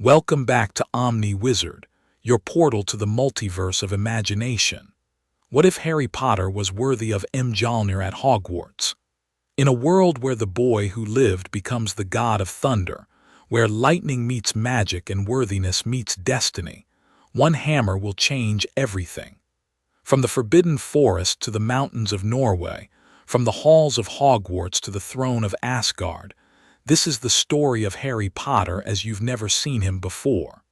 Welcome back to Omni Wizard, your portal to the multiverse of imagination. What if Harry Potter was worthy of Mjolnir at Hogwarts? In a world where the boy who lived becomes the god of thunder, where lightning meets magic and worthiness meets destiny, one hammer will change everything. From the Forbidden Forest to the mountains of Norway, from the halls of Hogwarts to the throne of Asgard, this is the story of Harry Potter as you've never seen him before.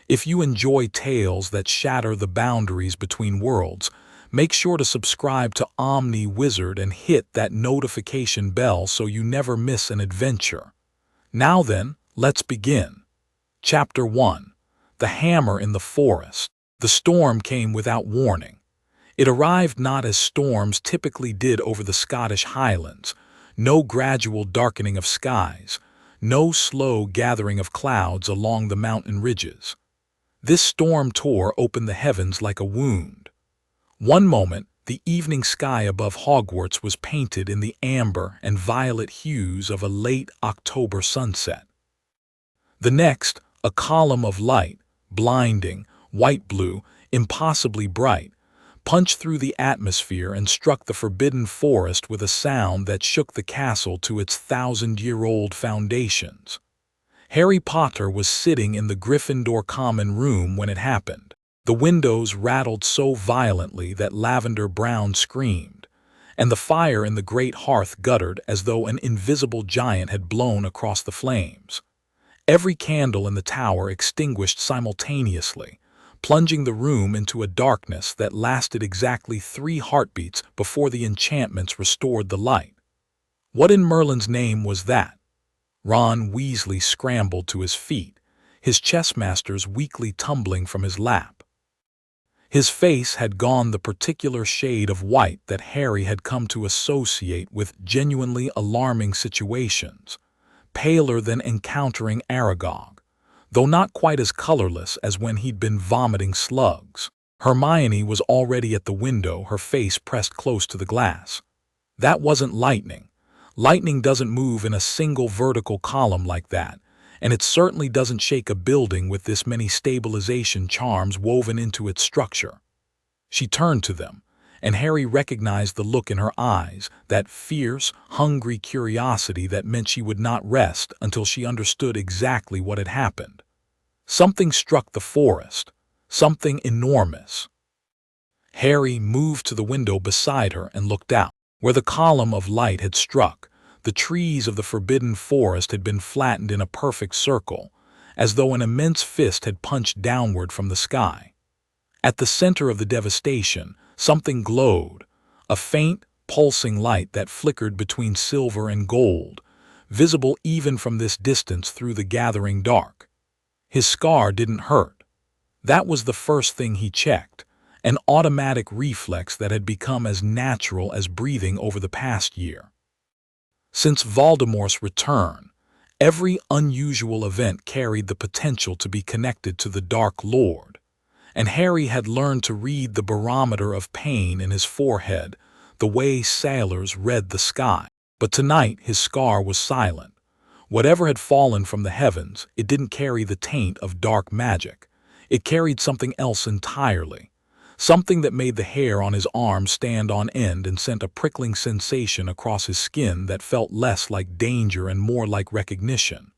If you enjoy tales that shatter the boundaries between worlds, make sure to subscribe to Omni Wizard and hit that notification bell so you never miss an adventure. Now then, let's begin. Chapter 1. The Hammer in the Forest. The storm came without warning. It arrived not as storms typically did over the Scottish Highlands. No gradual darkening of skies, no slow gathering of clouds along the mountain ridges. This storm tore open the heavens like a wound. One moment, the evening sky above Hogwarts was painted in the amber and violet hues of a late October sunset. The next, a column of light, blinding, white-blue, impossibly bright, punched through the atmosphere and struck the Forbidden Forest with a sound that shook the castle to its thousand-year-old foundations. Harry Potter was sitting in the Gryffindor common room when it happened. The windows rattled so violently that Lavender Brown screamed, and the fire in the great hearth guttered as though an invisible giant had blown across the flames. Every candle in the tower extinguished simultaneously, plunging the room into a darkness that lasted exactly 3 heartbeats before the enchantments restored the light. What in Merlin's name was that? Ron Weasley scrambled to his feet, his chessmasters weakly tumbling from his lap. His face had gone the particular shade of white that Harry had come to associate with genuinely alarming situations, paler than encountering Aragog, though not quite as colorless as when he'd been vomiting slugs. Hermione was already at the window, her face pressed close to the glass. That wasn't lightning. Lightning doesn't move in a single vertical column like that, and it certainly doesn't shake a building with this many stabilization charms woven into its structure. She turned to them, and Harry recognized the look in her eyes, that fierce, hungry curiosity that meant she would not rest until she understood exactly what had happened. Something struck the forest, something enormous. Harry moved to the window beside her and looked out. Where the column of light had struck, the trees of the Forbidden Forest had been flattened in a perfect circle, as though an immense fist had punched downward from the sky. At the center of the devastation, something glowed, a faint, pulsing light that flickered between silver and gold, visible even from this distance through the gathering dark. His scar didn't hurt. That was the first thing he checked, an automatic reflex that had become as natural as breathing over the past year. Since Voldemort's return, every unusual event carried the potential to be connected to the Dark Lord, and Harry had learned to read the barometer of pain in his forehead, the way sailors read the sky. But tonight his scar was silent. Whatever had fallen from the heavens, it didn't carry the taint of dark magic. It carried something else entirely, something that made the hair on his arm stand on end and sent a prickling sensation across his skin that felt less like danger and more like recognition.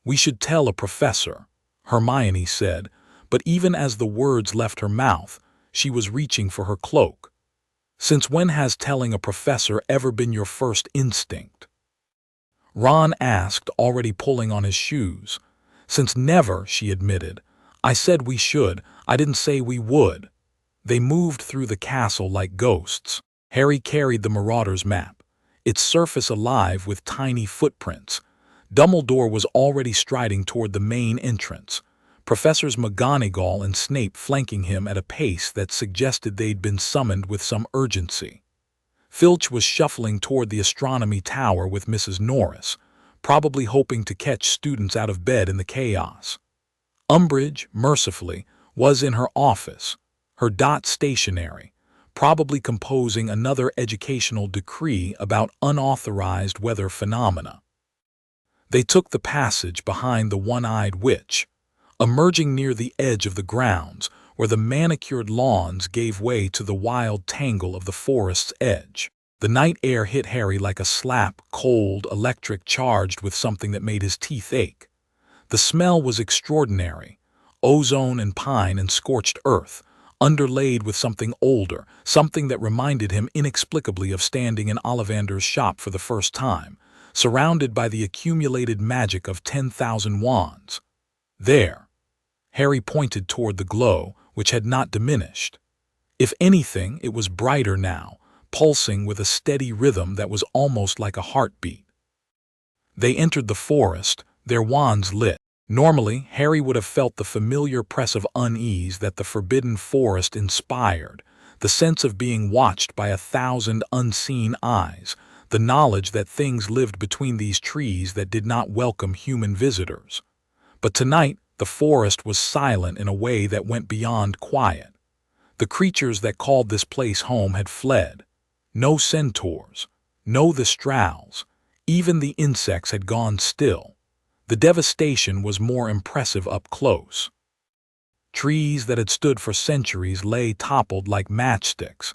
"We should tell a professor," Hermione said, but even as the words left her mouth, she was reaching for her cloak. "Since when has telling a professor ever been your first instinct?" Ron asked, already pulling on his shoes. "Since never," she admitted. "I said we should, I didn't say we would." They moved through the castle like ghosts. Harry carried the Marauder's map, its surface alive with tiny footprints. Dumbledore was already striding toward the main entrance, Professors McGonagall and Snape flanking him at a pace that suggested they'd been summoned with some urgency. Filch was shuffling toward the astronomy tower with Mrs. Norris, probably hoping to catch students out of bed in the chaos. Umbridge, mercifully, was in her office, her dot stationary, probably composing another educational decree about unauthorized weather phenomena. They took the passage behind the one-eyed witch, emerging near the edge of the grounds where the manicured lawns gave way to the wild tangle of the forest's edge. The night air hit Harry like a slap, cold, electric, charged with something that made his teeth ache. The smell was extraordinary, ozone and pine and scorched earth, underlaid with something older, something that reminded him inexplicably of standing in Ollivander's shop for the first time, surrounded by the accumulated magic of 10,000 wands. There, Harry pointed toward the glow, which had not diminished. If anything, it was brighter now, pulsing with a steady rhythm that was almost like a heartbeat. They entered the forest, their wands lit. Normally, Harry would have felt the familiar press of unease that the forbidden forest inspired, the sense of being watched by 1,000 unseen eyes, the knowledge that things lived between these trees that did not welcome human visitors. But tonight, the forest was silent in a way that went beyond quiet. The creatures that called this place home had fled. No centaurs, no the strals, even the insects had gone still. The devastation was more impressive up close. Trees that had stood for centuries lay toppled like matchsticks,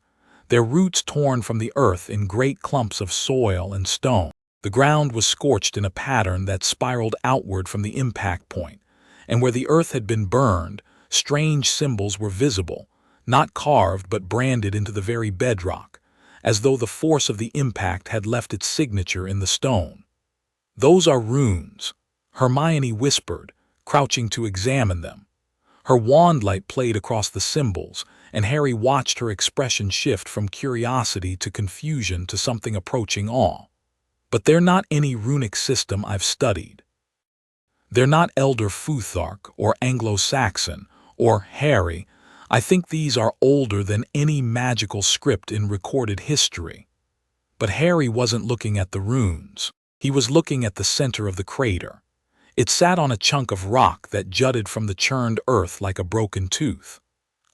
their roots torn from the earth in great clumps of soil and stone. The ground was scorched in a pattern that spiraled outward from the impact point, and where the earth had been burned, strange symbols were visible, not carved but branded into the very bedrock, as though the force of the impact had left its signature in the stone. "Those are runes," Hermione whispered, crouching to examine them. Her wand light played across the symbols, and Harry watched her expression shift from curiosity to confusion to something approaching awe. "But they're not any runic system I've studied. They're not Elder Futhark or Anglo-Saxon or Harry. I think these are older than any magical script in recorded history." But Harry wasn't looking at the runes. He was looking at the center of the crater. It sat on a chunk of rock that jutted from the churned earth like a broken tooth.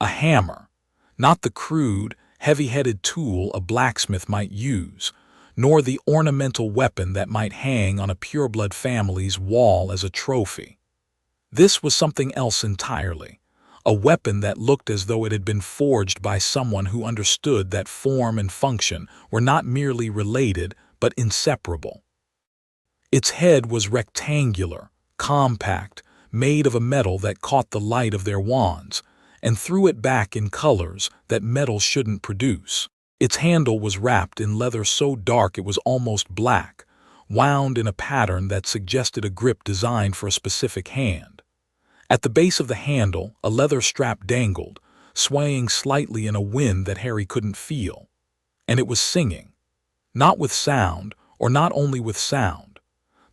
A hammer, not the crude, heavy-headed tool a blacksmith might use, nor the ornamental weapon that might hang on a pureblood family's wall as a trophy. This was something else entirely, a weapon that looked as though it had been forged by someone who understood that form and function were not merely related but inseparable. Its head was rectangular, compact, made of a metal that caught the light of their wands, and threw it back in colors that metal shouldn't produce. Its handle was wrapped in leather so dark it was almost black, wound in a pattern that suggested a grip designed for a specific hand. At the base of the handle, a leather strap dangled, swaying slightly in a wind that Harry couldn't feel. And it was singing. Not with sound, or not only with sound.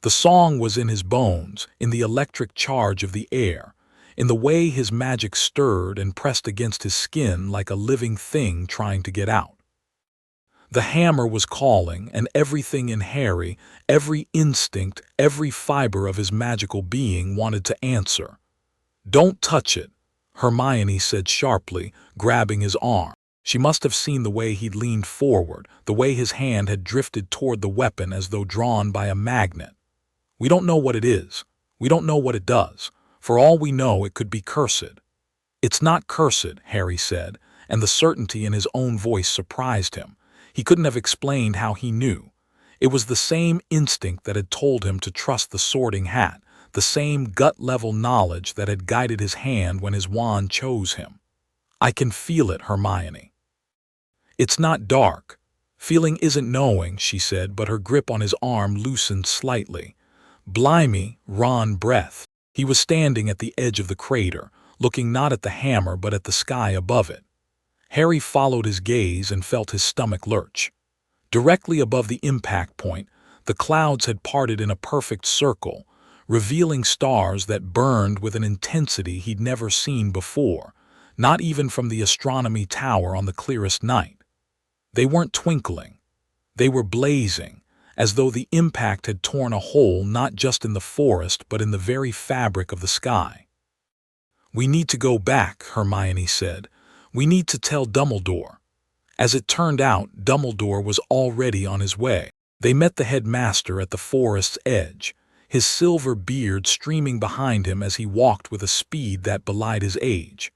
The song was in his bones, in the electric charge of the air, in the way his magic stirred and pressed against his skin like a living thing trying to get out. The hammer was calling, and everything in Harry, every instinct, every fiber of his magical being wanted to answer. "Don't touch it," Hermione said sharply, grabbing his arm. She must have seen the way he'd leaned forward, the way his hand had drifted toward the weapon as though drawn by a magnet. "We don't know what it is. We don't know what it does. For all we know, it could be cursed." "It's not cursed," Harry said, and the certainty in his own voice surprised him. He couldn't have explained how he knew. It was the same instinct that had told him to trust the Sorting Hat, the same gut-level knowledge that had guided his hand when his wand chose him. "I can feel it, Hermione." "It's not dark. Feeling isn't knowing," she said, but her grip on his arm loosened slightly. "Blimey," Ron breathed. He was standing at the edge of the crater, looking not at the hammer but at the sky above it. Harry followed his gaze and felt his stomach lurch. Directly above the impact point, the clouds had parted in a perfect circle, revealing stars that burned with an intensity he'd never seen before, not even from the astronomy tower on the clearest night. They weren't twinkling. They were blazing, as though the impact had torn a hole not just in the forest but in the very fabric of the sky. "We need to go back," Hermione said. "We need to tell Dumbledore." As it turned out, Dumbledore was already on his way. They met the headmaster at the forest's edge, his silver beard streaming behind him as he walked with a speed that belied his age.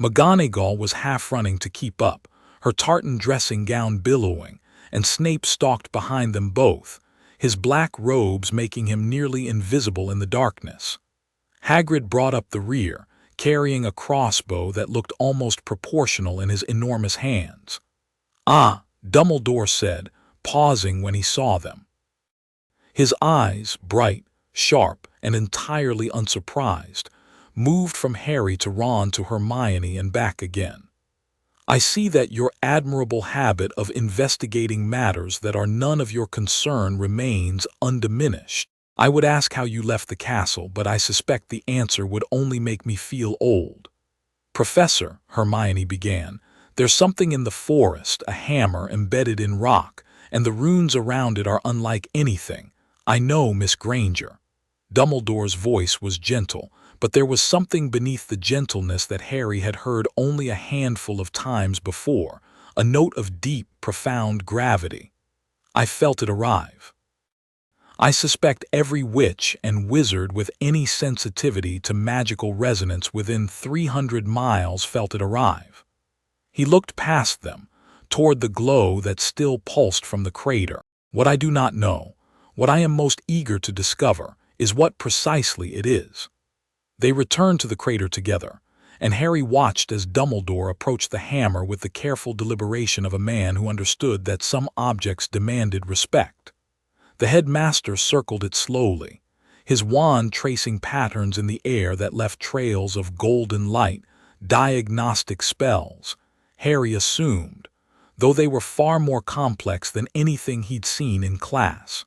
McGonagall was half running to keep up, her tartan dressing gown billowing, and Snape stalked behind them both, his black robes making him nearly invisible in the darkness. Hagrid brought up the rear, carrying a crossbow that looked almost proportional in his enormous hands. "Ah," Dumbledore said, pausing when he saw them. His eyes, bright, sharp, and entirely unsurprised, moved from Harry to Ron to Hermione and back again. "I see that your admirable habit of investigating matters that are none of your concern remains undiminished. I would ask how you left the castle, but I suspect the answer would only make me feel old." "Professor," Hermione began, "there's something in the forest, a hammer embedded in rock, and the runes around it are unlike anything. I know, Miss Granger." Dumbledore's voice was gentle, but there was something beneath the gentleness that Harry had heard only a handful of times before, a note of deep, profound gravity. "I felt it arrive. I suspect every witch and wizard with any sensitivity to magical resonance within 300 miles felt it arrive." He looked past them, toward the glow that still pulsed from the crater. "What I do not know, what I am most eager to discover, is what precisely it is." They returned to the crater together, and Harry watched as Dumbledore approached the hammer with the careful deliberation of a man who understood that some objects demanded respect. The headmaster circled it slowly, his wand tracing patterns in the air that left trails of golden light, diagnostic spells, Harry assumed, though they were far more complex than anything he'd seen in class.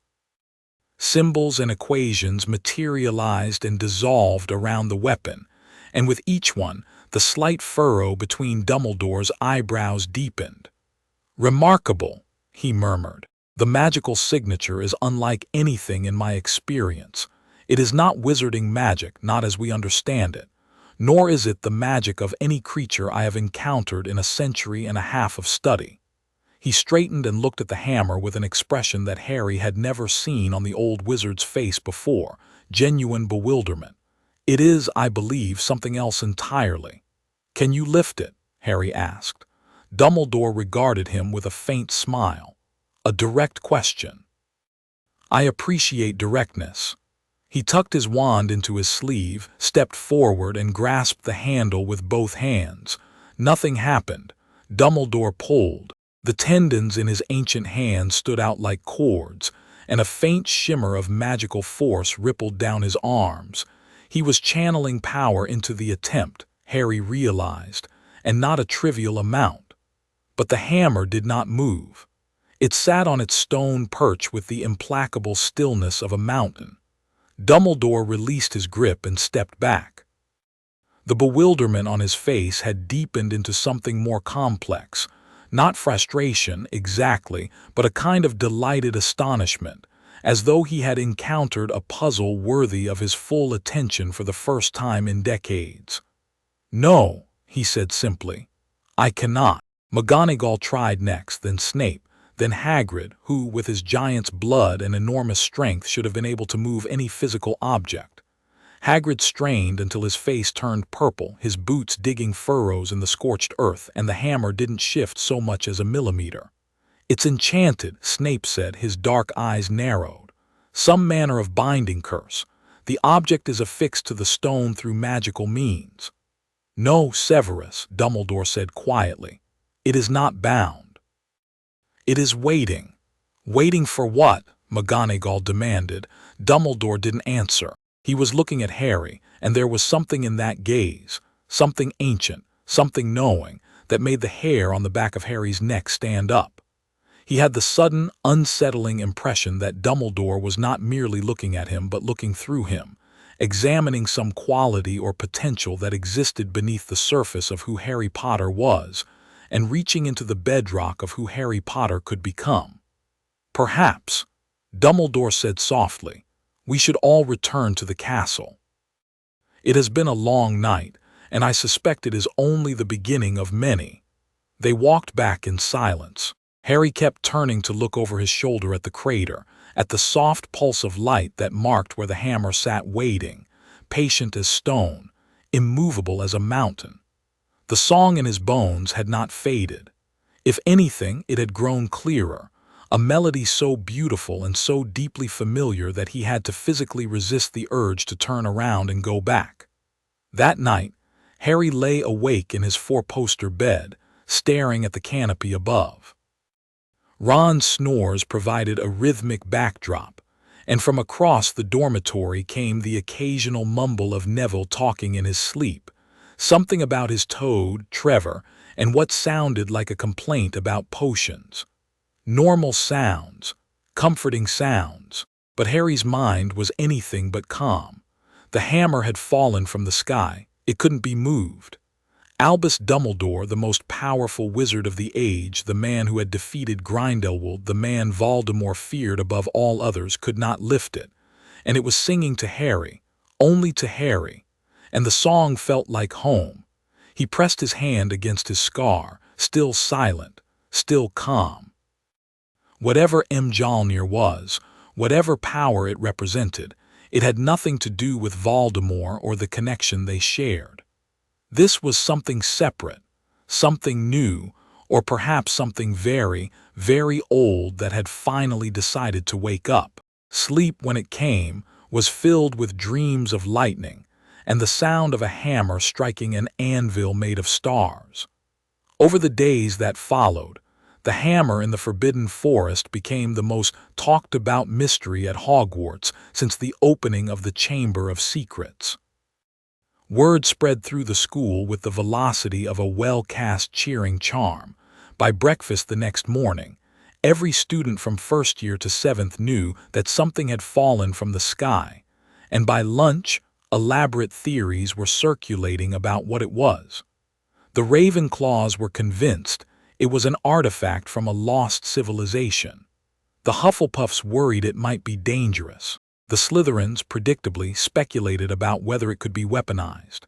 Symbols and equations materialized and dissolved around the weapon, and with each one, the slight furrow between Dumbledore's eyebrows deepened. "Remarkable," he murmured. "The magical signature is unlike anything in my experience. It is not wizarding magic, not as we understand it, nor is it the magic of any creature I have encountered in a century and a half of study." He straightened and looked at the hammer with an expression that Harry had never seen on the old wizard's face before, genuine bewilderment. "It is, I believe, something else entirely." "Can you lift it?" Harry asked. Dumbledore regarded him with a faint smile. A direct question. "I appreciate directness." He tucked his wand into his sleeve, stepped forward, and grasped the handle with both hands. Nothing happened. Dumbledore pulled. The tendons in his ancient hand stood out like cords, and a faint shimmer of magical force rippled down his arms. He was channeling power into the attempt, Harry realized, and not a trivial amount. But the hammer did not move. It sat on its stone perch with the implacable stillness of a mountain. Dumbledore released his grip and stepped back. The bewilderment on his face had deepened into something more complex. Not frustration, exactly, but a kind of delighted astonishment, as though he had encountered a puzzle worthy of his full attention for the first time in decades. "No," he said simply. "I cannot." McGonagall tried next, then Snape, then Hagrid, who, with his giant's blood and enormous strength, should have been able to move any physical object. Hagrid strained until his face turned purple, his boots digging furrows in the scorched earth, and the hammer didn't shift so much as a millimeter. "It's enchanted," Snape said, his dark eyes narrowed. "Some manner of binding curse. The object is affixed to the stone through magical means." "No, Severus," Dumbledore said quietly. "It is not bound. It is waiting." "Waiting for what?" McGonagall demanded. Dumbledore didn't answer. He was looking at Harry, and there was something in that gaze, something ancient, something knowing, that made the hair on the back of Harry's neck stand up. He had the sudden, unsettling impression that Dumbledore was not merely looking at him but looking through him, examining some quality or potential that existed beneath the surface of who Harry Potter was, and reaching into the bedrock of who Harry Potter could become. "Perhaps," Dumbledore said softly, "we should all return to the castle. It has been a long night, and I suspect it is only the beginning of many." They walked back in silence. Harry kept turning to look over his shoulder at the crater, at the soft pulse of light that marked where the hammer sat waiting, patient as stone, immovable as a mountain. The song in his bones had not faded. If anything, it had grown clearer, a melody so beautiful and so deeply familiar that he had to physically resist the urge to turn around and go back. That night, Harry lay awake in his four-poster bed, staring at the canopy above. Ron's snores provided a rhythmic backdrop, and from across the dormitory came the occasional mumble of Neville talking in his sleep, something about his toad, Trevor, and what sounded like a complaint about potions. Normal sounds, comforting sounds, but Harry's mind was anything but calm. The hammer had fallen from the sky. It couldn't be moved. Albus Dumbledore, the most powerful wizard of the age, the man who had defeated Grindelwald, the man Voldemort feared above all others, could not lift it. And it was singing to Harry, only to Harry, and the song felt like home. He pressed his hand against his scar, still silent, still calm. Whatever Mjolnir was, whatever power it represented, it had nothing to do with Voldemort or the connection they shared. This was something separate, something new, or perhaps something very, very old that had finally decided to wake up. Sleep, when it came, was filled with dreams of lightning and the sound of a hammer striking an anvil made of stars. Over the days that followed, the hammer in the Forbidden Forest became the most talked-about mystery at Hogwarts since the opening of the Chamber of Secrets. Word spread through the school with the velocity of a well-cast cheering charm. By breakfast the next morning, every student from first year to seventh knew that something had fallen from the sky, and by lunch, elaborate theories were circulating about what it was. The Ravenclaws were convinced it was an artifact from a lost civilization. The Hufflepuffs worried it might be dangerous. The Slytherins, predictably, speculated about whether it could be weaponized.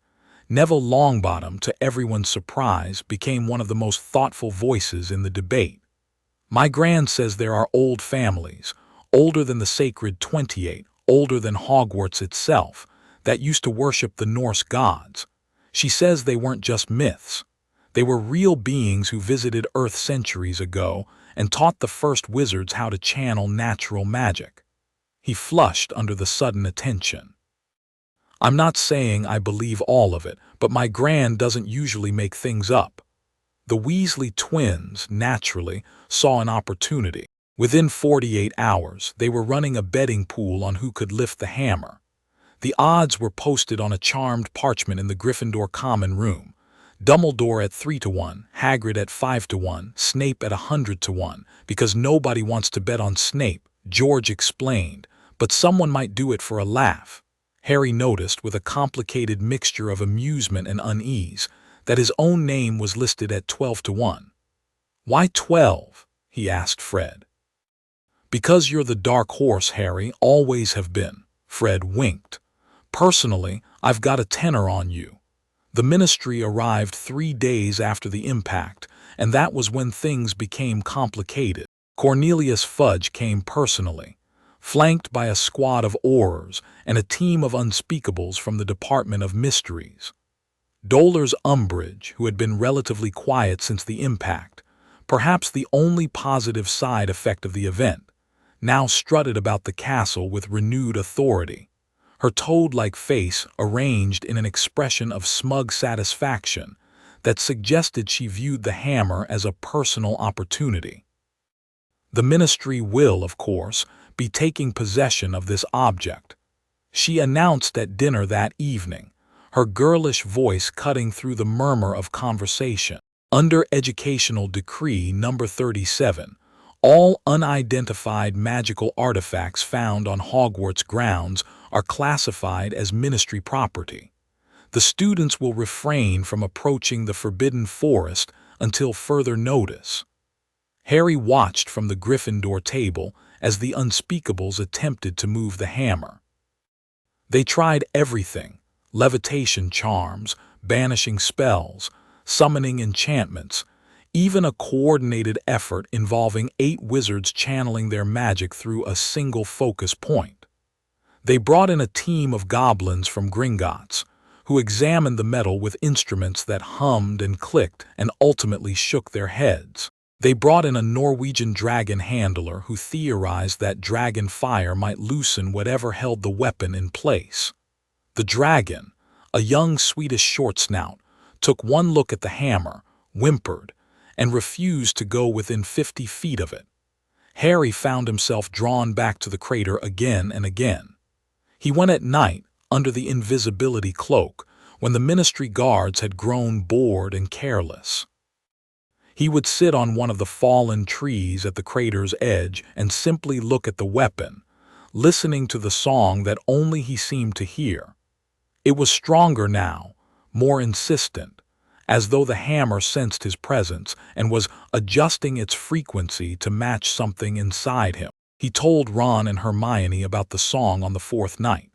Neville Longbottom, to everyone's surprise, became one of the most thoughtful voices in the debate. My gran says there are old families, older than the sacred 28, older than Hogwarts itself, that used to worship the Norse gods. She says they weren't just myths. They were real beings who visited Earth centuries ago and taught the first wizards how to channel natural magic. He flushed under the sudden attention. I'm not saying I believe all of it, but my gran doesn't usually make things up. The Weasley twins, naturally, saw an opportunity. Within 48 hours, they were running a betting pool on who could lift the hammer. The odds were posted on a charmed parchment in the Gryffindor common room. Dumbledore at 3-1, Hagrid at 5-1, Snape at 100-1, because nobody wants to bet on Snape, George explained, but someone might do it for a laugh. Harry noticed, with a complicated mixture of amusement and unease, that his own name was listed at 12-1. Why 12? He asked Fred. Because you're the dark horse, Harry, always have been. Fred winked. Personally, I've got a tenner on you. The Ministry arrived 3 days after the impact, and that was when things became complicated. Cornelius Fudge came personally, flanked by a squad of Aurors and a team of unspeakables from the Department of Mysteries. Dolor's Umbridge, who had been relatively quiet since the impact, perhaps the only positive side effect of the event, now strutted about the castle with renewed authority, her toad-like face arranged in an expression of smug satisfaction that suggested she viewed the hammer as a personal opportunity. The Ministry will, of course, be taking possession of this object, she announced at dinner that evening, her girlish voice cutting through the murmur of conversation. Under Educational Decree No. 37, all unidentified magical artifacts found on Hogwarts grounds are classified as Ministry property. The students will refrain from approaching the Forbidden Forest until further notice. Harry watched from the Gryffindor table as the unspeakables attempted to move the hammer. They tried everything: levitation charms, banishing spells, summoning enchantments, even a coordinated effort involving 8 wizards channeling their magic through a single focus point. They brought in a team of goblins from Gringotts, who examined the metal with instruments that hummed and clicked and ultimately shook their heads. They brought in a Norwegian dragon handler who theorized that dragon fire might loosen whatever held the weapon in place. The dragon, a young Swedish short snout, took one look at the hammer, whimpered, and refused to go within 50 feet of it. Harry found himself drawn back to the crater again and again. He went at night, under the invisibility cloak, when the ministry guards had grown bored and careless. He would sit on one of the fallen trees at the crater's edge and simply look at the weapon, listening to the song that only he seemed to hear. It was stronger now, more insistent, as though the hammer sensed his presence and was adjusting its frequency to match something inside him. He told Ron and Hermione about the song on the 4th night.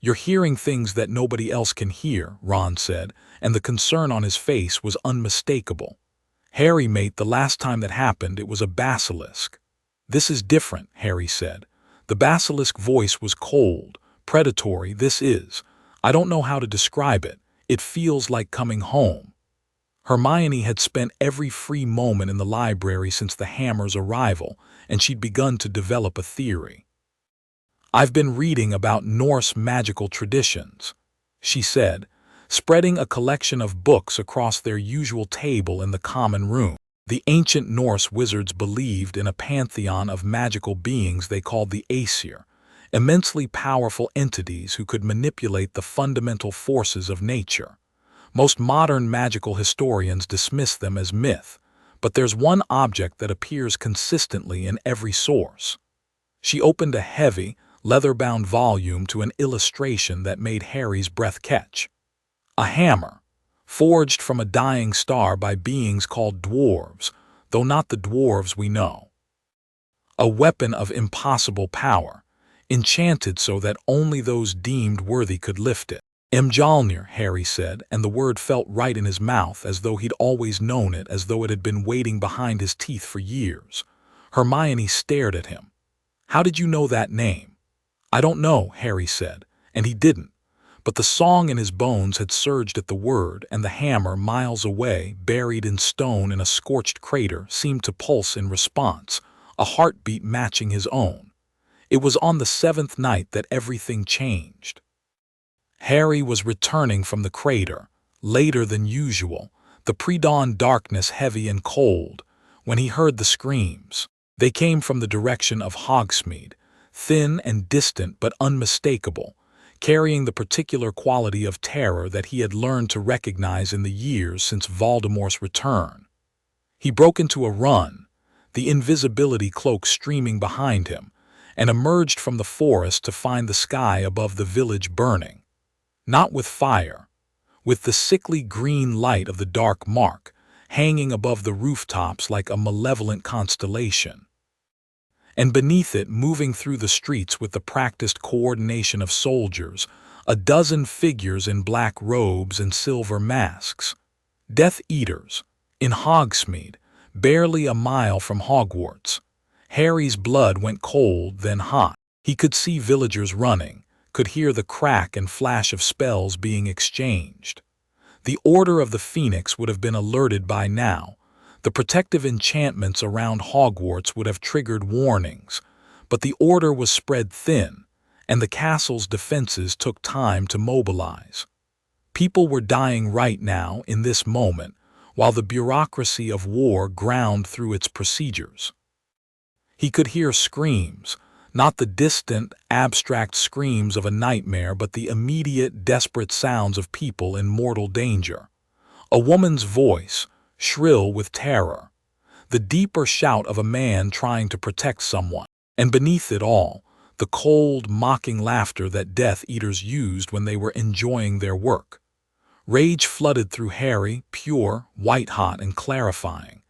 "You're hearing things that nobody else can hear," Ron said, and the concern on his face was unmistakable. "Harry, mate, the last time that happened, it was a basilisk." "This is different," Harry said. The basilisk voice was cold, predatory. I don't know how to describe it. It feels like coming home." Hermione had spent every free moment in the library since the hammer's arrival, and she'd begun to develop a theory. "I've been reading about Norse magical traditions," she said, spreading a collection of books across their usual table in the common room. The ancient Norse wizards believed in a pantheon of magical beings they called the Aesir, immensely powerful entities who could manipulate the fundamental forces of nature. Most modern magical historians dismiss them as myth, but there's one object that appears consistently in every source. She opened a heavy, leather-bound volume to an illustration that made Harry's breath catch. A hammer, forged from a dying star by beings called dwarves, though not the dwarves we know. A weapon of impossible power, enchanted so that only those deemed worthy could lift it. Mjolnir, Harry said, and the word felt right in his mouth, as though he'd always known it, as though it had been waiting behind his teeth for years. Hermione stared at him. "How did you know that name?" "I don't know," Harry said, and he didn't. But the song in his bones had surged at the word, and the hammer, miles away, buried in stone in a scorched crater, seemed to pulse in response, a heartbeat matching his own. It was on the 7th night that everything changed. Harry was returning from the crater, later than usual, the pre-dawn darkness heavy and cold, when he heard the screams. They came from the direction of Hogsmeade, thin and distant but unmistakable, carrying the particular quality of terror that he had learned to recognize in the years since Voldemort's return. He broke into a run, the invisibility cloak streaming behind him, and emerged from the forest to find the sky above the village burning. Not with fire, with the sickly green light of the dark mark, hanging above the rooftops like a malevolent constellation. And beneath it, moving through the streets with the practiced coordination of soldiers, a dozen figures in black robes and silver masks. Death Eaters, in Hogsmeade, barely a mile from Hogwarts. Harry's blood went cold, then hot. He could see villagers running, could hear the crack and flash of spells being exchanged. The Order of the Phoenix would have been alerted by now. The protective enchantments around Hogwarts would have triggered warnings, but the Order was spread thin, and the castle's defenses took time to mobilize. People were dying right now, in this moment, while the bureaucracy of war ground through its procedures. He could hear screams, not the distant, abstract screams of a nightmare, but the immediate, desperate sounds of people in mortal danger. A woman's voice, shrill with terror. The deeper shout of a man trying to protect someone. And beneath it all, the cold, mocking laughter that Death Eaters used when they were enjoying their work. Rage flooded through Harry, pure, white-hot, and clarifying.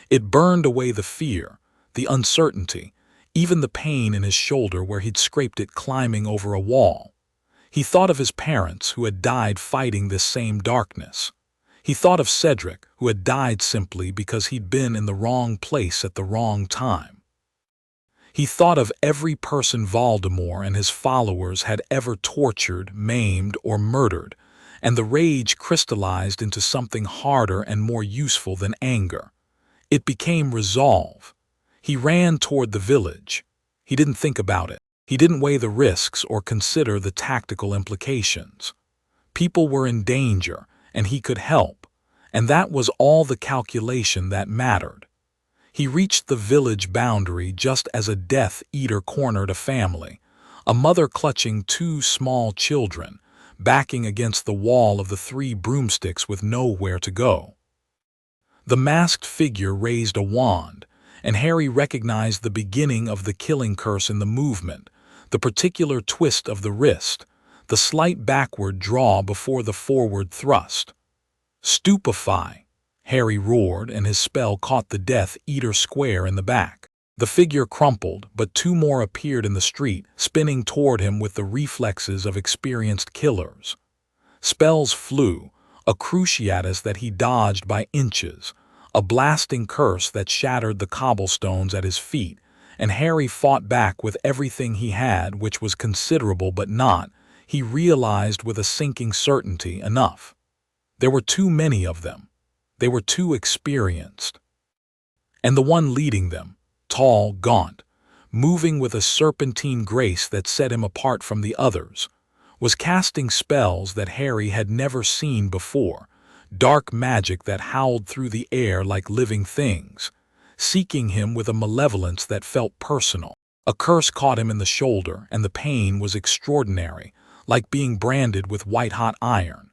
It burned away the fear, the uncertainty, even the pain in his shoulder where he'd scraped it climbing over a wall. He thought of his parents who had died fighting this same darkness. He thought of Cedric, who had died simply because he'd been in the wrong place at the wrong time. He thought of every person Voldemort and his followers had ever tortured, maimed, or murdered, and the rage crystallized into something harder and more useful than anger. It became resolve. He ran toward the village. He didn't think about it. He didn't weigh the risks or consider the tactical implications. People were in danger, and he could help, and that was all the calculation that mattered. He reached the village boundary just as a Death Eater cornered a family, a mother clutching two small children, backing against the wall of the three broomsticks with nowhere to go. The masked figure raised a wand, and Harry recognized the beginning of the killing curse in the movement, the particular twist of the wrist, the slight backward draw before the forward thrust. "Stupefy!" Harry roared, and his spell caught the Death Eater square in the back. The figure crumpled, but two more appeared in the street, spinning toward him with the reflexes of experienced killers. Spells flew, a cruciatus that he dodged by inches, a blasting curse that shattered the cobblestones at his feet, and Harry fought back with everything he had, which was considerable but not, he realized with a sinking certainty, enough. There were too many of them. They were too experienced. And the one leading them, tall, gaunt, moving with a serpentine grace that set him apart from the others, was casting spells that Harry had never seen before, dark magic that howled through the air like living things, seeking him with a malevolence that felt personal. A curse caught him in the shoulder, and the pain was extraordinary, like being branded with white-hot iron.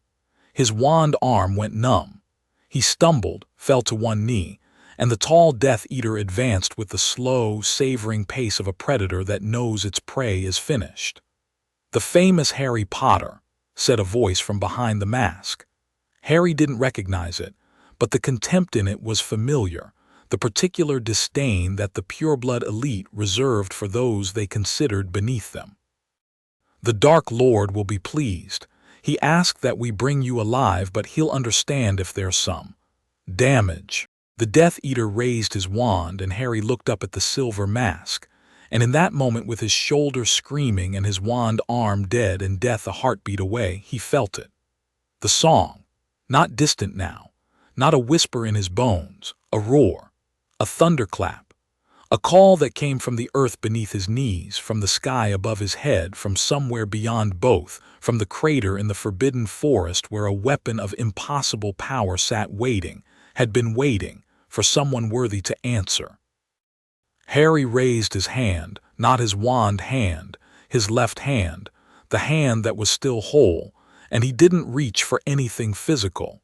His wand arm went numb. He stumbled, fell to one knee, and the tall Death Eater advanced with the slow, savoring pace of a predator that knows its prey is finished. "The famous Harry Potter," said a voice from behind the mask. Harry didn't recognize it, but the contempt in it was familiar, the particular disdain that the pureblood elite reserved for those they considered beneath them. "The Dark Lord will be pleased. He asked that we bring you alive, but he'll understand if there's some damage." The Death Eater raised his wand, and Harry looked up at the silver mask, and in that moment, with his shoulder screaming and his wand arm dead and death a heartbeat away, he felt it. The song, not distant now, not a whisper in his bones, a roar, a thunderclap, a call that came from the earth beneath his knees, from the sky above his head, from somewhere beyond both, from the crater in the forbidden forest where a weapon of impossible power sat waiting, had been waiting, for someone worthy to answer. Harry raised his hand, not his wand hand, his left hand, the hand that was still whole, and he didn't reach for anything physical.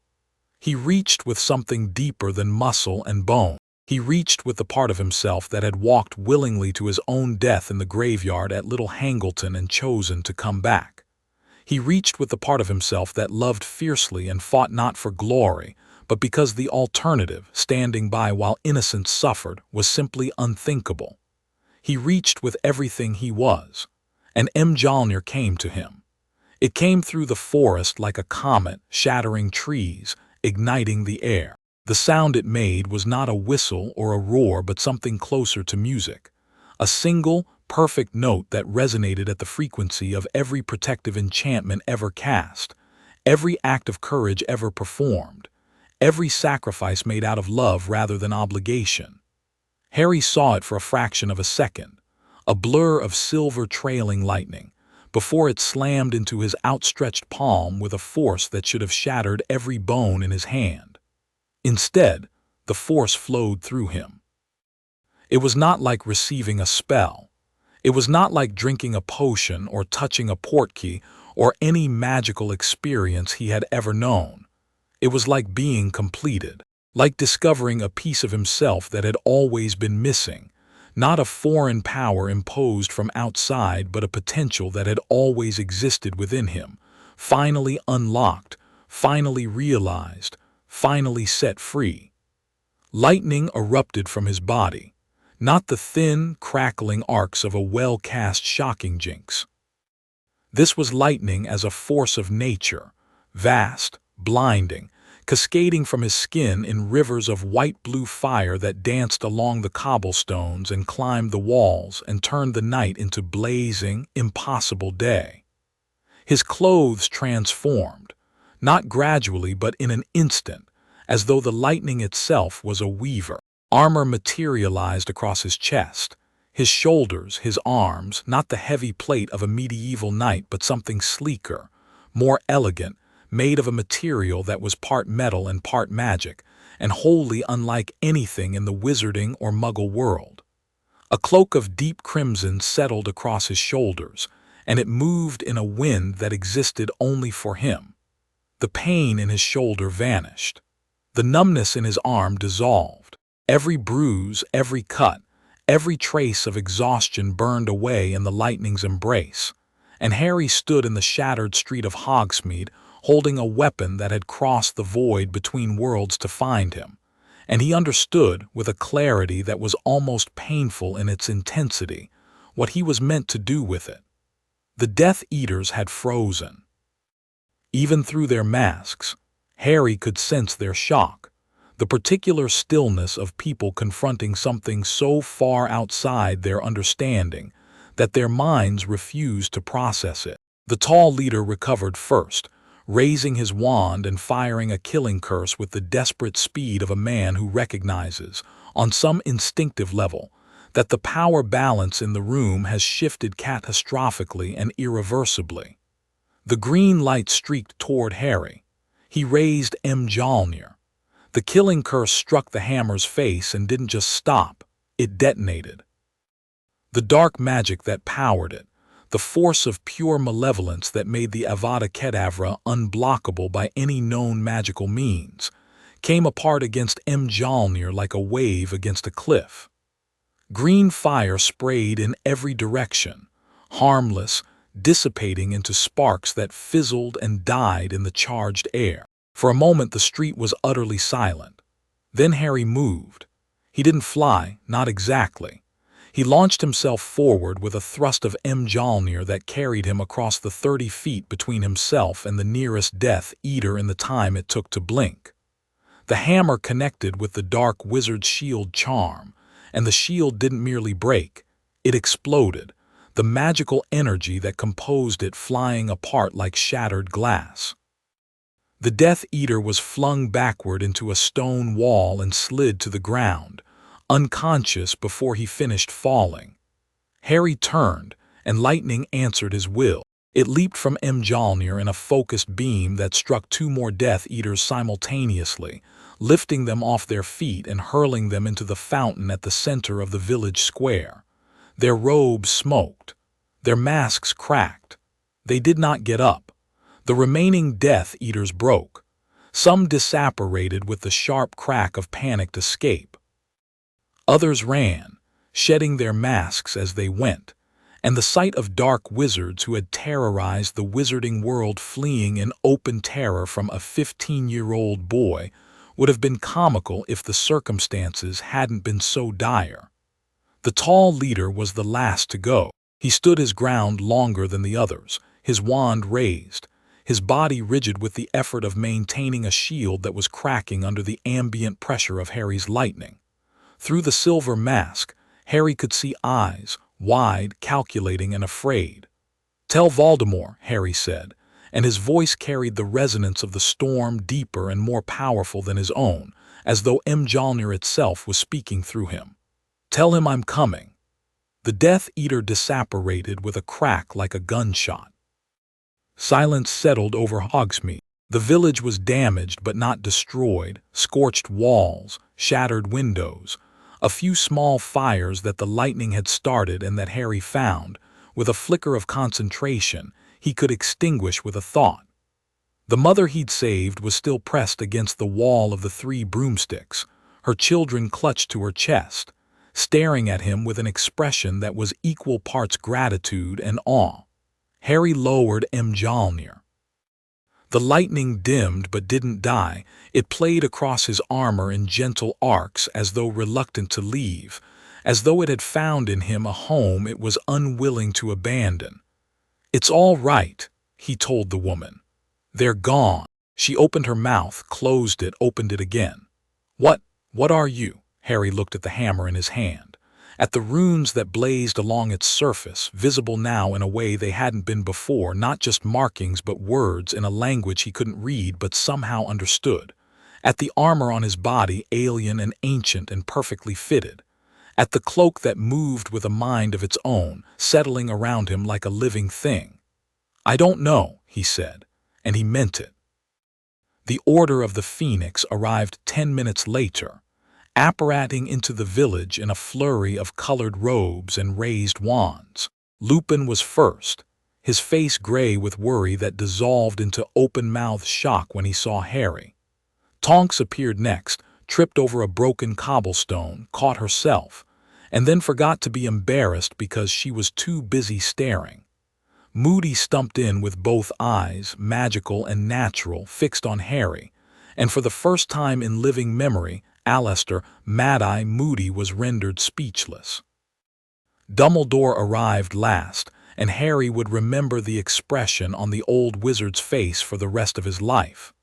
He reached with something deeper than muscle and bone. He reached with the part of himself that had walked willingly to his own death in the graveyard at Little Hangleton and chosen to come back. He reached with the part of himself that loved fiercely and fought not for glory, but because the alternative, standing by while innocence suffered, was simply unthinkable. He reached with everything he was, and Mjolnir came to him. It came through the forest like a comet, shattering trees, igniting the air. The sound it made was not a whistle or a roar, but something closer to music. A single, perfect note that resonated at the frequency of every protective enchantment ever cast, every act of courage ever performed, every sacrifice made out of love rather than obligation. Harry saw it for a fraction of a second, a blur of silver trailing lightning, before it slammed into his outstretched palm with a force that should have shattered every bone in his hand. Instead, the force flowed through him. It was not like receiving a spell. It was not like drinking a potion or touching a portkey or any magical experience he had ever known. It was like being completed, like discovering a piece of himself that had always been missing, not a foreign power imposed from outside, but a potential that had always existed within him, finally unlocked, finally realized, finally set free. Lightning erupted from his body, not the thin, crackling arcs of a well-cast shocking jinx. This was lightning as a force of nature, vast, blinding, cascading from his skin in rivers of white-blue fire that danced along the cobblestones and climbed the walls and turned the night into blazing, impossible day. His clothes transformed, not gradually but in an instant, as though the lightning itself was a weaver. Armor materialized across his chest, his shoulders, his arms, not the heavy plate of a medieval knight but something sleeker, more elegant, made of a material that was part metal and part magic, and wholly unlike anything in the wizarding or muggle world. A cloak of deep crimson settled across his shoulders, and it moved in a wind that existed only for him. The pain in his shoulder vanished. The numbness in his arm dissolved. Every bruise, every cut, every trace of exhaustion burned away in the lightning's embrace, and Harry stood in the shattered street of Hogsmeade, holding a weapon that had crossed the void between worlds to find him, and he understood, with a clarity that was almost painful in its intensity, what he was meant to do with it. The Death Eaters had frozen. Even through their masks, Harry could sense their shock, the particular stillness of people confronting something so far outside their understanding that their minds refused to process it. The tall leader recovered first, raising his wand and firing a killing curse with the desperate speed of a man who recognizes, on some instinctive level, that the power balance in the room has shifted catastrophically and irreversibly. The green light streaked toward Harry. He raised Mjolnir. The killing curse struck the hammer's face and didn't just stop, it detonated. The dark magic that powered it, the force of pure malevolence that made the Avada Kedavra unblockable by any known magical means, came apart against Mjolnir like a wave against a cliff. Green fire sprayed in every direction, harmless, dissipating into sparks that fizzled and died in the charged air. For a moment the street was utterly silent. Then Harry moved. He didn't fly, not exactly. He launched himself forward with a thrust of Mjolnir that carried him across the 30 feet between himself and the nearest Death Eater in the time it took to blink. The hammer connected with the dark wizard's shield charm, and the shield didn't merely break, it exploded, the magical energy that composed it flying apart like shattered glass. The Death Eater was flung backward into a stone wall and slid to the ground, unconscious before he finished falling. Harry turned, and lightning answered his will. It leaped from Mjolnir in a focused beam that struck 2 more Death Eaters simultaneously, lifting them off their feet and hurling them into the fountain at the center of the village square. Their robes smoked. Their masks cracked. They did not get up. The remaining Death Eaters broke. Some disapparated with the sharp crack of panicked escape. Others ran, shedding their masks as they went, and the sight of dark wizards who had terrorized the wizarding world fleeing in open terror from a 15-year-old boy would have been comical if the circumstances hadn't been so dire. The tall leader was the last to go. He stood his ground longer than the others, his wand raised, his body rigid with the effort of maintaining a shield that was cracking under the ambient pressure of Harry's lightning. Through the silver mask, Harry could see eyes, wide, calculating, and afraid. "Tell Voldemort," Harry said, and his voice carried the resonance of the storm deeper and more powerful than his own, as though Mjolnir itself was speaking through him. "Tell him I'm coming." The Death Eater disapparated with a crack like a gunshot. Silence settled over Hogsmeade. The village was damaged but not destroyed, scorched walls, shattered windows, a few small fires that the lightning had started and that Harry found, with a flicker of concentration, he could extinguish with a thought. The mother he'd saved was still pressed against the wall of the 3 broomsticks, her children clutched to her chest, staring at him with an expression that was equal parts gratitude and awe. Harry lowered Mjolnir. The lightning dimmed but didn't die. It played across his armor in gentle arcs as though reluctant to leave, as though it had found in him a home it was unwilling to abandon. "It's all right," he told the woman. "They're gone." She opened her mouth, closed it, opened it again. What are you? Harry looked at the hammer in his hand, at the runes that blazed along its surface, visible now in a way they hadn't been before, not just markings but words in a language he couldn't read but somehow understood. At the armor on his body, alien and ancient and perfectly fitted. At the cloak that moved with a mind of its own, settling around him like a living thing. "I don't know," he said, and he meant it. The Order of the Phoenix arrived 10 minutes later, apparating into the village in a flurry of colored robes and raised wands. Lupin was first, his face gray with worry that dissolved into open-mouthed shock when he saw Harry. Tonks appeared next, tripped over a broken cobblestone, caught herself, and then forgot to be embarrassed because she was too busy staring. Moody stumped in with both eyes, magical and natural, fixed on Harry, and for the first time in living memory, Alistair, Mad-Eye Moody, was rendered speechless. Dumbledore arrived last, and Harry would remember the expression on the old wizard's face for the rest of his life.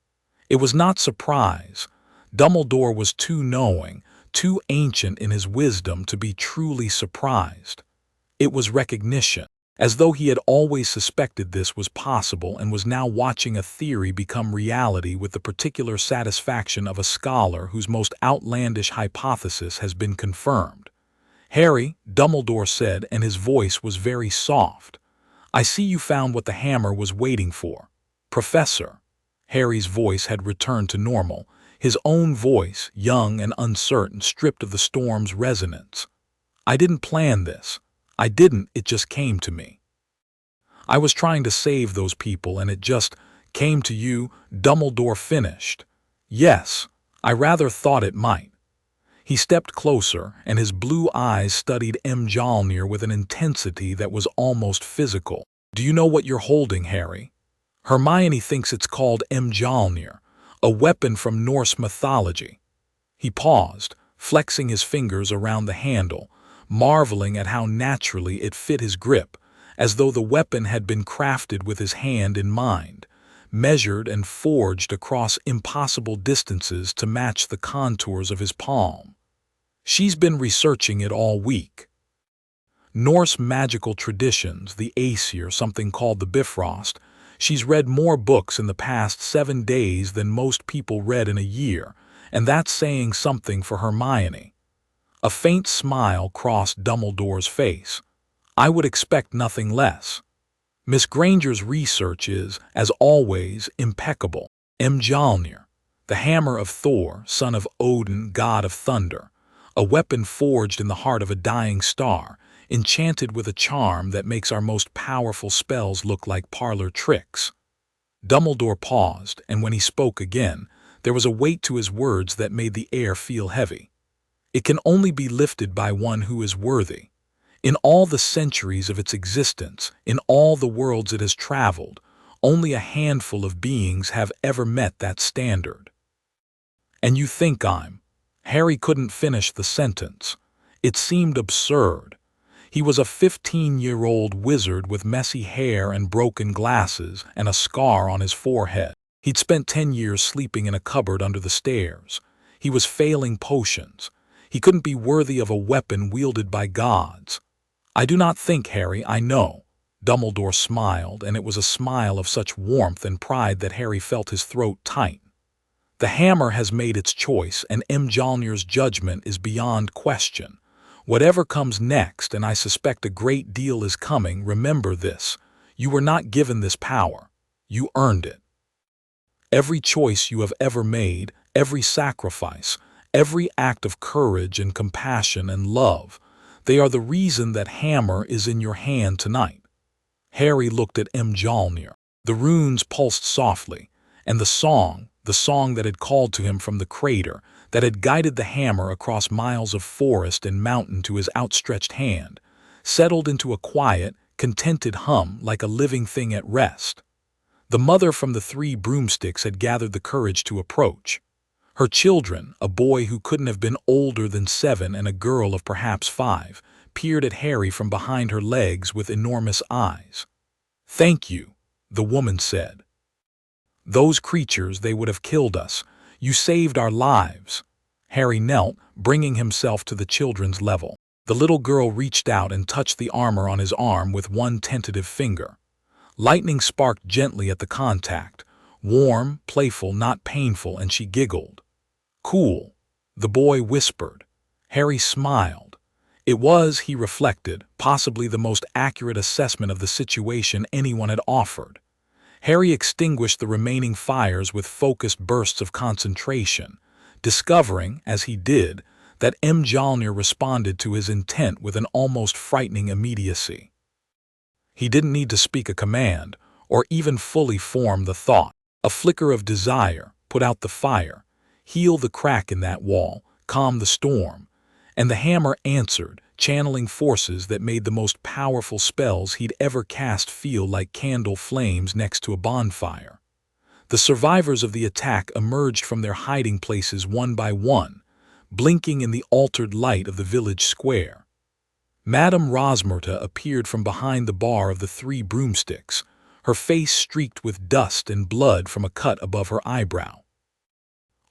It was not surprise. Dumbledore was too knowing, too ancient in his wisdom to be truly surprised. It was recognition, as though he had always suspected this was possible and was now watching a theory become reality with the particular satisfaction of a scholar whose most outlandish hypothesis has been confirmed. "Harry," Dumbledore said, and his voice was very soft, "I see you found what the hammer was waiting for. Professor." Harry's voice had returned to normal, his own voice, young and uncertain, stripped of the storm's resonance. "I didn't plan this. It just came to me. I was trying to save those people and it just came to you," Dumbledore finished. "Yes, I rather thought it might." He stepped closer, and his blue eyes studied Mjolnir with an intensity that was almost physical. "Do you know what you're holding, Harry? Hermione thinks it's called Mjolnir, a weapon from Norse mythology." He paused, flexing his fingers around the handle, marveling at how naturally it fit his grip, as though the weapon had been crafted with his hand in mind, measured and forged across impossible distances to match the contours of his palm. "She's been researching it all week. Norse magical traditions, the Aesir, something called the Bifrost. She's read more books in the past 7 days than most people read in a year, and that's saying something for Hermione." A faint smile crossed Dumbledore's face. "I would expect nothing less. Miss Granger's research is, as always, impeccable. Mjolnir, the hammer of Thor, son of Odin, god of thunder, a weapon forged in the heart of a dying star, enchanted with a charm that makes our most powerful spells look like parlor tricks." Dumbledore paused, and when he spoke again, there was a weight to his words that made the air feel heavy. "It can only be lifted by one who is worthy. In all the centuries of its existence, in all the worlds it has traveled, only a handful of beings have ever met that standard." "And you think I'm—" Harry couldn't finish the sentence. It seemed absurd. He was a 15-year-old wizard with messy hair and broken glasses and a scar on his forehead. He'd spent 10 years sleeping in a cupboard under the stairs. He was failing potions. He couldn't be worthy of a weapon wielded by gods. "I do not think, Harry, I know." Dumbledore smiled, and it was a smile of such warmth and pride that Harry felt his throat tighten. "The hammer has made its choice, and Mjolnir's judgment is beyond question. Whatever comes next, and I suspect a great deal is coming, remember this: you were not given this power. You earned it. Every choice you have ever made, every sacrifice, every act of courage and compassion and love, they are the reason that hammer is in your hand tonight." Harry looked at Mjolnir. The runes pulsed softly, and the song that had called to him from the crater, that had guided the hammer across miles of forest and mountain to his outstretched hand, settled into a quiet, contented hum like a living thing at rest. The mother from the 3 broomsticks had gathered the courage to approach. Her children, a boy who couldn't have been older than 7 and a girl of perhaps 5, peered at Harry from behind her legs with enormous eyes. "Thank you," the woman said. Those creatures, they would have killed us. You saved our lives." Harry knelt, bringing himself to the children's level. The little girl reached out and touched the armor on his arm with one tentative finger. Lightning sparked gently at the contact, warm, playful, not painful, and she giggled. "Cool," the boy whispered. Harry smiled. It was, he reflected, possibly the most accurate assessment of the situation anyone had offered. Harry extinguished the remaining fires with focused bursts of concentration, discovering, as he did, that Mjolnir responded to his intent with an almost frightening immediacy. He didn't need to speak a command, or even fully form the thought. A flicker of desire, put out the fire, heal the crack in that wall, calm the storm, and the hammer answered, channeling forces that made the most powerful spells he'd ever cast feel like candle flames next to a bonfire. The survivors of the attack emerged from their hiding places one by one, blinking in the altered light of the village square. Madame Rosmerta appeared from behind the bar of the Three Broomsticks, her face streaked with dust and blood from a cut above her eyebrow.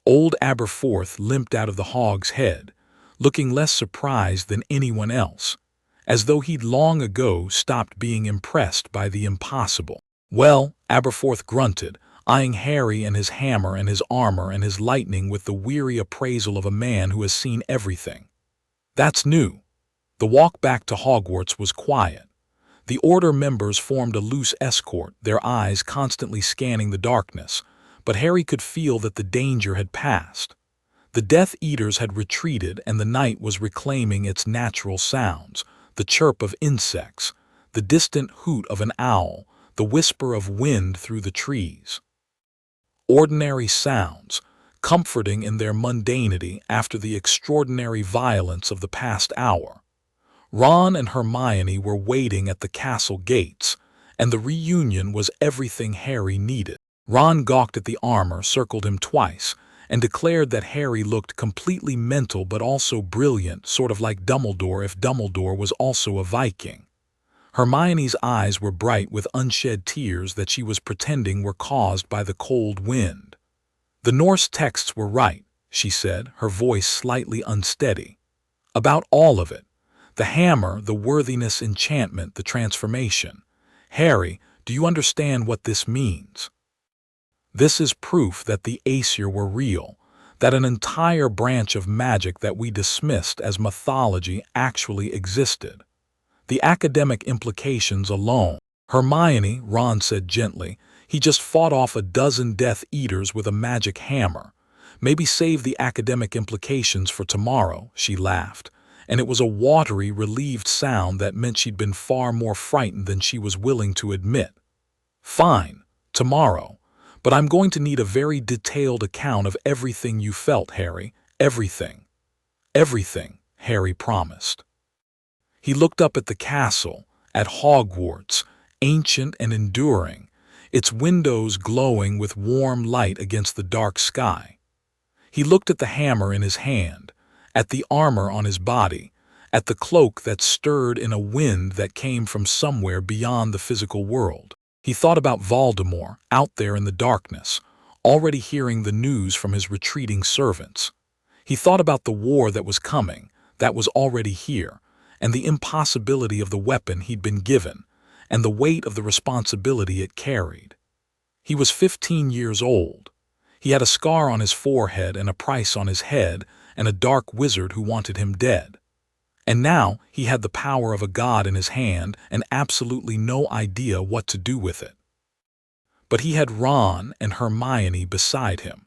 Old Aberforth limped out of the Hog's Head, looking less surprised than anyone else, as though he'd long ago stopped being impressed by the impossible. "Well," Aberforth grunted, eyeing Harry and his hammer and his armor and his lightning with the weary appraisal of a man who has seen everything. "That's new." The walk back to Hogwarts was quiet. The Order members formed a loose escort, their eyes constantly scanning the darkness, but Harry could feel that the danger had passed. The Death Eaters had retreated and the night was reclaiming its natural sounds, the chirp of insects, the distant hoot of an owl, the whisper of wind through the trees. Ordinary sounds, comforting in their mundanity after the extraordinary violence of the past hour. Ron and Hermione were waiting at the castle gates, and the reunion was everything Harry needed. Ron gawked at the armor, circled him twice, and declared that Harry looked completely mental but also brilliant, sort of like Dumbledore if Dumbledore was also a Viking. Hermione's eyes were bright with unshed tears that she was pretending were caused by the cold wind. "The Norse texts were right," she said, her voice slightly unsteady. "About all of it. The hammer, the worthiness enchantment, the transformation. Harry, do you understand what this means? This is proof that the Aesir were real, that an entire branch of magic that we dismissed as mythology actually existed. The academic implications alone." "Hermione," Ron said gently, "he just fought off a dozen Death Eaters with a magic hammer. Maybe save the academic implications for tomorrow," she laughed, and it was a watery, relieved sound that meant she'd been far more frightened than she was willing to admit. "Fine, tomorrow. But I'm going to need a very detailed account of everything you felt, Harry. Everything." "Everything," Harry promised. He looked up at the castle, at Hogwarts, ancient and enduring, its windows glowing with warm light against the dark sky. He looked at the hammer in his hand, at the armor on his body, at the cloak that stirred in a wind that came from somewhere beyond the physical world. He thought about Voldemort, out there in the darkness, already hearing the news from his retreating servants. He thought about the war that was coming, that was already here, and the impossibility of the weapon he'd been given, and the weight of the responsibility it carried. He was 15 years old. He had a scar on his forehead and a price on his head, and a dark wizard who wanted him dead. And now he had the power of a god in his hand and absolutely no idea what to do with it. But he had Ron and Hermione beside him.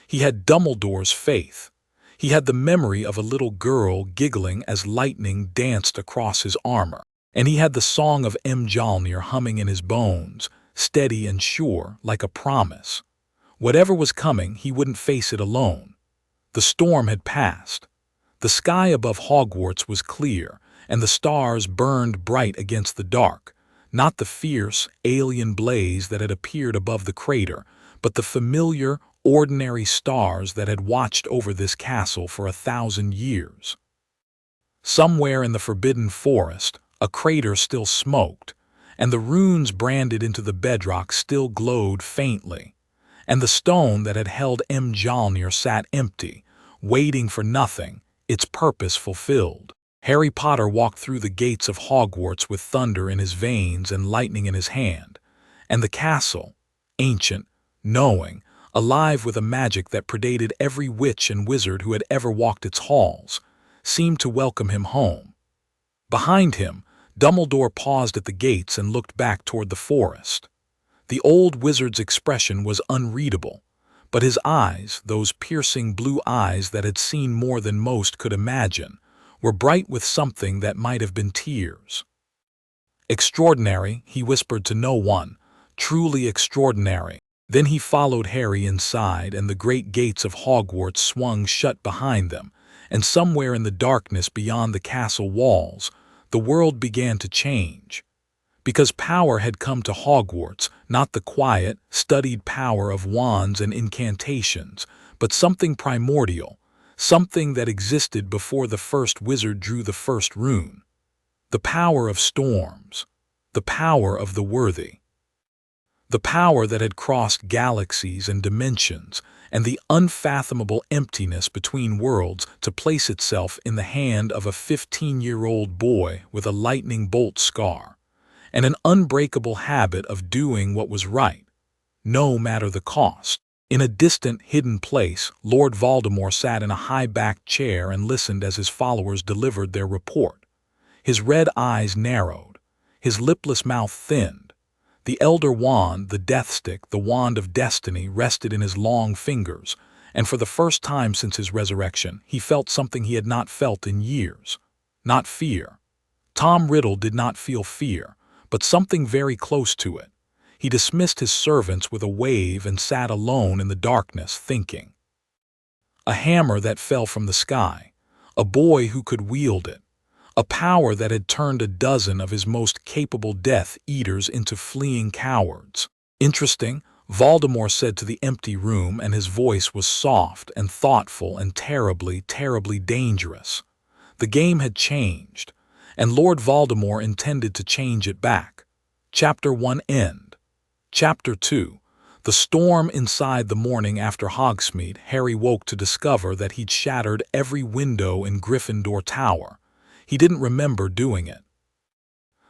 He had Dumbledore's faith. He had the memory of a little girl giggling as lightning danced across his armor. And he had the song of Mjolnir humming in his bones, steady and sure, like a promise. Whatever was coming, he wouldn't face it alone. The storm had passed. The sky above Hogwarts was clear, and the stars burned bright against the dark, not the fierce, alien blaze that had appeared above the crater, but the familiar, ordinary stars that had watched over this castle for 1,000 years. Somewhere in the Forbidden Forest, a crater still smoked, and the runes branded into the bedrock still glowed faintly, and the stone that had held Mjolnir sat empty, waiting for nothing, its purpose fulfilled. Harry Potter walked through the gates of Hogwarts with thunder in his veins and lightning in his hand, and the castle, ancient, knowing, alive with a magic that predated every witch and wizard who had ever walked its halls, seemed to welcome him home. Behind him, Dumbledore paused at the gates and looked back toward the forest. The old wizard's expression was unreadable, but his eyes, those piercing blue eyes that had seen more than most could imagine, were bright with something that might have been tears. "Extraordinary," he whispered to no one, "truly extraordinary." Then he followed Harry inside, and the great gates of Hogwarts swung shut behind them, and somewhere in the darkness beyond the castle walls, the world began to change. Because power had come to Hogwarts, not the quiet, studied power of wands and incantations, but something primordial, something that existed before the first wizard drew the first rune. The power of storms, the power of the worthy. The power that had crossed galaxies and dimensions, and the unfathomable emptiness between worlds to place itself in the hand of a 15-year-old boy with a lightning bolt scar, and an unbreakable habit of doing what was right, no matter the cost. In a distant, hidden place, Lord Voldemort sat in a high-backed chair and listened as his followers delivered their report. His red eyes narrowed, his lipless mouth thinned. The Elder Wand, the Death Stick, the Wand of Destiny, rested in his long fingers, and for the first time since his resurrection, he felt something he had not felt in years. Not fear. Tom Riddle did not feel fear, but something very close to it. He dismissed his servants with a wave and sat alone in the darkness, thinking. A hammer that fell from the sky, a boy who could wield it, a power that had turned a dozen of his most capable Death Eaters into fleeing cowards. Interesting, Voldemort said to the empty room, and his voice was soft and thoughtful and terribly, terribly dangerous. The game had changed, and Lord Voldemort intended to change it back. Chapter 1 End. Chapter 2. The storm inside. The morning after Hogsmeade, Harry woke to discover that he'd shattered every window in Gryffindor Tower. He didn't remember doing it.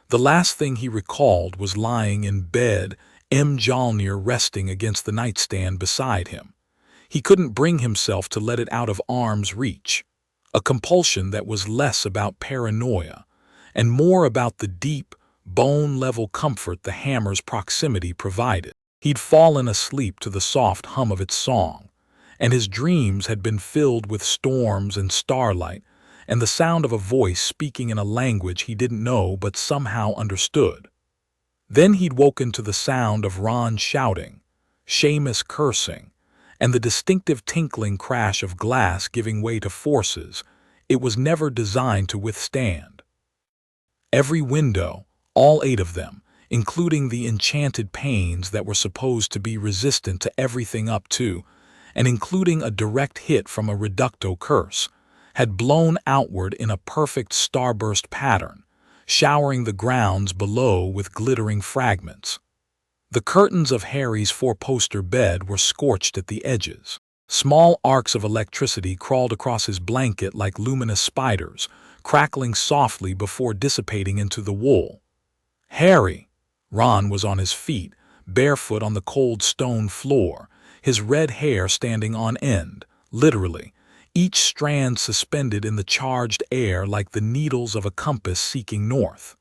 The last thing he recalled was lying in bed, Mjolnir resting against the nightstand beside him. He couldn't bring himself to let it out of arm's reach, a compulsion that was less about paranoia and more about the deep, bone-level comfort the hammer's proximity provided. He'd fallen asleep to the soft hum of its song, and his dreams had been filled with storms and starlight and the sound of a voice speaking in a language he didn't know but somehow understood. Then he'd woken to the sound of Ron shouting, Seamus cursing, and the distinctive tinkling crash of glass giving way to forces it was never designed to withstand. Every window, all 8 of them, including the enchanted panes that were supposed to be resistant to everything up to, and including a direct hit from a reducto curse, had blown outward in a perfect starburst pattern, showering the grounds below with glittering fragments. The curtains of Harry's 4-poster bed were scorched at the edges. Small arcs of electricity crawled across his blanket like luminous spiders, crackling softly before dissipating into the wool. "Harry!" Ron was on his feet, barefoot on the cold stone floor, his red hair standing on end, literally, each strand suspended in the charged air like the needles of a compass seeking north.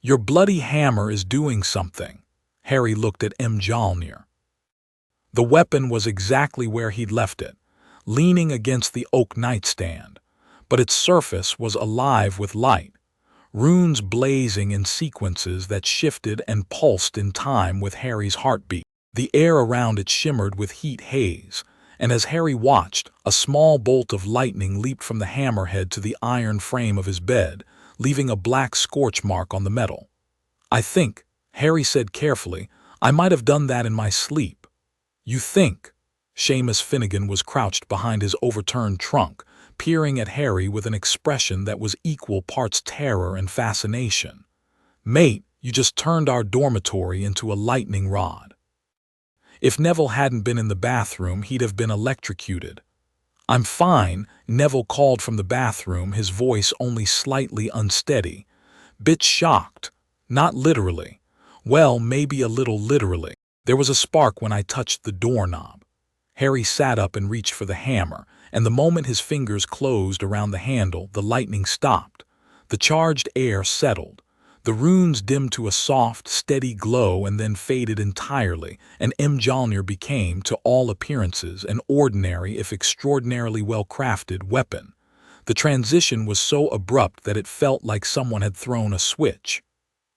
"Your bloody hammer is doing something." Harry looked at Mjolnir. The weapon was exactly where he'd left it, leaning against the oak nightstand, but its surface was alive with light, runes blazing in sequences that shifted and pulsed in time with Harry's heartbeat. The air around it shimmered with heat haze, and as Harry watched, a small bolt of lightning leaped from the hammerhead to the iron frame of his bed, leaving a black scorch mark on the metal. "I think," Harry said carefully, "I might have done that in my sleep." "You think?" Seamus Finnegan was crouched behind his overturned trunk, peering at Harry with an expression that was equal parts terror and fascination. "Mate, you just turned our dormitory into a lightning rod." If Neville hadn't been in the bathroom, he'd have been electrocuted. "I'm fine," Neville called from the bathroom, his voice only slightly unsteady. Bit shocked. "Not literally." "Well, maybe a little literally. There was a spark when I touched the doorknob." Harry sat up and reached for the hammer, and the moment his fingers closed around the handle, the lightning stopped. The charged air settled. The runes dimmed to a soft, steady glow and then faded entirely, and Mjolnir became, to all appearances, an ordinary, if extraordinarily well-crafted, weapon. The transition was so abrupt that it felt like someone had thrown a switch.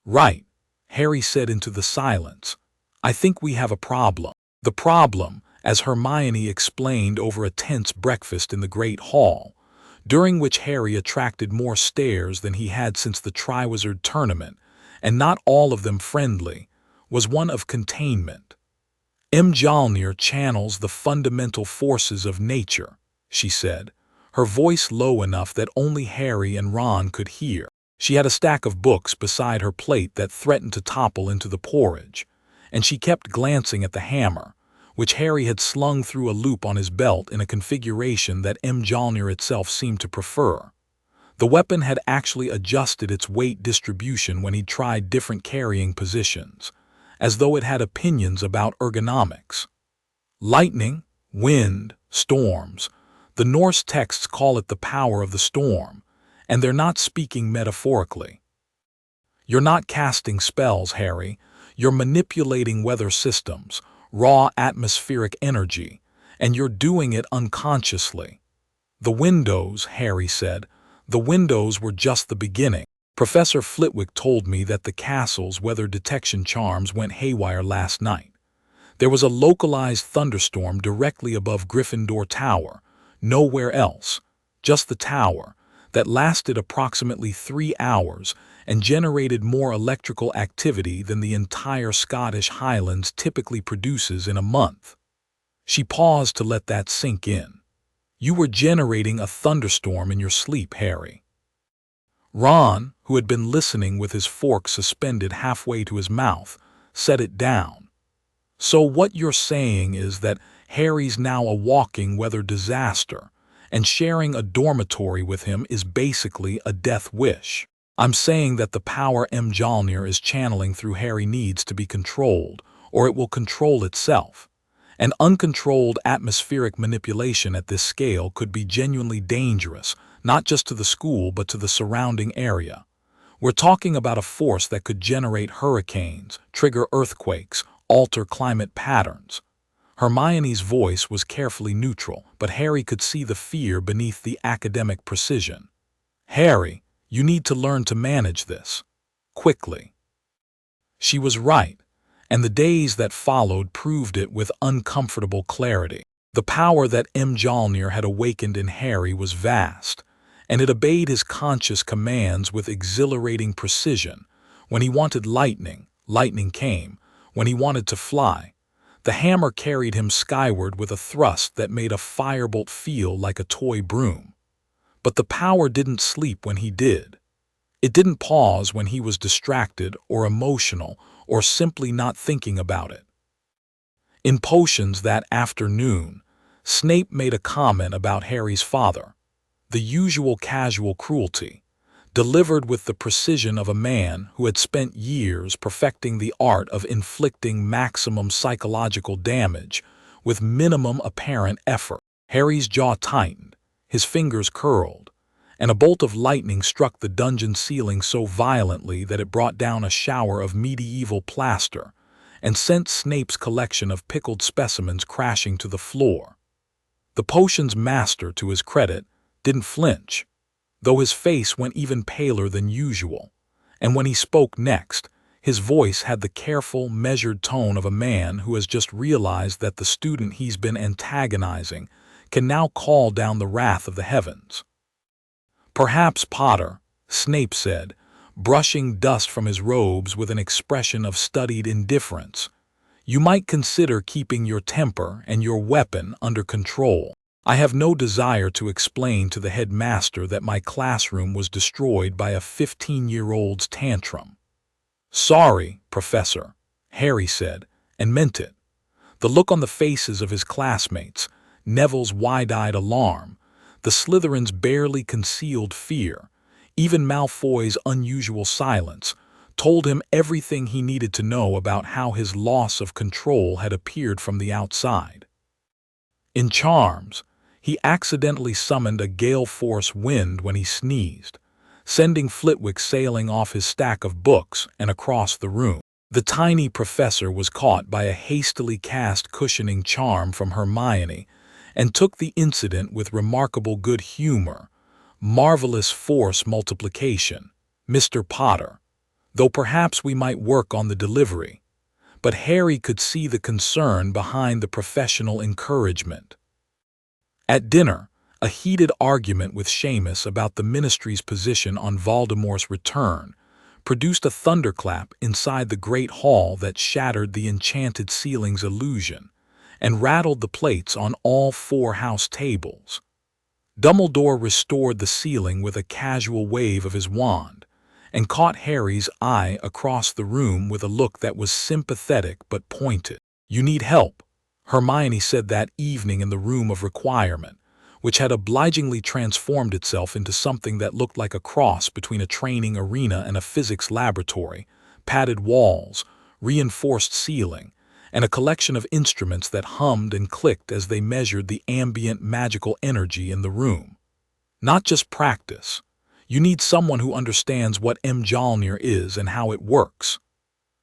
"Right," Harry said into the silence. "I think we have a problem." The problem, as Hermione explained over a tense breakfast in the Great Hall, during which Harry attracted more stares than he had since the Triwizard Tournament, and not all of them friendly, was one of containment. "Mjolnir channels the fundamental forces of nature," she said, her voice low enough that only Harry and Ron could hear. She had a stack of books beside her plate that threatened to topple into the porridge, and she kept glancing at the hammer, which Harry had slung through a loop on his belt in a configuration that Mjolnir itself seemed to prefer. The weapon had actually adjusted its weight distribution when he tried different carrying positions, as though it had opinions about ergonomics. Lightning, wind, storms. The Norse texts call it the power of the storm, and they're not speaking metaphorically. "You're not casting spells, Harry. You're manipulating weather systems, raw atmospheric energy, and you're doing it unconsciously." "The windows," Harry said, "the windows were just the beginning. Professor Flitwick told me that the castle's weather detection charms went haywire last night. There was a localized thunderstorm directly above Gryffindor Tower, nowhere else, just the tower, that lasted approximately 3 hours and generated more electrical activity than the entire Scottish Highlands typically produces in a month." She paused to let that sink in. "You were generating a thunderstorm in your sleep, Harry." Ron, who had been listening with his fork suspended halfway to his mouth, set it down. "So what you're saying is that Harry's now a walking weather disaster, and sharing a dormitory with him is basically a death wish." "I'm saying that the power Mjolnir is channeling through Harry needs to be controlled, or it will control itself. An uncontrolled atmospheric manipulation at this scale could be genuinely dangerous, not just to the school but to the surrounding area. We're talking about a force that could generate hurricanes, trigger earthquakes, alter climate patterns." Hermione's voice was carefully neutral, but Harry could see the fear beneath the academic precision. "Harry, you need to learn to manage this. Quickly." She was right, and the days that followed proved it with uncomfortable clarity. The power that Mjolnir had awakened in Harry was vast, and it obeyed his conscious commands with exhilarating precision. When he wanted lightning, lightning came. When he wanted to fly, the hammer carried him skyward with a thrust that made a firebolt feel like a toy broom. But the power didn't sleep when he did. It didn't pause when he was distracted or emotional or simply not thinking about it. In potions that afternoon, Snape made a comment about Harry's father. The usual casual cruelty, delivered with the precision of a man who had spent years perfecting the art of inflicting maximum psychological damage with minimum apparent effort. Harry's jaw tightened, his fingers curled, and a bolt of lightning struck the dungeon ceiling so violently that it brought down a shower of medieval plaster and sent Snape's collection of pickled specimens crashing to the floor. The potion's master, to his credit, didn't flinch, though his face went even paler than usual, and when he spoke next, his voice had the careful, measured tone of a man who has just realized that the student he's been antagonizing can now call down the wrath of the heavens. "Perhaps, Potter," Snape said, brushing dust from his robes with an expression of studied indifference, "you might consider keeping your temper and your weapon under control. I have no desire to explain to the headmaster that my classroom was destroyed by a 15-year-old's tantrum." "Sorry, Professor," Harry said, and meant it. The look on the faces of his classmates, Neville's wide-eyed alarm, the Slytherin's barely concealed fear, even Malfoy's unusual silence, told him everything he needed to know about how his loss of control had appeared from the outside. In Charms, he accidentally summoned a gale-force wind when he sneezed, sending Flitwick sailing off his stack of books and across the room. The tiny professor was caught by a hastily cast cushioning charm from Hermione and took the incident with remarkable good humor. Marvelous force multiplication, Mr. Potter, though perhaps we might work on the delivery. But Harry could see the concern behind the professional encouragement. At dinner, a heated argument with Seamus about the Ministry's position on Voldemort's return produced a thunderclap inside the great hall that shattered the enchanted ceiling's illusion and rattled the plates on all 4 house tables. Dumbledore restored the ceiling with a casual wave of his wand and caught Harry's eye across the room with a look that was sympathetic but pointed. "You need help," Hermione said that evening in the room of requirement, which had obligingly transformed itself into something that looked like a cross between a training arena and a physics laboratory, padded walls, reinforced ceiling, and a collection of instruments that hummed and clicked as they measured the ambient magical energy in the room. Not just practice. You need someone who understands what Mjolnir is and how it works.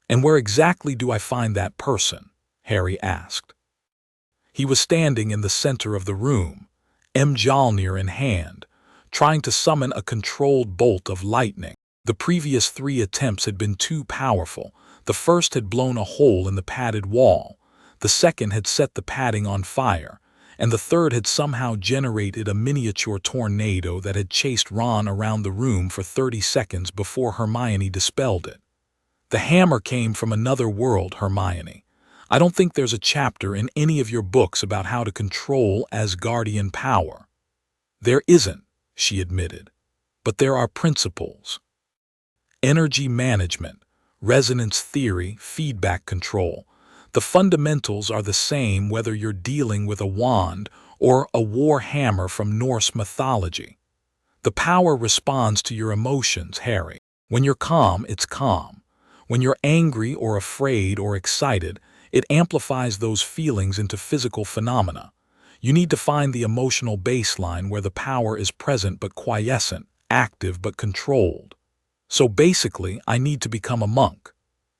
"And where exactly do I find that person?" Harry asked. He was standing in the center of the room, Mjolnir in hand, trying to summon a controlled bolt of lightning. The previous 3 attempts had been too powerful. The first had blown a hole in the padded wall, the second had set the padding on fire, and the third had somehow generated a miniature tornado that had chased Ron around the room for 30 seconds before Hermione dispelled it. "The hammer came from another world, Hermione. I don't think there's a chapter in any of your books about how to control Asgardian power." "There isn't," she admitted, "but there are principles. Energy management, resonance theory, feedback control. The fundamentals are the same whether you're dealing with a wand or a war hammer from Norse mythology. The power responds to your emotions, Harry. When you're calm, it's calm. When you're angry or afraid or excited, it amplifies those feelings into physical phenomena. You need to find the emotional baseline where the power is present but quiescent, active but controlled. So basically, I need to become a monk.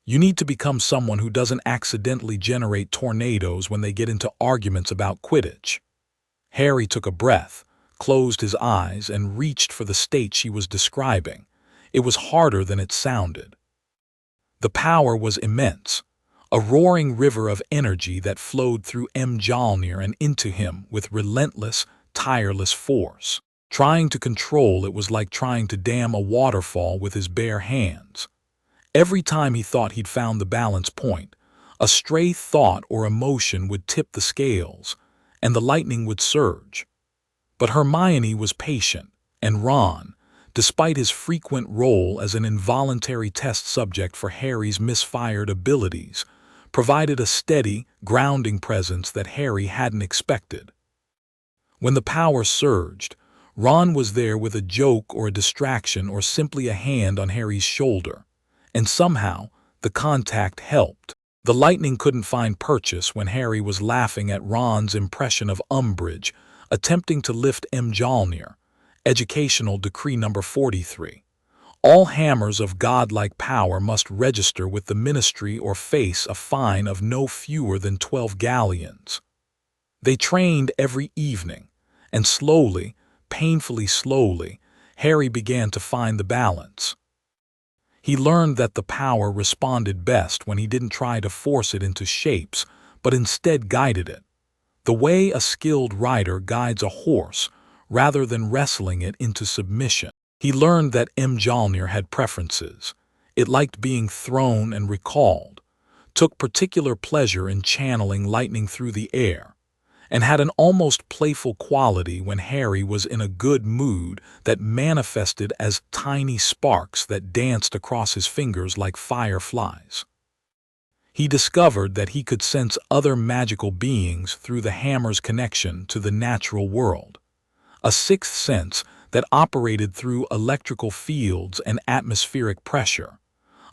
You need to become someone who doesn't accidentally generate tornadoes when they get into arguments about Quidditch." Harry took a breath, closed his eyes, and reached for the state she was describing. It was harder than it sounded. The power was immense, a roaring river of energy that flowed through Mjolnir and into him with relentless, tireless force. Trying to control it was like trying to dam a waterfall with his bare hands. Every time he thought he'd found the balance point, a stray thought or emotion would tip the scales, and the lightning would surge. But Hermione was patient, and Ron, despite his frequent role as an involuntary test subject for Harry's misfired abilities, provided a steady, grounding presence that Harry hadn't expected. When the power surged, Ron was there with a joke or a distraction or simply a hand on Harry's shoulder, and somehow the contact helped. The lightning couldn't find purchase when Harry was laughing at Ron's impression of Umbridge, attempting to lift Mjolnir. Educational Decree Number 43. All hammers of godlike power must register with the Ministry or face a fine of no fewer than 12 galleons. They trained every evening, and slowly, painfully slowly, Harry began to find the balance. He learned that the power responded best when he didn't try to force it into shapes, but instead guided it, the way a skilled rider guides a horse rather than wrestling it into submission. He learned that Mjolnir had preferences. It liked being thrown and recalled, took particular pleasure in channeling lightning through the air, and had an almost playful quality when Harry was in a good mood that manifested as tiny sparks that danced across his fingers like fireflies. He discovered that he could sense other magical beings through the hammer's connection to the natural world, a sixth sense that operated through electrical fields and atmospheric pressure,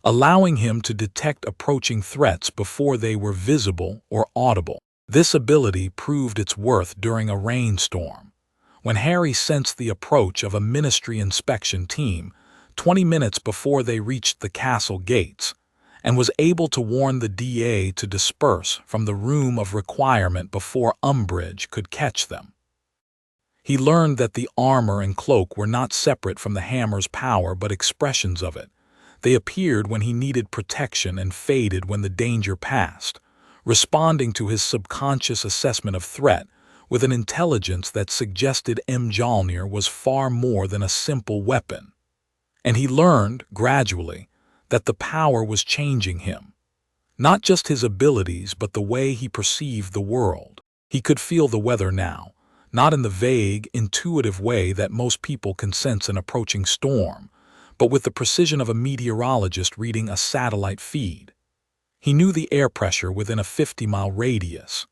allowing him to detect approaching threats before they were visible or audible. This ability proved its worth during a rainstorm, when Harry sensed the approach of a ministry inspection team 20 minutes before they reached the castle gates, and was able to warn the DA to disperse from the room of requirement before Umbridge could catch them. He learned that the armor and cloak were not separate from the hammer's power but expressions of it. They appeared when he needed protection and faded when the danger passed, responding to his subconscious assessment of threat with an intelligence that suggested Mjolnir was far more than a simple weapon. And he learned, gradually, that the power was changing him. Not just his abilities, but the way he perceived the world. He could feel the weather now, not in the vague, intuitive way that most people can sense an approaching storm, but with the precision of a meteorologist reading a satellite feed. He knew the air pressure within a 50-mile radius.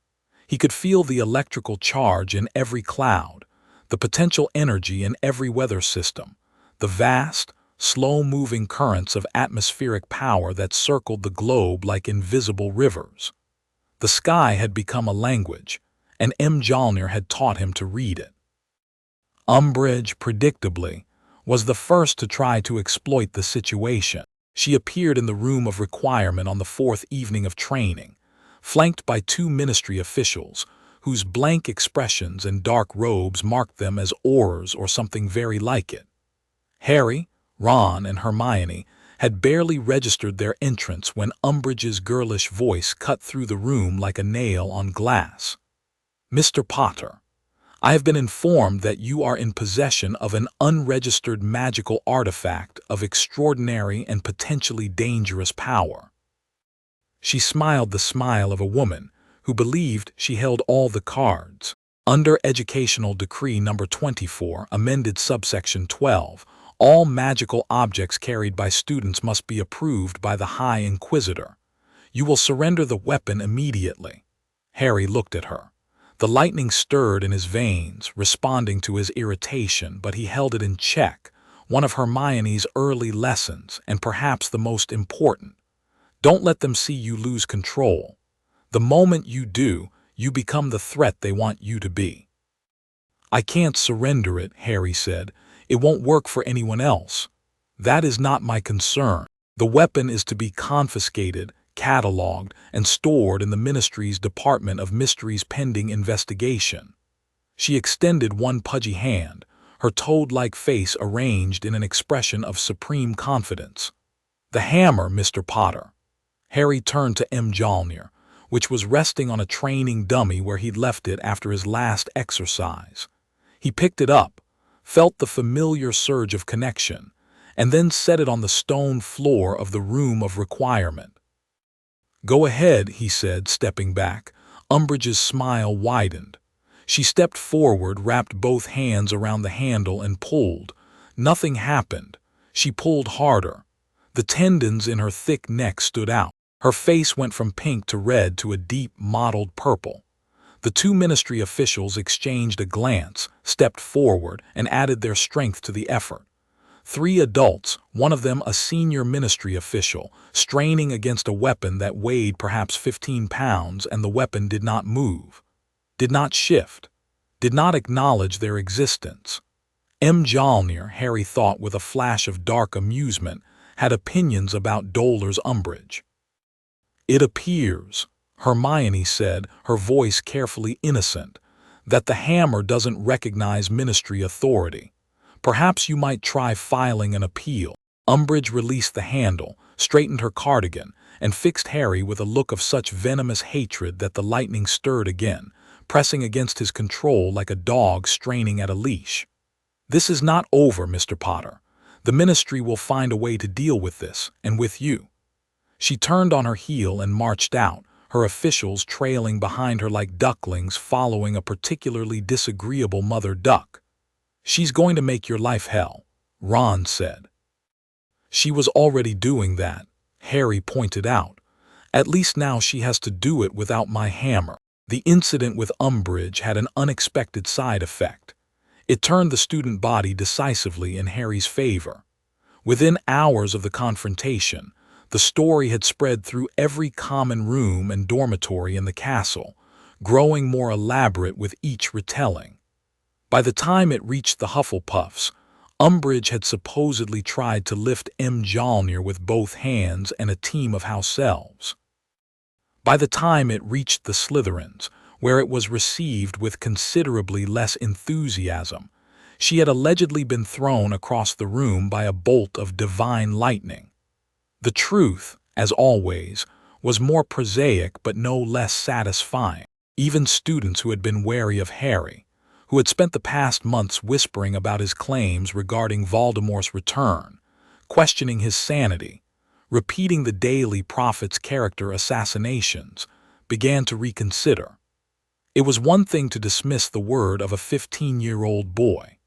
He could feel the electrical charge in every cloud, the potential energy in every weather system, the vast, slow-moving currents of atmospheric power that circled the globe like invisible rivers. The sky had become a language, and Mjolnir had taught him to read it. Umbridge, predictably, was the first to try to exploit the situation. She appeared in the room of requirement on the fourth evening of training, flanked by two ministry officials, whose blank expressions and dark robes marked them as Aurors or something very like it. Harry, Ron, and Hermione had barely registered their entrance when Umbridge's girlish voice cut through the room like a nail on glass. "Mr. Potter, I have been informed that you are in possession of an unregistered magical artifact of extraordinary and potentially dangerous power." She smiled the smile of a woman who believed she held all the cards. Under Educational Decree No. 24, amended subsection 12, all magical objects carried by students must be approved by the High Inquisitor. You will surrender the weapon immediately. Harry looked at her. The lightning stirred in his veins, responding to his irritation, but he held it in check, one of Hermione's early lessons, and perhaps the most important. Don't let them see you lose control. The moment you do, you become the threat they want you to be. "I can't surrender it," Harry said. "It won't work for anyone else. That is not my concern. The weapon is to be confiscated, catalogued, and stored in the Ministry's Department of Mysteries pending investigation." She extended one pudgy hand, her toad-like face arranged in an expression of supreme confidence. "The hammer, Mr. Potter." Harry turned to Mjolnir, which was resting on a training dummy where he'd left it after his last exercise. He picked it up, felt the familiar surge of connection, and then set it on the stone floor of the room of requirement. "Go ahead," he said, stepping back. Umbridge's smile widened. She stepped forward, wrapped both hands around the handle, and pulled. Nothing happened. She pulled harder. The tendons in her thick neck stood out. Her face went from pink to red to a deep, mottled purple. The two ministry officials exchanged a glance, stepped forward, and added their strength to the effort. Three adults, one of them a senior ministry official, straining against a weapon that weighed perhaps 15 pounds, and the weapon did not move, did not shift, did not acknowledge their existence. Mjolnir, Harry thought with a flash of dark amusement, had opinions about Dolor's Umbridge. "It appears," Hermione said, her voice carefully innocent, "that the hammer doesn't recognize ministry authority. Perhaps you might try filing an appeal." Umbridge released the handle, straightened her cardigan, and fixed Harry with a look of such venomous hatred that the lightning stirred again, pressing against his control like a dog straining at a leash. "This is not over, Mr. Potter. The ministry will find a way to deal with this, and with you." She turned on her heel and marched out, her officials trailing behind her like ducklings following a particularly disagreeable mother duck. "She's going to make your life hell," Ron said. "She was already doing that," Harry pointed out. At least now she has to do it without my hammer. The incident with Umbridge had an unexpected side effect. It turned the student body decisively in Harry's favor. Within hours of the confrontation, the story had spread through every common room and dormitory in the castle, growing more elaborate with each retelling. By the time it reached the Hufflepuffs, Umbridge had supposedly tried to lift Mjolnir with both hands and a team of house elves. By the time it reached the Slytherins, where it was received with considerably less enthusiasm, she had allegedly been thrown across the room by a bolt of divine lightning. The truth, as always, was more prosaic but no less satisfying. Even students who had been wary of Harry, who had spent the past months whispering about his claims regarding Voldemort's return, questioning his sanity, repeating the Daily Prophet's character assassinations, began to reconsider. It was one thing to dismiss the word of a 15-year-old boy.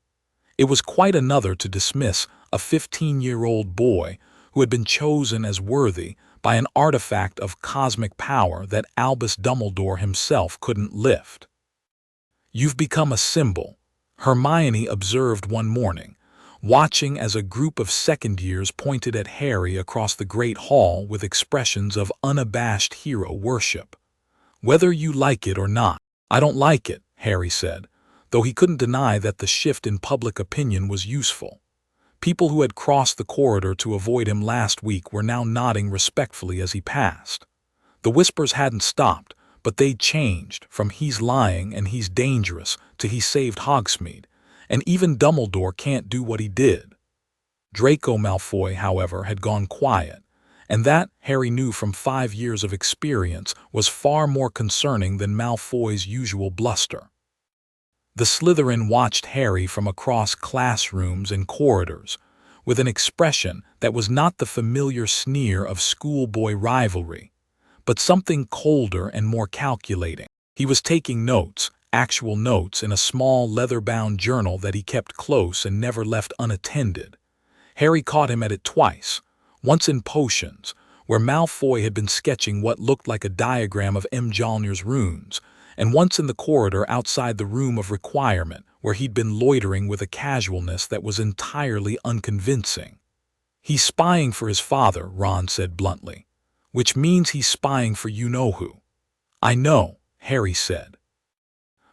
It was quite another to dismiss a 15-year-old boy who had been chosen as worthy by an artifact of cosmic power that Albus Dumbledore himself couldn't lift. "You've become a symbol," Hermione observed one morning, watching as a group of second-years pointed at Harry across the Great Hall with expressions of unabashed hero worship. "Whether you like it or not." "I don't like it," Harry said, though he couldn't deny that the shift in public opinion was useful. People who had crossed the corridor to avoid him last week were now nodding respectfully as he passed. The whispers hadn't stopped, but they'd changed from "he's lying" and "he's dangerous" to "he saved Hogsmeade," and even Dumbledore can't do what he did. Draco Malfoy, however, had gone quiet, and that, Harry knew from 5 years of experience, was far more concerning than Malfoy's usual bluster. The Slytherin watched Harry from across classrooms and corridors, with an expression that was not the familiar sneer of schoolboy rivalry, but something colder and more calculating. He was taking notes, actual notes, in a small leather-bound journal that he kept close and never left unattended. Harry caught him at it twice, once in potions, where Malfoy had been sketching what looked like a diagram of Mjolnir's runes, and once in the corridor outside the room of requirement, where he'd been loitering with a casualness that was entirely unconvincing. "He's spying for his father," Ron said bluntly, "which means he's spying for you-know-who." "I know," Harry said.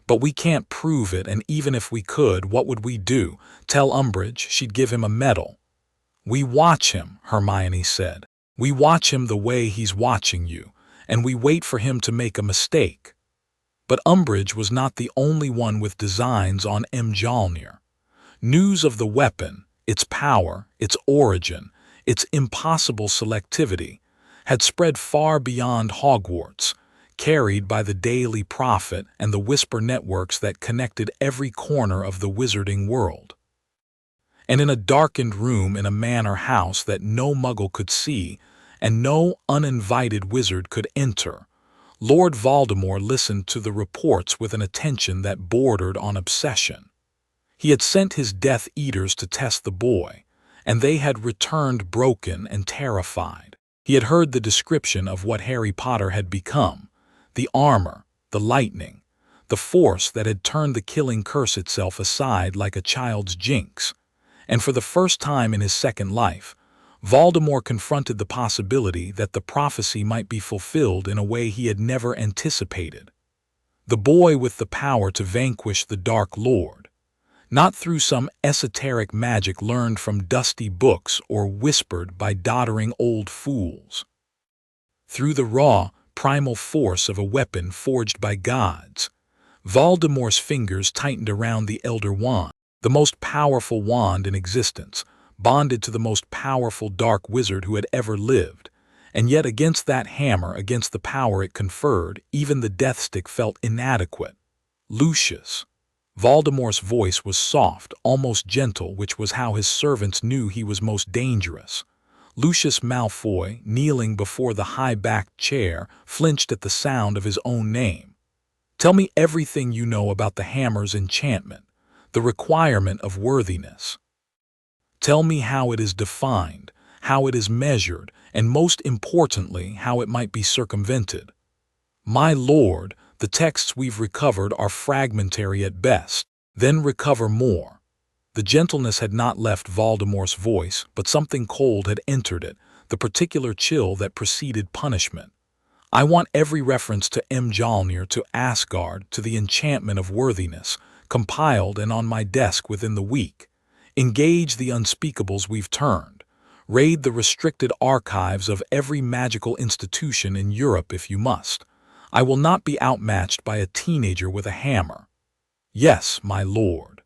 "But we can't prove it, and even if we could, what would we do? Tell Umbridge she'd give him a medal?" "We watch him," Hermione said. "We watch him the way he's watching you, and we wait for him to make a mistake." But Umbridge was not the only one with designs on Mjolnir. News of the weapon, its power, its origin, its impossible selectivity, had spread far beyond Hogwarts, carried by the Daily Prophet and the whisper networks that connected every corner of the wizarding world. And in a darkened room in a manor house that no muggle could see and no uninvited wizard could enter, Lord Voldemort listened to the reports with an attention that bordered on obsession. He had sent his Death Eaters to test the boy, and they had returned broken and terrified. He had heard the description of what Harry Potter had become: the armor, the lightning, the force that had turned the killing curse itself aside like a child's jinx. And for the first time in his second life, Voldemort confronted the possibility that the prophecy might be fulfilled in a way he had never anticipated. The boy with the power to vanquish the Dark Lord, not through some esoteric magic learned from dusty books or whispered by doddering old fools. Through the raw, primal force of a weapon forged by gods. Voldemort's fingers tightened around the Elder Wand, the most powerful wand in existence, bonded to the most powerful dark wizard who had ever lived, and yet against that hammer, against the power it conferred, even the death stick felt inadequate. "Lucius." Voldemort's voice was soft, almost gentle, which was how his servants knew he was most dangerous. Lucius Malfoy, kneeling before the high-backed chair, flinched at the sound of his own name. "Tell me everything you know about the hammer's enchantment, the requirement of worthiness. Tell me how it is defined, how it is measured, and most importantly, how it might be circumvented. My lord, the texts we've recovered are fragmentary at best, then recover more. The gentleness had not left Voldemort's voice, but something cold had entered it, the particular chill that preceded punishment. I want every reference to Mjolnir, to Asgard, to the enchantment of worthiness, compiled and on my desk within the week. Engage the unspeakables we've turned. Raid the restricted archives of every magical institution in Europe if you must. I will not be outmatched by a teenager with a hammer. Yes, my lord.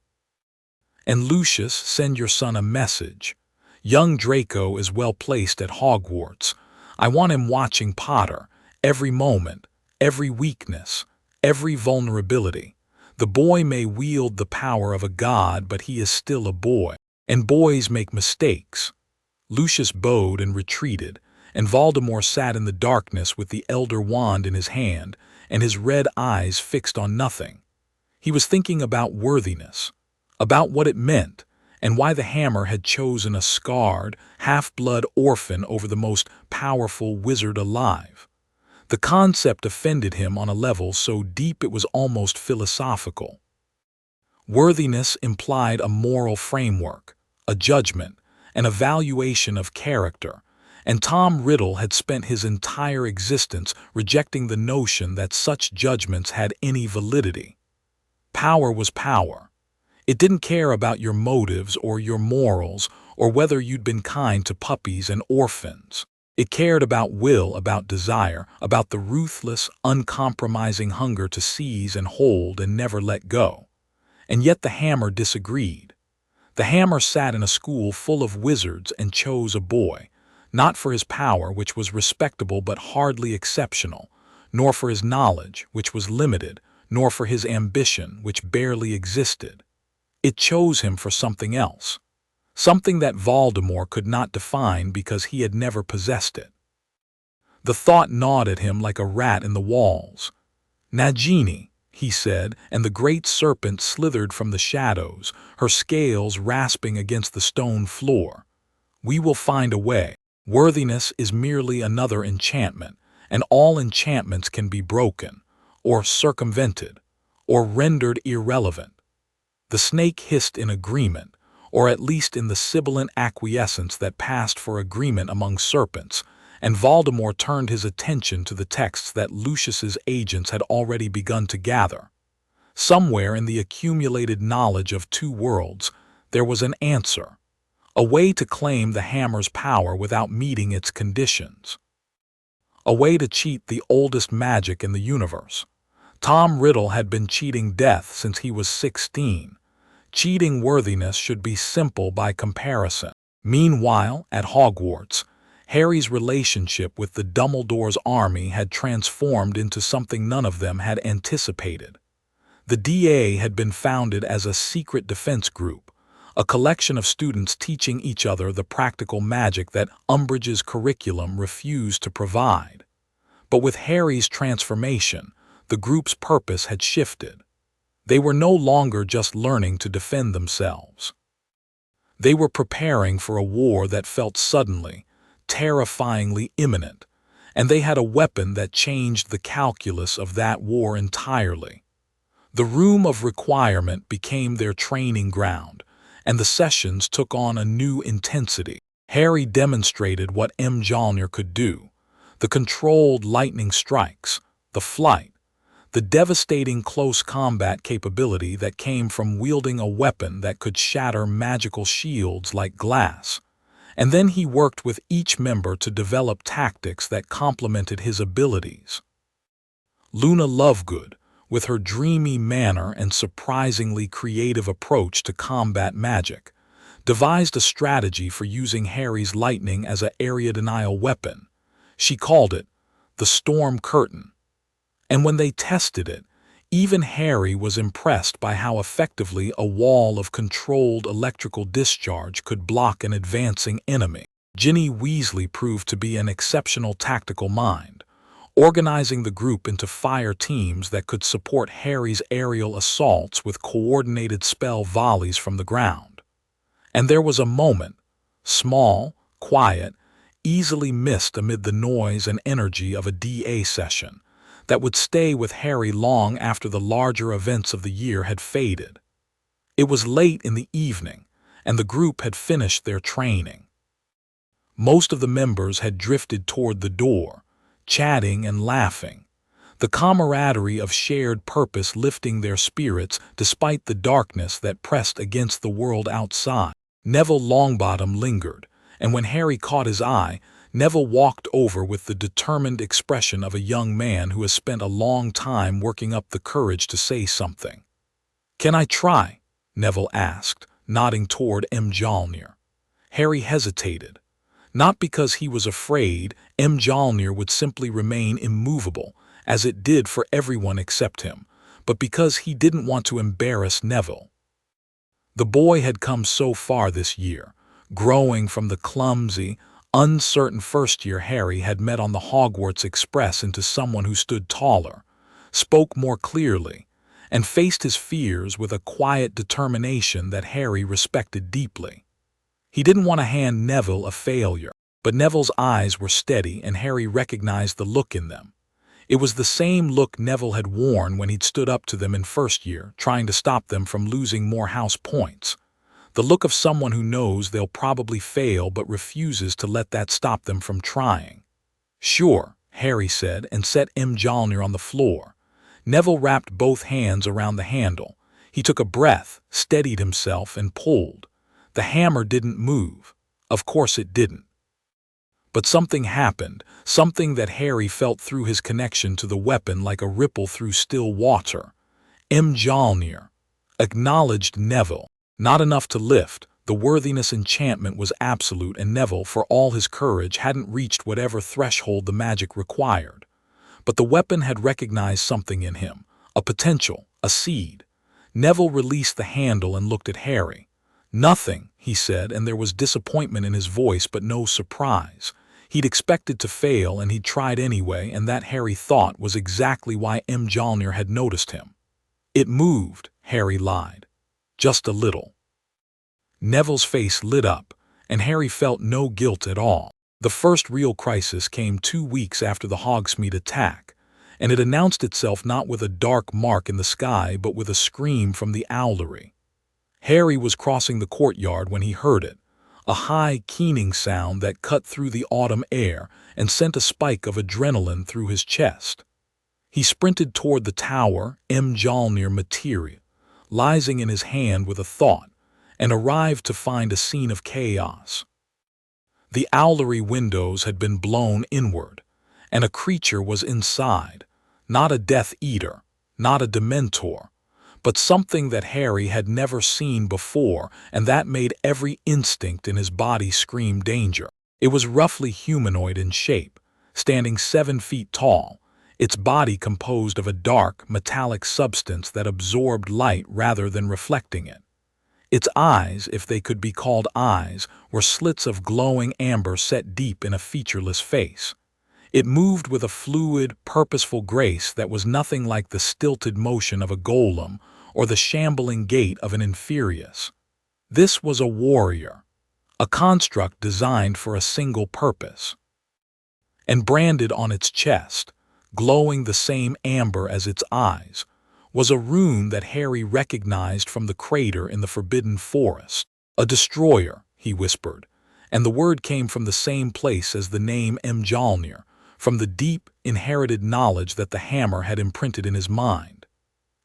And Lucius, send your son a message. Young Draco is well placed at Hogwarts. I want him watching Potter, every moment, every weakness, every vulnerability. The boy may wield the power of a god, but he is still a boy, and boys make mistakes. Lucius bowed and retreated, and Voldemort sat in the darkness with the Elder Wand in his hand and his red eyes fixed on nothing. He was thinking about worthiness, about what it meant, and why the hammer had chosen a scarred, half-blood orphan over the most powerful wizard alive. The concept offended him on a level so deep it was almost philosophical. Worthiness implied a moral framework, a judgment, an evaluation of character, and Tom Riddle had spent his entire existence rejecting the notion that such judgments had any validity. Power was power. It didn't care about your motives or your morals or whether you'd been kind to puppies and orphans. It cared about will, about desire, about the ruthless, uncompromising hunger to seize and hold and never let go. And yet the hammer disagreed. The hammer sat in a school full of wizards and chose a boy, not for his power, which was respectable but hardly exceptional, nor for his knowledge, which was limited, nor for his ambition, which barely existed. It chose him for something else, something that Voldemort could not define because he had never possessed it. The thought gnawed at him like a rat in the walls. Nagini, he said, and the great serpent slithered from the shadows, her scales rasping against the stone floor. We will find a way. Worthiness is merely another enchantment, and all enchantments can be broken, or circumvented, or rendered irrelevant. The snake hissed in agreement, or at least in the sibilant acquiescence that passed for agreement among serpents, and Voldemort turned his attention to the texts that Lucius's agents had already begun to gather. Somewhere in the accumulated knowledge of two worlds, there was an answer, a way to claim the hammer's power without meeting its conditions. A way to cheat the oldest magic in the universe. Tom Riddle had been cheating death since he was 16. Cheating worthiness should be simple by comparison. Meanwhile, at Hogwarts, Harry's relationship with the Dumbledore's army had transformed into something none of them had anticipated. The DA had been founded as a secret defense group, a collection of students teaching each other the practical magic that Umbridge's curriculum refused to provide. But with Harry's transformation, the group's purpose had shifted. They were no longer just learning to defend themselves. They were preparing for a war that felt suddenly, terrifyingly imminent, and they had a weapon that changed the calculus of that war entirely. The room of requirement became their training ground, and the sessions took on a new intensity. Harry demonstrated what Mjolnir could do, the controlled lightning strikes, the flight, the devastating close combat capability that came from wielding a weapon that could shatter magical shields like glass. And then he worked with each member to develop tactics that complemented his abilities. Luna Lovegood, with her dreamy manner and surprisingly creative approach to combat magic, devised a strategy for using Harry's lightning as an area denial weapon. She called it the Storm Curtain. And when they tested it, even Harry was impressed by how effectively a wall of controlled electrical discharge could block an advancing enemy. Ginny Weasley proved to be an exceptional tactical mind, organizing the group into fire teams that could support Harry's aerial assaults with coordinated spell volleys from the ground. And there was a moment, small, quiet, easily missed amid the noise and energy of a DA session, that would stay with Harry long after the larger events of the year had faded. It was late in the evening, and the group had finished their training. Most of the members had drifted toward the door, chatting and laughing, the camaraderie of shared purpose lifting their spirits despite the darkness that pressed against the world outside. Neville Longbottom lingered, and when Harry caught his eye, Neville walked over with the determined expression of a young man who has spent a long time working up the courage to say something. "Can I try?" Neville asked, nodding toward Mjolnir. Harry hesitated. Not because he was afraid Mjolnir would simply remain immovable, as it did for everyone except him, but because he didn't want to embarrass Neville. The boy had come so far this year, growing from the clumsy, uncertain first-year Harry had met on the Hogwarts Express into someone who stood taller, spoke more clearly, and faced his fears with a quiet determination that Harry respected deeply. He didn't want to hand Neville a failure, but Neville's eyes were steady and Harry recognized the look in them. It was the same look Neville had worn when he'd stood up to them in first year, trying to stop them from losing more house points. The look of someone who knows they'll probably fail but refuses to let that stop them from trying. "Sure," Harry said, and set Mjolnir on the floor. Neville wrapped both hands around the handle. He took a breath, steadied himself, and pulled. The hammer didn't move. Of course it didn't. But something happened, something that Harry felt through his connection to the weapon like a ripple through still water. Mjolnir acknowledged Neville. Not enough to lift, the worthiness enchantment was absolute, and Neville, for all his courage, hadn't reached whatever threshold the magic required. But the weapon had recognized something in him, a potential, a seed. Neville released the handle and looked at Harry. "Nothing," he said, and there was disappointment in his voice but no surprise. He'd expected to fail and he'd tried anyway, and that, Harry thought, was exactly why Mjolnir had noticed him. "It moved," Harry lied. "Just a little." Neville's face lit up, and Harry felt no guilt at all. The first real crisis came 2 weeks after the Hogsmeade attack, and it announced itself not with a dark mark in the sky but with a scream from the owlery. Harry was crossing the courtyard when he heard it, a high, keening sound that cut through the autumn air and sent a spike of adrenaline through his chest. He sprinted toward the tower, Mjolnir material, lising in his hand with a thought, and arrived to find a scene of chaos. The owlery windows had been blown inward, and a creature was inside, not a Death Eater, not a Dementor, but something that Harry had never seen before, and that made every instinct in his body scream danger. It was roughly humanoid in shape, standing 7 feet tall, its body composed of a dark, metallic substance that absorbed light rather than reflecting it. Its eyes, if they could be called eyes, were slits of glowing amber set deep in a featureless face. It moved with a fluid, purposeful grace that was nothing like the stilted motion of a golem or the shambling gait of an Inferius. This was a warrior, a construct designed for a single purpose. And branded on its chest, glowing the same amber as its eyes, was a rune that Harry recognized from the crater in the Forbidden Forest. "A destroyer," he whispered, and the word came from the same place as the name Mjolnir, from the deep, inherited knowledge that the hammer had imprinted in his mind.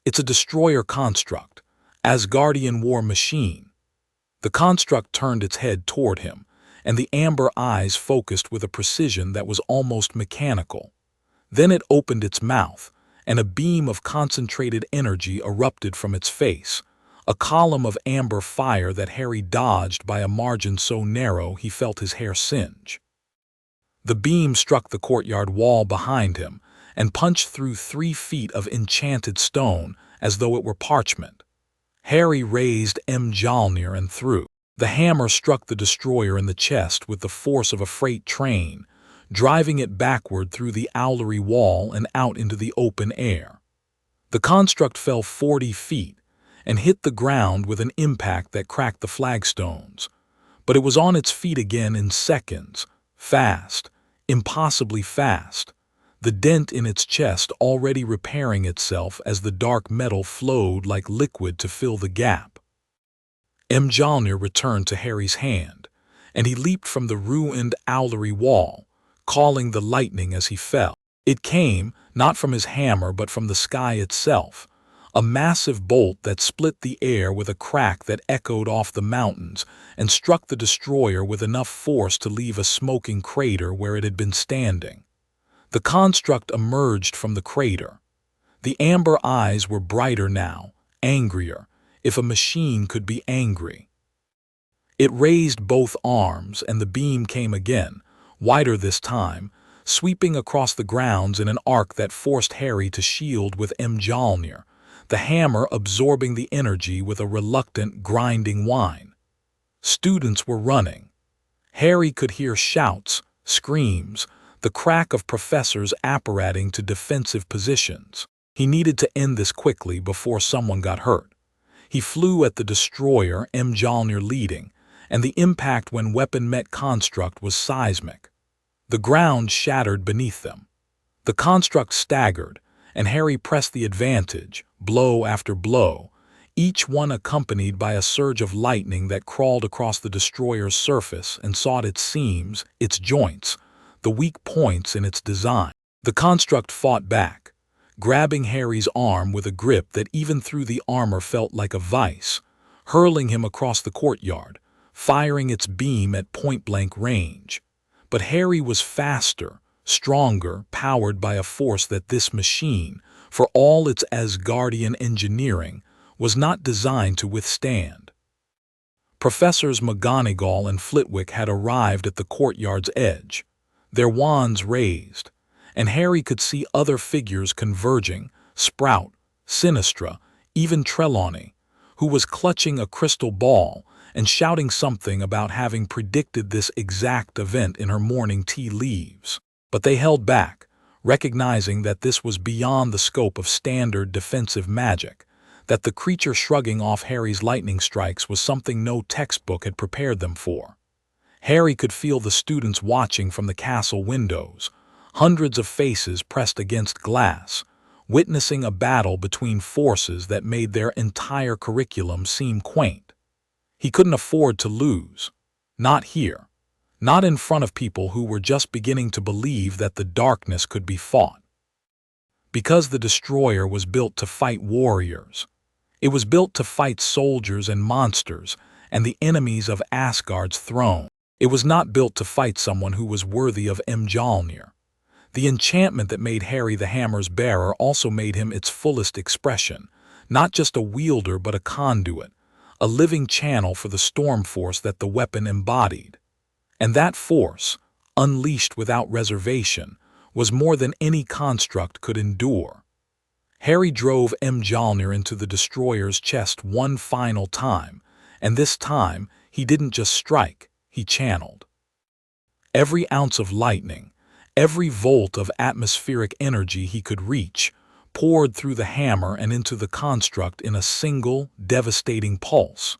"It's a destroyer construct, Asgardian war machine." The construct turned its head toward him, and the amber eyes focused with a precision that was almost mechanical. Then it opened its mouth, and a beam of concentrated energy erupted from its face, a column of amber fire that Harry dodged by a margin so narrow he felt his hair singe. The beam struck the courtyard wall behind him and punched through 3 feet of enchanted stone as though it were parchment. Harry raised Mjolnir and threw. The hammer struck the destroyer in the chest with the force of a freight train, driving it backward through the owlery wall and out into the open air. The construct fell 40 feet and hit the ground with an impact that cracked the flagstones, but it was on its feet again in seconds, Fast, impossibly fast, the dent in its chest already repairing itself as the dark metal flowed like liquid to fill the gap. Mjolnir returned to Harry's hand, and he leaped from the ruined owlery wall, calling the lightning as he fell. It came, not from his hammer but from the sky itself, a massive bolt that split the air with a crack that echoed off the mountains and struck the destroyer with enough force to leave a smoking crater where it had been standing. The construct emerged from the crater. The amber eyes were brighter now, angrier, if a machine could be angry. It raised both arms, and the beam came again, wider this time, sweeping across the grounds in an arc that forced Harry to shield with Mjolnir, the hammer absorbing the energy with a reluctant, grinding whine. Students were running. Harry could hear shouts, screams, the crack of professors apparating to defensive positions. He needed to end this quickly before someone got hurt. He flew at the destroyer, Mjolnir leading, and the impact when weapon met construct was seismic. The ground shattered beneath them. The construct staggered, and Harry pressed the advantage, blow after blow, each one accompanied by a surge of lightning that crawled across the destroyer's surface and sought its seams, its joints, the weak points in its design. The construct fought back, grabbing Harry's arm with a grip that even through the armor felt like a vice, hurling him across the courtyard, firing its beam at point-blank range. But Harry was faster, stronger, powered by a force that this machine, for all its Asgardian engineering, was not designed to withstand. Professors McGonagall and Flitwick had arrived at the courtyard's edge, their wands raised, and Harry could see other figures converging, Sprout, Sinistra, even Trelawney, who was clutching a crystal ball and shouting something about having predicted this exact event in her morning tea leaves. But they held back, recognizing that this was beyond the scope of standard defensive magic, that the creature shrugging off Harry's lightning strikes was something no textbook had prepared them for. Harry could feel the students watching from the castle windows, hundreds of faces pressed against glass, witnessing a battle between forces that made their entire curriculum seem quaint. He couldn't afford to lose. Not here. Not in front of people who were just beginning to believe that the darkness could be fought. Because the destroyer was built to fight warriors. It was built to fight soldiers and monsters and the enemies of Asgard's throne. It was not built to fight someone who was worthy of Mjolnir. The enchantment that made Harry the hammer's bearer also made him its fullest expression, not just a wielder but a conduit, a living channel for the storm force that the weapon embodied. And that force, unleashed without reservation, was more than any construct could endure. Harry drove Mjolnir into the destroyer's chest one final time, and this time he didn't just strike, he channeled. Every ounce of lightning, every volt of atmospheric energy he could reach, poured through the hammer and into the construct in a single, devastating pulse.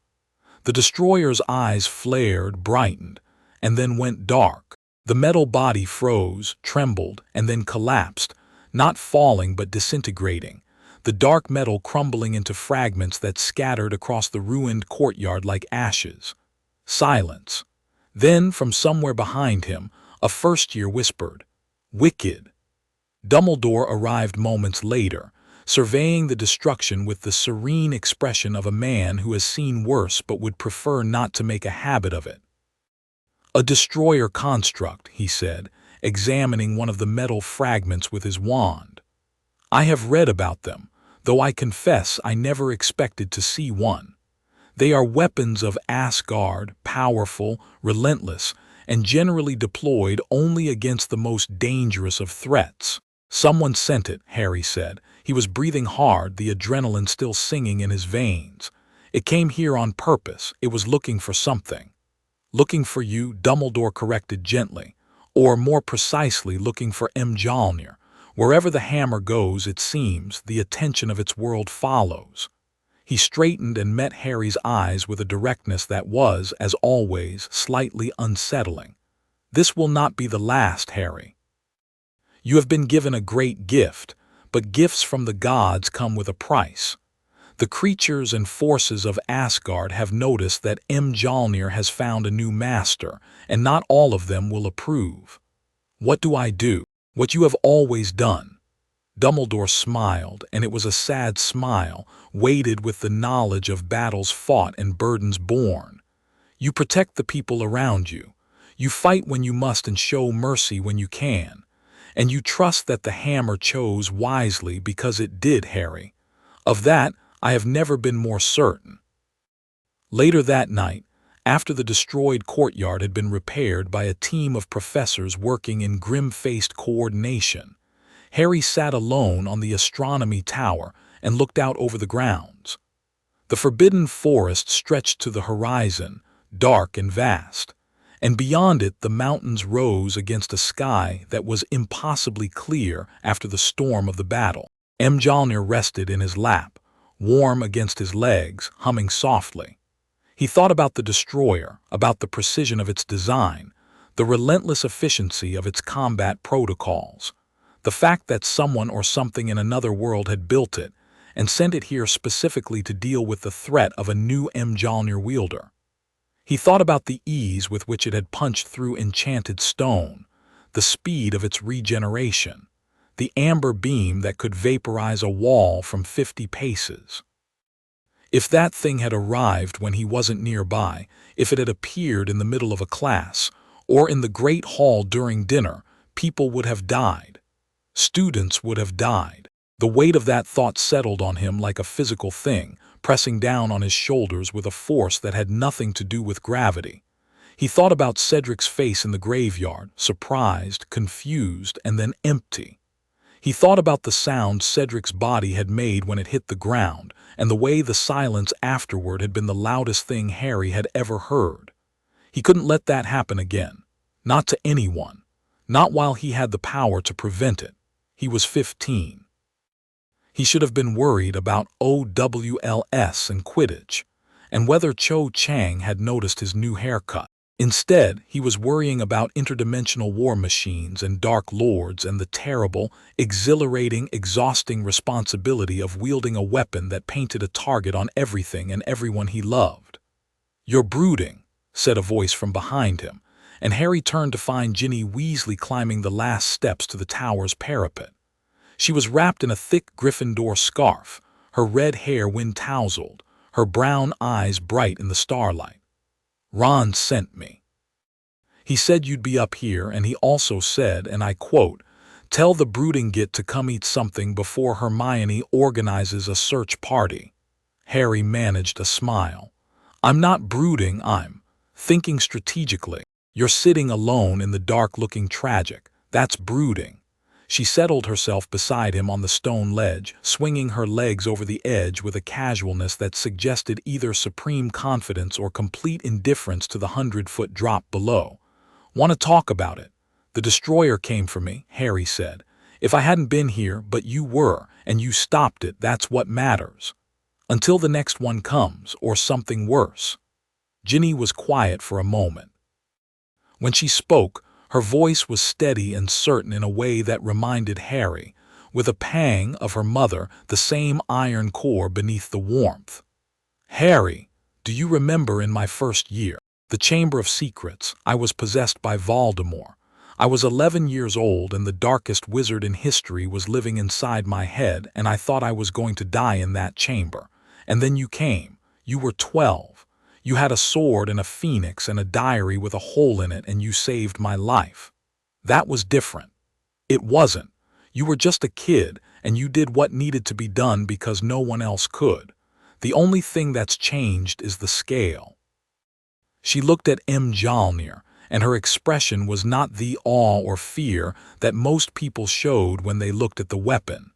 The destroyer's eyes flared, brightened, and then went dark. The metal body froze, trembled, and then collapsed, not falling but disintegrating, the dark metal crumbling into fragments that scattered across the ruined courtyard like ashes. Silence. Then, from somewhere behind him, a first-year whispered, "Wicked." Dumbledore arrived moments later, surveying the destruction with the serene expression of a man who has seen worse but would prefer not to make a habit of it. "A destroyer construct," he said, examining one of the metal fragments with his wand. "I have read about them, though I confess I never expected to see one. They are weapons of Asgard, powerful, relentless, and generally deployed only against the most dangerous of threats." "Someone sent it," Harry said. He was breathing hard, the adrenaline still singing in his veins. "It came here on purpose. It was looking for something." "Looking for you," Dumbledore corrected gently. "Or more precisely, looking for Mjolnir. Wherever the hammer goes, it seems, the attention of its world follows." He straightened and met Harry's eyes with a directness that was, as always, slightly unsettling. "This will not be the last, Harry. You have been given a great gift, but gifts from the gods come with a price. The creatures and forces of Asgard have noticed that Mjolnir has found a new master, and not all of them will approve. What do I do? What you have always done." Dumbledore smiled, and it was a sad smile, weighted with the knowledge of battles fought and burdens borne. "You protect the people around you. You fight when you must and show mercy when you can. And you trust that the hammer chose wisely because it did, Harry. Of that, I have never been more certain." Later that night, after the destroyed courtyard had been repaired by a team of professors working in grim-faced coordination, Harry sat alone on the astronomy tower and looked out over the grounds. The forbidden forest stretched to the horizon, dark and vast, and beyond it the mountains rose against a sky that was impossibly clear after the storm of the battle. Mjolnir rested in his lap, warm against his legs, humming softly. He thought about the destroyer, about the precision of its design, the relentless efficiency of its combat protocols, the fact that someone or something in another world had built it and sent it here specifically to deal with the threat of a new Mjolnir wielder. He thought about the ease with which it had punched through enchanted stone, the speed of its regeneration, the amber beam that could vaporize a wall from 50 paces. If that thing had arrived when he wasn't nearby, if it had appeared in the middle of a class, or in the great hall during dinner, people would have died. Students would have died. The weight of that thought settled on him like a physical thing, pressing down on his shoulders with a force that had nothing to do with gravity. He thought about Cedric's face in the graveyard, surprised, confused, and then empty. He thought about the sound Cedric's body had made when it hit the ground, and the way the silence afterward had been the loudest thing Harry had ever heard. He couldn't let that happen again. Not to anyone. Not while he had the power to prevent it. He was 15. He should have been worried about OWLS and Quidditch, and whether Cho Chang had noticed his new haircut. Instead, he was worrying about interdimensional war machines and dark lords and the terrible, exhilarating, exhausting responsibility of wielding a weapon that painted a target on everything and everyone he loved. "You're brooding," said a voice from behind him, and Harry turned to find Ginny Weasley climbing the last steps to the tower's parapet. She was wrapped in a thick Gryffindor scarf, her red hair wind-tousled, her brown eyes bright in the starlight. "Ron sent me. He said you'd be up here, and he also said, and I quote, 'Tell the brooding git to come eat something before Hermione organizes a search party.'" Harry managed a smile. "I'm not brooding, I'm thinking strategically. You're sitting alone in the dark looking tragic. That's brooding." She settled herself beside him on the stone ledge, swinging her legs over the edge with a casualness that suggested either supreme confidence or complete indifference to the 100-foot drop below. "Want to talk about it? The destroyer came for me," Harry said. "If I hadn't been here, but you were, and you stopped it, that's what matters. Until the next one comes, or something worse." Ginny was quiet for a moment. When she spoke, her voice was steady and certain in a way that reminded Harry, with a pang, of her mother, the same iron core beneath the warmth. "Harry, do you remember in my first year, the Chamber of Secrets, I was possessed by Voldemort. I was 11 years old and the darkest wizard in history was living inside my head and I thought I was going to die in that chamber. And then you came. You were 12. You had a sword and a phoenix and a diary with a hole in it and you saved my life. That was different. It wasn't. You were just a kid and you did what needed to be done because no one else could. The only thing that's changed is the scale." She looked at Mjolnir, and her expression was not the awe or fear that most people showed when they looked at the weapon.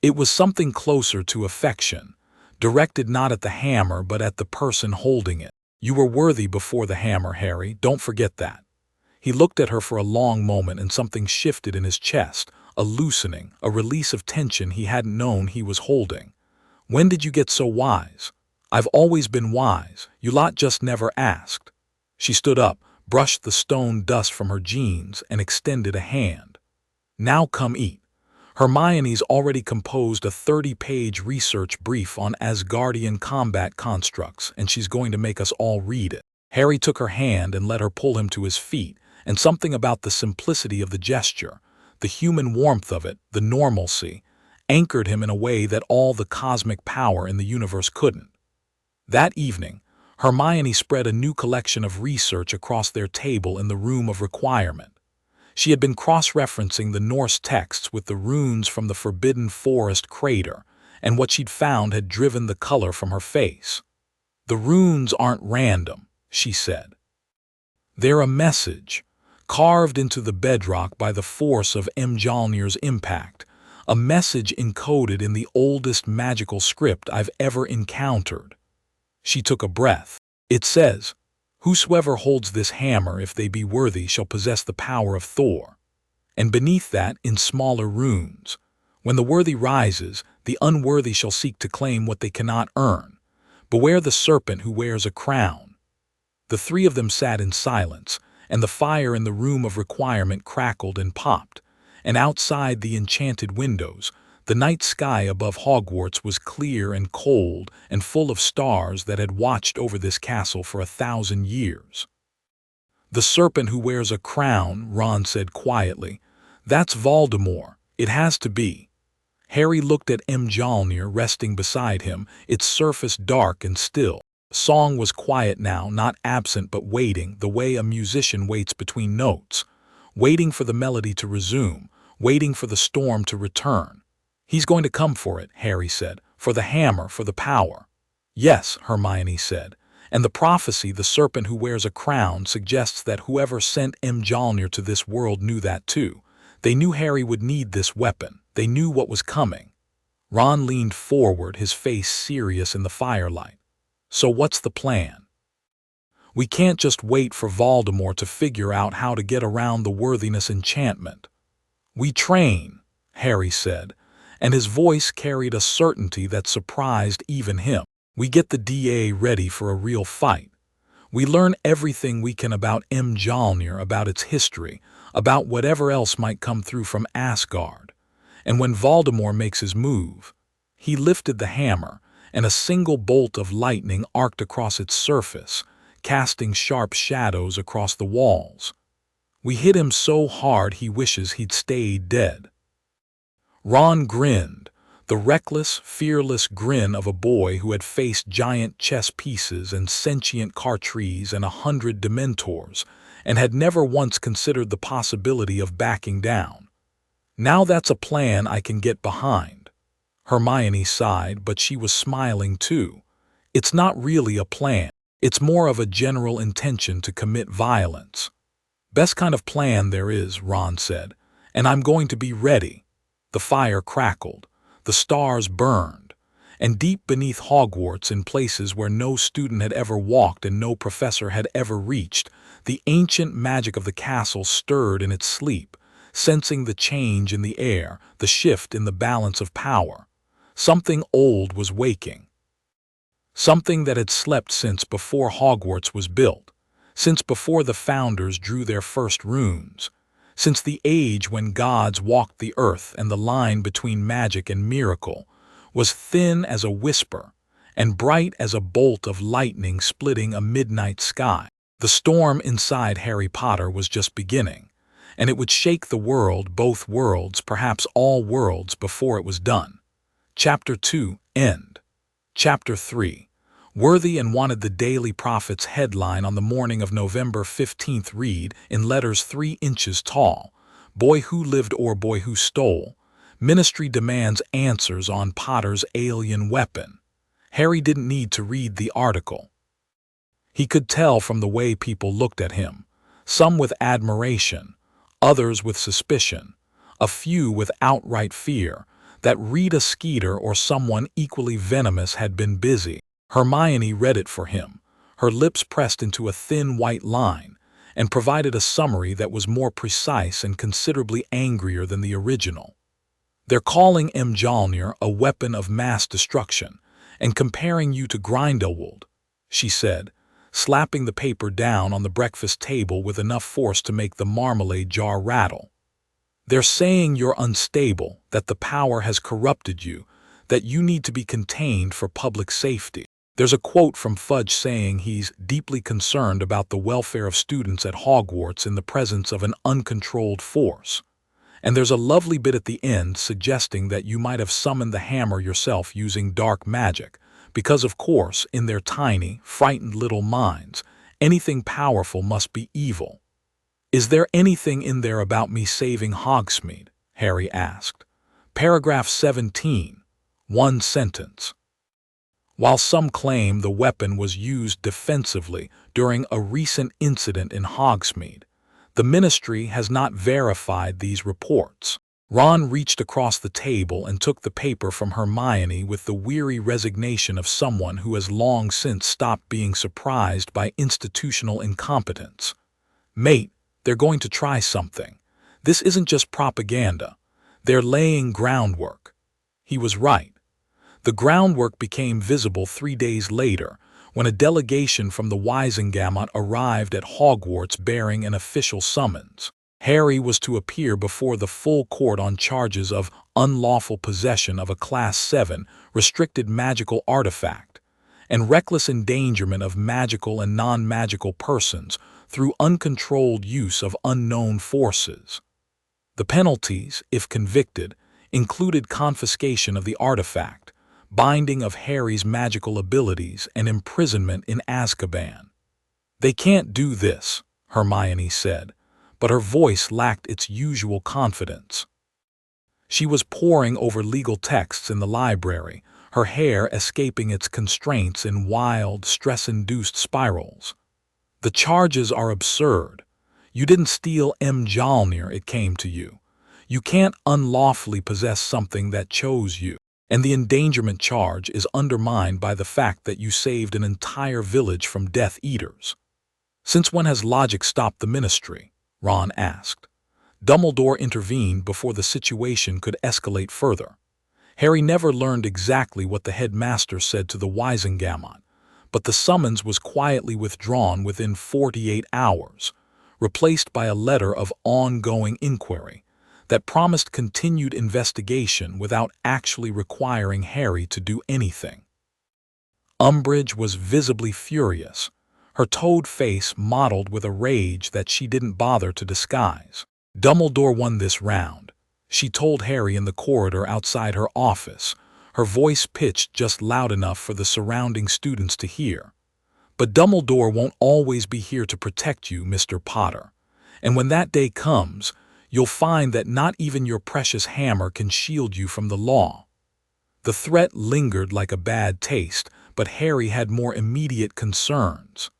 It was something closer to affection, directed not at the hammer but at the person holding it. "You were worthy before the hammer, Harry, don't forget that." He looked at her for a long moment and something shifted in his chest, a loosening, a release of tension he hadn't known he was holding. "When did you get so wise?" "I've always been wise, you lot just never asked." She stood up, brushed the stone dust from her jeans, and extended a hand. "Now come eat." Hermione's already composed a 30-page research brief on Asgardian combat constructs, and she's going to make us all read it. Harry took her hand and let her pull him to his feet, and something about the simplicity of the gesture, the human warmth of it, the normalcy, anchored him in a way that all the cosmic power in the universe couldn't. That evening, Hermione spread a new collection of research across their table in the room of requirement. She had been cross-referencing the Norse texts with the runes from the Forbidden Forest crater, and what she'd found had driven the color from her face. "The runes aren't random," she said. "They're a message, carved into the bedrock by the force of Mjolnir's impact, a message encoded in the oldest magical script I've ever encountered." She took a breath. "It says, 'Whosoever holds this hammer, if they be worthy, shall possess the power of Thor.' And beneath that, in smaller runes, 'When the worthy rises, the unworthy shall seek to claim what they cannot earn. Beware the serpent who wears a crown.'" The three of them sat in silence, and the fire in the room of requirement crackled and popped, and outside the enchanted windows, the night sky above Hogwarts was clear and cold and full of stars that had watched over this castle for 1,000 years. "The serpent who wears a crown," Ron said quietly. "That's Voldemort. It has to be." Harry looked at Mjolnir resting beside him, its surface dark and still. The song was quiet now, not absent but waiting, the way a musician waits between notes, waiting for the melody to resume, waiting for the storm to return. "He's going to come for it," Harry said, "for the hammer, for the power." "Yes," Hermione said, "and the prophecy, the serpent who wears a crown, suggests that whoever sent Mjolnir to this world knew that too. They knew Harry would need this weapon. They knew what was coming." Ron leaned forward, his face serious in the firelight. "So what's the plan?" "We can't just wait for Voldemort to figure out how to get around the worthiness enchantment. We train," Harry said, and his voice carried a certainty that surprised even him. "We get the DA ready for a real fight. We learn everything we can about Mjolnir, about its history, about whatever else might come through from Asgard. And when Voldemort makes his move," he lifted the hammer, and a single bolt of lightning arced across its surface, casting sharp shadows across the walls. "We hit him so hard he wishes he'd stayed dead." Ron grinned, the reckless, fearless grin of a boy who had faced giant chess pieces and sentient Cartrees and 100 Dementors, and had never once considered the possibility of backing down. "Now that's a plan I can get behind." Hermione sighed, but she was smiling too. "It's not really a plan. It's more of a general intention to commit violence." "Best kind of plan there is," Ron said, "and I'm going to be ready." The fire crackled, the stars burned, and deep beneath Hogwarts, in places where no student had ever walked and no professor had ever reached, the ancient magic of the castle stirred in its sleep, sensing the change in the air, the shift in the balance of power. Something old was waking. Something that had slept since before Hogwarts was built, since before the founders drew their first runes, since the age when gods walked the earth and the line between magic and miracle was thin as a whisper and bright as a bolt of lightning splitting a midnight sky. The storm inside Harry Potter was just beginning, and it would shake the world, both worlds, perhaps all worlds, before it was done. Chapter 2, End. Chapter 3. Worthy and Wanted. The Daily Prophet's headline on the morning of November 15th read, in letters 3 inches tall, "Boy Who Lived or Boy Who Stole? Ministry demands answers on Potter's alien weapon." Harry didn't need to read the article. He could tell from the way people looked at him, some with admiration, others with suspicion, a few with outright fear, that Rita Skeeter or someone equally venomous had been busy. Hermione read it for him, her lips pressed into a thin white line, and provided a summary that was more precise and considerably angrier than the original. "They're calling Mjolnir a weapon of mass destruction, and comparing you to Grindelwald," she said, slapping the paper down on the breakfast table with enough force to make the marmalade jar rattle. "They're saying you're unstable, that the power has corrupted you, that you need to be contained for public safety." There's a quote from Fudge saying he's deeply concerned about the welfare of students at Hogwarts in the presence of an uncontrolled force. And there's a lovely bit at the end suggesting that you might have summoned the hammer yourself using dark magic, because of course, in their tiny, frightened little minds, anything powerful must be evil. "Is there anything in there about me saving Hogsmeade?" Harry asked. Paragraph 17, one sentence. While some claim the weapon was used defensively during a recent incident in Hogsmeade, the Ministry has not verified these reports. Ron reached across the table and took the paper from Hermione with the weary resignation of someone who has long since stopped being surprised by institutional incompetence. "Mate, they're going to try something. This isn't just propaganda. They're laying groundwork." He was right. The groundwork became visible 3 days later, when a delegation from the Wizengamot arrived at Hogwarts bearing an official summons. Harry was to appear before the full court on charges of unlawful possession of a Class 7 restricted magical artifact and reckless endangerment of magical and non-magical persons through uncontrolled use of unknown forces. The penalties, if convicted, included confiscation of the artifact, binding of Harry's magical abilities, and imprisonment in Azkaban. "They can't do this," Hermione said, but her voice lacked its usual confidence. She was poring over legal texts in the library, her hair escaping its constraints in wild, stress-induced spirals. "The charges are absurd. You didn't steal Mjolnir, it came to you. You can't unlawfully possess something that chose you. And the endangerment charge is undermined by the fact that you saved an entire village from Death Eaters." "Since when has logic stopped the Ministry?" Ron asked. Dumbledore intervened before the situation could escalate further. Harry never learned exactly what the headmaster said to the Wizengamot, but the summons was quietly withdrawn within 48 hours, replaced by a letter of ongoing inquiry that promised continued investigation without actually requiring Harry to do anything. Umbridge was visibly furious, her toad face mottled with a rage that she didn't bother to disguise. "Dumbledore won this round," she told Harry in the corridor outside her office, her voice pitched just loud enough for the surrounding students to hear. "But Dumbledore won't always be here to protect you, Mr. Potter. And when that day comes, you'll find that not even your precious hammer can shield you from the law." The threat lingered like a bad taste, but Harry had more immediate concerns.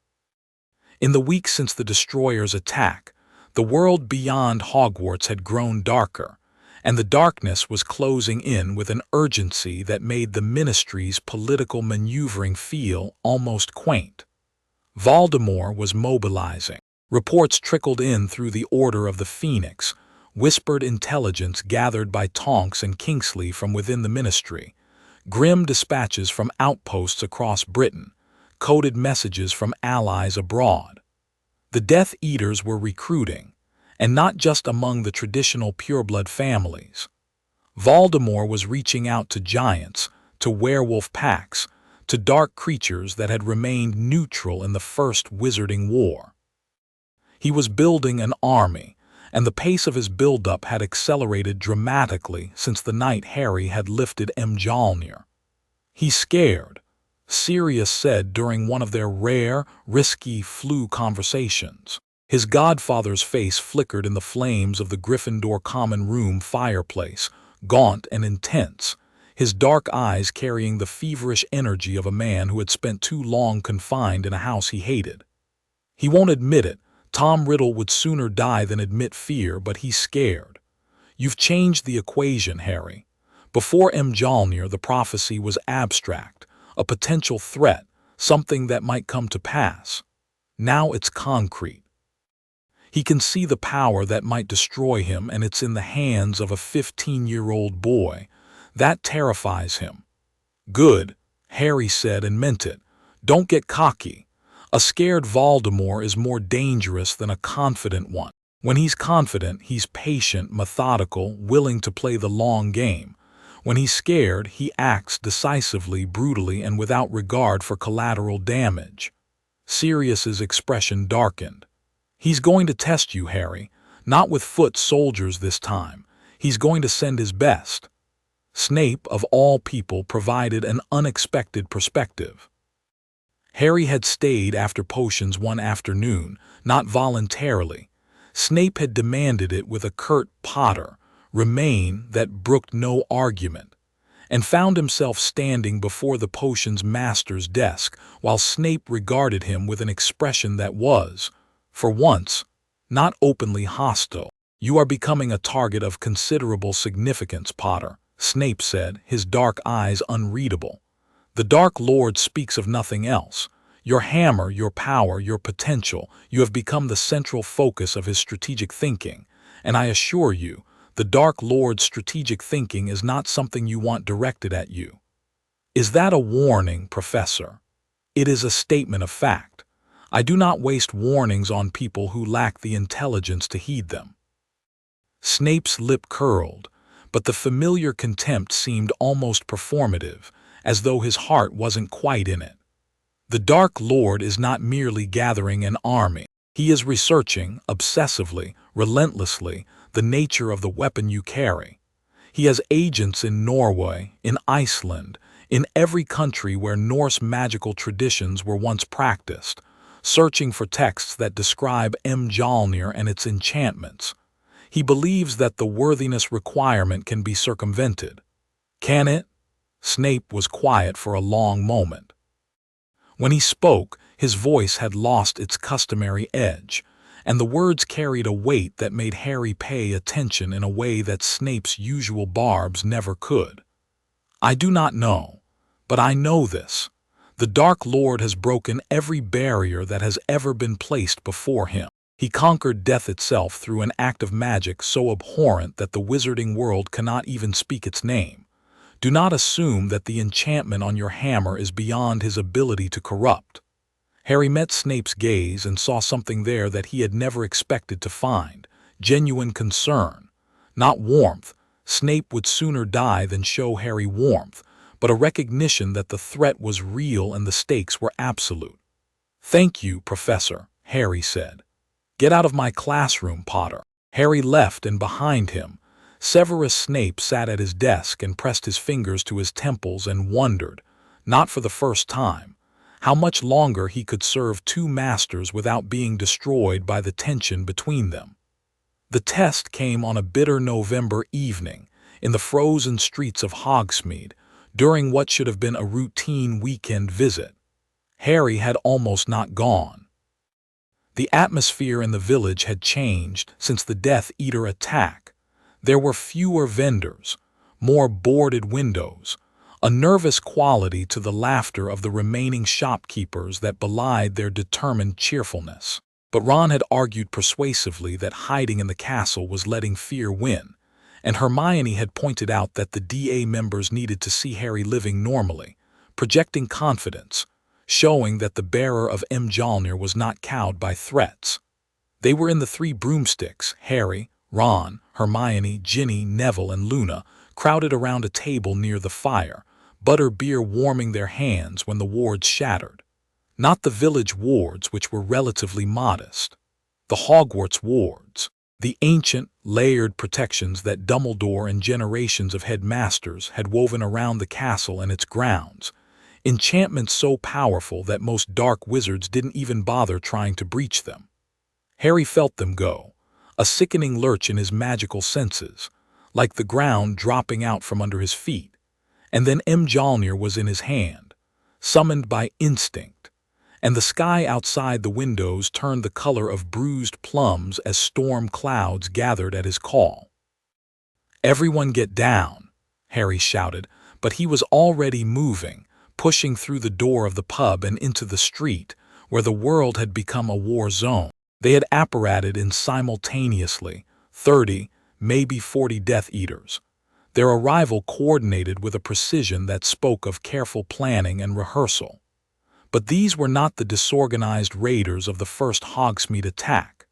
In the weeks since the Destroyer's attack, the world beyond Hogwarts had grown darker, and the darkness was closing in with an urgency that made the Ministry's political maneuvering feel almost quaint. Voldemort was mobilizing. Reports trickled in through the Order of the Phoenix, whispered intelligence gathered by Tonks and Kingsley from within the Ministry, grim dispatches from outposts across Britain, coded messages from allies abroad. The Death Eaters were recruiting, and not just among the traditional pureblood families. Voldemort was reaching out to giants, to werewolf packs, to dark creatures that had remained neutral in the First Wizarding War. He was building an army, and the pace of his buildup had accelerated dramatically since the night Harry had lifted Mjolnir. "He's scared," Sirius said during one of their rare, risky flu conversations. His godfather's face flickered in the flames of the Gryffindor common room fireplace, gaunt and intense, his dark eyes carrying the feverish energy of a man who had spent too long confined in a house he hated. "He won't admit it. Tom Riddle would sooner die than admit fear, but he's scared. You've changed the equation, Harry. Before Mjolnir, the prophecy was abstract, a potential threat, something that might come to pass. Now it's concrete. He can see the power that might destroy him, and it's in the hands of a 15-year-old boy. That terrifies him." "Good," Harry said and meant it. "Don't get cocky. A scared Voldemort is more dangerous than a confident one. When he's confident, he's patient, methodical, willing to play the long game. When he's scared, he acts decisively, brutally, and without regard for collateral damage. Sirius's expression darkened. He's going to test you, Harry. Not with foot soldiers this time. He's going to send his best. Snape, of all people, provided an unexpected perspective. Harry had stayed after potions one afternoon, not voluntarily. Snape had demanded it with a curt "Potter, remain" that brooked no argument, and found himself standing before the potions master's desk while Snape regarded him with an expression that was, for once, not openly hostile. "You are becoming a target of considerable significance, Potter," Snape said, his dark eyes unreadable. "The Dark Lord speaks of nothing else. Your hammer, your power, your potential, you have become the central focus of his strategic thinking, and I assure you, the Dark Lord's strategic thinking is not something you want directed at you." "Is that a warning, Professor?" "It is a statement of fact. I do not waste warnings on people who lack the intelligence to heed them." Snape's lip curled, but the familiar contempt seemed almost performative, as though his heart wasn't quite in it. "The Dark Lord is not merely gathering an army. He is researching, obsessively, relentlessly, the nature of the weapon you carry. He has agents in Norway, in Iceland, in every country where Norse magical traditions were once practiced, searching for texts that describe Mjolnir and its enchantments. He believes that the worthiness requirement can be circumvented." "Can it?" Snape was quiet for a long moment. When he spoke, his voice had lost its customary edge, and the words carried a weight that made Harry pay attention in a way that Snape's usual barbs never could. "I do not know, but I know this. The Dark Lord has broken every barrier that has ever been placed before him. He conquered death itself through an act of magic so abhorrent that the wizarding world cannot even speak its name. Do not assume that the enchantment on your hammer is beyond his ability to corrupt." Harry met Snape's gaze and saw something there that he had never expected to find: genuine concern. Not warmth. Snape would sooner die than show Harry warmth, but a recognition that the threat was real and the stakes were absolute. "Thank you, Professor," Harry said. "Get out of my classroom, Potter." Harry left, and behind him, Severus Snape sat at his desk and pressed his fingers to his temples and wondered, not for the first time, how much longer he could serve two masters without being destroyed by the tension between them. The test came on a bitter November evening, in the frozen streets of Hogsmeade, during what should have been a routine weekend visit. Harry had almost not gone. The atmosphere in the village had changed since the Death Eater attack. There were fewer vendors, more boarded windows, a nervous quality to the laughter of the remaining shopkeepers that belied their determined cheerfulness. But Ron had argued persuasively that hiding in the castle was letting fear win, and Hermione had pointed out that the DA members needed to see Harry living normally, projecting confidence, showing that the bearer of Mjolnir was not cowed by threats. They were in the Three Broomsticks: Harry, Ron, Hermione, Ginny, Neville, and Luna, crowded around a table near the fire, butter-beer warming their hands when the wards shattered. Not the village wards, which were relatively modest. The Hogwarts wards. The ancient, layered protections that Dumbledore and generations of headmasters had woven around the castle and its grounds. Enchantments so powerful that most dark wizards didn't even bother trying to breach them. Harry felt them go, a sickening lurch in his magical senses, like the ground dropping out from under his feet. And then Mjolnir was in his hand, summoned by instinct, and the sky outside the windows turned the color of bruised plums as storm clouds gathered at his call. "Everyone get down," Harry shouted, but he was already moving, pushing through the door of the pub and into the street, where the world had become a war zone. They had apparated in simultaneously 30, maybe 40 Death Eaters, their arrival coordinated with a precision that spoke of careful planning and rehearsal. But these were not the disorganized raiders of the first Hogsmeade attack.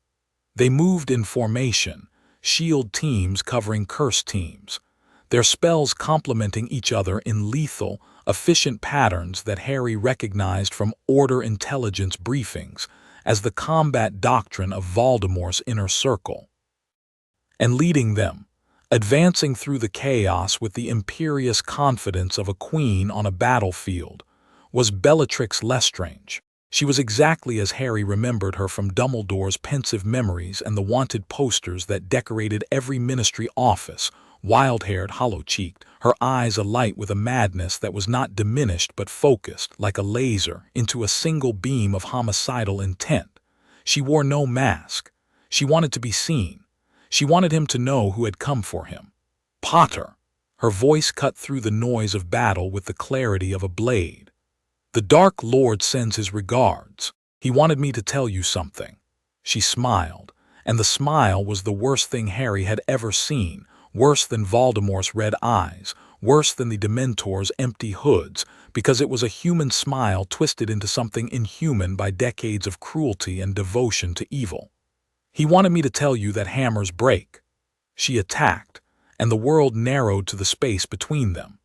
They moved in formation, shield teams covering curse teams, their spells complementing each other in lethal, efficient patterns that Harry recognized from Order intelligence briefings as the combat doctrine of Voldemort's inner circle. And leading them, advancing through the chaos with the imperious confidence of a queen on a battlefield, was Bellatrix Lestrange. She was exactly as Harry remembered her from Dumbledore's pensive memories and the wanted posters that decorated every ministry office, wild-haired, hollow-cheeked, her eyes alight with a madness that was not diminished but focused, like a laser, into a single beam of homicidal intent. She wore no mask. She wanted to be seen. She wanted him to know who had come for him. Potter! Her voice cut through the noise of battle with the clarity of a blade. The Dark Lord sends his regards. He wanted me to tell you something. She smiled, and the smile was the worst thing Harry had ever seen, worse than Voldemort's red eyes, worse than the Dementor's empty hoods, because it was a human smile twisted into something inhuman by decades of cruelty and devotion to evil. He wanted me to tell you that hammers break. She attacked, and the world narrowed to the space between them.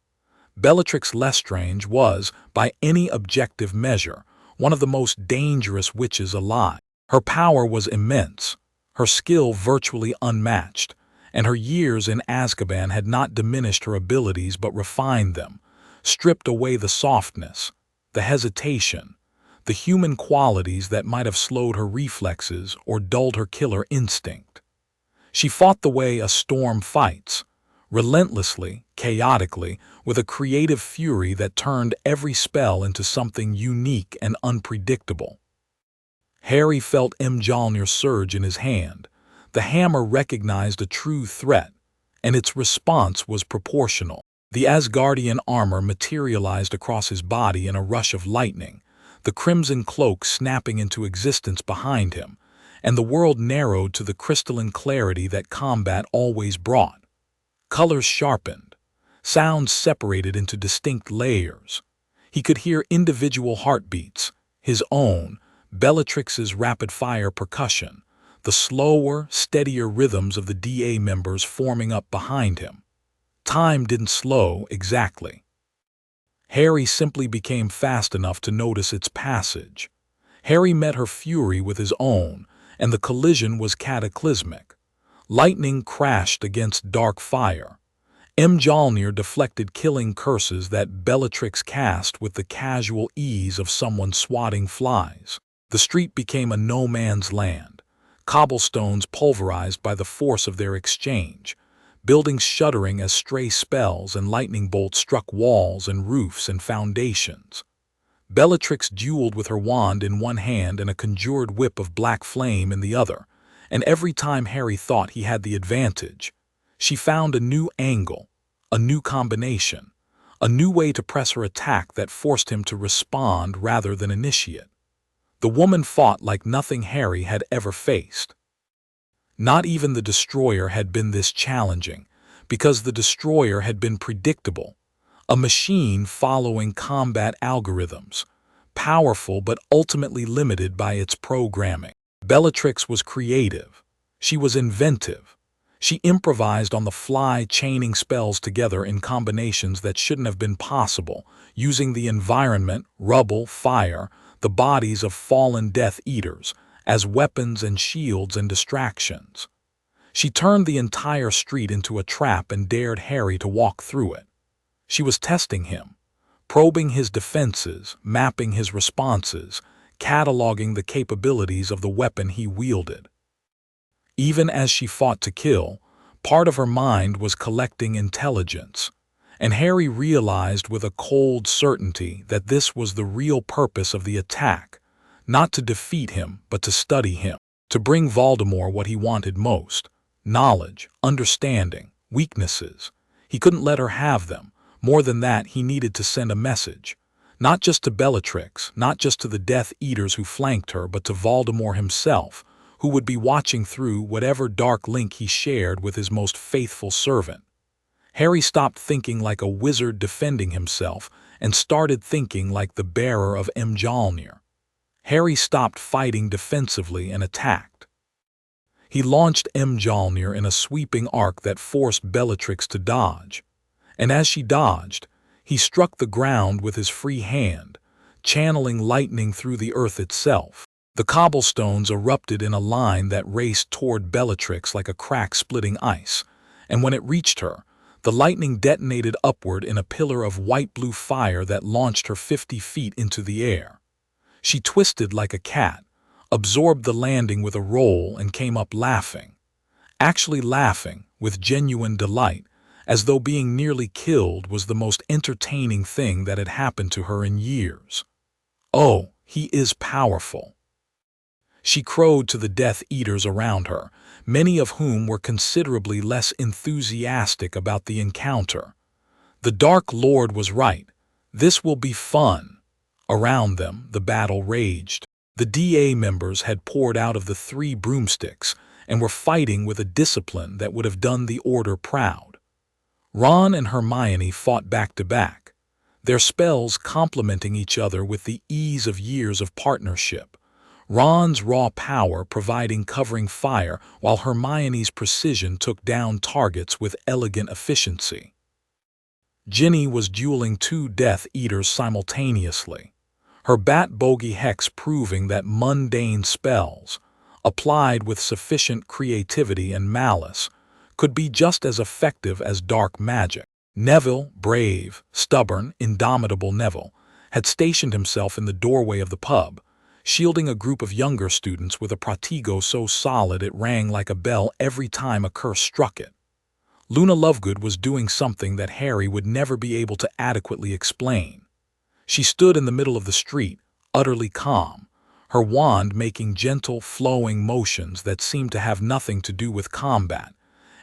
Bellatrix Lestrange was, by any objective measure, one of the most dangerous witches alive. Her power was immense, her skill virtually unmatched, and her years in Azkaban had not diminished her abilities but refined them, stripped away the softness, the hesitation, the human qualities that might have slowed her reflexes or dulled her killer instinct. She fought the way a storm fights, relentlessly, chaotically, with a creative fury that turned every spell into something unique and unpredictable. Harry felt Mjolnir surge in his hand. The hammer recognized a true threat, and its response was proportional. The Asgardian armor materialized across his body in a rush of lightning, the crimson cloak snapping into existence behind him, and the world narrowed to the crystalline clarity that combat always brought. Colors sharpened, sounds separated into distinct layers. He could hear individual heartbeats, his own, Bellatrix's rapid-fire percussion, the slower, steadier rhythms of the DA members forming up behind him. Time didn't slow exactly. Harry simply became fast enough to notice its passage. Harry met her fury with his own, and the collision was cataclysmic. Lightning crashed against dark fire. Mjolnir deflected killing curses that Bellatrix cast with the casual ease of someone swatting flies. The street became a no-man's land, cobblestones pulverized by the force of their exchange, buildings shuddering as stray spells and lightning bolts struck walls and roofs and foundations. Bellatrix dueled with her wand in one hand and a conjured whip of black flame in the other, and every time Harry thought he had the advantage, she found a new angle, a new combination, a new way to press her attack that forced him to respond rather than initiate. The woman fought like nothing Harry had ever faced. Not even the Destroyer had been this challenging, because the Destroyer had been predictable, a machine following combat algorithms, powerful but ultimately limited by its programming. Bellatrix was creative. She was inventive. She improvised on the fly, chaining spells together in combinations that shouldn't have been possible, using the environment, rubble, fire, the bodies of fallen Death Eaters, as weapons and shields and distractions. She turned the entire street into a trap and dared Harry to walk through it. She was testing him, probing his defenses, mapping his responses, cataloging the capabilities of the weapon he wielded. Even as she fought to kill, part of her mind was collecting intelligence, and Harry realized with a cold certainty that this was the real purpose of the attack, not to defeat him but to study him, to bring Voldemort what he wanted most: knowledge, understanding, weaknesses. He couldn't let her have them. More than that, he needed to send a message. Not just to Bellatrix, not just to the Death Eaters who flanked her, but to Voldemort himself, who would be watching through whatever dark link he shared with his most faithful servant. Harry stopped thinking like a wizard defending himself and started thinking like the bearer of Mjolnir. Harry stopped fighting defensively and attacked. He launched Mjolnir in a sweeping arc that forced Bellatrix to dodge, and as she dodged, he struck the ground with his free hand, channeling lightning through the earth itself. The cobblestones erupted in a line that raced toward Bellatrix like a crack splitting ice, and when it reached her, the lightning detonated upward in a pillar of white-blue fire that launched her 50 feet into the air. She twisted like a cat, absorbed the landing with a roll, and came up laughing. Actually laughing, with genuine delight, as though being nearly killed was the most entertaining thing that had happened to her in years. "Oh, he is powerful," she crowed to the Death Eaters around her, many of whom were considerably less enthusiastic about the encounter. The Dark Lord was right. This will be fun. Around them, the battle raged. The DA members had poured out of the 3 broomsticks and were fighting with a discipline that would have done the Order proud. Ron and Hermione fought back to back, their spells complementing each other with the ease of years of partnership. Ron's raw power providing covering fire, while Hermione's precision took down targets with elegant efficiency. Ginny was dueling 2 Death Eaters simultaneously, her bat bogey hex proving that mundane spells, applied with sufficient creativity and malice, could be just as effective as dark magic. Neville, brave, stubborn, indomitable Neville, had stationed himself in the doorway of the pub, shielding a group of younger students with a protego so solid it rang like a bell every time a curse struck it. Luna Lovegood was doing something that Harry would never be able to adequately explain. She stood in the middle of the street, utterly calm, her wand making gentle, flowing motions that seemed to have nothing to do with combat,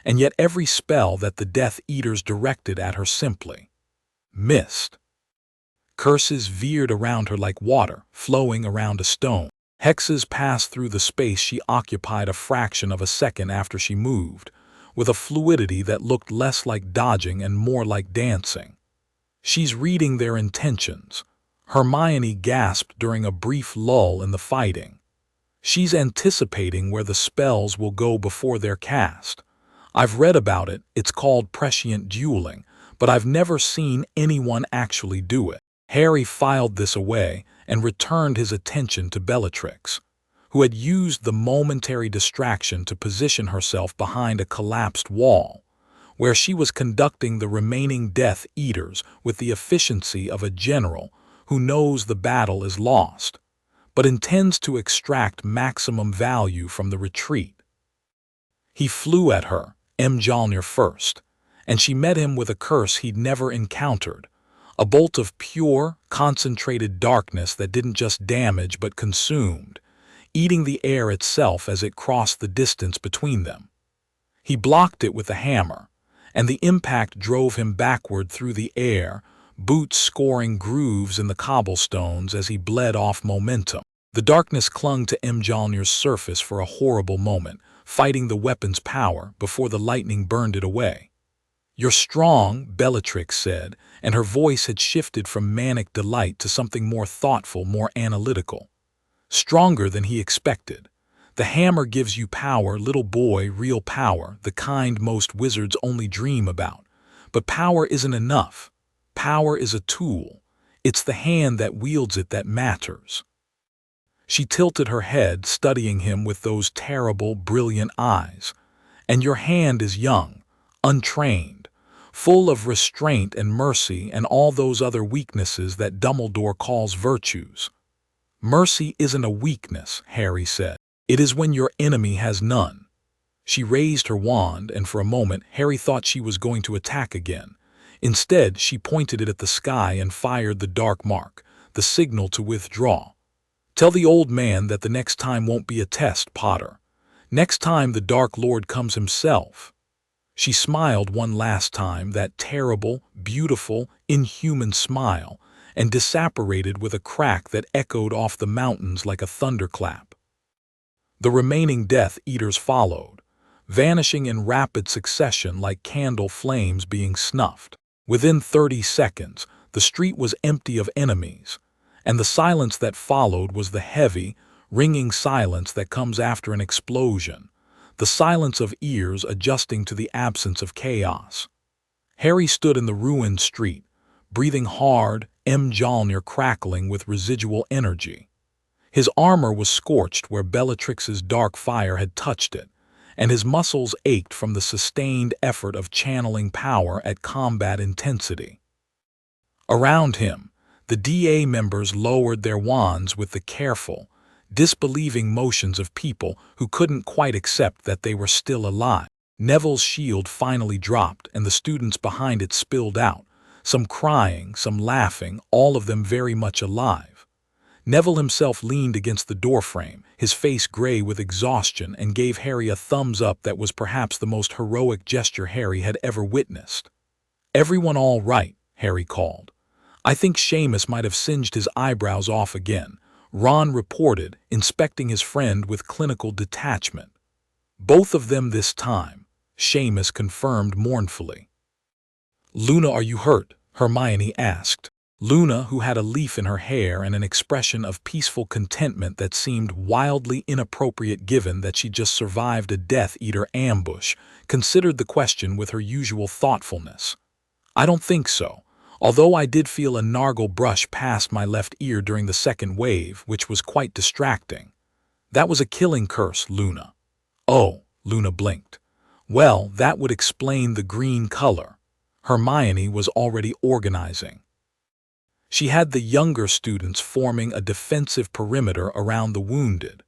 and yet every spell that the Death Eaters directed at her simply missed. Curses veered around her like water, flowing around a stone. Hexes passed through the space she occupied a fraction of a second after she moved, with a fluidity that looked less like dodging and more like dancing. "She's reading their intentions," Hermione gasped during a brief lull in the fighting. "She's anticipating where the spells will go before they're cast. I've read about it, it's called prescient dueling, but I've never seen anyone actually do it." Harry filed this away and returned his attention to Bellatrix, who had used the momentary distraction to position herself behind a collapsed wall, where she was conducting the remaining Death Eaters with the efficiency of a general who knows the battle is lost, but intends to extract maximum value from the retreat. He flew at her, Mjolnir first, and she met him with a curse he'd never encountered, a bolt of pure, concentrated darkness that didn't just damage but consumed, eating the air itself as it crossed the distance between them. He blocked it with a hammer, and the impact drove him backward through the air, boots scoring grooves in the cobblestones as he bled off momentum. The darkness clung to Mjolnir's surface for a horrible moment, fighting the weapon's power before the lightning burned it away. "You're strong," Bellatrix said, and her voice had shifted from manic delight to something more thoughtful, more analytical. "Stronger than he expected. The hammer gives you power, little boy, real power, the kind most wizards only dream about. But power isn't enough. Power is a tool. It's the hand that wields it that matters." She tilted her head, studying him with those terrible, brilliant eyes. "And your hand is young, untrained, full of restraint and mercy and all those other weaknesses that Dumbledore calls virtues." "Mercy isn't a weakness," Harry said. "It is when your enemy has none." She raised her wand, and for a moment Harry thought she was going to attack again. Instead, she pointed it at the sky and fired the dark mark, the signal to withdraw. "Tell the old man that the next time won't be a test, Potter. Next time the Dark Lord comes himself." She smiled one last time, that terrible, beautiful, inhuman smile, and disapparated with a crack that echoed off the mountains like a thunderclap. The remaining Death Eaters followed, vanishing in rapid succession like candle flames being snuffed. Within 30 seconds, The street was empty of enemies, and the silence that followed was the heavy, ringing silence that comes after an explosion, the silence of ears adjusting to the absence of chaos. Harry stood in the ruined street, breathing hard, Mjolnir crackling with residual energy. His armor was scorched where Bellatrix's dark fire had touched it, and his muscles ached from the sustained effort of channeling power at combat intensity. Around him, the DA members lowered their wands with the careful, disbelieving motions of people who couldn't quite accept that they were still alive. Neville's shield finally dropped, and the students behind it spilled out, some crying, some laughing, all of them very much alive. Neville himself leaned against the doorframe, his face gray with exhaustion, and gave Harry a thumbs up that was perhaps the most heroic gesture Harry had ever witnessed. "Everyone all right?" Harry called. "I think Seamus might have singed his eyebrows off again," Ron reported, inspecting his friend with clinical detachment. "Both of them this time," Seamus confirmed mournfully. "Luna, are you hurt?" Hermione asked. Luna, who had a leaf in her hair and an expression of peaceful contentment that seemed wildly inappropriate given that she just survived a Death Eater ambush, considered the question with her usual thoughtfulness. "I don't think so, although I did feel a nargle brush past my left ear during the second wave, which was quite distracting." "That was a killing curse, Luna." "Oh," Luna blinked. "Well, that would explain the green color." Hermione was already organizing. She had the younger students forming a defensive perimeter around the wounded,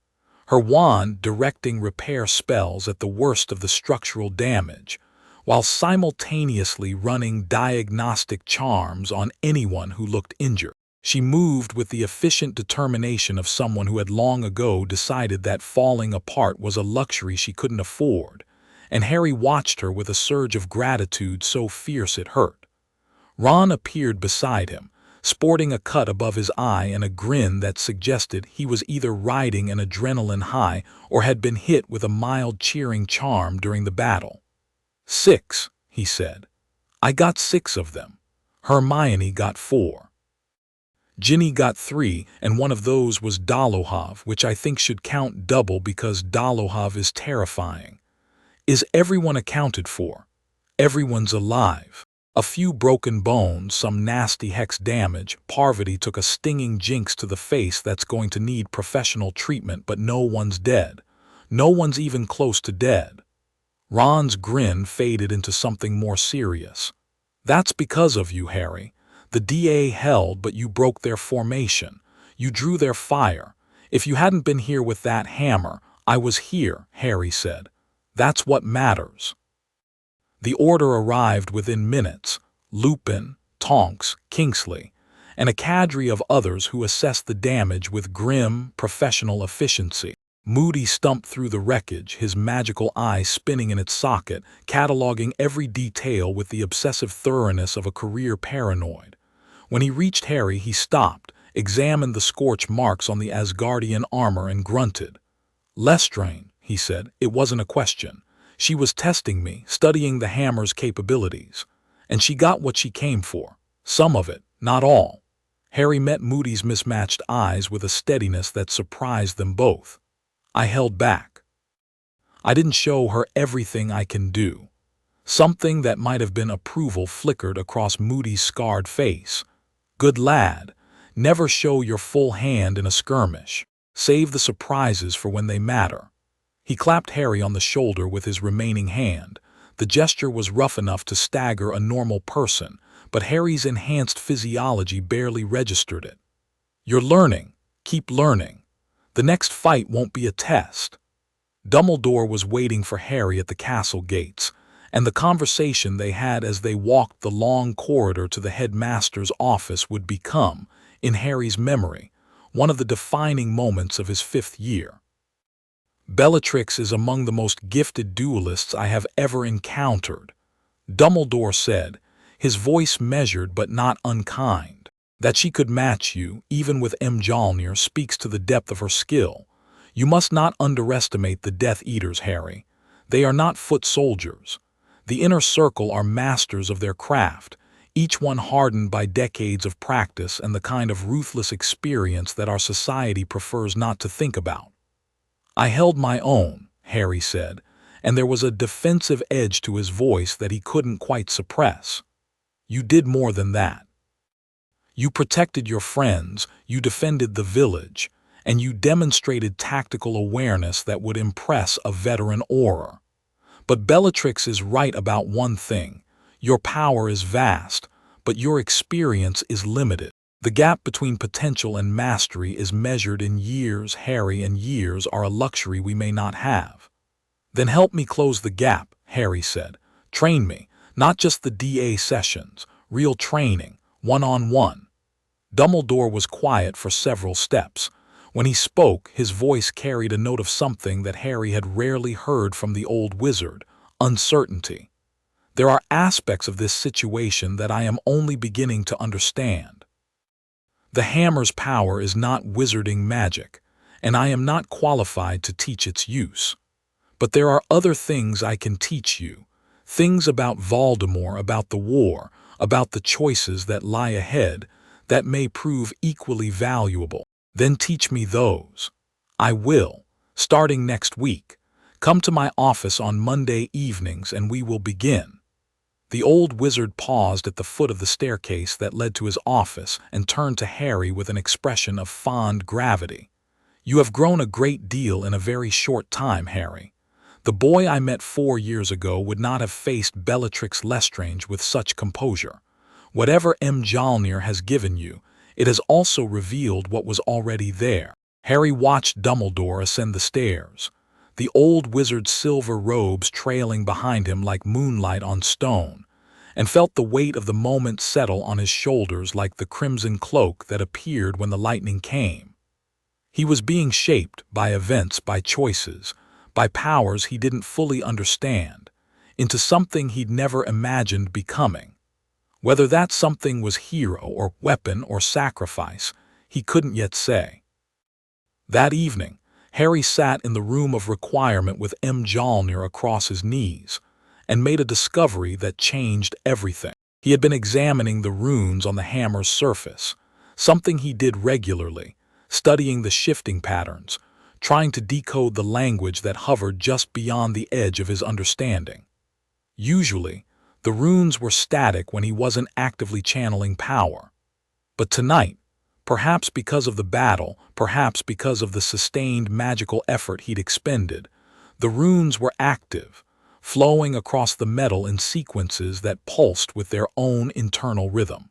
her wand directing repair spells at the worst of the structural damage, while simultaneously running diagnostic charms on anyone who looked injured. She moved with the efficient determination of someone who had long ago decided that falling apart was a luxury she couldn't afford, and Harry watched her with a surge of gratitude so fierce it hurt. Ron appeared beside him, sporting a cut above his eye and a grin that suggested he was either riding an adrenaline high or had been hit with a mild cheering charm during the battle. "6, he said. "I got 6 of them. Hermione got 4. Ginny got 3, and one of those was Dolohov, which I think should count double because Dolohov is terrifying." "Is everyone accounted for?" "Everyone's alive. A few broken bones, some nasty hex damage. Parvati took a stinging jinx to the face that's going to need professional treatment, but no one's dead. No one's even close to dead." Ron's grin faded into something more serious. "That's because of you, Harry. The DA held, but you broke their formation. You drew their fire. If you hadn't been here with that hammer—" "I was here," Harry said. "That's what matters." The order arrived within minutes. Lupin, Tonks, Kingsley, and a cadre of others who assessed the damage with grim, professional efficiency. Moody stumped through the wreckage, his magical eye spinning in its socket, cataloging every detail with the obsessive thoroughness of a career paranoid. When he reached Harry, he stopped, examined the scorch marks on the Asgardian armor, and grunted. "Lestrain," he said. "It wasn't a question. She was testing me, studying the hammer's capabilities. And she got what she came for. Some of it, not all." Harry met Moody's mismatched eyes with a steadiness that surprised them both. "I held back. I didn't show her everything I can do." Something that might have been approval flickered across Moody's scarred face. "Good lad. Never show your full hand in a skirmish. Save the surprises for when they matter." He clapped Harry on the shoulder with his remaining hand. The gesture was rough enough to stagger a normal person, but Harry's enhanced physiology barely registered it. "You're learning. Keep learning. The next fight won't be a test." Dumbledore was waiting for Harry at the castle gates, and the conversation they had as they walked the long corridor to the headmaster's office would become, in Harry's memory, one of the defining moments of his 5th year. "Bellatrix is among the most gifted duelists I have ever encountered," Dumbledore said, his voice measured but not unkind. "That she could match you, even with Mjolnir, speaks to the depth of her skill. You must not underestimate the Death Eaters, Harry. They are not foot soldiers. The inner circle are masters of their craft. each one hardened by decades of practice and the kind of ruthless experience that our society prefers not to think about. I held my own, Harry said, and there was a defensive edge to his voice that he couldn't quite suppress. You did more than that. You protected your friends, you defended the village, and you demonstrated tactical awareness that would impress a veteran auror. But Bellatrix is right about one thing. Your power is vast, but your experience is limited. The gap between potential and mastery is measured in years, Harry, and years are a luxury we may not have. Then help me close the gap, Harry said. Train me, not just the DA sessions, real training, one-on-one. Dumbledore was quiet for several steps. When he spoke, his voice carried a note of something that Harry had rarely heard from the old wizard: uncertainty. There are aspects of this situation that I am only beginning to understand. The hammer's power is not wizarding magic, and I am not qualified to teach its use. But there are other things I can teach you, things about Voldemort, about the war, about the choices that lie ahead, that may prove equally valuable. Then teach me those. I will, starting next week. Come to my office on Monday evenings and we will begin. The old wizard paused at the foot of the staircase that led to his office and turned to Harry with an expression of fond gravity. You have grown a great deal in a very short time, Harry. The boy I met 4 years ago would not have faced Bellatrix Lestrange with such composure. Whatever Mjolnir has given you, it has also revealed what was already there. Harry watched Dumbledore ascend the stairs, the old wizard's silver robes trailing behind him like moonlight on stone, and felt the weight of the moment settle on his shoulders like the crimson cloak that appeared when the lightning came. He was being shaped by events, by choices, by powers he didn't fully understand, into something he'd never imagined becoming. Whether that something was hero or weapon or sacrifice, he couldn't yet say. That evening, Harry sat in the room of requirement with Mjolnir across his knees, and made a discovery that changed everything. He had been examining the runes on the hammer's surface, something he did regularly, studying the shifting patterns, trying to decode the language that hovered just beyond the edge of his understanding. Usually, the runes were static when he wasn't actively channeling power. But tonight, perhaps because of the battle, perhaps because of the sustained magical effort he'd expended, the runes were active, flowing across the metal in sequences that pulsed with their own internal rhythm.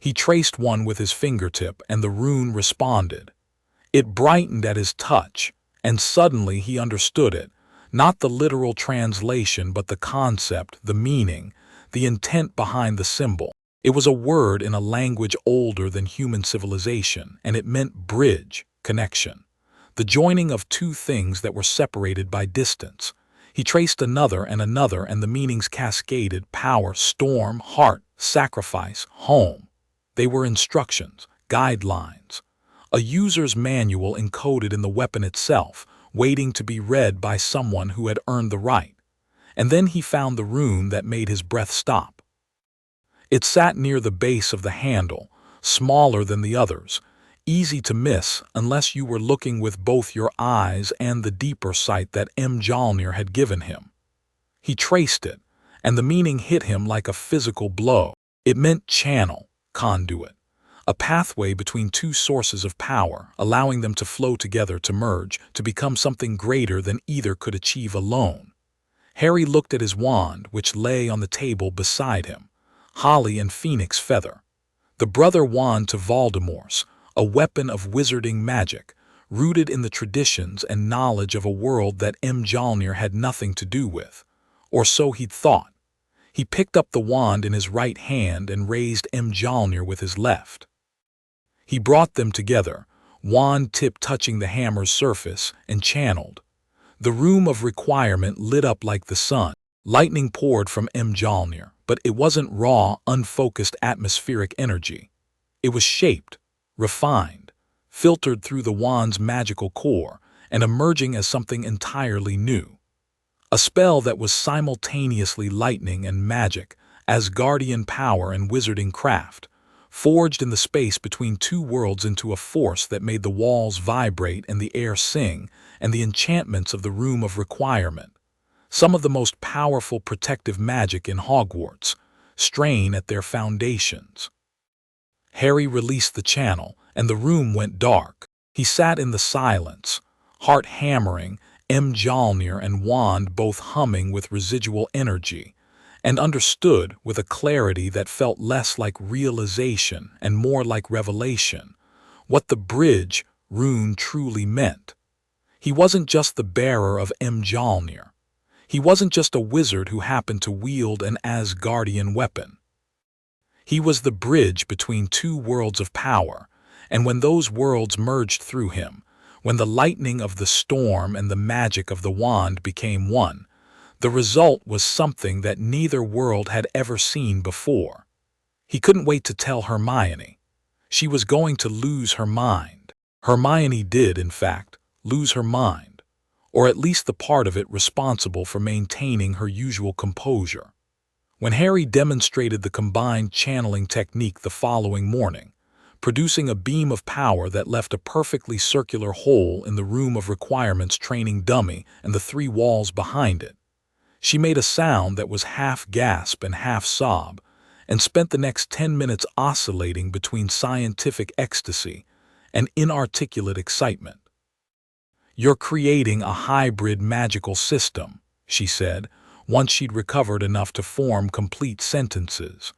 He traced one with his fingertip and the rune responded. It brightened at his touch, and suddenly he understood it. Not the literal translation, but the concept, the meaning, the intent behind the symbol. It was a word in a language older than human civilization, and it meant bridge, connection. The joining of two things that were separated by distance. He traced another, and the meanings cascaded: power, storm, heart, sacrifice, home. They were instructions, guidelines. A user's manual encoded in the weapon itself, waiting to be read by someone who had earned the right. And then he found the rune that made his breath stop. It sat near the base of the handle, smaller than the others, easy to miss unless you were looking with both your eyes and the deeper sight that Mjolnir had given him. He traced it, and the meaning hit him like a physical blow. It meant channel, conduit. A pathway between two sources of power, allowing them to flow together, to merge, to become something greater than either could achieve alone. Harry looked at his wand, which lay on the table beside him, holly and phoenix feather. The brother wand to Voldemort's, a weapon of wizarding magic, rooted in the traditions and knowledge of a world that Mjolnir had nothing to do with. Or so he'd thought. He picked up the wand in his right hand and raised Mjolnir with his left. He brought them together, wand tip touching the hammer's surface, and channeled. The room of requirement lit up like the sun. Lightning poured from Mjolnir, but it wasn't raw, unfocused atmospheric energy. It was shaped, refined, filtered through the wand's magical core, and emerging as something entirely new. A spell that was simultaneously lightning and magic, Asgardian power and wizarding craft, forged in the space between two worlds into a force that made the walls vibrate and the air sing, and the enchantments of the Room of Requirement, some of the most powerful protective magic in Hogwarts, strain at their foundations. Harry released the channel, and the room went dark. He sat in the silence, heart hammering, Mjolnir and wand both humming with residual energy, and understood with a clarity that felt less like realization and more like revelation what the bridge rune truly meant. He wasn't just the bearer of Mjolnir. He wasn't just a wizard who happened to wield an Asgardian weapon. He was the bridge between two worlds of power, and when those worlds merged through him, when the lightning of the storm and the magic of the wand became one, the result was something that neither world had ever seen before. He couldn't wait to tell Hermione. She was going to lose her mind. Hermione did, in fact, lose her mind, or at least the part of it responsible for maintaining her usual composure. When Harry demonstrated the combined channeling technique the following morning, producing a beam of power that left a perfectly circular hole in the Room of Requirement's training dummy and the three walls behind it, she made a sound that was half gasp and half sob, and spent the next 10 minutes oscillating between scientific ecstasy and inarticulate excitement. "You're creating a hybrid magical system," she said, once she'd recovered enough to form complete sentences.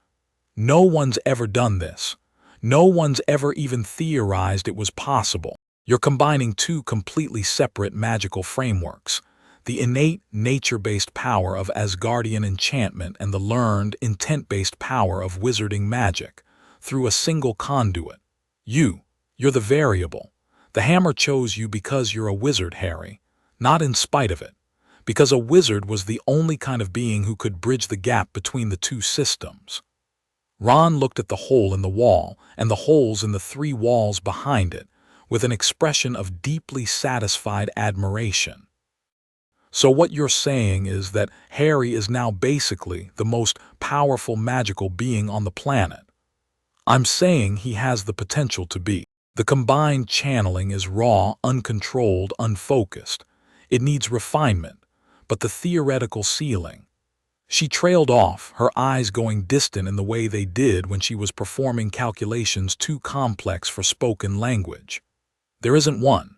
"No one's ever done this. No one's ever even theorized it was possible. You're combining two completely separate magical frameworks, the innate, nature-based power of Asgardian enchantment and the learned, intent-based power of wizarding magic, through a single conduit. You're the variable. The hammer chose you because you're a wizard, Harry, not in spite of it, because a wizard was the only kind of being who could bridge the gap between the two systems." Ron looked at the hole in the wall and the holes in the three walls behind it with an expression of deeply satisfied admiration. "So what you're saying is that Harry is now basically the most powerful magical being on the planet." "I'm saying he has the potential to be. The combined channeling is raw, uncontrolled, unfocused. It needs refinement, but the theoretical ceiling—" She trailed off, her eyes going distant in the way they did when she was performing calculations too complex for spoken language. "There isn't one.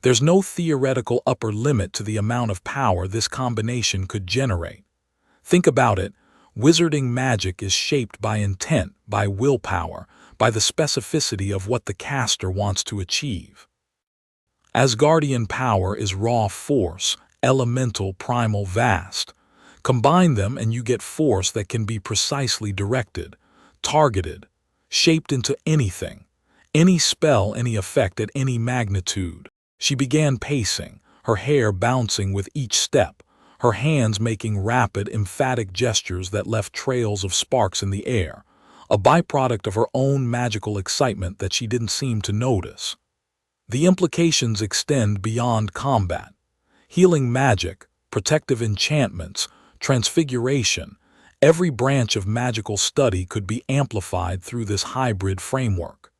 There's no theoretical upper limit to the amount of power this combination could generate. Think about it. Wizarding magic is shaped by intent, by willpower, by the specificity of what the caster wants to achieve. Asgardian power is raw force, elemental, primal, vast. Combine them and you get force that can be precisely directed, targeted, shaped into anything, any spell, any effect at any magnitude." She began pacing, her hair bouncing with each step, her hands making rapid, emphatic gestures that left trails of sparks in the air, a byproduct of her own magical excitement that she didn't seem to notice. "The implications extend beyond combat. Healing magic, protective enchantments, transfiguration, every branch of magical study could be amplified through this hybrid framework.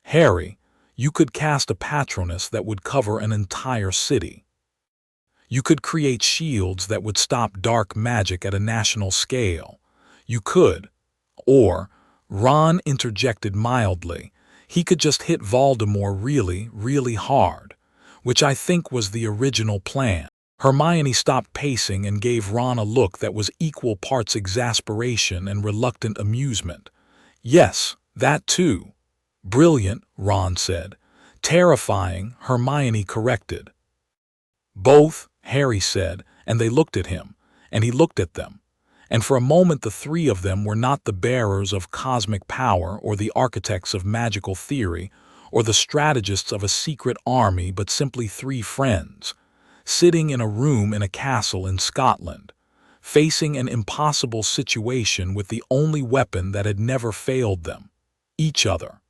Harry, you could cast a Patronus that would cover an entire city. You could create shields that would stop dark magic at a national scale. You could, or," Ron interjected mildly, "he could just hit Voldemort really, really hard, which I think was the original plan." Hermione stopped pacing and gave Ron a look that was equal parts exasperation and reluctant amusement. "Yes, that too." "Brilliant," Ron said. "Terrifying," Hermione corrected. "Both," Harry said, and they looked at him, and he looked at them. And for a moment the three of them were not the bearers of cosmic power or the architects of magical theory or the strategists of a secret army, but simply three friends, sitting in a room in a castle in Scotland, facing an impossible situation with the only weapon that had never failed them: each other.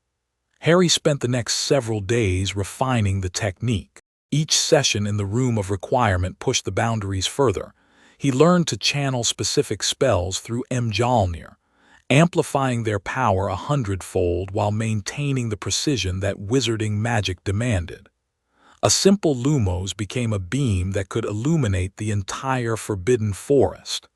Harry spent the next several days refining the technique. Each session in the Room of Requirement pushed the boundaries further. He learned to channel specific spells through Mjolnir, amplifying their power 100-fold while maintaining the precision that wizarding magic demanded. A simple lumos became a beam that could illuminate the entire forbidden forest.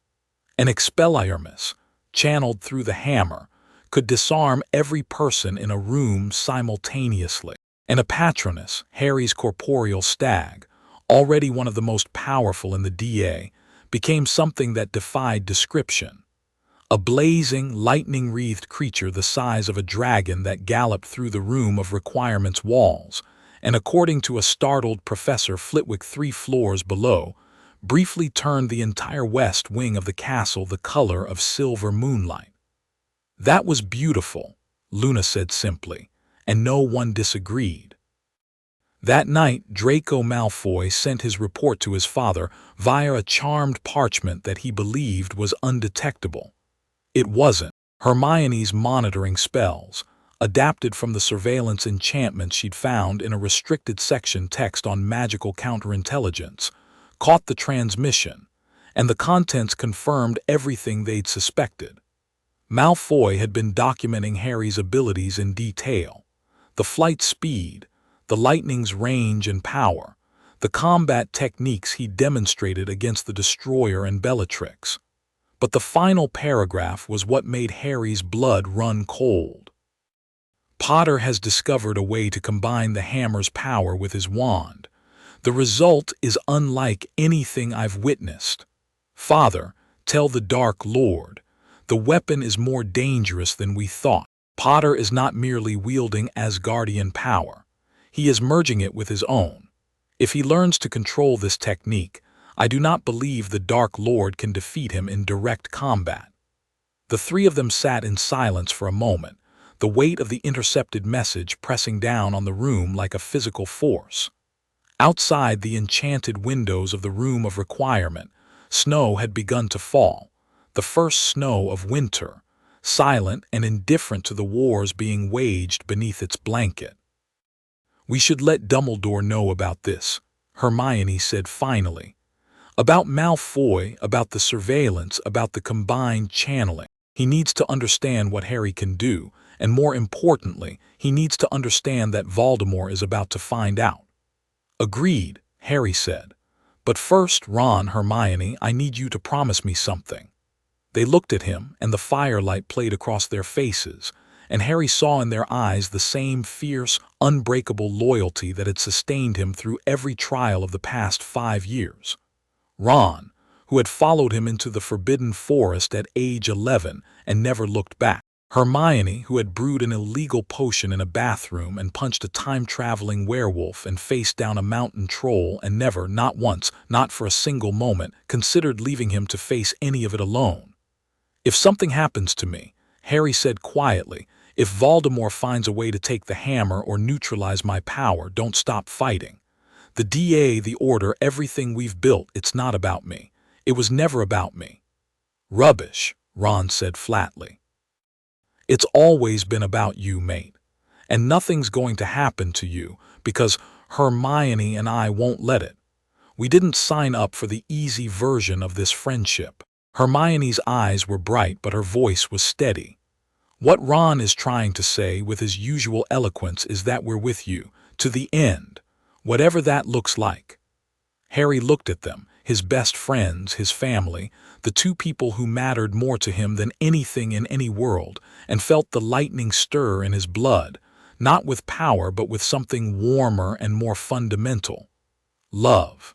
An expelliarmus, channeled through the hammer, could disarm every person in a room simultaneously. And a patronus, Harry's corporeal stag, already one of the most powerful in the DA, became something that defied description. A blazing, lightning-wreathed creature the size of a dragon that galloped through the room of requirements walls, and according to a startled Professor Flitwick 3 floors below, briefly turned the entire west wing of the castle the color of silver moonlight. "That was beautiful," Luna said simply, and no one disagreed. That night, Draco Malfoy sent his report to his father via a charmed parchment that he believed was undetectable. It wasn't. Hermione's monitoring spells, adapted from the surveillance enchantment she'd found in a restricted section text on magical counterintelligence, caught the transmission, and the contents confirmed everything they'd suspected. Malfoy had been documenting Harry's abilities in detail: the flight speed, the lightning's range and power, the combat techniques he demonstrated against the Destroyer and Bellatrix. But the final paragraph was what made Harry's blood run cold. "Potter has discovered a way to combine the hammer's power with his wand. The result is unlike anything I've witnessed. Father, tell the Dark Lord, the weapon is more dangerous than we thought. Potter is not merely wielding Asgardian power. He is merging it with his own. If he learns to control this technique, I do not believe the Dark Lord can defeat him in direct combat." The three of them sat in silence for a moment, the weight of the intercepted message pressing down on the room like a physical force. Outside the enchanted windows of the room of requirement, snow had begun to fall, the first snow of winter, silent and indifferent to the wars being waged beneath its blanket. "We should let Dumbledore know about this," Hermione said finally. "About Malfoy, about the surveillance, about the combined channeling. He needs to understand what Harry can do, and more importantly, he needs to understand that Voldemort is about to find out." "Agreed," Harry said. "But first, Ron, Hermione, I need you to promise me something." They looked at him, and the firelight played across their faces, and Harry saw in their eyes the same fierce, unbreakable loyalty that had sustained him through every trial of the past 5 years. Ron, who had followed him into the Forbidden Forest at age 11 and never looked back. Hermione, who had brewed an illegal potion in a bathroom and punched a time-traveling werewolf and faced down a mountain troll and never, not once, not for a single moment, considered leaving him to face any of it alone. "If something happens to me," Harry said quietly, "if Voldemort finds a way to take the hammer or neutralize my power, don't stop fighting. The DA, the Order, everything we've built, it's not about me. It was never about me." "Rubbish," Ron said flatly. "It's always been about you, mate. And nothing's going to happen to you, because Hermione and I won't let it. We didn't sign up for the easy version of this friendship." Hermione's eyes were bright, but her voice was steady. "What Ron is trying to say with his usual eloquence is that we're with you, to the end, whatever that looks like." Harry looked at them, his best friends, his family, the two people who mattered more to him than anything in any world, and felt the lightning stir in his blood, not with power but with something warmer and more fundamental: love.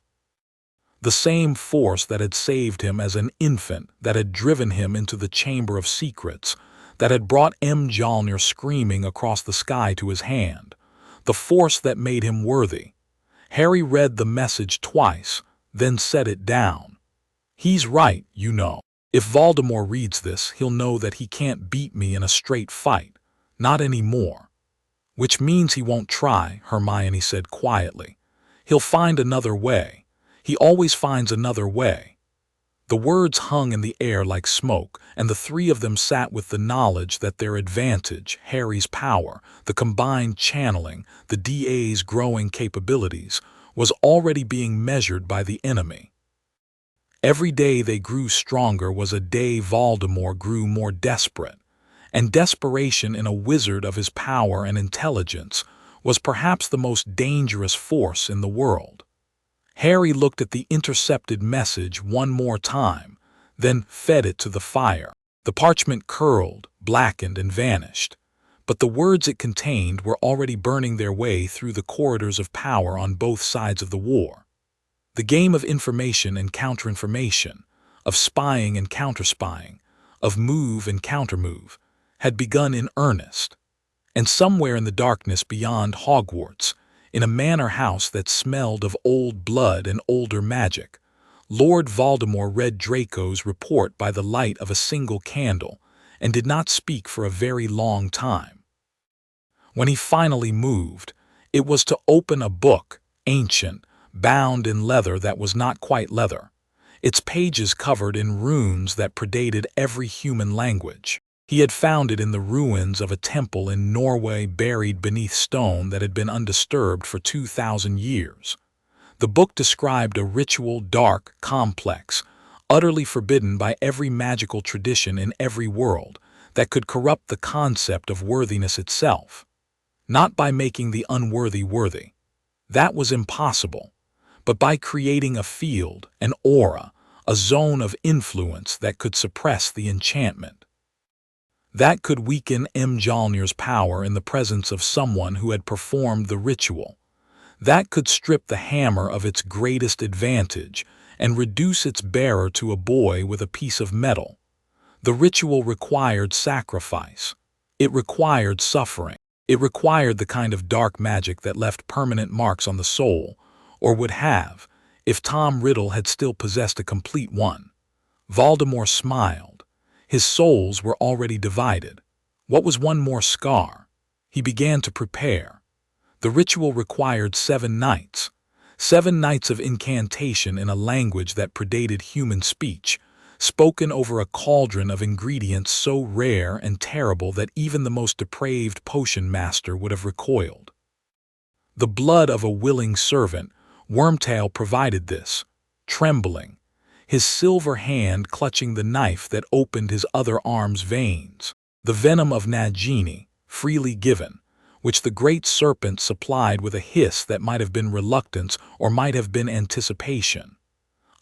The same force that had saved him as an infant, that had driven him into the Chamber of Secrets, that had brought Mjolnir screaming across the sky to his hand, the force that made him worthy. Harry read the message twice, then set it down. "He's right, you know. If Voldemort reads this, he'll know that he can't beat me in a straight fight. Not anymore." "Which means he won't try," Hermione said quietly. "He'll find another way. He always finds another way." The words hung in the air like smoke, and the three of them sat with the knowledge that their advantage, Harry's power, the combined channeling, the DA's growing capabilities, was already being measured by the enemy. Every day they grew stronger was a day Voldemort grew more desperate, and desperation in a wizard of his power and intelligence was perhaps the most dangerous force in the world. Harry looked at the intercepted message one more time, then fed it to the fire. The parchment curled, blackened, and vanished, but the words it contained were already burning their way through the corridors of power on both sides of the war. The game of information and counterinformation, of spying and counterspying, of move and countermove, had begun in earnest. And somewhere in the darkness beyond Hogwarts, in a manor house that smelled of old blood and older magic, Lord Voldemort read Draco's report by the light of a single candle and did not speak for a very long time. When he finally moved, it was to open a book, ancient, bound in leather that was not quite leather, its pages covered in runes that predated every human language. He had found it in the ruins of a temple in Norway buried beneath stone that had been undisturbed for 2,000 years. The book described a ritual dark, complex, utterly forbidden by every magical tradition in every world that could corrupt the concept of worthiness itself. Not by making the unworthy worthy. That was impossible. But by creating a field, an aura, a zone of influence that could suppress the enchantment. That could weaken Mjolnir's power in the presence of someone who had performed the ritual. That could strip the hammer of its greatest advantage and reduce its bearer to a boy with a piece of metal. The ritual required sacrifice. It required suffering. It required the kind of dark magic that left permanent marks on the soul, or would have, if Tom Riddle had still possessed a complete one. Voldemort smiled. His souls were already divided. What was one more scar? He began to prepare. The ritual required 7 nights. 7 nights of incantation in a language that predated human speech, spoken over a cauldron of ingredients so rare and terrible that even the most depraved potion master would have recoiled. The blood of a willing servant, Wormtail provided this, trembling, his silver hand clutching the knife that opened his other arm's veins. The venom of Nagini, freely given, which the great serpent supplied with a hiss that might have been reluctance or might have been anticipation.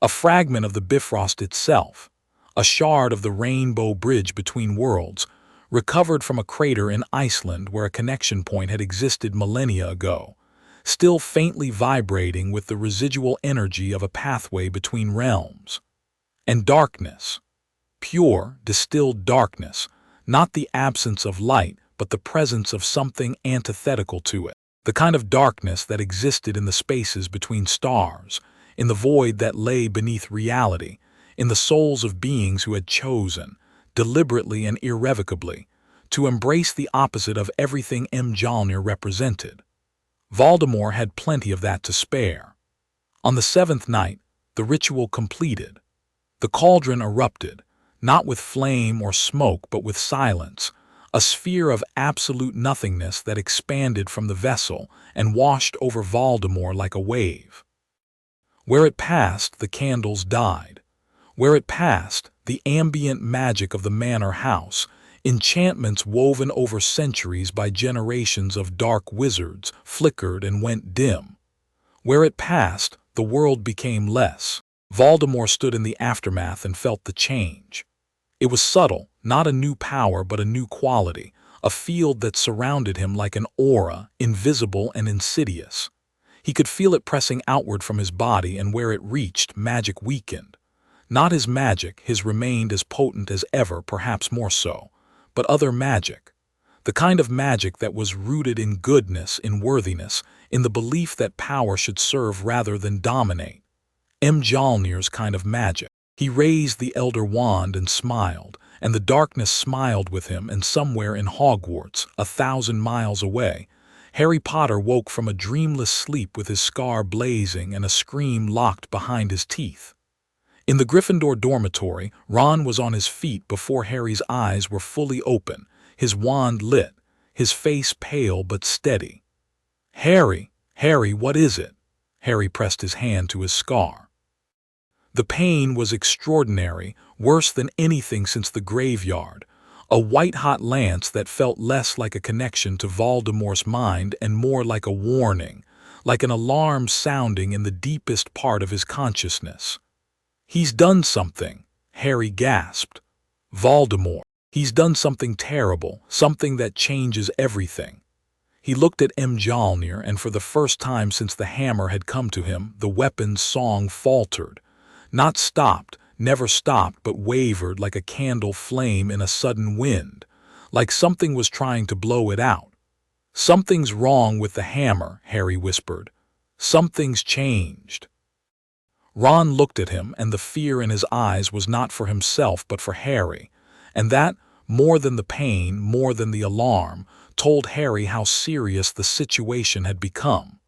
A fragment of the Bifrost itself, a shard of the rainbow bridge between worlds, recovered from a crater in Iceland where a connection point had existed millennia ago, still faintly vibrating with the residual energy of a pathway between realms. And darkness. Pure, distilled darkness, not the absence of light, but the presence of something antithetical to it. The kind of darkness that existed in the spaces between stars, in the void that lay beneath reality, in the souls of beings who had chosen, deliberately and irrevocably, to embrace the opposite of everything Mjolnir represented. Voldemort had plenty of that to spare. On the 7th night, the ritual completed. The cauldron erupted, not with flame or smoke but with silence, a sphere of absolute nothingness that expanded from the vessel and washed over Voldemort like a wave. Where it passed, the candles died. Where it passed, the ambient magic of the manor house, enchantments woven over centuries by generations of dark wizards, flickered and went dim. Where it passed, the world became less. Voldemort stood in the aftermath and felt the change. It was subtle, not a new power but a new quality, a field that surrounded him like an aura, invisible and insidious. He could feel it pressing outward from his body, and where it reached, magic weakened. Not his magic, his remained as potent as ever, perhaps more so, but other magic. The kind of magic that was rooted in goodness, in worthiness, in the belief that power should serve rather than dominate. Mjolnir's kind of magic. He raised the Elder Wand and smiled, and the darkness smiled with him, and somewhere in Hogwarts, 1,000 miles away, Harry Potter woke from a dreamless sleep with his scar blazing and a scream locked behind his teeth. In the Gryffindor dormitory, Ron was on his feet before Harry's eyes were fully open, his wand lit, his face pale but steady. Harry, what is it?" Harry pressed his hand to his scar. The pain was extraordinary, worse than anything since the graveyard. A white-hot lance that felt less like a connection to Voldemort's mind and more like a warning, like an alarm sounding in the deepest part of his consciousness. "He's done something," Harry gasped. "Voldemort. He's done something terrible, something that changes everything." He looked at Mjolnir, and for the first time since the hammer had come to him, the weapon's song faltered. Not stopped, never stopped, but wavered like a candle flame in a sudden wind, like something was trying to blow it out. "Something's wrong with the hammer," Harry whispered. "Something's changed." Ron looked at him, and the fear in his eyes was not for himself but for Harry, and that, more than the pain, more than the alarm, told Harry how serious the situation had become.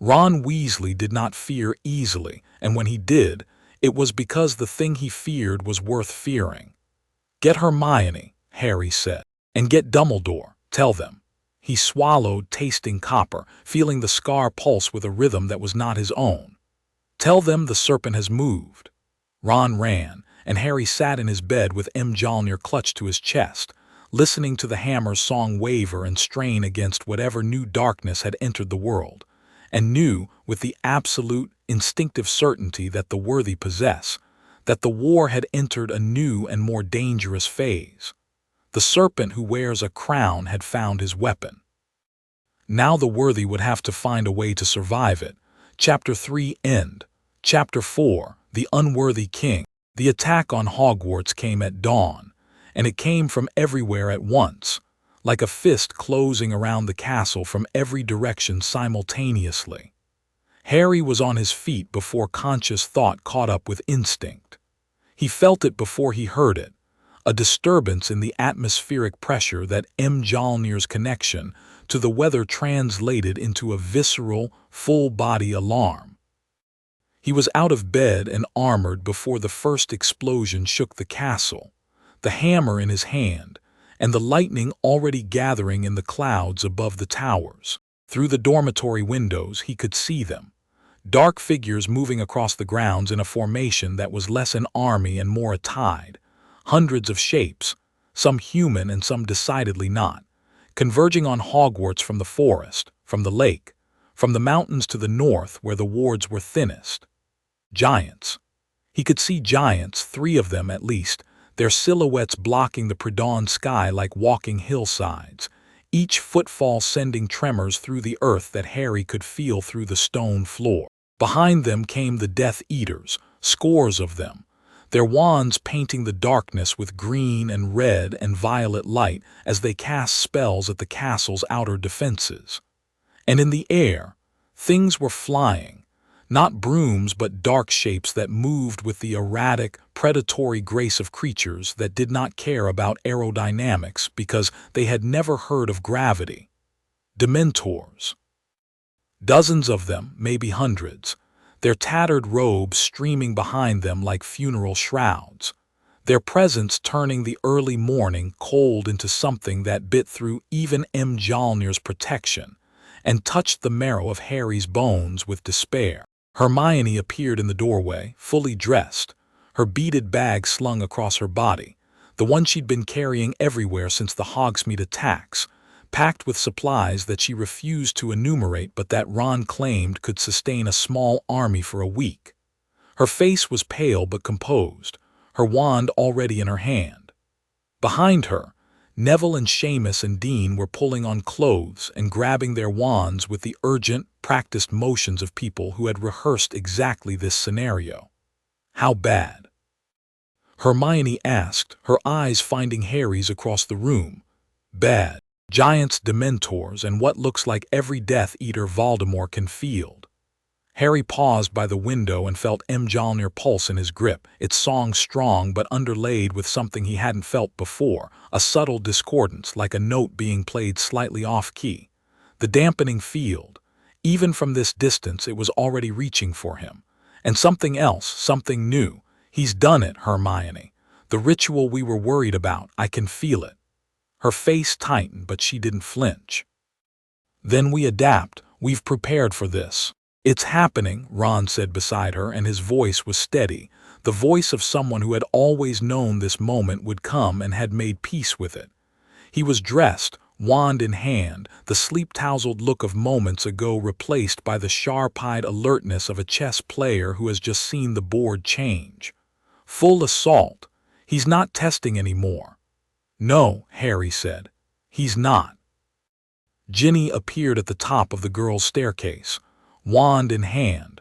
Ron Weasley did not fear easily, and when he did, it was because the thing he feared was worth fearing. "Get Hermione," Harry said, "and get Dumbledore, tell them." He swallowed, tasting copper, feeling the scar pulse with a rhythm that was not his own. "Tell them the serpent has moved." Ron ran, and Harry sat in his bed with Mjolnir clutched to his chest, listening to the hammer's song waver and strain against whatever new darkness had entered the world, and knew, with the absolute, instinctive certainty that the worthy possess, that the war had entered a new and more dangerous phase. The serpent who wears a crown had found his weapon. Now the worthy would have to find a way to survive it. Chapter 3 End. Chapter 4 The Unworthy King. The attack on Hogwarts came at dawn, and it came from everywhere at once, like a fist closing around the castle from every direction simultaneously. Harry was on his feet before conscious thought caught up with instinct. He felt it before he heard it, a disturbance in the atmospheric pressure that Mjolnir's connection to the weather translated into a visceral, full-body alarm. He was out of bed and armored before the first explosion shook the castle, the hammer in his hand, and the lightning already gathering in the clouds above the towers. Through the dormitory windows he could see them, dark figures moving across the grounds in a formation that was less an army and more a tide, hundreds of shapes, some human and some decidedly not, converging on Hogwarts from the forest, from the lake, from the mountains to the north where the wards were thinnest. Giants. He could see giants, 3 of them at least, their silhouettes blocking the pre-dawn sky like walking hillsides, each footfall sending tremors through the earth that Harry could feel through the stone floor. Behind them came the Death Eaters, scores of them, their wands painting the darkness with green and red and violet light as they cast spells at the castle's outer defenses. And in the air, things were flying. Not brooms but dark shapes that moved with the erratic, predatory grace of creatures that did not care about aerodynamics because they had never heard of gravity. Dementors. Dozens of them, maybe hundreds, their tattered robes streaming behind them like funeral shrouds, their presence turning the early morning cold into something that bit through even Mjolnir's protection and touched the marrow of Harry's bones with despair. Hermione appeared in the doorway, fully dressed, her beaded bag slung across her body, the one she'd been carrying everywhere since the Hogsmeade attacks, packed with supplies that she refused to enumerate but that Ron claimed could sustain a small army for a week. Her face was pale but composed, her wand already in her hand. Behind her, Neville and Seamus and Dean were pulling on clothes and grabbing their wands with the urgent, practiced motions of people who had rehearsed exactly this scenario. "How bad?" Hermione asked, her eyes finding Harry's across the room. "Bad. Giants, Dementors, and what looks like every Death Eater Voldemort can field." Harry paused by the window and felt Mjolnir pulse in his grip, its song strong but underlaid with something he hadn't felt before, a subtle discordance like a note being played slightly off-key. The dampening field. Even from this distance it was already reaching for him. And something else, something new. "He's done it, Hermione. The ritual we were worried about, I can feel it." Her face tightened, but she didn't flinch. "Then we adapt. We've prepared for this. "It's happening," Ron said beside her, and his voice was steady, the voice of someone who had always known this moment would come and had made peace with it. He was dressed, wand in hand, the sleep-tousled look of moments ago replaced by the sharp-eyed alertness of a chess player who has just seen the board change. Full assault. He's not testing anymore. "No," Harry said. "He's not." Ginny appeared at the top of the girls' staircase, wand in hand,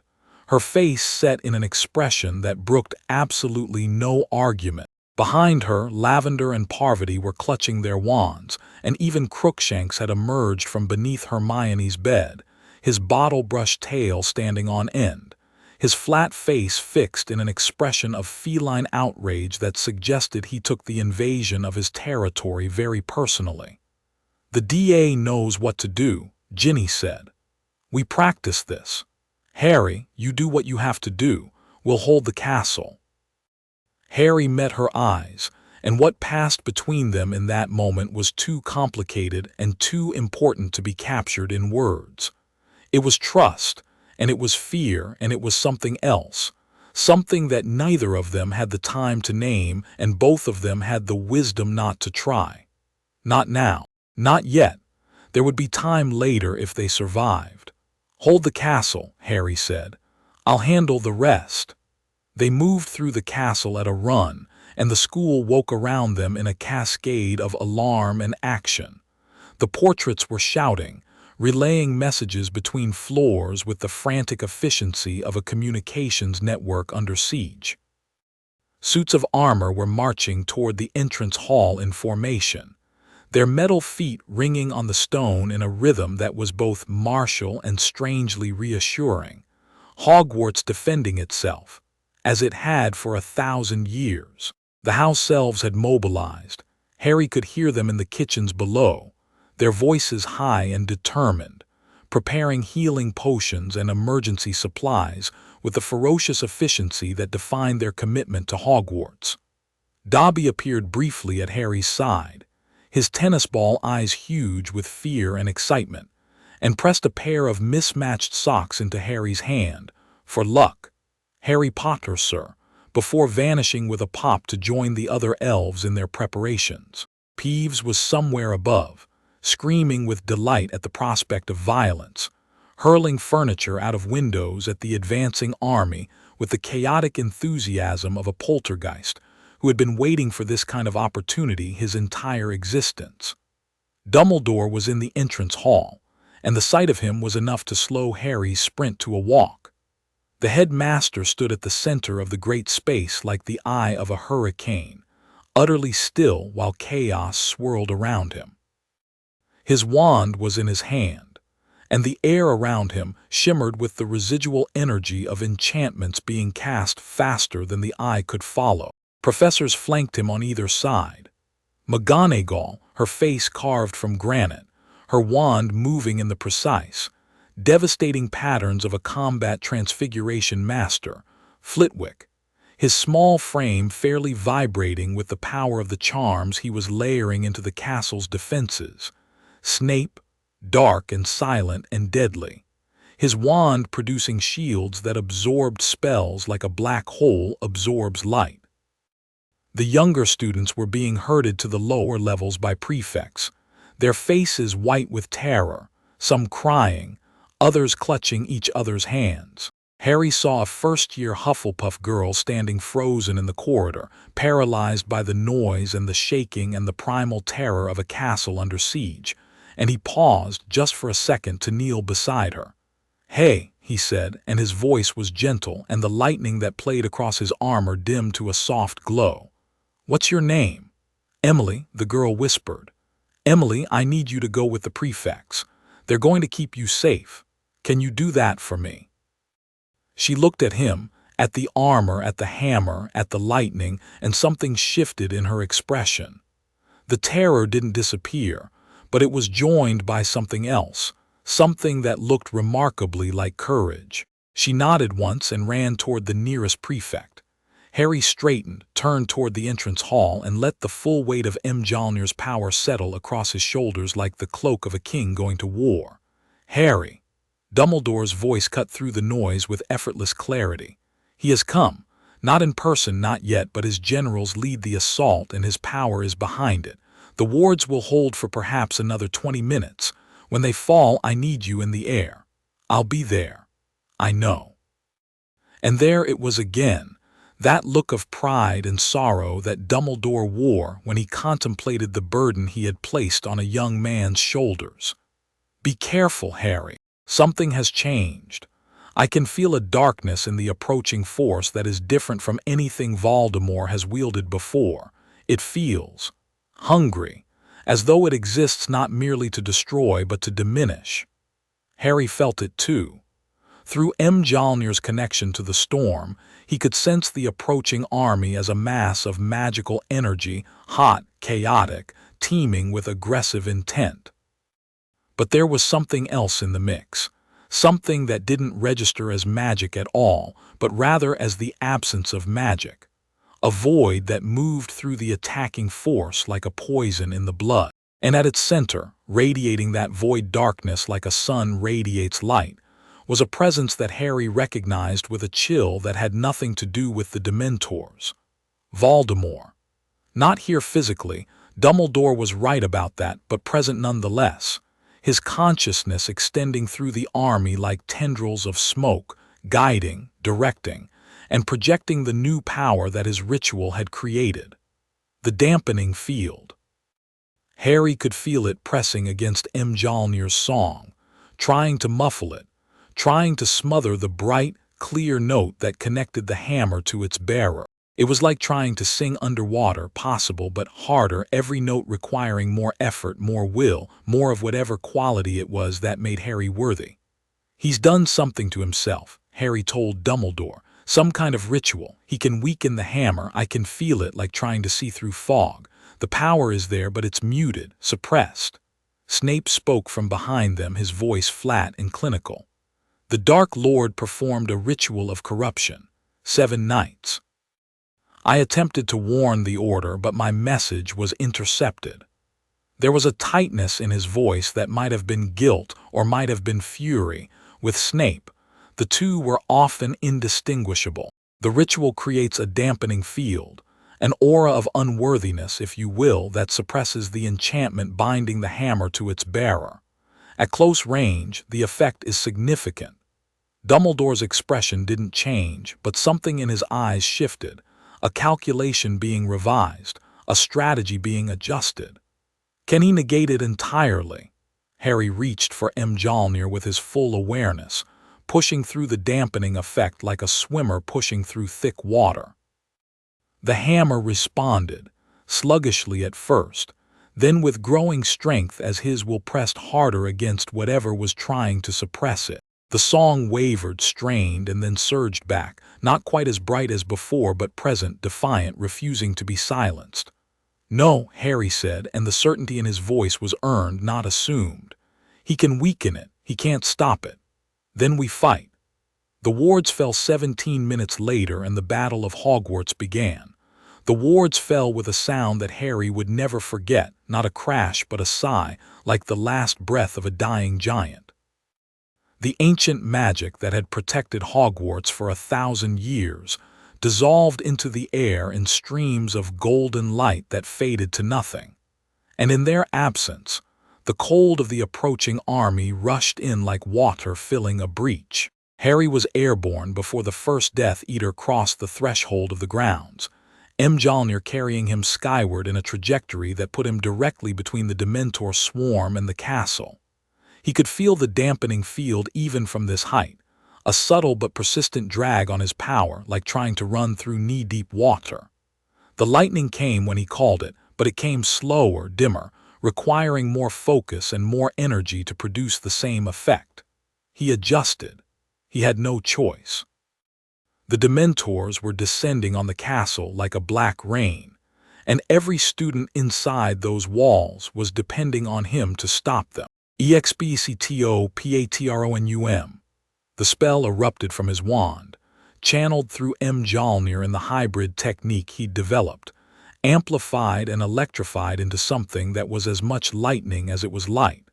her face set in an expression that brooked absolutely no argument. Behind her, Lavender and Parvati were clutching their wands, and even Crookshanks had emerged from beneath Hermione's bed, his bottle-brush tail standing on end, his flat face fixed in an expression of feline outrage that suggested he took the invasion of his territory very personally. "The DA knows what to do," Ginny said. "We practiced this. Harry, you do what you have to do. We'll hold the castle." Harry met her eyes, and what passed between them in that moment was too complicated and too important to be captured in words. It was trust, and it was fear, and it was something else, something that neither of them had the time to name, and both of them had the wisdom not to try. Not now. Not yet. There would be time later if they survived. "Hold the castle," Harry said. "I'll handle the rest." They moved through the castle at a run, and the school woke around them in a cascade of alarm and action. The portraits were shouting, relaying messages between floors with the frantic efficiency of a communications network under siege. Suits of armor were marching toward the entrance hall in formation, their metal feet ringing on the stone in a rhythm that was both martial and strangely reassuring. Hogwarts defending itself, as it had for 1,000 years. The house elves had mobilized. Harry could hear them in the kitchens below, their voices high and determined, preparing healing potions and emergency supplies with the ferocious efficiency that defined their commitment to Hogwarts. Dobby appeared briefly at Harry's side, his tennis ball eyes huge with fear and excitement, and pressed a pair of mismatched socks into Harry's hand. "For luck. Harry Potter, sir," before vanishing with a pop to join the other elves in their preparations. Peeves was somewhere above, screaming with delight at the prospect of violence, hurling furniture out of windows at the advancing army with the chaotic enthusiasm of a poltergeist who had been waiting for this kind of opportunity his entire existence. Dumbledore was in the entrance hall, and the sight of him was enough to slow Harry's sprint to a walk. The headmaster stood at the center of the great space like the eye of a hurricane, utterly still while chaos swirled around him. His wand was in his hand, and the air around him shimmered with the residual energy of enchantments being cast faster than the eye could follow. Professors flanked him on either side. McGonagall, her face carved from granite, her wand moving in the precise, devastating patterns of a combat transfiguration master, Flitwick, his small frame fairly vibrating with the power of the charms he was layering into the castle's defenses. Snape, dark and silent and deadly, his wand producing shields that absorbed spells like a black hole absorbs light. The younger students were being herded to the lower levels by prefects, their faces white with terror, some crying, others clutching each other's hands. Harry saw a first-year Hufflepuff girl standing frozen in the corridor, paralyzed by the noise and the shaking and the primal terror of a castle under siege, and he paused just for a second to kneel beside her. "Hey," he said, and his voice was gentle, and the lightning that played across his armor dimmed to a soft glow. "What's your name?" "Emily," the girl whispered. "Emily, I need you to go with the prefects. They're going to keep you safe. Can you do that for me?" She looked at him, at the armor, at the hammer, at the lightning, and something shifted in her expression. The terror didn't disappear, but it was joined by something else, something that looked remarkably like courage. She nodded once and ran toward the nearest prefect. Harry straightened, turned toward the entrance hall, and let the full weight of Mjolnir's power settle across his shoulders like the cloak of a king going to war. "Harry." Dumbledore's voice cut through the noise with effortless clarity. "He has come. Not in person, not yet, but his generals lead the assault and his power is behind it. The wards will hold for perhaps another 20 minutes. When they fall, I need you in the air. I'll be there. I know." And there it was again, that look of pride and sorrow that Dumbledore wore when he contemplated the burden he had placed on a young man's shoulders. "Be careful, Harry. Something has changed. I can feel a darkness in the approaching force that is different from anything Voldemort has wielded before. It feels hungry, as though it exists not merely to destroy but to diminish." Harry felt it too. Through Mjolnir's connection to the storm, he could sense the approaching army as a mass of magical energy, hot, chaotic, teeming with aggressive intent. But there was something else in the mix. Something that didn't register as magic at all, but rather as the absence of magic. A void that moved through the attacking force like a poison in the blood. And at its center, radiating that void darkness like a sun radiates light, was a presence that Harry recognized with a chill that had nothing to do with the Dementors. Voldemort. Not here physically, Dumbledore was right about that, but present nonetheless. His consciousness extending through the army like tendrils of smoke, guiding, directing, and projecting the new power that his ritual had created. The dampening field. Harry could feel it pressing against Mjolnir's song, trying to muffle it, trying to smother the bright, clear note that connected the hammer to its bearer. It was like trying to sing underwater, possible but harder, every note requiring more effort, more will, more of whatever quality it was that made Harry worthy. "He's done something to himself," Harry told Dumbledore. "Some kind of ritual. He can weaken the hammer. I can feel it, like trying to see through fog. The power is there, but it's muted, suppressed." Snape spoke from behind them, his voice flat and clinical. "The Dark Lord performed a ritual of corruption. 7 nights. I attempted to warn the Order, but my message was intercepted." There was a tightness in his voice that might have been guilt or might have been fury. With Snape, the two were often indistinguishable. The ritual creates a dampening field, an aura of unworthiness, if you will, that suppresses the enchantment binding the hammer to its bearer. At close range, the effect is significant. Dumbledore's expression didn't change, but something in his eyes shifted. A calculation being revised, a strategy being adjusted. Can he negate it entirely? Harry reached for Mjolnir with his full awareness, pushing through the dampening effect like a swimmer pushing through thick water. The hammer responded, sluggishly at first, then with growing strength as his will pressed harder against whatever was trying to suppress it. The song wavered, strained, and then surged back, not quite as bright as before but present, defiant, refusing to be silenced. "No," Harry said, and the certainty in his voice was earned, not assumed. "He can weaken it, he can't stop it. Then we fight." The wards fell 17 minutes later and the Battle of Hogwarts began. The wards fell with a sound that Harry would never forget, not a crash but a sigh, like the last breath of a dying giant. The ancient magic that had protected Hogwarts for 1,000 years dissolved into the air in streams of golden light that faded to nothing. And in their absence, the cold of the approaching army rushed in like water filling a breach. Harry was airborne before the first Death Eater crossed the threshold of the grounds, Mjolnir carrying him skyward in a trajectory that put him directly between the Dementor swarm and the castle. He could feel the dampening field even from this height, a subtle but persistent drag on his power, like trying to run through knee-deep water. The lightning came when he called it, but it came slower, dimmer, requiring more focus and more energy to produce the same effect. He adjusted. He had no choice. The Dementors were descending on the castle like a black rain, and every student inside those walls was depending on him to stop them. EXPCTOPATRONUM. The spell erupted from his wand, channeled through Mjolnir in the hybrid technique he'd developed, amplified and electrified into something that was as much lightning as it was light.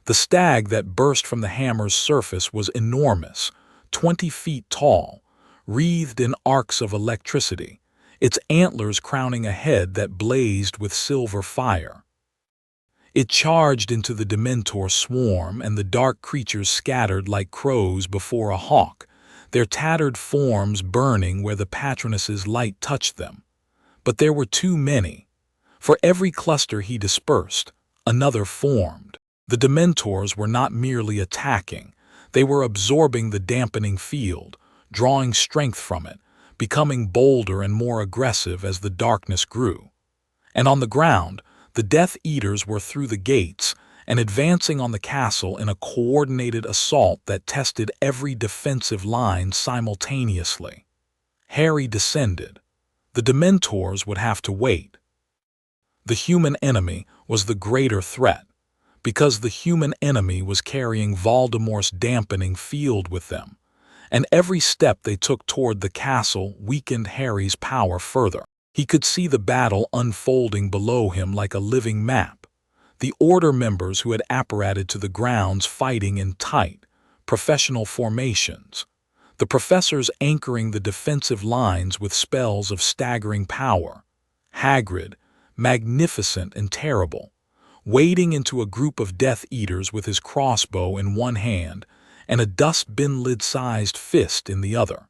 The stag that burst from the hammer's surface was enormous, 20 feet tall, wreathed in arcs of electricity, its antlers crowning a head that blazed with silver fire. It charged into the Dementor swarm, and the dark creatures scattered like crows before a hawk, their tattered forms burning where the patroness's light touched them. But there were too many. For every cluster he dispersed, another formed. The Dementors were not merely attacking, they were absorbing the dampening field, drawing strength from it, becoming bolder and more aggressive as the darkness grew. And on the ground, the Death Eaters were through the gates and advancing on the castle in a coordinated assault that tested every defensive line simultaneously. Harry descended. The Dementors would have to wait. The human enemy was the greater threat, because the human enemy was carrying Voldemort's dampening field with them, and every step they took toward the castle weakened Harry's power further. He could see the battle unfolding below him like a living map, the Order members who had apparated to the grounds fighting in tight, professional formations, the professors anchoring the defensive lines with spells of staggering power, Hagrid, magnificent and terrible, wading into a group of Death Eaters with his crossbow in one hand and a dustbin lid-sized fist in the other.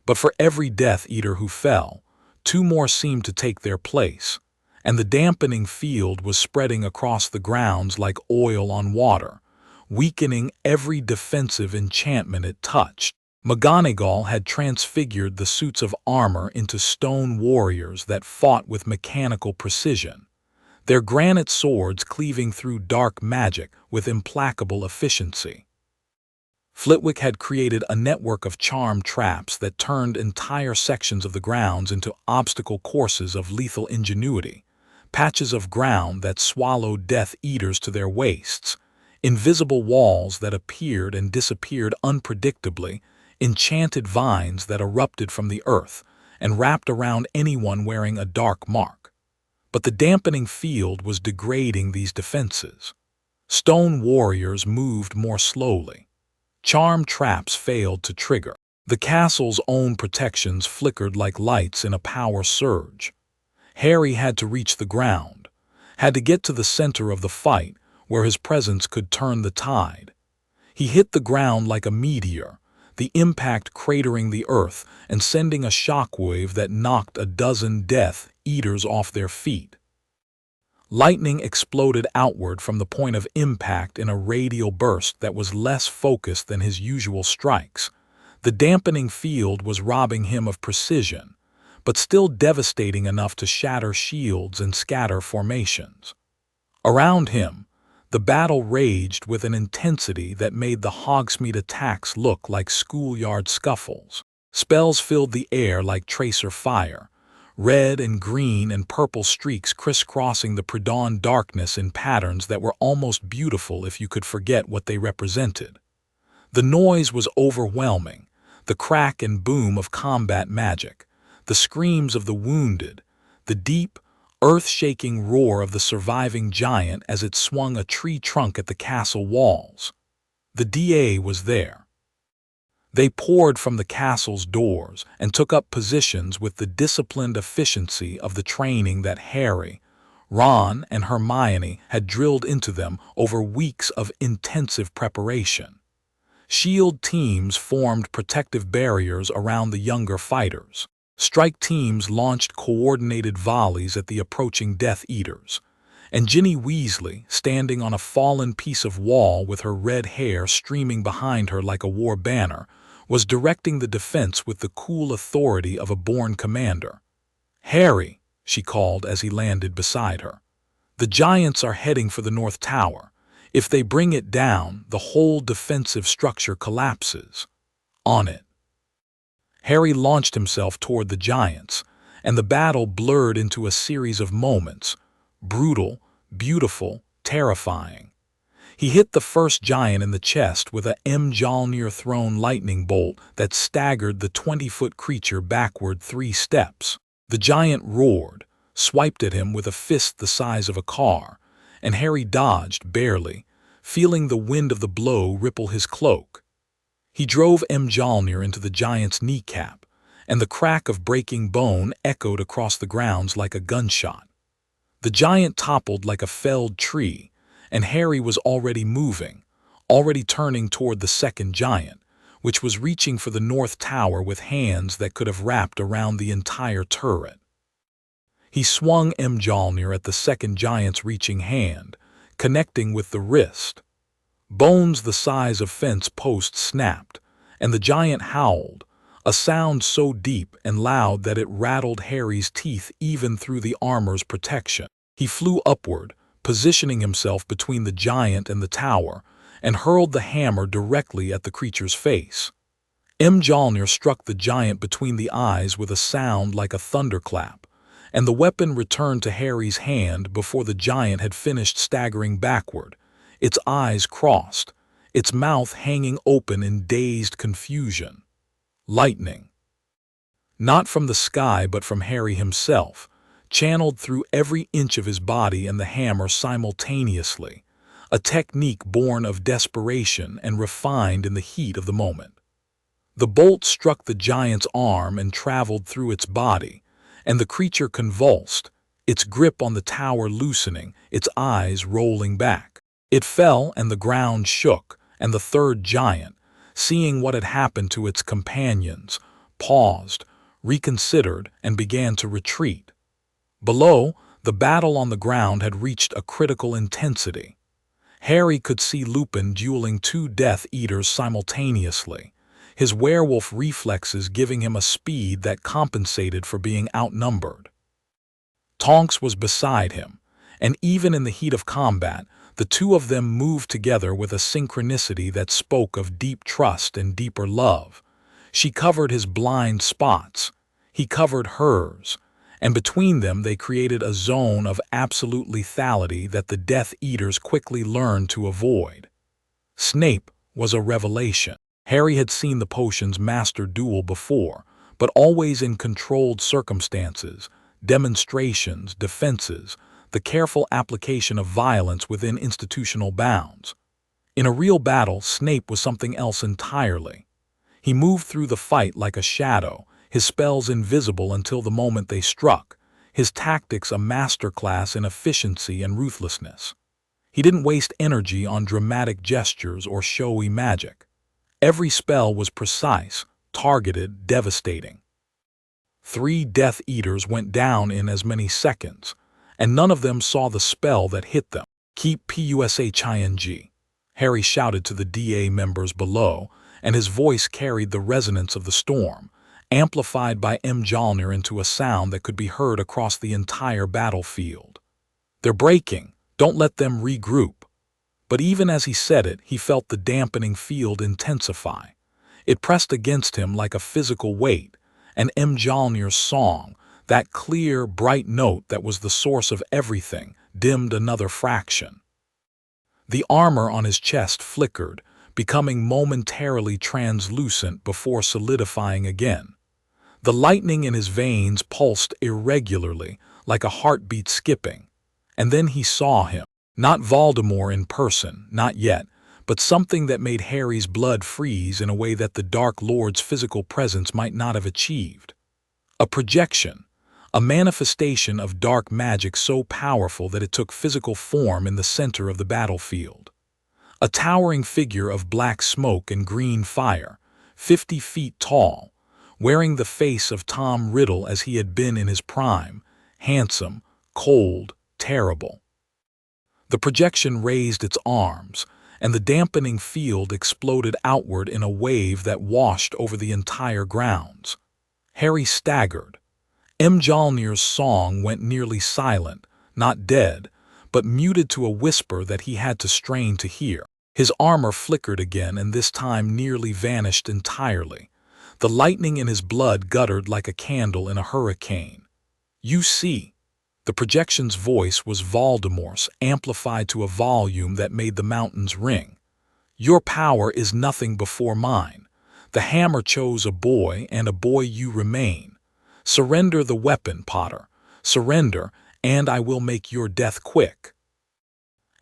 But for every Death Eater who fell, two more seemed to take their place, and the dampening field was spreading across the grounds like oil on water, weakening every defensive enchantment it touched. McGonagall had transfigured the suits of armor into stone warriors that fought with mechanical precision, their granite swords cleaving through dark magic with implacable efficiency. Flitwick had created a network of charm traps that turned entire sections of the grounds into obstacle courses of lethal ingenuity, patches of ground that swallowed Death Eaters to their waists, invisible walls that appeared and disappeared unpredictably, enchanted vines that erupted from the earth and wrapped around anyone wearing a dark mark. But the dampening field was degrading these defenses. Stone warriors moved more slowly. Charm traps failed to trigger. The castle's own protections flickered like lights in a power surge. Harry had to reach the ground, had to get to the center of the fight where his presence could turn the tide. He hit the ground like a meteor, the impact cratering the earth and sending a shockwave that knocked a dozen Death Eaters off their feet. Lightning exploded outward from the point of impact in a radial burst that was less focused than his usual strikes. The dampening field was robbing him of precision, but still devastating enough to shatter shields and scatter formations. Around him, the battle raged with an intensity that made the Hogsmeade attacks look like schoolyard scuffles. Spells filled the air like tracer fire, red and green and purple streaks crisscrossing the pre-dawn darkness in patterns that were almost beautiful if you could forget what they represented. The noise was overwhelming, the crack and boom of combat magic, the screams of the wounded, the deep, earth-shaking roar of the surviving giant as it swung a tree trunk at the castle walls. The DA was there. They poured from the castle's doors and took up positions with the disciplined efficiency of the training that Harry, Ron, and Hermione had drilled into them over weeks of intensive preparation. Shield teams formed protective barriers around the younger fighters. Strike teams launched coordinated volleys at the approaching Death Eaters, and Ginny Weasley, standing on a fallen piece of wall with her red hair streaming behind her like a war banner, was directing the defense with the cool authority of a born commander. "Harry," she called as he landed beside her, "the giants are heading for the North Tower. If they bring it down, the whole defensive structure collapses. On it." Harry launched himself toward the giants, and the battle blurred into a series of moments, brutal, beautiful, terrifying. He hit the first giant in the chest with a Mjolnir thrown lightning bolt that staggered the 20-foot creature backward 3 steps. The giant roared, swiped at him with a fist the size of a car, and Harry dodged barely, feeling the wind of the blow ripple his cloak. He drove Mjolnir into the giant's kneecap, and the crack of breaking bone echoed across the grounds like a gunshot. The giant toppled like a felled tree, and Harry was already moving, already turning toward the second giant, which was reaching for the North Tower with hands that could have wrapped around the entire turret. He swung Mjolnir at the second giant's reaching hand, connecting with the wrist. Bones the size of fence posts snapped, and the giant howled, a sound so deep and loud that it rattled Harry's teeth even through the armor's protection. He flew upward, positioning himself between the giant and the tower, and hurled the hammer directly at the creature's face. Mjolnir struck the giant between the eyes with a sound like a thunderclap, and the weapon returned to Harry's hand before the giant had finished staggering backward, its eyes crossed, its mouth hanging open in dazed confusion. Lightning. Not from the sky but from Harry himself, channeled through every inch of his body and the hammer simultaneously, a technique born of desperation and refined in the heat of the moment. The bolt struck the giant's arm and traveled through its body, and the creature convulsed, its grip on the tower loosening, its eyes rolling back. It fell and the ground shook, and the third giant, seeing what had happened to its companions, paused, reconsidered, and began to retreat. Below, the battle on the ground had reached a critical intensity. Harry could see Lupin dueling two Death Eaters simultaneously, his werewolf reflexes giving him a speed that compensated for being outnumbered. Tonks was beside him, and even in the heat of combat, the two of them moved together with a synchronicity that spoke of deep trust and deeper love. She covered his blind spots, he covered hers, and between them they created a zone of absolute lethality that the Death Eaters quickly learned to avoid. Snape was a revelation. Harry had seen the potion's master duel before, but always in controlled circumstances, demonstrations, defenses, the careful application of violence within institutional bounds. In a real battle, Snape was something else entirely. He moved through the fight like a shadow, his spells invisible until the moment they struck, his tactics a masterclass in efficiency and ruthlessness. He didn't waste energy on dramatic gestures or showy magic. Every spell was precise, targeted, devastating. 3 Death Eaters went down in as many seconds, and none of them saw the spell that hit them. "Keep pushing," Harry shouted to the DA members below, and his voice carried the resonance of the storm, amplified by Mjolnir into a sound that could be heard across the entire battlefield. "They're breaking. Don't let them regroup." But even as he said it, he felt the dampening field intensify. It pressed against him like a physical weight, and Mjolnir's song, that clear, bright note that was the source of everything, dimmed another fraction. The armor on his chest flickered, becoming momentarily translucent before solidifying again. The lightning in his veins pulsed irregularly, like a heartbeat skipping. And then he saw him. Not Voldemort in person, not yet, but something that made Harry's blood freeze in a way that the Dark Lord's physical presence might not have achieved. A projection, a manifestation of dark magic so powerful that it took physical form in the center of the battlefield. A towering figure of black smoke and green fire, 50 feet tall, wearing the face of Tom Riddle as he had been in his prime, handsome, cold, terrible. The projection raised its arms, and the dampening field exploded outward in a wave that washed over the entire grounds. Harry staggered. Mjolnir's song went nearly silent, not dead, but muted to a whisper that he had to strain to hear. His armor flickered again and this time nearly vanished entirely. The lightning in his blood guttered like a candle in a hurricane. "You see." The projection's voice was Voldemort's, amplified to a volume that made the mountains ring. "Your power is nothing before mine. The hammer chose a boy, and a boy you remain. Surrender the weapon, Potter. Surrender, and I will make your death quick."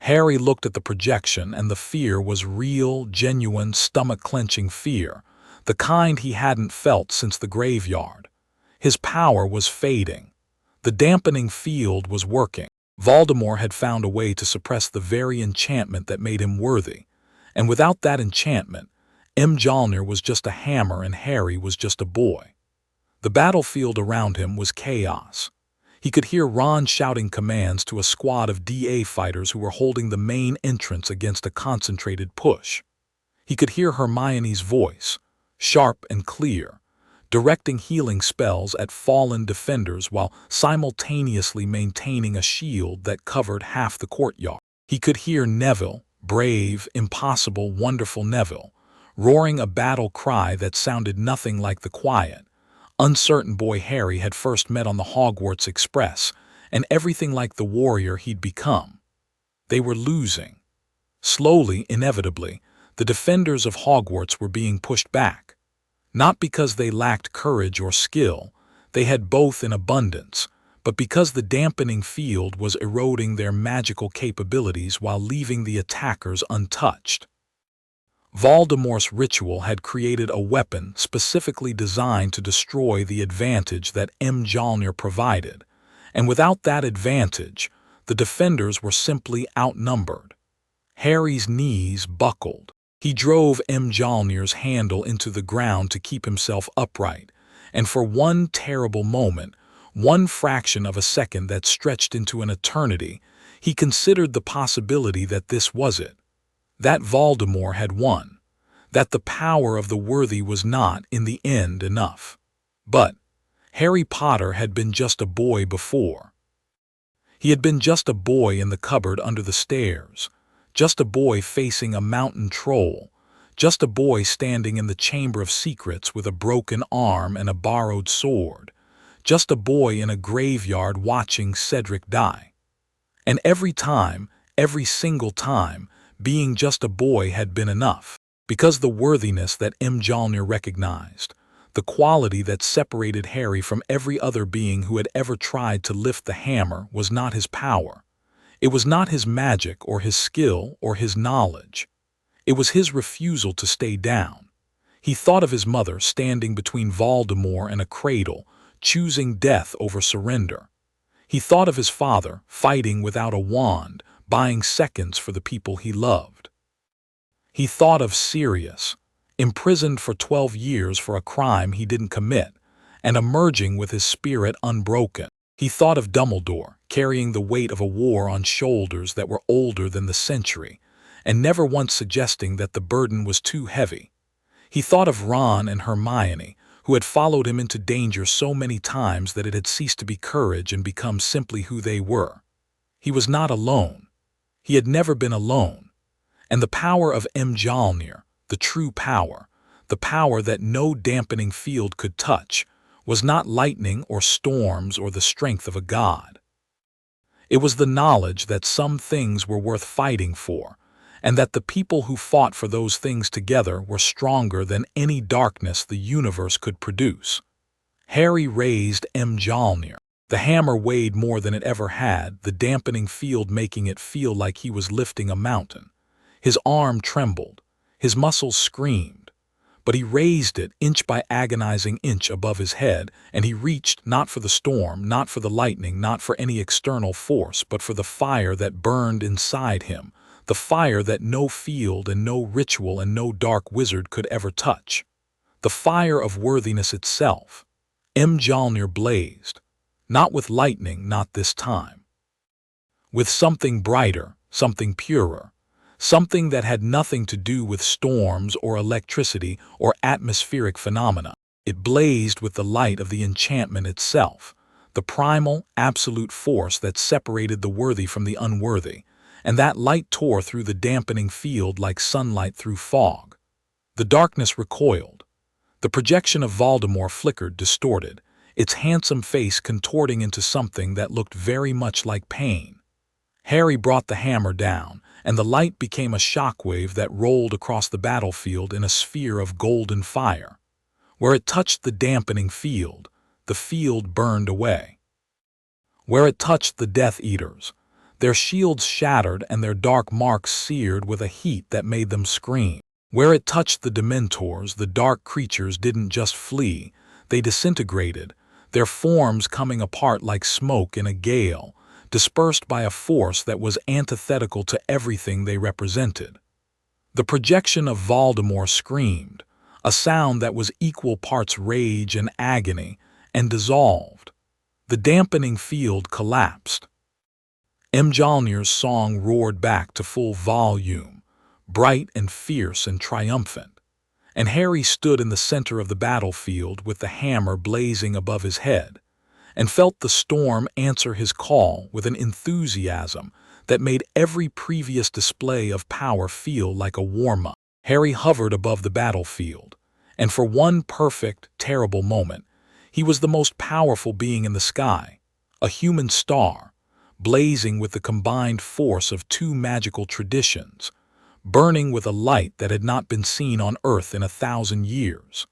Harry looked at the projection, and the fear was real, genuine, stomach-clenching fear, the kind he hadn't felt since the graveyard. His power was fading. The dampening field was working. Voldemort had found a way to suppress the very enchantment that made him worthy, and without that enchantment, Mjolnir was just a hammer and Harry was just a boy. The battlefield around him was chaos. He could hear Ron shouting commands to a squad of DA fighters who were holding the main entrance against a concentrated push. He could hear Hermione's voice, sharp and clear, directing healing spells at fallen defenders while simultaneously maintaining a shield that covered half the courtyard. He could hear Neville, brave, impossible, wonderful Neville, roaring a battle cry that sounded nothing like the quiet, uncertain boy Harry had first met on the Hogwarts Express, and everything like the warrior he'd become. They were losing. Slowly, inevitably, the defenders of Hogwarts were being pushed back. Not because they lacked courage or skill, they had both in abundance, but because the dampening field was eroding their magical capabilities while leaving the attackers untouched. Voldemort's ritual had created a weapon specifically designed to destroy the advantage that Mjolnir provided, and without that advantage, the defenders were simply outnumbered. Harry's knees buckled. He drove Mjolnir's handle into the ground to keep himself upright, and for one terrible moment, one fraction of a second that stretched into an eternity, he considered the possibility that this was it. That Voldemort had won. That the power of the worthy was not, in the end, enough. But Harry Potter had been just a boy before. He had been just a boy in the cupboard under the stairs, just a boy facing a mountain troll, just a boy standing in the Chamber of Secrets with a broken arm and a borrowed sword, just a boy in a graveyard watching Cedric die. And every time, every single time, being just a boy had been enough, because the worthiness that Mjolnir recognized, the quality that separated Harry from every other being who had ever tried to lift the hammer, was not his power. It was not his magic or his skill or his knowledge. It was his refusal to stay down. He thought of his mother standing between Voldemort and a cradle, choosing death over surrender. He thought of his father fighting without a wand, buying seconds for the people he loved. He thought of Sirius, imprisoned for 12 years for a crime he didn't commit, and emerging with his spirit unbroken. He thought of Dumbledore, carrying the weight of a war on shoulders that were older than the century, and never once suggesting that the burden was too heavy. He thought of Ron and Hermione, who had followed him into danger so many times that it had ceased to be courage and become simply who they were. He was not alone. He had never been alone. And the power of Mjolnir, the true power, the power that no dampening field could touch, was not lightning or storms or the strength of a god. It was the knowledge that some things were worth fighting for, and that the people who fought for those things together were stronger than any darkness the universe could produce. Harry raised Mjolnir. The hammer weighed more than it ever had, the dampening field making it feel like he was lifting a mountain. His arm trembled. His muscles screamed. But he raised it inch by agonizing inch above his head, and he reached not for the storm, not for the lightning, not for any external force, but for the fire that burned inside him, the fire that no field and no ritual and no dark wizard could ever touch. The fire of worthiness itself. Mjolnir blazed. Not with lightning, not this time. With something brighter, something purer. Something that had nothing to do with storms or electricity or atmospheric phenomena. It blazed with the light of the enchantment itself, the primal, absolute force that separated the worthy from the unworthy, and that light tore through the dampening field like sunlight through fog. The darkness recoiled. The projection of Voldemort flickered, distorted, its handsome face contorting into something that looked very much like pain. Harry brought the hammer down, and the light became a shockwave that rolled across the battlefield in a sphere of golden fire. Where it touched the dampening field, the field burned away. Where it touched the Death Eaters, their shields shattered and their dark marks seared with a heat that made them scream. Where it touched the Dementors, the dark creatures didn't just flee, they disintegrated, their forms coming apart like smoke in a gale, dispersed by a force that was antithetical to everything they represented. The projection of Voldemort screamed, a sound that was equal parts rage and agony, and dissolved. The dampening field collapsed. Mjolnir's song roared back to full volume, bright and fierce and triumphant, and Harry stood in the center of the battlefield with the hammer blazing above his head, and felt the storm answer his call with an enthusiasm that made every previous display of power feel like a warm-up. Harry hovered above the battlefield, and for one perfect, terrible moment, he was the most powerful being in the sky, a human star, blazing with the combined force of two magical traditions, burning with a light that had not been seen on Earth in 1,000 years.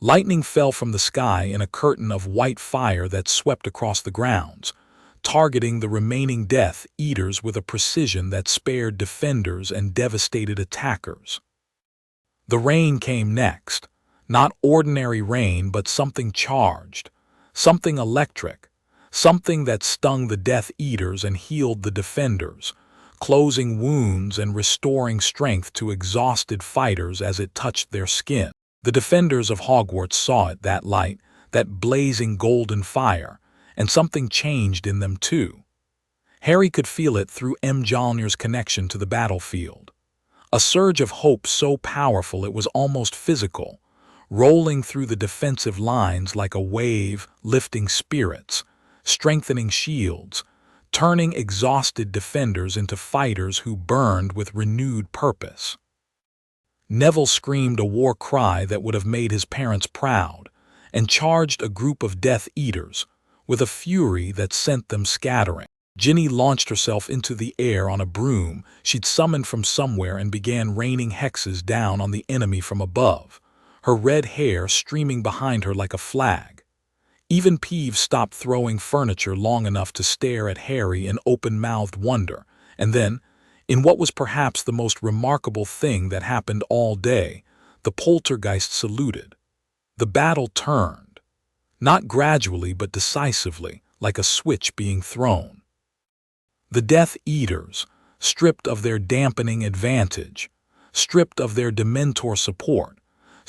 Lightning fell from the sky in a curtain of white fire that swept across the grounds, targeting the remaining Death Eaters with a precision that spared defenders and devastated attackers. The rain came next, not ordinary rain but something charged, something electric, something that stung the Death Eaters and healed the defenders, closing wounds and restoring strength to exhausted fighters as it touched their skin. The defenders of Hogwarts saw it, that light, that blazing golden fire, and something changed in them too. Harry could feel it through Mjolnir's connection to the battlefield. A surge of hope so powerful it was almost physical, rolling through the defensive lines like a wave, lifting spirits, strengthening shields, turning exhausted defenders into fighters who burned with renewed purpose. Neville screamed a war cry that would have made his parents proud, and charged a group of Death Eaters, with a fury that sent them scattering. Ginny launched herself into the air on a broom she'd summoned from somewhere and began raining hexes down on the enemy from above, her red hair streaming behind her like a flag. Even Peeves stopped throwing furniture long enough to stare at Harry in open-mouthed wonder, and then, in what was perhaps the most remarkable thing that happened all day, the poltergeist saluted. The battle turned. Not gradually but decisively, like a switch being thrown. The Death Eaters, stripped of their dampening advantage, stripped of their Dementor support,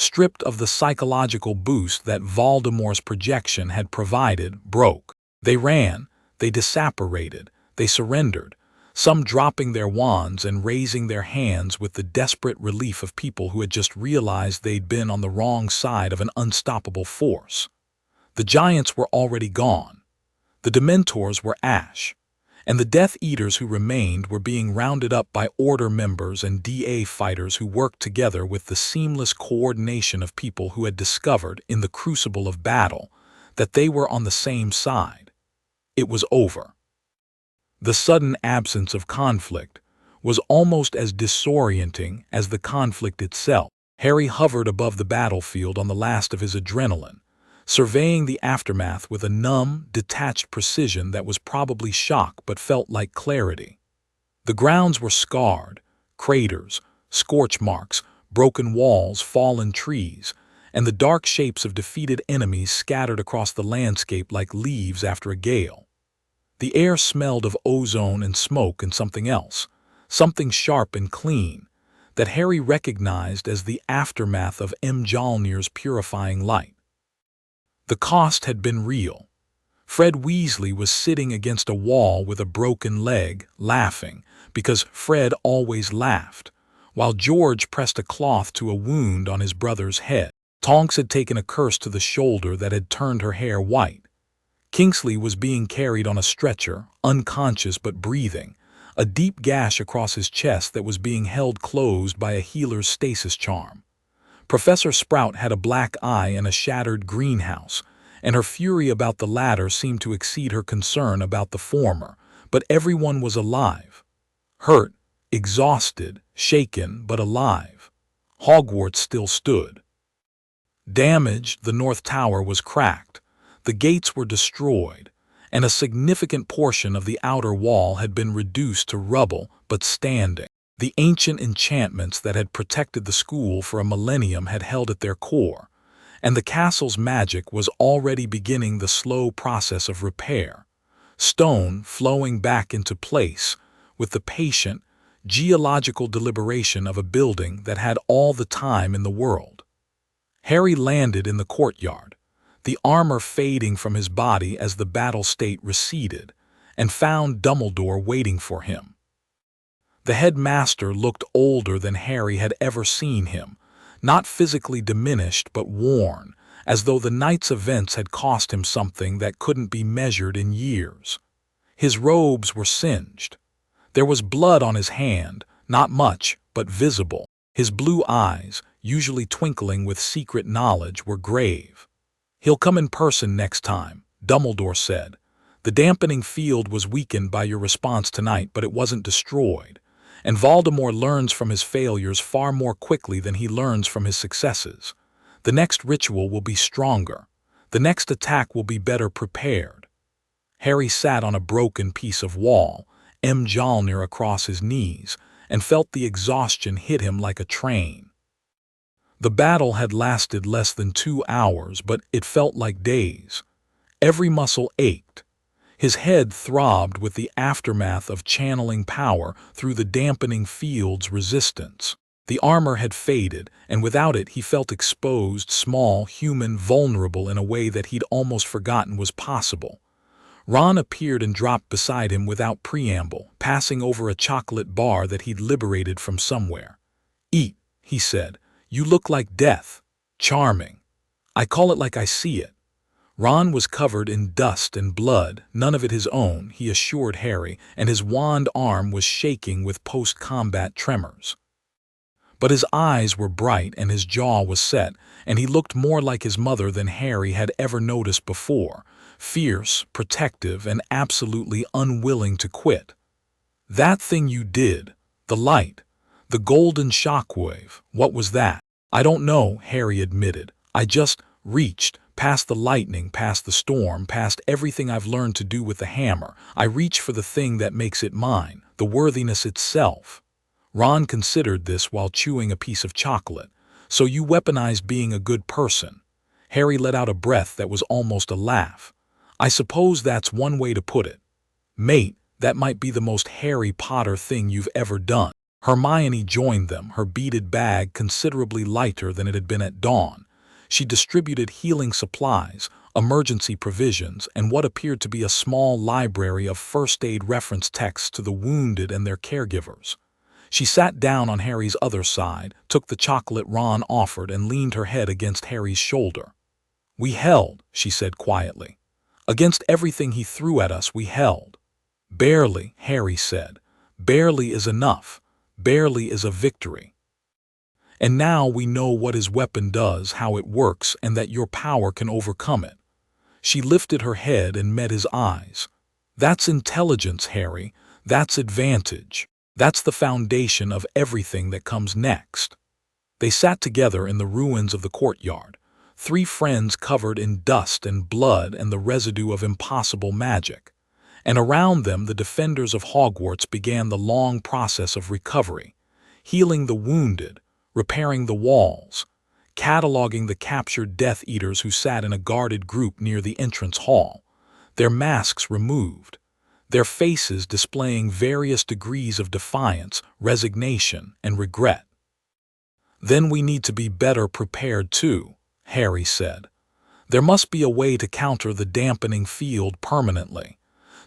stripped of the psychological boost that Voldemort's projection had provided, broke. They ran, they disapparated, they surrendered, some dropping their wands and raising their hands with the desperate relief of people who had just realized they'd been on the wrong side of an unstoppable force. The giants were already gone. The Dementors were ash, and the Death Eaters who remained were being rounded up by Order members and DA fighters who worked together with the seamless coordination of people who had discovered, in the crucible of battle, that they were on the same side. It was over. The sudden absence of conflict was almost as disorienting as the conflict itself. Harry hovered above the battlefield on the last of his adrenaline, surveying the aftermath with a numb, detached precision that was probably shock but felt like clarity. The grounds were scarred, craters, scorch marks, broken walls, fallen trees, and the dark shapes of defeated enemies scattered across the landscape like leaves after a gale. The air smelled of ozone and smoke and something else, something sharp and clean, that Harry recognized as the aftermath of Mjolnir's purifying light. The cost had been real. Fred Weasley was sitting against a wall with a broken leg, laughing, because Fred always laughed, while George pressed a cloth to a wound on his brother's head. Tonks had taken a curse to the shoulder that had turned her hair white. Kingsley was being carried on a stretcher, unconscious but breathing, a deep gash across his chest that was being held closed by a healer's stasis charm. Professor Sprout had a black eye and a shattered greenhouse, and her fury about the latter seemed to exceed her concern about the former, but everyone was alive. Hurt, exhausted, shaken, but alive. Hogwarts still stood. Damaged, the North Tower was cracked, the gates were destroyed, and a significant portion of the outer wall had been reduced to rubble but standing. The ancient enchantments that had protected the school for a millennium had held at their core, and the castle's magic was already beginning the slow process of repair, stone flowing back into place with the patient, geological deliberation of a building that had all the time in the world. Harry landed in the courtyard, the armor fading from his body as the battle state receded, and found Dumbledore waiting for him. The headmaster looked older than Harry had ever seen him, not physically diminished but worn, as though the night's events had cost him something that couldn't be measured in years. His robes were singed. There was blood on his hand, not much, but visible. His blue eyes, usually twinkling with secret knowledge, were grave. "He'll come in person next time," Dumbledore said. "The dampening field was weakened by your response tonight, but it wasn't destroyed. And Voldemort learns from his failures far more quickly than he learns from his successes. The next ritual will be stronger. The next attack will be better prepared." Harry sat on a broken piece of wall, Mjolnir across his knees, and felt the exhaustion hit him like a train. The battle had lasted less than 2 hours, but it felt like days. Every muscle ached. His head throbbed with the aftermath of channeling power through the dampening field's resistance. The armor had faded, and without it he felt exposed, small, human, vulnerable in a way that he'd almost forgotten was possible. Ron appeared and dropped beside him without preamble, passing over a chocolate bar that he'd liberated from somewhere. "Eat," he said. "You look like death. Charming. I call it like I see it." Ron was covered in dust and blood, none of it his own, he assured Harry, and his wand arm was shaking with post-combat tremors. But his eyes were bright and his jaw was set, and he looked more like his mother than Harry had ever noticed before, fierce, protective, and absolutely unwilling to quit. "That thing you did, the light, the golden shockwave, what was that?" "I don't know," Harry admitted. "I just reached, past the lightning, past the storm, past everything I've learned to do with the hammer. I reach for the thing that makes it mine, the worthiness itself." Ron considered this while chewing a piece of chocolate. "So you weaponized being a good person." Harry let out a breath that was almost a laugh. "I suppose that's one way to put it. Mate, that might be the most Harry Potter thing you've ever done." Hermione joined them, her beaded bag considerably lighter than it had been at dawn. She distributed healing supplies, emergency provisions, and what appeared to be a small library of first aid reference texts to the wounded and their caregivers. She sat down on Harry's other side, took the chocolate Ron offered, and leaned her head against Harry's shoulder. "We held," she said quietly. "Against everything he threw at us, we held." "Barely," Harry said. "Barely is enough. Barely is a victory. And now we know what his weapon does, how it works, and that your power can overcome it." She lifted her head and met his eyes. "That's intelligence, Harry. That's advantage. That's the foundation of everything that comes next." They sat together in the ruins of the courtyard, 3 friends covered in dust and blood and the residue of impossible magic. And around them the defenders of Hogwarts began the long process of recovery, healing the wounded, repairing the walls, cataloging the captured Death Eaters who sat in a guarded group near the entrance hall, their masks removed, their faces displaying various degrees of defiance, resignation, and regret. "Then we need to be better prepared too," Harry said. "There must be a way to counter the dampening field permanently,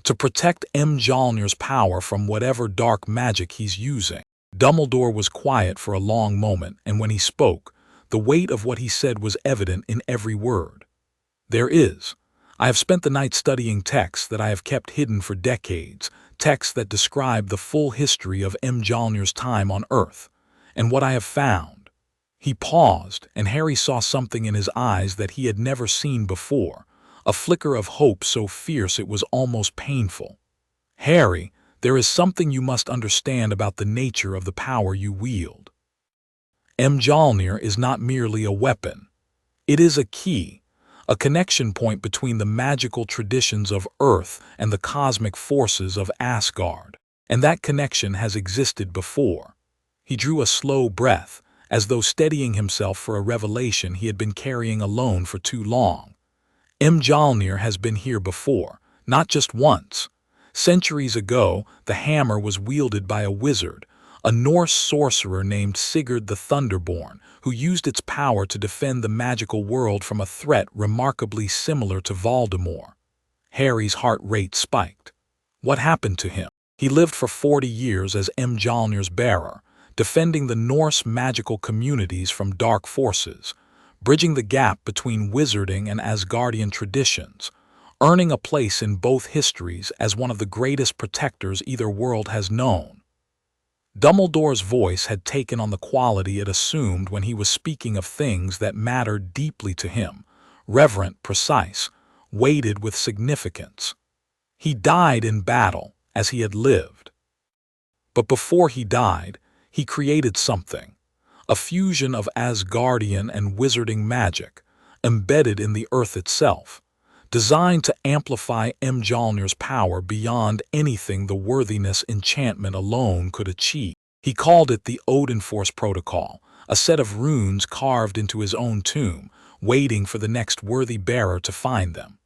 to protect Mjolnir's power from whatever dark magic he's using." Dumbledore was quiet for a long moment, and when he spoke, the weight of what he said was evident in every word. "There is. I have spent the night studying texts that I have kept hidden for decades, texts that describe the full history of Mjolnir's time on Earth, and what I have found." He paused, and Harry saw something in his eyes that he had never seen before, a flicker of hope so fierce it was almost painful. "Harry, there is something you must understand about the nature of the power you wield. Mjolnir is not merely a weapon. It is a key, a connection point between the magical traditions of Earth and the cosmic forces of Asgard. And that connection has existed before. He drew a slow breath, as though steadying himself for a revelation he had been carrying alone for too long. Mjolnir has been here before, not just once. Centuries ago, the hammer was wielded by a wizard, a Norse sorcerer named Sigurd the Thunderborn, who used its power to defend the magical world from a threat remarkably similar to Voldemort. Harry's heart rate spiked. What happened to him? He lived for 40 years as Mjolnir's bearer, defending the Norse magical communities from dark forces, bridging the gap between wizarding and Asgardian traditions, earning a place in both histories as one of the greatest protectors either world has known. Dumbledore's voice had taken on the quality it assumed when he was speaking of things that mattered deeply to him, reverent, precise, weighted with significance. He died in battle, as he had lived. But before he died, he created something, a fusion of Asgardian and wizarding magic, embedded in the earth itself, designed to amplify Mjolnir's power beyond anything the worthiness enchantment alone could achieve. He called it the Odinforce Protocol, a set of runes carved into his own tomb, waiting for the next worthy bearer to find them.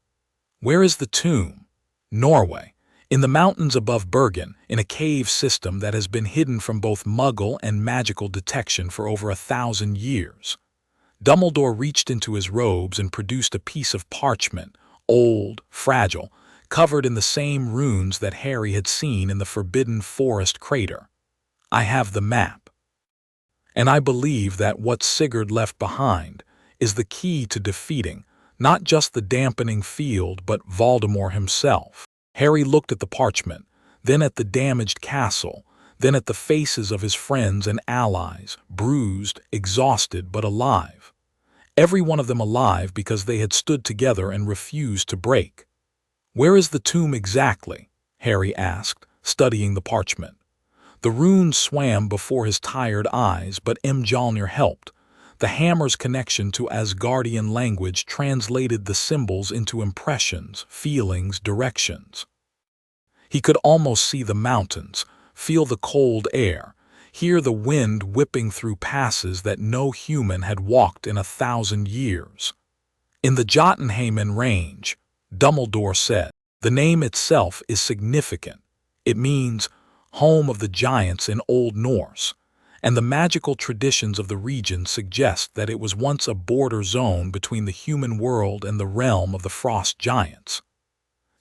Where is the tomb? Norway, in the mountains above Bergen, in a cave system that has been hidden from both Muggle and magical detection for over 1,000 years. Dumbledore reached into his robes and produced a piece of parchment, old, fragile, covered in the same runes that Harry had seen in the Forbidden Forest crater. I have the map. And I believe that what Sigurd left behind is the key to defeating not just the dampening field but Voldemort himself. Harry looked at the parchment, then at the damaged castle, then at the faces of his friends and allies, bruised, exhausted, but alive. Every one of them alive because they had stood together and refused to break. Where is the tomb exactly? Harry asked, studying the parchment. The runes swam before his tired eyes, but Mjolnir helped. The hammer's connection to Asgardian language translated the symbols into impressions, feelings, directions. He could almost see the mountains, feel the cold air, hear the wind whipping through passes that no human had walked in 1,000 years. In the Jotunheimen range, Dumbledore said, the name itself is significant. It means home of the giants in Old Norse, and the magical traditions of the region suggest that it was once a border zone between the human world and the realm of the frost giants.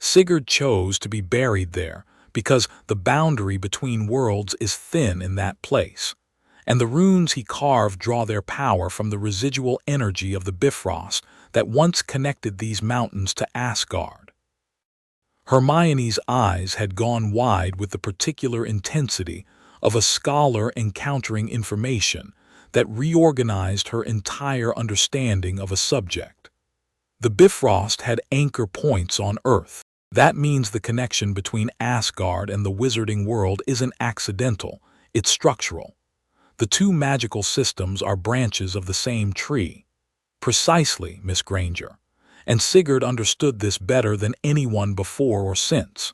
Sigurd chose to be buried there because the boundary between worlds is thin in that place, and the runes he carved draw their power from the residual energy of the Bifrost that once connected these mountains to Asgard. Hermione's eyes had gone wide with the particular intensity of a scholar encountering information that reorganized her entire understanding of a subject. The Bifrost had anchor points on Earth. That means the connection between Asgard and the wizarding world isn't accidental, it's structural. The two magical systems are branches of the same tree. Precisely, Miss Granger. And Sigurd understood this better than anyone before or since.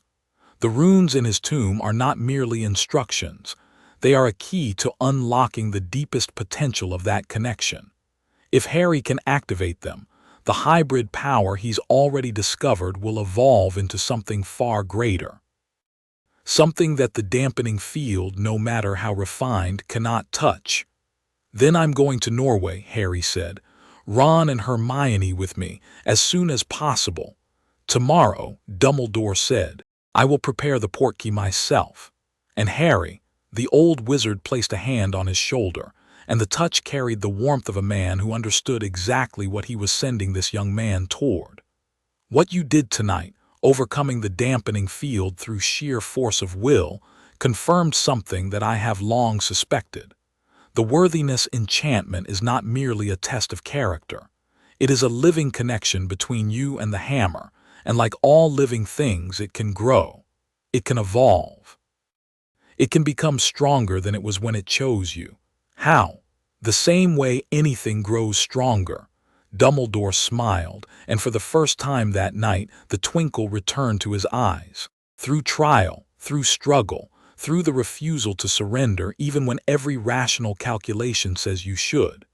The runes in his tomb are not merely instructions. They are a key to unlocking the deepest potential of that connection. If Harry can activate them, the hybrid power he's already discovered will evolve into something far greater. Something that the dampening field, no matter how refined, cannot touch. Then I'm going to Norway, Harry said. Ron and Hermione with me, as soon as possible. Tomorrow, Dumbledore said, I will prepare the portkey myself. And Harry, the old wizard, placed a hand on his shoulder, and the touch carried the warmth of a man who understood exactly what he was sending this young man toward. What you did tonight, overcoming the dampening field through sheer force of will, confirmed something that I have long suspected. The worthiness enchantment is not merely a test of character. It is a living connection between you and the hammer, and like all living things, it can grow. It can evolve. It can become stronger than it was when it chose you. How? The same way anything grows stronger. Dumbledore smiled, and for the first time that night, the twinkle returned to his eyes. Through trial, through struggle, through the refusal to surrender even when every rational calculation says you should.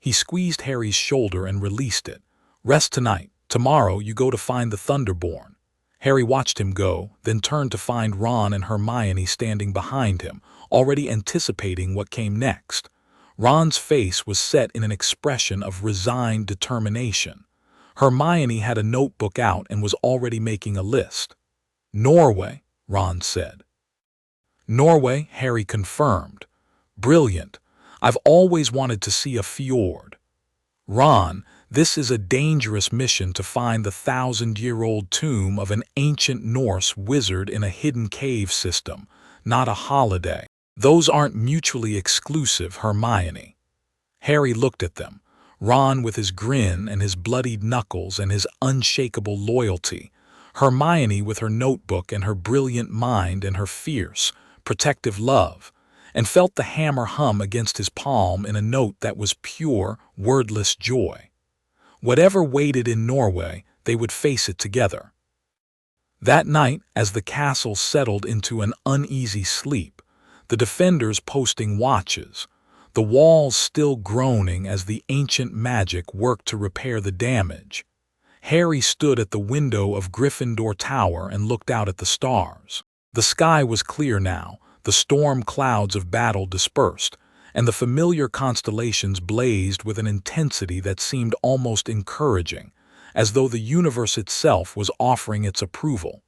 He squeezed Harry's shoulder and released it. Rest tonight. Tomorrow you go to find the Thunderborn. Harry watched him go, then turned to find Ron and Hermione standing behind him, already anticipating what came next. Ron's face was set in an expression of resigned determination. Hermione had a notebook out and was already making a list. Norway, Ron said. Norway, Harry confirmed. Brilliant. I've always wanted to see a fjord. Ron, this is a dangerous mission to find the 1,000-year-old tomb of an ancient Norse wizard in a hidden cave system, not a holiday. Those aren't mutually exclusive, Hermione. Harry looked at them, Ron with his grin and his bloodied knuckles and his unshakable loyalty, Hermione with her notebook and her brilliant mind and her fierce, protective love, and felt the hammer hum against his palm in a note that was pure, wordless joy. Whatever waited in Norway, they would face it together. That night, as the castle settled into an uneasy sleep, the defenders posting watches, the walls still groaning as the ancient magic worked to repair the damage, Harry stood at the window of Gryffindor Tower and looked out at the stars. The sky was clear now, the storm clouds of battle dispersed, and the familiar constellations blazed with an intensity that seemed almost encouraging, as though the universe itself was offering its approval.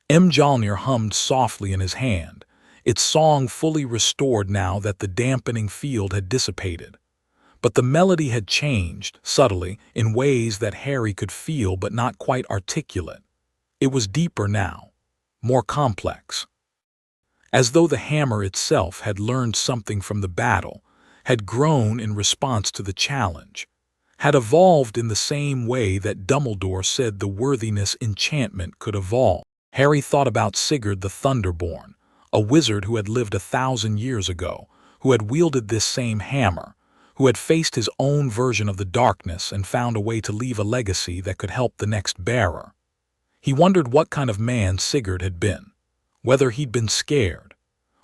Mjolnir hummed softly in his hand, its song fully restored now that the dampening field had dissipated. But the melody had changed, subtly, in ways that Harry could feel but not quite articulate. It was deeper now, more complex. As though the hammer itself had learned something from the battle, had grown in response to the challenge, had evolved in the same way that Dumbledore said the worthiness enchantment could evolve. Harry thought about Sigurd the Thunderborn, a wizard who had lived 1,000 years ago, who had wielded this same hammer, who had faced his own version of the darkness and found a way to leave a legacy that could help the next bearer. He wondered what kind of man Sigurd had been, whether he'd been scared,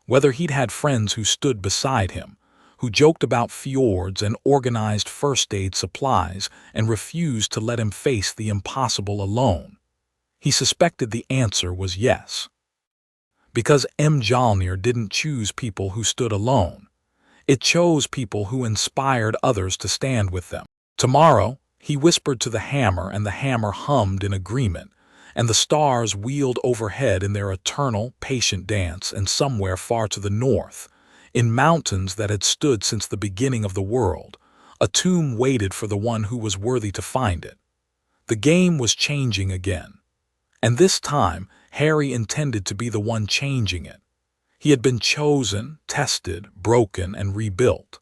whether he'd had friends who stood beside him, who joked about fjords and organized first aid supplies and refused to let him face the impossible alone. He suspected the answer was yes. Because Mjolnir didn't choose people who stood alone. It chose people who inspired others to stand with them. Tomorrow, he whispered to the hammer, and the hammer hummed in agreement, and the stars wheeled overhead in their eternal, patient dance, and somewhere far to the north, in mountains that had stood since the beginning of the world, a tomb waited for the one who was worthy to find it. The game was changing again, and this time Harry intended to be the one changing it. He had been chosen, tested, broken, and rebuilt.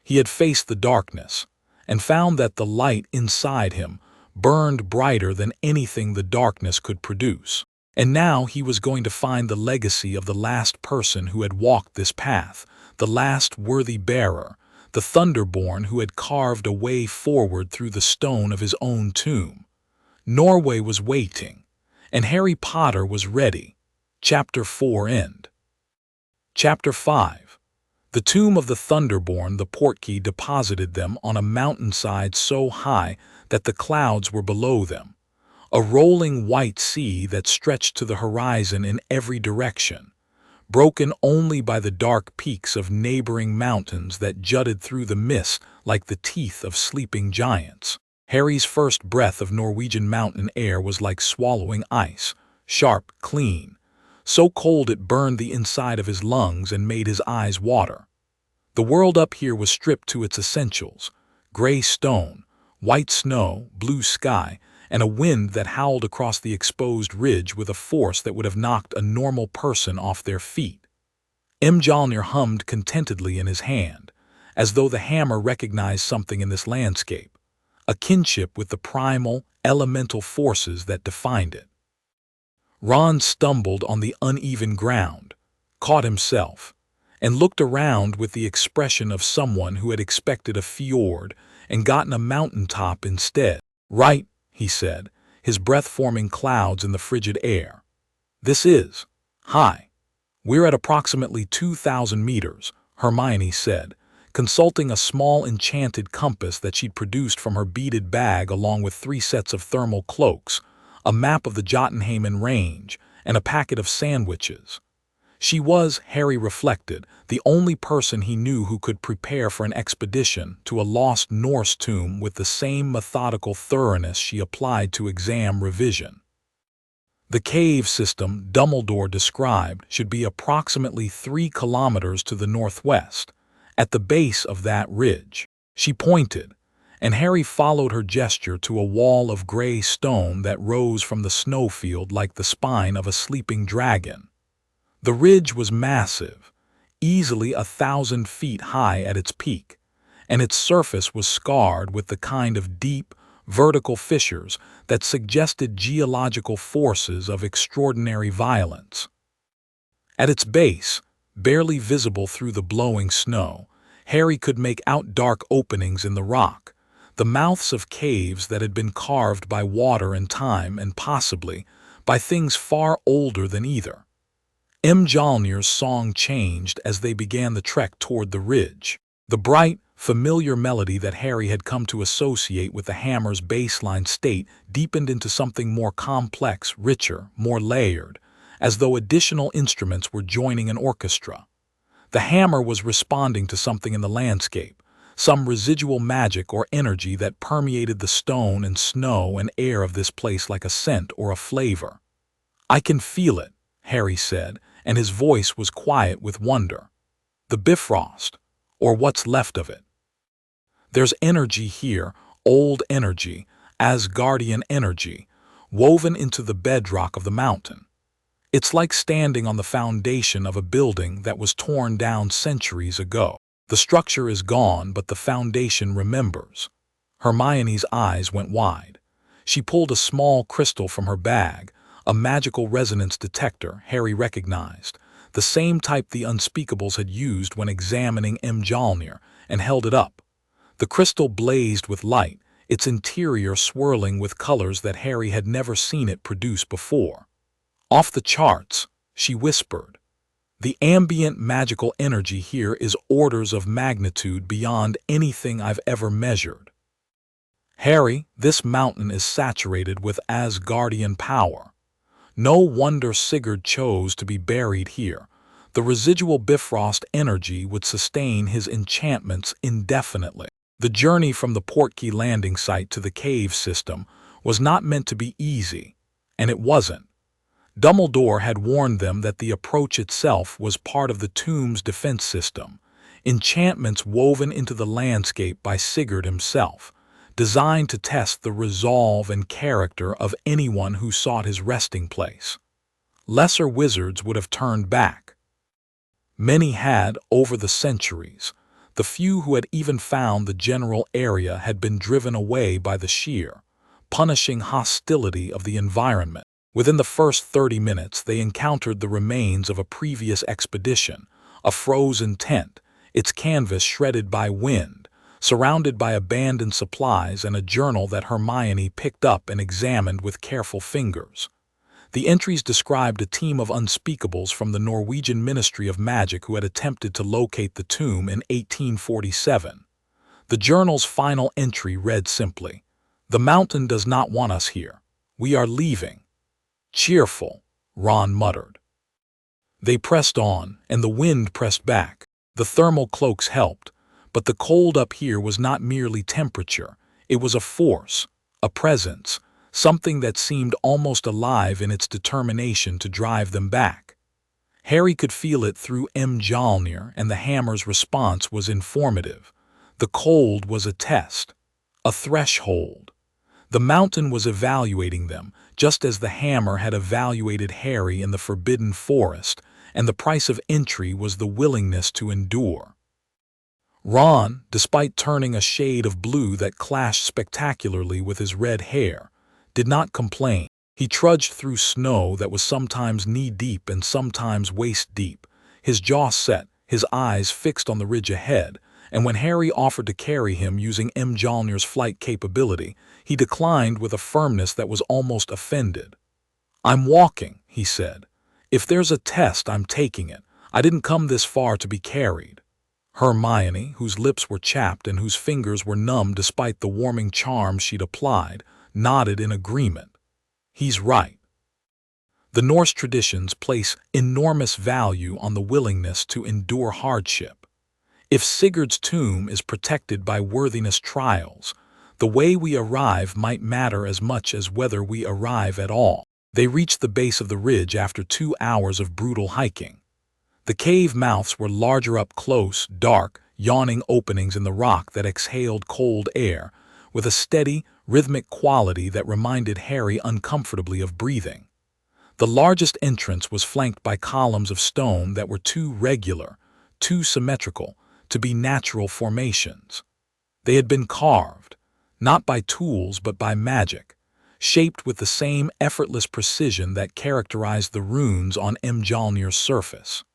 He had faced the darkness, and found that the light inside him burned brighter than anything the darkness could produce. And now he was going to find the legacy of the last person who had walked this path, the last worthy bearer, the Thunderborn who had carved a way forward through the stone of his own tomb. Norway was waiting, and Harry Potter was ready. Chapter 4 end. Chapter 5. The tomb of the Thunderborn, the portkey deposited them on a mountainside so high that the clouds were below them, a rolling white sea that stretched to the horizon in every direction, broken only by the dark peaks of neighboring mountains that jutted through the mist like the teeth of sleeping giants. Harry's first breath of Norwegian mountain air was like swallowing ice, sharp, clean, so cold it burned the inside of his lungs and made his eyes water. The world up here was stripped to its essentials: gray stone, white snow, blue sky, and a wind that howled across the exposed ridge with a force that would have knocked a normal person off their feet. Mjolnir hummed contentedly in his hand, as though the hammer recognized something in this landscape, a kinship with the primal, elemental forces that defined it. Ron stumbled on the uneven ground, caught himself, and looked around with the expression of someone who had expected a fjord and gotten a mountaintop instead. Right, he said, his breath forming clouds in the frigid air. This is high. We're at approximately 2,000 meters, Hermione said, consulting a small enchanted compass that she'd produced from her beaded bag along with 3 sets of thermal cloaks, a map of the Jotunheimen Range, and a packet of sandwiches. She was, Harry reflected, the only person he knew who could prepare for an expedition to a lost Norse tomb with the same methodical thoroughness she applied to exam revision. The cave system Dumbledore described should be approximately 3 kilometers to the northwest, at the base of that ridge. She pointed, and Harry followed her gesture to a wall of gray stone that rose from the snowfield like the spine of a sleeping dragon. The ridge was massive, easily 1,000 feet high at its peak, and its surface was scarred with the kind of deep, vertical fissures that suggested geological forces of extraordinary violence. At its base, barely visible through the blowing snow, Harry could make out dark openings in the rock, the mouths of caves that had been carved by water and time and possibly by things far older than either. Mjolnir's song changed as they began the trek toward the ridge. The bright, familiar melody that Harry had come to associate with the hammer's baseline state deepened into something more complex, richer, more layered, as though additional instruments were joining an orchestra. The hammer was responding to something in the landscape, some residual magic or energy that permeated the stone and snow and air of this place like a scent or a flavor. "I can feel it," Harry said, and his voice was quiet with wonder. "The Bifrost, or what's left of it. There's energy here, old energy, Asgardian energy, woven into the bedrock of the mountain. It's like standing on the foundation of a building that was torn down centuries ago. The structure is gone, but the foundation remembers." Hermione's eyes went wide. She pulled a small crystal from her bag, a magical resonance detector Harry recognized, the same type the Unspeakables had used when examining Mjolnir, and held it up. The crystal blazed with light, its interior swirling with colors that Harry had never seen it produce before. "Off the charts," she whispered. "The ambient magical energy here is orders of magnitude beyond anything I've ever measured. Harry, this mountain is saturated with Asgardian power. No wonder Sigurd chose to be buried here. The residual Bifrost energy would sustain his enchantments indefinitely." The journey from the Portkey landing site to the cave system was not meant to be easy, and it wasn't. Dumbledore had warned them that the approach itself was part of the tomb's defense system, enchantments woven into the landscape by Sigurd himself, designed to test the resolve and character of anyone who sought his resting place. Lesser wizards would have turned back. Many had, over the centuries. The few who had even found the general area had been driven away by the sheer, punishing hostility of the environment. Within the first 30 minutes, they encountered the remains of a previous expedition, a frozen tent, its canvas shredded by wind, surrounded by abandoned supplies and a journal that Hermione picked up and examined with careful fingers. The entries described a team of Unspeakables from the Norwegian Ministry of Magic who had attempted to locate the tomb in 1847. The journal's final entry read simply, "The mountain does not want us here. We are leaving." "Cheerful," Ron muttered. They pressed on, and the wind pressed back. The thermal cloaks helped, but the cold up here was not merely temperature. It was a force, a presence, something that seemed almost alive in its determination to drive them back. Harry could feel it through Mjolnir, and the hammer's response was informative. The cold was a test, a threshold. The mountain was evaluating them, just as the hammer had evaluated Harry in the Forbidden Forest, and the price of entry was the willingness to endure. Ron, despite turning a shade of blue that clashed spectacularly with his red hair, did not complain. He trudged through snow that was sometimes knee-deep and sometimes waist-deep, his jaw set, his eyes fixed on the ridge ahead, and when Harry offered to carry him using Mjolnir's flight capability, he declined with a firmness that was almost offended. "I'm walking," he said. "If there's a test, I'm taking it. I didn't come this far to be carried." Hermione, whose lips were chapped and whose fingers were numb despite the warming charm she'd applied, nodded in agreement. He's right. The Norse traditions place enormous value on the willingness to endure hardship. If Sigurd's tomb is protected by worthiness trials, the way we arrive might matter as much as whether we arrive at all. They reached the base of the ridge after 2 hours of brutal hiking. The cave mouths were larger up close, dark, yawning openings in the rock that exhaled cold air, with a steady, rhythmic quality that reminded Harry uncomfortably of breathing. The largest entrance was flanked by columns of stone that were too regular, too symmetrical, to be natural formations. They had been carved, not by tools but by magic, shaped with the same effortless precision that characterized the runes on Mjolnir's surface.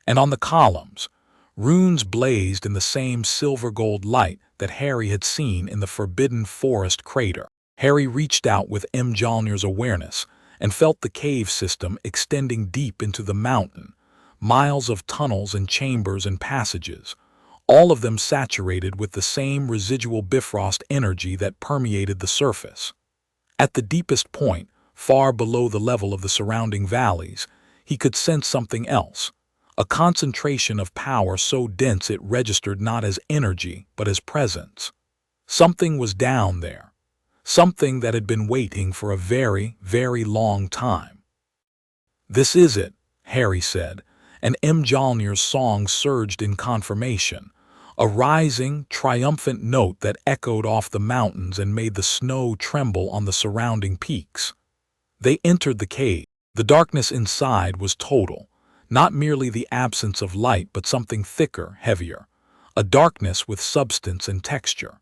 And on the columns, runes blazed in the same silver-gold light that Harry had seen in the Forbidden Forest crater. Harry reached out with Mjolnir's awareness and felt the cave system extending deep into the mountain, miles of tunnels and chambers and passages, all of them saturated with the same residual Bifrost energy that permeated the surface. At the deepest point, far below the level of the surrounding valleys, he could sense something else. A concentration of power so dense it registered not as energy, but as presence. Something was down there. Something that had been waiting for a very, very long time. "This is it," Harry said, and Mjolnir's song surged in confirmation, a rising, triumphant note that echoed off the mountains and made the snow tremble on the surrounding peaks. They entered the cave. The darkness inside was total. Not merely the absence of light, but something thicker, heavier, a darkness with substance and texture.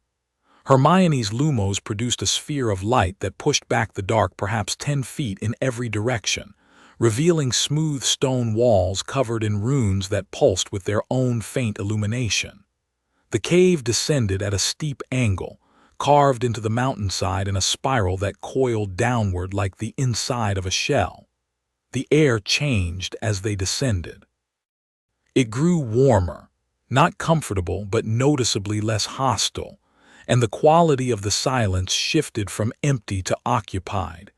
Hermione's lumos produced a sphere of light that pushed back the dark perhaps 10 feet in every direction, revealing smooth stone walls covered in runes that pulsed with their own faint illumination. The cave descended at a steep angle, carved into the mountainside in a spiral that coiled downward like the inside of a shell. The air changed as they descended. It grew warmer, not comfortable but noticeably less hostile, and the quality of the silence shifted from empty to occupied,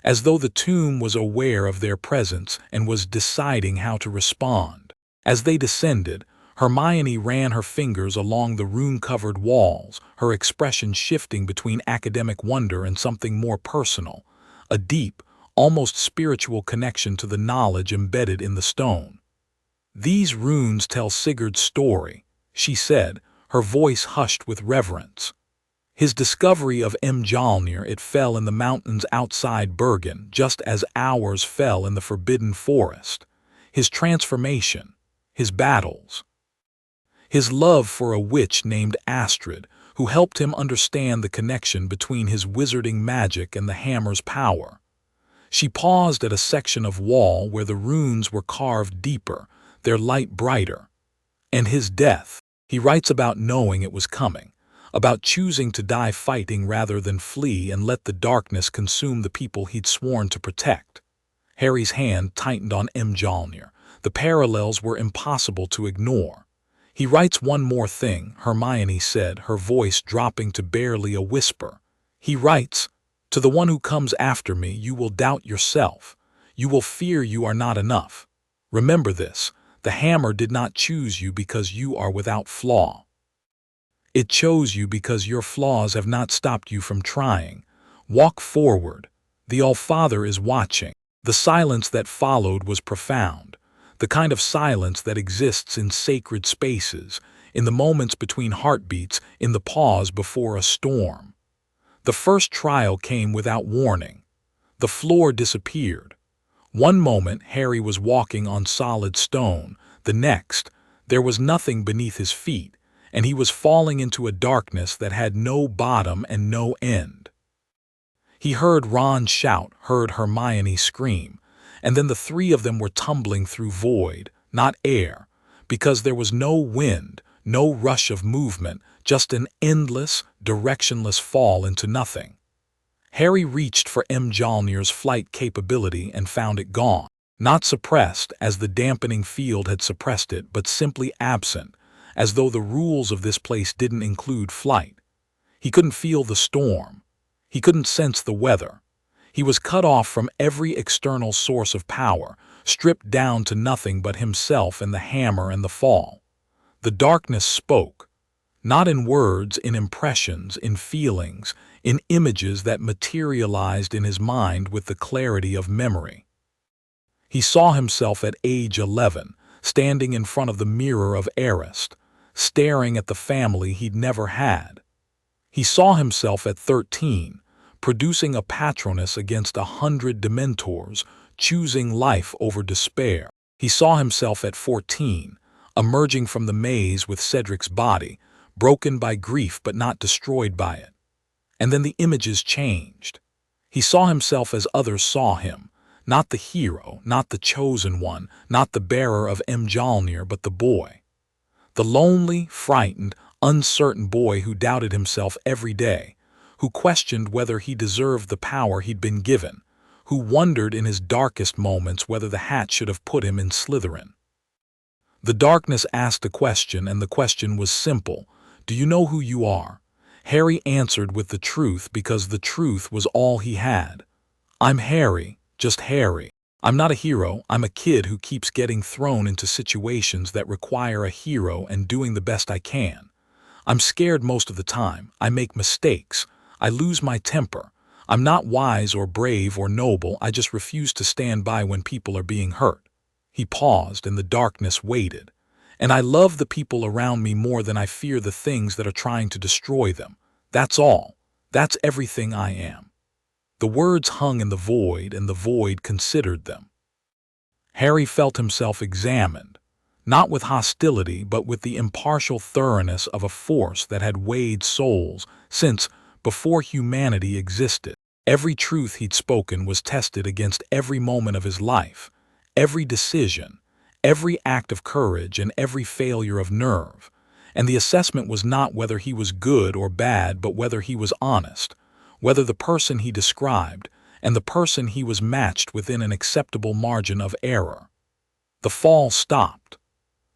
as though the tomb was aware of their presence and was deciding how to respond. As they descended, Hermione ran her fingers along the rune-covered walls, her expression shifting between academic wonder and something more personal, a deep, almost spiritual connection to the knowledge embedded in the stone. "These runes tell Sigurd's story," she said, her voice hushed with reverence. "His discovery of Mjolnir, it fell in the mountains outside Bergen, just as ours fell in the Forbidden Forest. His transformation, his battles. His love for a witch named Astrid, who helped him understand the connection between his wizarding magic and the hammer's power." She paused at a section of wall where the runes were carved deeper, their light brighter. "And his death. He writes about knowing it was coming, about choosing to die fighting rather than flee and let the darkness consume the people he'd sworn to protect." Harry's hand tightened on Mjolnir. The parallels were impossible to ignore. "He writes one more thing," Hermione said, her voice dropping to barely a whisper. "He writes, 'To the one who comes after me, you will doubt yourself. You will fear you are not enough. Remember this, the hammer did not choose you because you are without flaw. It chose you because your flaws have not stopped you from trying. Walk forward. The All-Father is watching." The silence that followed was profound, the kind of silence that exists in sacred spaces, in the moments between heartbeats, in the pause before a storm. The first trial came without warning. The floor disappeared. One moment Harry was walking on solid stone, the next, there was nothing beneath his feet, and he was falling into a darkness that had no bottom and no end. He heard Ron shout, heard Hermione scream, and then the three of them were tumbling through void, not air, because there was no wind, no rush of movement, just an endless, directionless fall into nothing. Harry reached for Mjolnir's flight capability and found it gone. Not suppressed, as the dampening field had suppressed it, but simply absent, as though the rules of this place didn't include flight. He couldn't feel the storm. He couldn't sense the weather. He was cut off from every external source of power, stripped down to nothing but himself and the hammer and the fall. The darkness spoke, not in words, in impressions, in feelings, in images that materialized in his mind with the clarity of memory. He saw himself at age 11, standing in front of the mirror of Arist, staring at the family he'd never had. He saw himself at 13, producing a Patronus against 100 Dementors, choosing life over despair. He saw himself at 14, emerging from the maze with Cedric's body, broken by grief but not destroyed by it. And then the images changed. He saw himself as others saw him, not the hero, not the chosen one, not the bearer of Mjolnir, but the boy. The lonely, frightened, uncertain boy who doubted himself every day, who questioned whether he deserved the power he'd been given, who wondered in his darkest moments whether the hat should have put him in Slytherin. The darkness asked a question, and the question was simple. Do you know who you are? Harry answered with the truth, because the truth was all he had. I'm Harry, just Harry. I'm not a hero, I'm a kid who keeps getting thrown into situations that require a hero and doing the best I can. I'm scared most of the time, I make mistakes, I lose my temper. I'm not wise or brave or noble, I just refuse to stand by when people are being hurt. He paused, and the darkness waited. And I love the people around me more than I fear the things that are trying to destroy them. That's all. That's everything I am. The words hung in the void, and the void considered them. Harry felt himself examined, not with hostility, but with the impartial thoroughness of a force that had weighed souls since, before humanity existed. Every truth he'd spoken was tested against every moment of his life, every decision, every act of courage, and every failure of nerve. And the assessment was not whether he was good or bad, but whether he was honest, whether the person he described and the person he was matched within an acceptable margin of error. The fall stopped.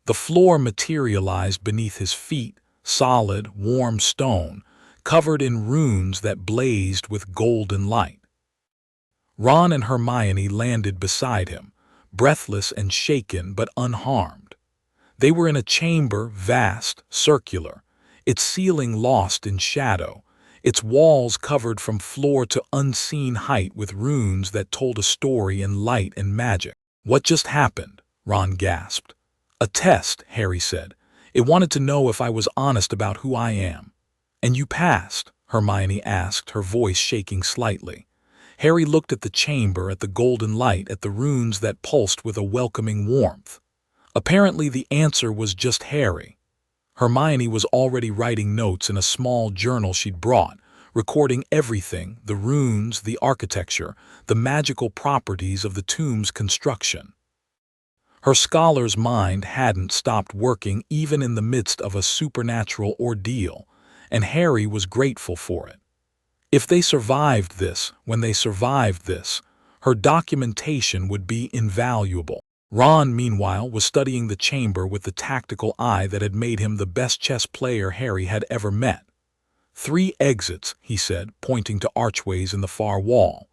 The floor materialized beneath his feet, solid, warm stone, covered in runes that blazed with golden light. Ron and Hermione landed beside him, breathless and shaken but unharmed. They were in a chamber, vast, circular, its ceiling lost in shadow, its walls covered from floor to unseen height with runes that told a story in light and magic. What just happened? Ron gasped. A test, Harry said. It wanted to know if I was honest about who I am. And you passed, Hermione asked, her voice shaking slightly. Harry looked at the chamber, at the golden light, at the runes that pulsed with a welcoming warmth. Apparently the answer was just Harry. Hermione was already writing notes in a small journal she'd brought, recording everything, the runes, the architecture, the magical properties of the tomb's construction. Her scholar's mind hadn't stopped working even in the midst of a supernatural ordeal, and Harry was grateful for it. If they survived this, when they survived this, her documentation would be invaluable. Ron, meanwhile, was studying the chamber with the tactical eye that had made him the best chess player Harry had ever met. 3 exits, he said, pointing to archways in the far wall.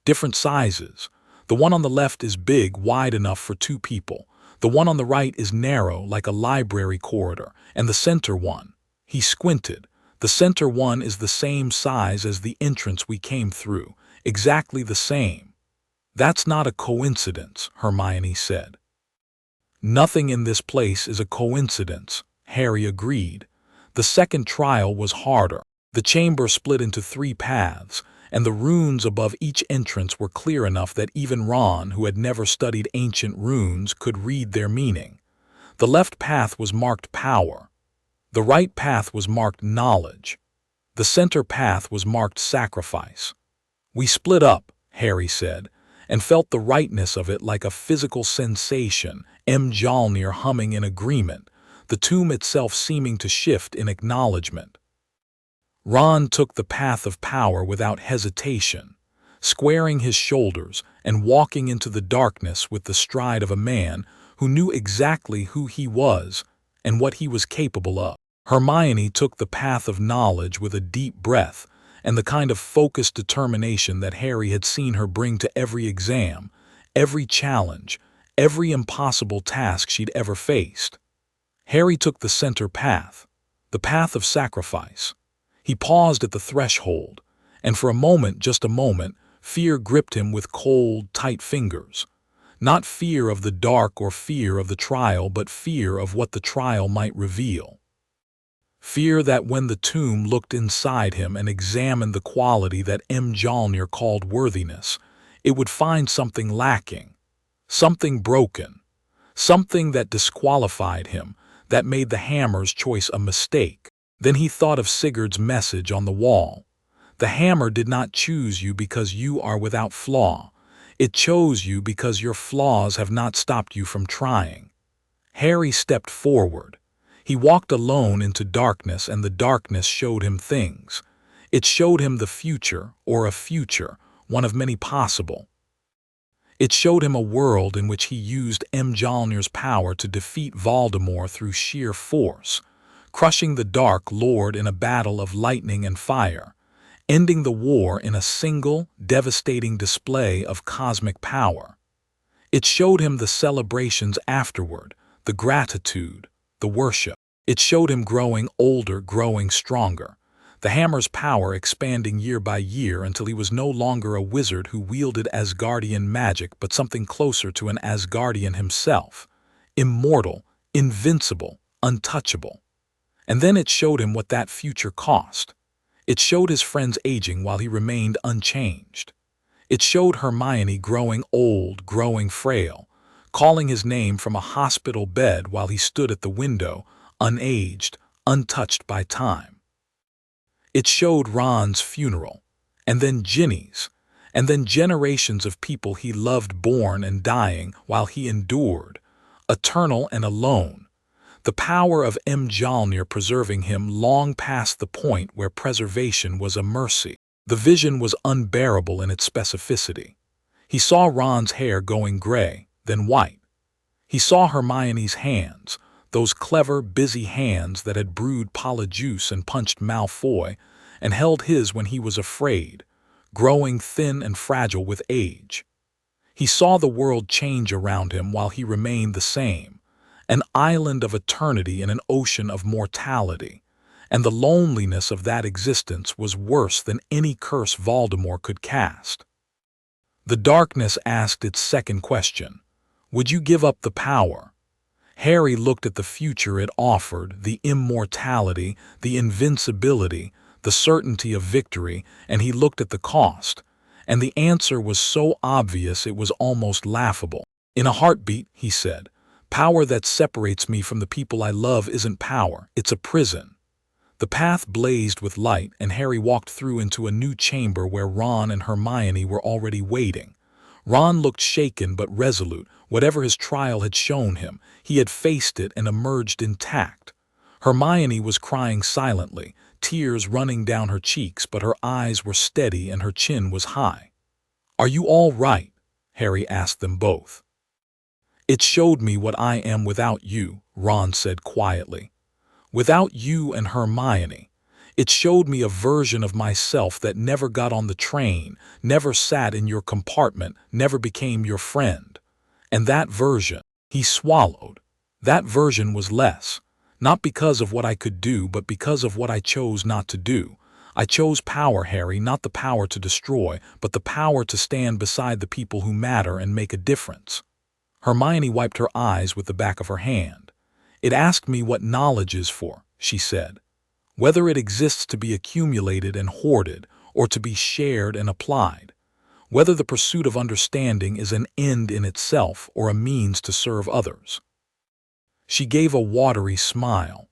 Different sizes. The one on the left is big, wide enough for 2 people. The one on the right is narrow, like a library corridor. And the center one. He squinted. The center one is the same size as the entrance we came through. Exactly the same. That's not a coincidence, Hermione said. Nothing in this place is a coincidence, Harry agreed. The second trial was harder. The chamber split into 3 paths, and the runes above each entrance were clear enough that even Ron, who had never studied ancient runes, could read their meaning. The left path was marked power. The right path was marked knowledge. The center path was marked sacrifice. We split up, Harry said, and felt the rightness of it like a physical sensation, Mjolnir humming in agreement, the tomb itself seeming to shift in acknowledgement. Ron took the path of power without hesitation, squaring his shoulders and walking into the darkness with the stride of a man who knew exactly who he was and what he was capable of. Hermione took the path of knowledge with a deep breath and the kind of focused determination that Harry had seen her bring to every exam, every challenge, every impossible task she'd ever faced. Harry took the center path, the path of sacrifice. He paused at the threshold, and for a moment, just a moment, fear gripped him with cold, tight fingers. Not fear of the dark or fear of the trial, but fear of what the trial might reveal. Fear that when the tomb looked inside him and examined the quality that Mjolnir called worthiness, it would find something lacking, something broken, something that disqualified him, that made the hammer's choice a mistake. Then he thought of Sigurd's message on the wall. The hammer did not choose you because you are without flaw. It chose you because your flaws have not stopped you from trying. Harry stepped forward. He walked alone into darkness, and the darkness showed him things. It showed him the future, or a future, one of many possible. It showed him a world in which he used Mjolnir's power to defeat Voldemort through sheer force, crushing the Dark Lord in a battle of lightning and fire, ending the war in a single, devastating display of cosmic power. It showed him the celebrations afterward, the gratitude, the worship. It showed him growing older, growing stronger, the hammer's power expanding year by year until he was no longer a wizard who wielded Asgardian magic but something closer to an Asgardian himself, immortal, invincible, untouchable. And then it showed him what that future cost. It showed his friends aging while he remained unchanged. It showed Hermione growing old, growing frail, calling his name from a hospital bed while he stood at the window, unaged, untouched by time. It showed Ron's funeral, and then Ginny's, and then generations of people he loved born and dying while he endured, eternal and alone. The power of Mjolnir preserving him long past the point where preservation was a mercy. The vision was unbearable in its specificity. He saw Ron's hair going gray, then white. He saw Hermione's hands, those clever, busy hands that had brewed Polyjuice and punched Malfoy, and held his when he was afraid, growing thin and fragile with age. He saw the world change around him while he remained the same, an island of eternity in an ocean of mortality, and the loneliness of that existence was worse than any curse Voldemort could cast. The darkness asked its second question: would you give up the power? Harry looked at the future it offered, the immortality, the invincibility, the certainty of victory, and he looked at the cost, and the answer was so obvious it was almost laughable. In a heartbeat, he said, power that separates me from the people I love isn't power, it's a prison. The path blazed with light, and Harry walked through into a new chamber where Ron and Hermione were already waiting. Ron looked shaken but resolute. Whatever his trial had shown him, he had faced it and emerged intact. Hermione was crying silently, tears running down her cheeks, but her eyes were steady and her chin was high. "Are you all right?" Harry asked them both. "It showed me what I am without you," Ron said quietly. "Without you and Hermione. It showed me a version of myself that never got on the train, never sat in your compartment, never became your friend. And that version," he swallowed, "that version was less, not because of what I could do, but because of what I chose not to do. I chose power, Harry, not the power to destroy, but the power to stand beside the people who matter and make a difference." Hermione wiped her eyes with the back of her hand. "It asked me what knowledge is for," she said. "Whether it exists to be accumulated and hoarded, or to be shared and applied. Whether the pursuit of understanding is an end in itself or a means to serve others." She gave a watery smile.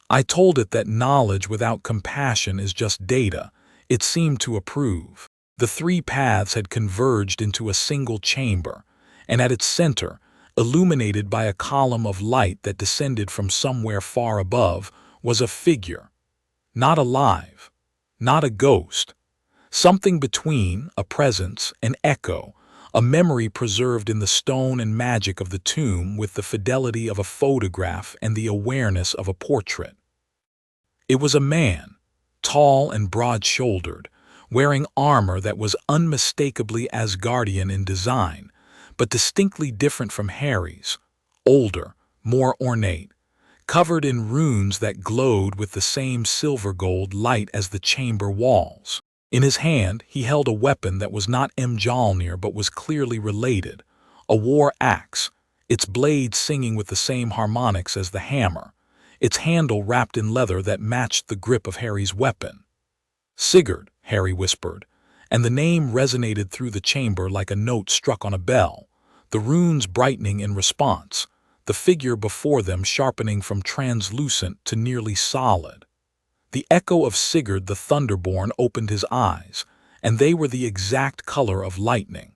"I told it that knowledge without compassion is just data." It seemed to approve. The three paths had converged into a single chamber, and at its center, illuminated by a column of light that descended from somewhere far above, was a figure. Not alive, not a ghost. Something between a presence, an echo, a memory preserved in the stone and magic of the tomb with the fidelity of a photograph and the awareness of a portrait. It was a man, tall and broad-shouldered, wearing armor that was unmistakably Asgardian in design, but distinctly different from Harry's, older, more ornate, covered in runes that glowed with the same silver-gold light as the chamber walls. In his hand, he held a weapon that was not Mjolnir but was clearly related, a war axe, its blade singing with the same harmonics as the hammer, its handle wrapped in leather that matched the grip of Harry's weapon. "Sigurd," Harry whispered, and the name resonated through the chamber like a note struck on a bell, the runes brightening in response, the figure before them sharpening from translucent to nearly solid. The echo of Sigurd the Thunderborn opened his eyes, and they were the exact color of lightning.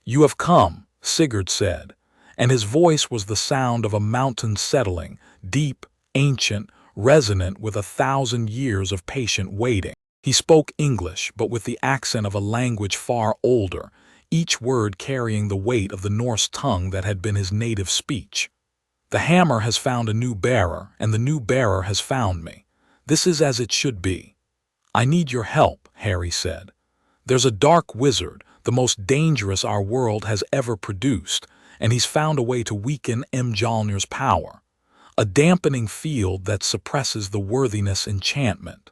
"You have come," Sigurd said, and his voice was the sound of a mountain settling, deep, ancient, resonant with 1,000 years of patient waiting. He spoke English, but with the accent of a language far older, each word carrying the weight of the Norse tongue that had been his native speech. "The hammer has found a new bearer, and the new bearer has found me. This is as it should be." "I need your help," Harry said. "There's a dark wizard, the most dangerous our world has ever produced, and he's found a way to weaken Mjolnir's power. A dampening field that suppresses the worthiness enchantment."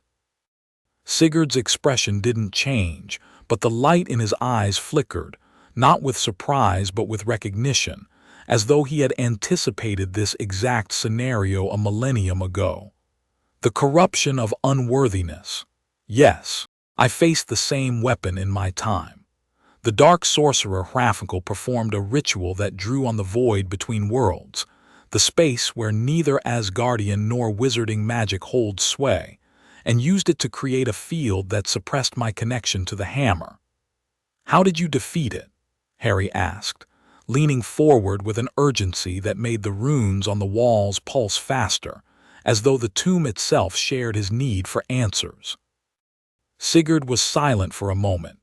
Sigurd's expression didn't change, but the light in his eyes flickered, not with surprise but with recognition, as though he had anticipated this exact scenario a millennium ago. "The corruption of unworthiness. Yes, I faced the same weapon in my time. The dark sorcerer Hrafnkel performed a ritual that drew on the void between worlds, the space where neither Asgardian nor wizarding magic holds sway, and used it to create a field that suppressed my connection to the hammer." "How did you defeat it?" Harry asked, leaning forward with an urgency that made the runes on the walls pulse faster, as though the tomb itself shared his need for answers. Sigurd was silent for a moment,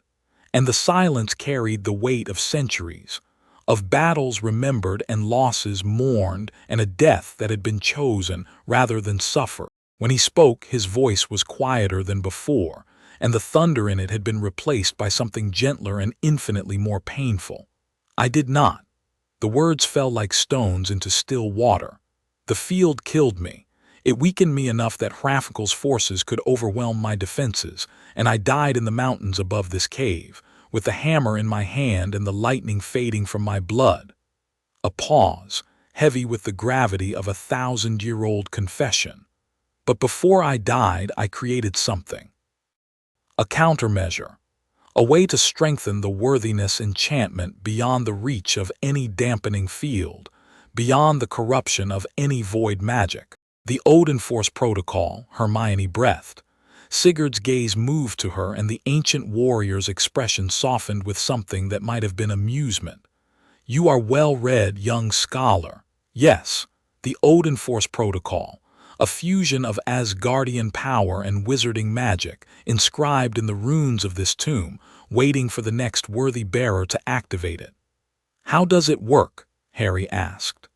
and the silence carried the weight of centuries, of battles remembered and losses mourned, and a death that had been chosen rather than suffered. When he spoke, his voice was quieter than before, and the thunder in it had been replaced by something gentler and infinitely more painful. "I did not." The words fell like stones into still water. "The field killed me. It weakened me enough that Hrafnkel's forces could overwhelm my defenses, and I died in the mountains above this cave, with the hammer in my hand and the lightning fading from my blood." A pause, heavy with the gravity of a 1,000-year-old confession. "But before I died, I created something. A countermeasure. A way to strengthen the worthiness enchantment beyond the reach of any dampening field, beyond the corruption of any void magic. The Odin-Force Protocol," Hermione breathed. Sigurd's gaze moved to her, and the ancient warrior's expression softened with something that might have been amusement. "You are well-read, young scholar. Yes, the Odin-Force Protocol, a fusion of Asgardian power and wizarding magic, inscribed in the runes of this tomb, waiting for the next worthy bearer to activate it." "How does it work?" Harry asked.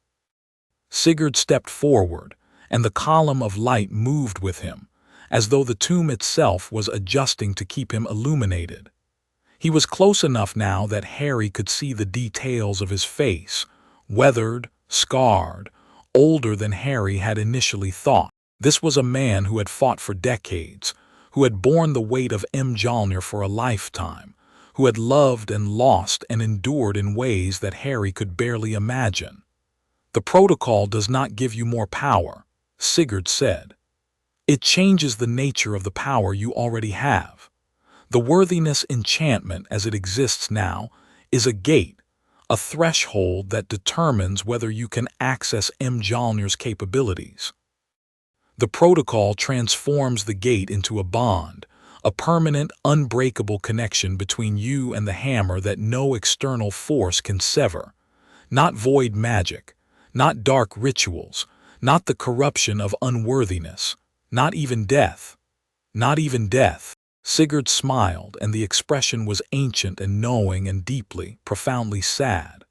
Sigurd stepped forward, and the column of light moved with him, as though the tomb itself was adjusting to keep him illuminated. He was close enough now that Harry could see the details of his face, weathered, scarred, older than Harry had initially thought. This was a man who had fought for decades, who had borne the weight of Mjolnir for a lifetime, who had loved and lost and endured in ways that Harry could barely imagine. "The protocol does not give you more power," Sigurd said. "It changes the nature of the power you already have. The worthiness enchantment as it exists now is a gate, a threshold that determines whether you can access Mjolnir's capabilities. The protocol transforms the gate into a bond, a permanent, unbreakable connection between you and the hammer that no external force can sever. Not void magic, not dark rituals, not the corruption of unworthiness, not even death. Not even death. Sigurd smiled, and the expression was ancient and knowing and deeply, profoundly sad.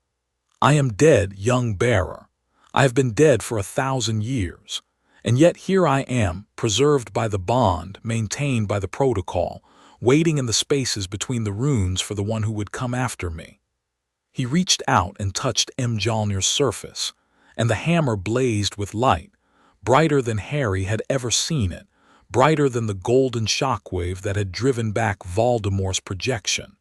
I am dead, young bearer. I have been dead for 1,000 years. And yet here I am, preserved by the bond, maintained by the protocol, waiting in the spaces between the runes for the one who would come after me. He reached out and touched Mjolnir's surface, and the hammer blazed with light, brighter than Harry had ever seen it, brighter than the golden shockwave that had driven back Voldemort's projection.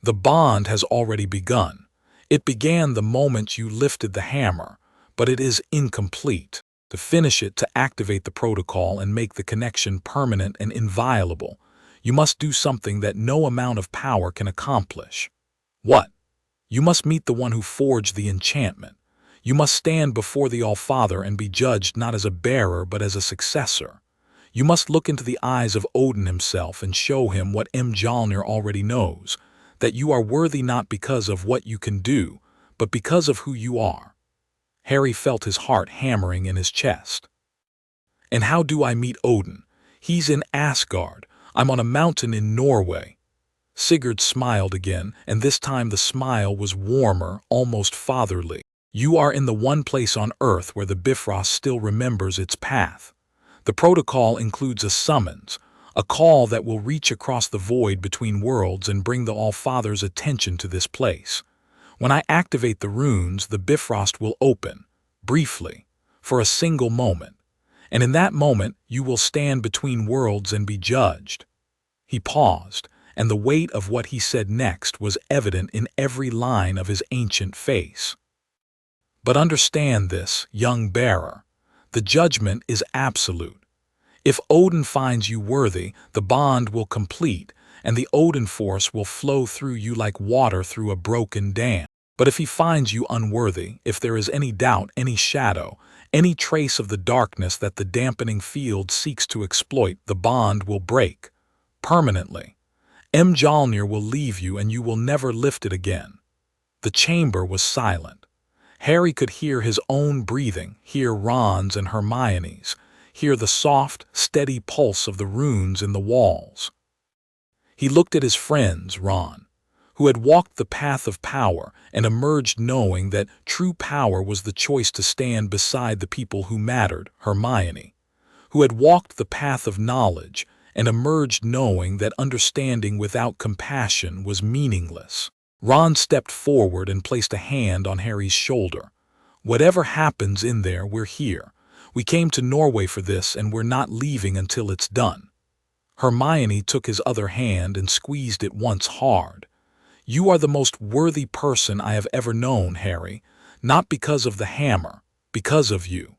The bond has already begun. It began the moment you lifted the hammer, but it is incomplete. To finish it, to activate the protocol and make the connection permanent and inviolable, you must do something that no amount of power can accomplish. What? You must meet the one who forged the enchantment. You must stand before the All-Father and be judged not as a bearer but as a successor. You must look into the eyes of Odin himself and show him what Mjolnir already knows, that you are worthy not because of what you can do, but because of who you are. Harry felt his heart hammering in his chest. And how do I meet Odin? He's in Asgard. I'm on a mountain in Norway. Sigurd smiled again, and this time the smile was warmer, almost fatherly. You are in the one place on Earth where the Bifrost still remembers its path. The protocol includes a summons, a call that will reach across the void between worlds and bring the All-Father's attention to this place. When I activate the runes, the Bifrost will open, briefly, for a single moment. And in that moment, you will stand between worlds and be judged. He paused, and the weight of what he said next was evident in every line of his ancient face. But understand this, young bearer. The judgment is absolute. If Odin finds you worthy, the bond will complete, and the Odin force will flow through you like water through a broken dam. But if he finds you unworthy, if there is any doubt, any shadow, any trace of the darkness that the dampening field seeks to exploit, the bond will break, permanently. Mjolnir will leave you and you will never lift it again. The chamber was silent. Harry could hear his own breathing, hear Ron's and Hermione's, hear the soft, steady pulse of the runes in the walls. He looked at his friends, Ron, who had walked the path of power and emerged knowing that true power was the choice to stand beside the people who mattered, Hermione, who had walked the path of knowledge and emerged knowing that understanding without compassion was meaningless. Ron stepped forward and placed a hand on Harry's shoulder. Whatever happens in there, we're here. We came to Norway for this and we're not leaving until it's done. Hermione took his other hand and squeezed it once hard. You are the most worthy person I have ever known, Harry, not because of the hammer, because of you.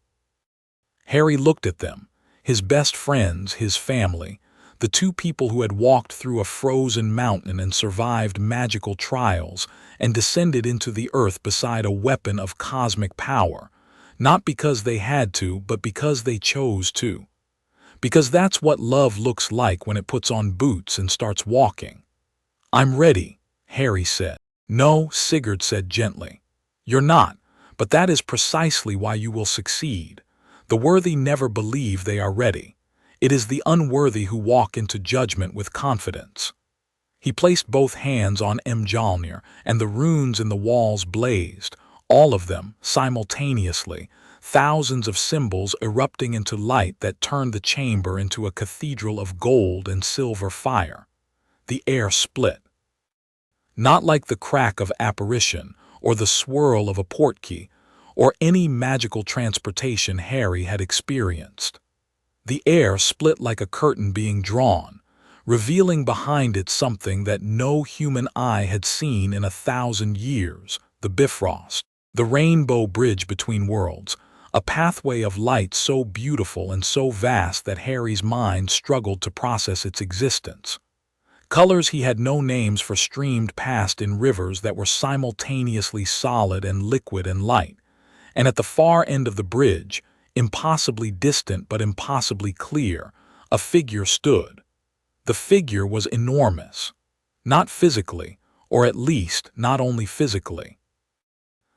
Harry looked at them, his best friends, his family, the two people who had walked through a frozen mountain and survived magical trials and descended into the earth beside a weapon of cosmic power, not because they had to, but because they chose to. Because that's what love looks like when it puts on boots and starts walking. I'm ready, Harry said. No, Sigurd said gently. You're not, but that is precisely why you will succeed. The worthy never believe they are ready. It is the unworthy who walk into judgment with confidence. He placed both hands on Mjolnir, and the runes in the walls blazed, all of them, simultaneously, thousands of symbols erupting into light that turned the chamber into a cathedral of gold and silver fire. The air split. Not like the crack of apparition, or the swirl of a portkey, or any magical transportation Harry had experienced. The air split like a curtain being drawn, revealing behind it something that no human eye had seen in 1,000 years, the Bifrost, the rainbow bridge between worlds, a pathway of light so beautiful and so vast that Harry's mind struggled to process its existence. Colors he had no names for streamed past in rivers that were simultaneously solid and liquid and light, and at the far end of the bridge, impossibly distant but impossibly clear, a figure stood. The figure was enormous. Not physically, or at least not only physically.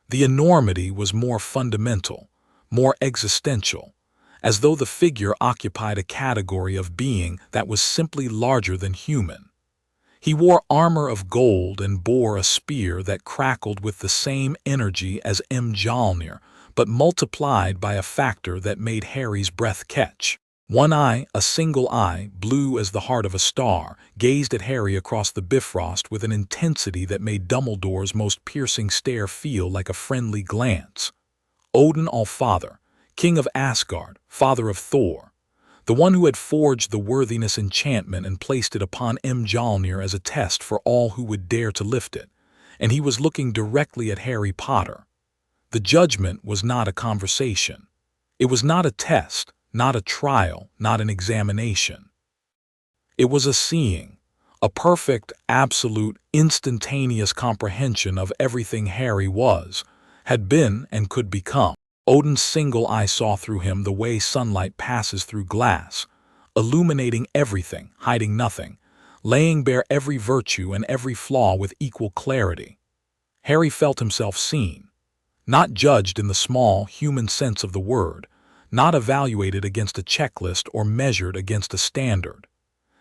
The enormity was more fundamental, more existential, as though the figure occupied a category of being that was simply larger than human. He wore armor of gold and bore a spear that crackled with the same energy as Mjolnir, but multiplied by a factor that made Harry's breath catch. One eye, a single eye, blue as the heart of a star, gazed at Harry across the Bifrost with an intensity that made Dumbledore's most piercing stare feel like a friendly glance. Odin All-Father, King of Asgard, father of Thor, the one who had forged the worthiness enchantment and placed it upon Mjolnir as a test for all who would dare to lift it, and he was looking directly at Harry Potter. The judgment was not a conversation. It was not a test, not a trial, not an examination. It was a seeing, a perfect, absolute, instantaneous comprehension of everything Harry was, had been, and could become. Odin's single eye saw through him the way sunlight passes through glass, illuminating everything, hiding nothing, laying bare every virtue and every flaw with equal clarity. Harry felt himself seen, not judged in the small, human sense of the word, not evaluated against a checklist or measured against a standard.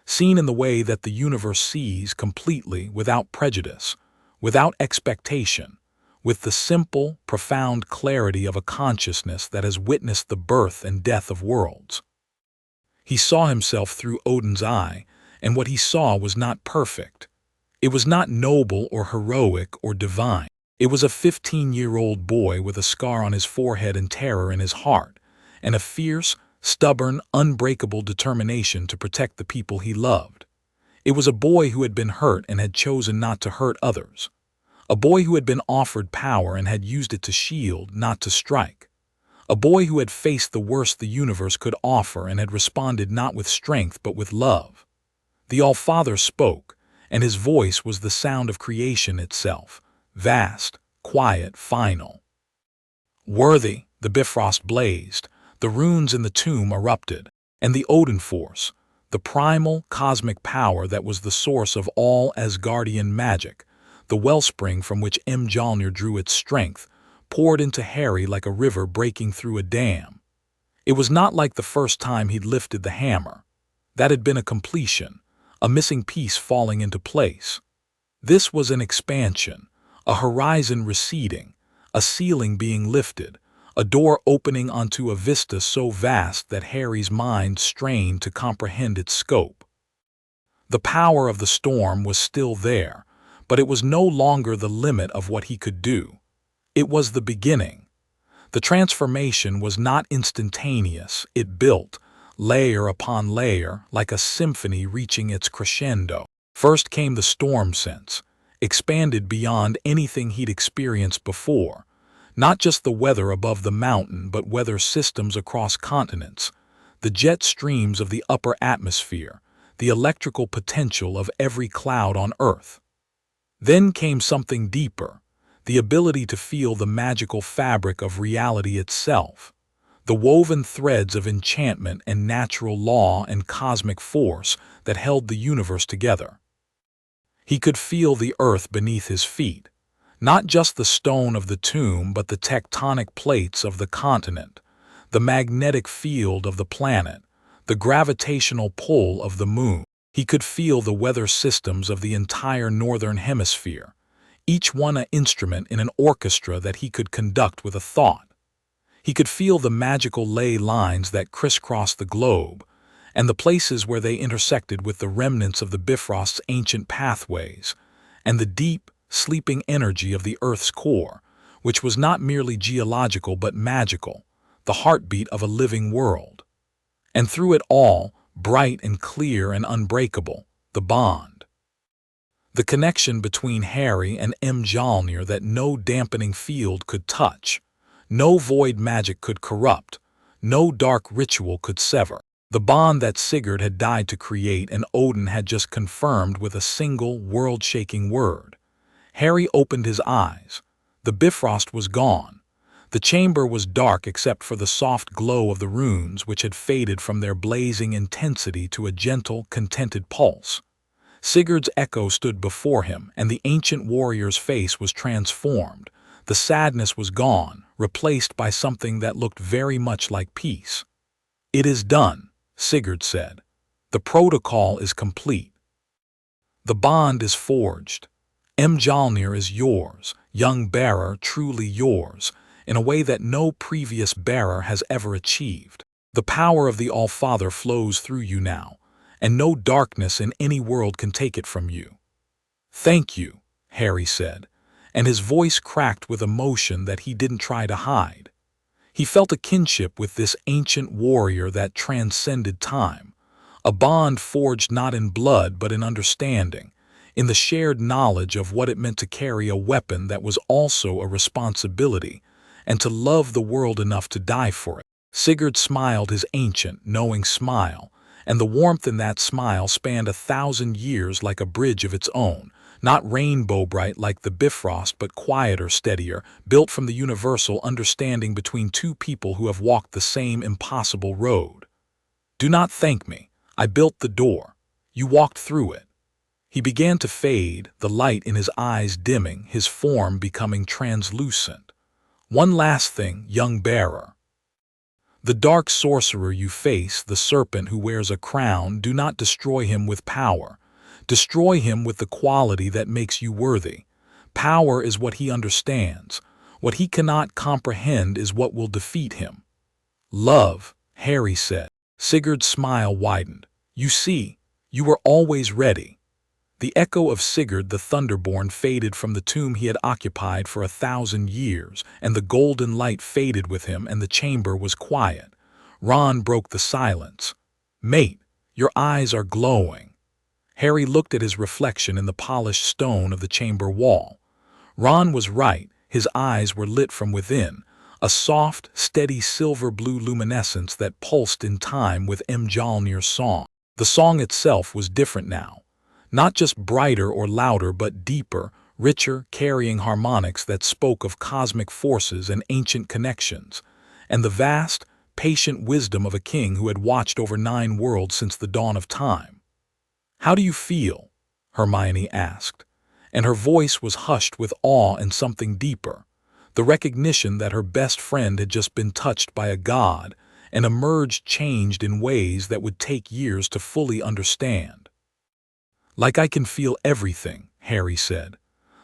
Seen in the way that the universe sees, completely, without prejudice, without expectation, with the simple, profound clarity of a consciousness that has witnessed the birth and death of worlds. He saw himself through Odin's eye, and what he saw was not perfect. It was not noble or heroic or divine. It was a 15-year-old boy with a scar on his forehead and terror in his heart, and a fierce, stubborn, unbreakable determination to protect the people he loved. It was a boy who had been hurt and had chosen not to hurt others. A boy who had been offered power and had used it to shield, not to strike. A boy who had faced the worst the universe could offer and had responded not with strength but with love. The All-Father spoke, and his voice was the sound of creation itself, vast, quiet, final. Worthy, the Bifrost blazed, the runes in the tomb erupted, and the Odin force, the primal, cosmic power that was the source of all Asgardian magic, the wellspring from which Mjolnir drew its strength, poured into Harry like a river breaking through a dam. It was not like the first time he'd lifted the hammer. That had been a completion, a missing piece falling into place. This was an expansion, a horizon receding, a ceiling being lifted, a door opening onto a vista so vast that Harry's mind strained to comprehend its scope. The power of the storm was still there, but it was no longer the limit of what he could do. It was the beginning. The transformation was not instantaneous. It built, layer upon layer, like a symphony reaching its crescendo. First came the storm sense, expanded beyond anything he'd experienced before. Not just the weather above the mountain, but weather systems across continents, the jet streams of the upper atmosphere, the electrical potential of every cloud on Earth. Then came something deeper, the ability to feel the magical fabric of reality itself, the woven threads of enchantment and natural law and cosmic force that held the universe together. He could feel the earth beneath his feet, not just the stone of the tomb but the tectonic plates of the continent, the magnetic field of the planet, the gravitational pull of the moon. He could feel the weather systems of the entire northern hemisphere, each one an instrument in an orchestra that he could conduct with a thought. He could feel the magical ley lines that crisscrossed the globe, and the places where they intersected with the remnants of the Bifrost's ancient pathways, and the deep, sleeping energy of the Earth's core, which was not merely geological but magical, the heartbeat of a living world. And through it all, bright and clear and unbreakable, the bond. The connection between Harry and Mjolnir that no dampening field could touch, no void magic could corrupt, no dark ritual could sever. The bond that Sigurd had died to create and Odin had just confirmed with a single world-shaking word. Harry opened his eyes. The Bifrost was gone. The chamber was dark except for the soft glow of the runes which had faded from their blazing intensity to a gentle, contented pulse. Sigurd's echo stood before him, and the ancient warrior's face was transformed. The sadness was gone, replaced by something that looked very much like peace. "It is done," Sigurd said. "The protocol is complete. The bond is forged. Mjolnir is yours, young bearer, truly yours, in a way that no previous bearer has ever achieved. The power of the All-Father flows through you now, and no darkness in any world can take it from you." "Thank you," Harry said, and his voice cracked with emotion that he didn't try to hide. He felt a kinship with this ancient warrior that transcended time, a bond forged not in blood but in understanding, in the shared knowledge of what it meant to carry a weapon that was also a responsibility, and to love the world enough to die for it. Sigurd smiled his ancient, knowing smile, and the warmth in that smile spanned 1,000 years like a bridge of its own, not rainbow bright like the Bifrost, but quieter, steadier, built from the universal understanding between two people who have walked the same impossible road. "Do not thank me. I built the door. You walked through it." He began to fade, the light in his eyes dimming, his form becoming translucent. "One last thing, young bearer. The dark sorcerer you face, the serpent who wears a crown, do not destroy him with power. Destroy him with the quality that makes you worthy. Power is what he understands. What he cannot comprehend is what will defeat him." "Love," Harry said. Sigurd's smile widened. "You see, you were always ready." The echo of Sigurd the Thunderborn faded from the tomb he had occupied for 1,000 years, and the golden light faded with him, and the chamber was quiet. Ron broke the silence. "Mate, your eyes are glowing." Harry looked at his reflection in the polished stone of the chamber wall. Ron was right, his eyes were lit from within, a soft, steady silver-blue luminescence that pulsed in time with Mjolnir's song. The song itself was different now. Not just brighter or louder, but deeper, richer, carrying harmonics that spoke of cosmic forces and ancient connections, and the vast, patient wisdom of a king who had watched over 9 worlds since the dawn of time. "How do you feel?" Hermione asked, and her voice was hushed with awe and something deeper, the recognition that her best friend had just been touched by a god and emerged changed in ways that would take years to fully understand. "Like I can feel everything," Harry said.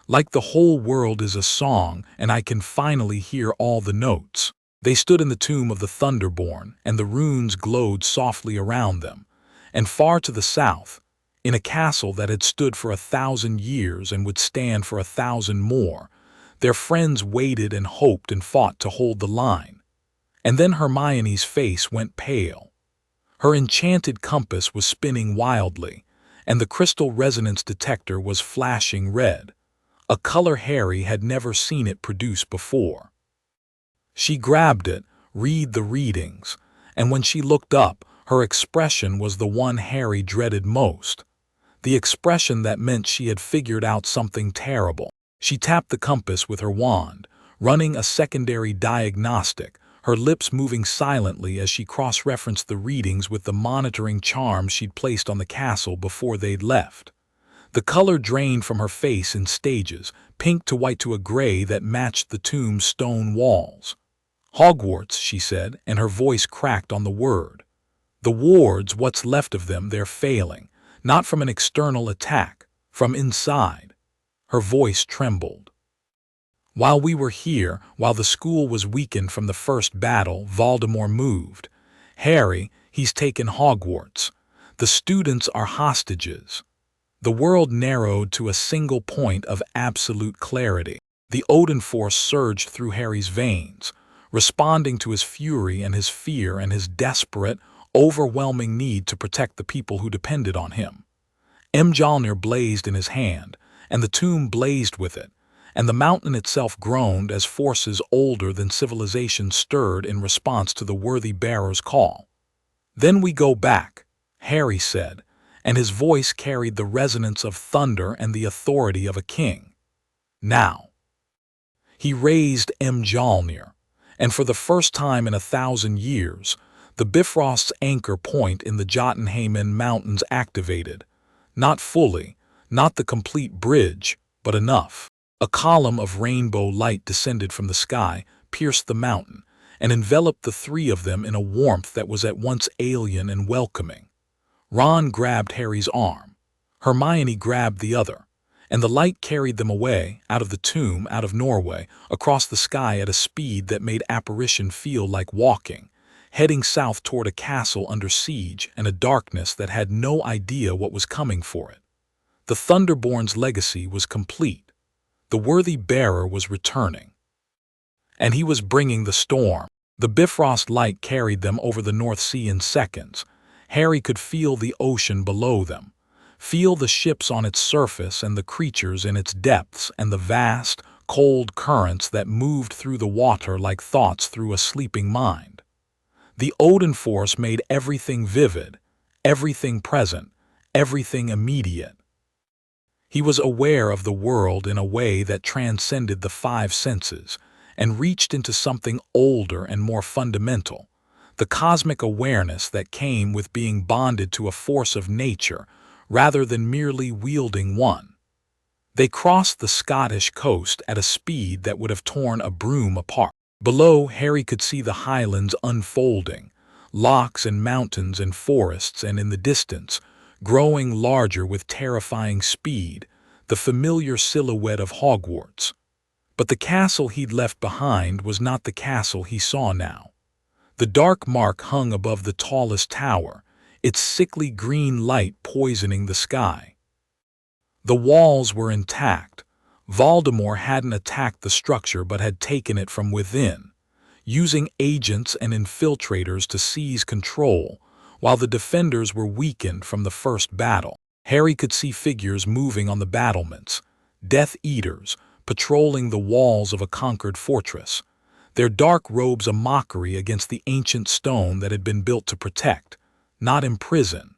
"Like the whole world is a song, and I can finally hear all the notes." They stood in the tomb of the Thunderborn, and the runes glowed softly around them. And far to the south, in a castle that had stood for 1,000 years and would stand for 1,000 more, their friends waited and hoped and fought to hold the line. And then Hermione's face went pale. Her enchanted compass was spinning wildly, and the crystal resonance detector was flashing red, a color Harry had never seen it produce before. She grabbed it, read the readings, and when she looked up, her expression was the one Harry dreaded most, the expression that meant she had figured out something terrible. She tapped the compass with her wand, running a secondary diagnostic, her lips moving silently as she cross-referenced the readings with the monitoring charms she'd placed on the castle before they'd left. The color drained from her face in stages, pink to white to a gray that matched the tomb's stone walls. "Hogwarts," she said, and her voice cracked on the word. "The wards, what's left of them, they're failing, not from an external attack, from inside." Her voice trembled. "While we were here, while the school was weakened from the first battle, Voldemort moved. Harry, he's taken Hogwarts. The students are hostages." The world narrowed to a single point of absolute clarity. The Odin force surged through Harry's veins, responding to his fury and his fear and his desperate, overwhelming need to protect the people who depended on him. Mjolnir blazed in his hand, and the tomb blazed with it, and the mountain itself groaned as forces older than civilization stirred in response to the worthy bearer's call. "Then we go back," Harry said, and his voice carried the resonance of thunder and the authority of a king. "Now." He raised Mjolnir, and for the first time in 1,000 years, the Bifrost's anchor point in the Jotunheimen Mountains activated. Not fully, not the complete bridge, but enough. A column of rainbow light descended from the sky, pierced the mountain, and enveloped the three of them in a warmth that was at once alien and welcoming. Ron grabbed Harry's arm. Hermione grabbed the other, and the light carried them away, out of the tomb, out of Norway, across the sky at a speed that made apparition feel like walking, heading south toward a castle under siege and a darkness that had no idea what was coming for it. The Thunderborn's legacy was complete. The worthy bearer was returning. And he was bringing the storm. The Bifrost light carried them over the North Sea in seconds. Harry could feel the ocean below them, feel the ships on its surface and the creatures in its depths and the vast, cold currents that moved through the water like thoughts through a sleeping mind. The Odin force made everything vivid, everything present, everything immediate. He was aware of the world in a way that transcended the five senses and reached into something older and more fundamental, the cosmic awareness that came with being bonded to a force of nature rather than merely wielding one. They crossed the Scottish coast at a speed that would have torn a broom apart. Below, Harry could see the Highlands unfolding, lochs and mountains and forests, and in the distance, growing larger with terrifying speed, the familiar silhouette of Hogwarts. But the castle he'd left behind was not the castle he saw now. The dark mark hung above the tallest tower, its sickly green light poisoning the sky. The walls were intact. Voldemort hadn't attacked the structure but had taken it from within, using agents and infiltrators to seize control, while the defenders were weakened from the first battle. Harry could see figures moving on the battlements, Death Eaters, patrolling the walls of a conquered fortress, their dark robes a mockery against the ancient stone that had been built to protect, not imprison.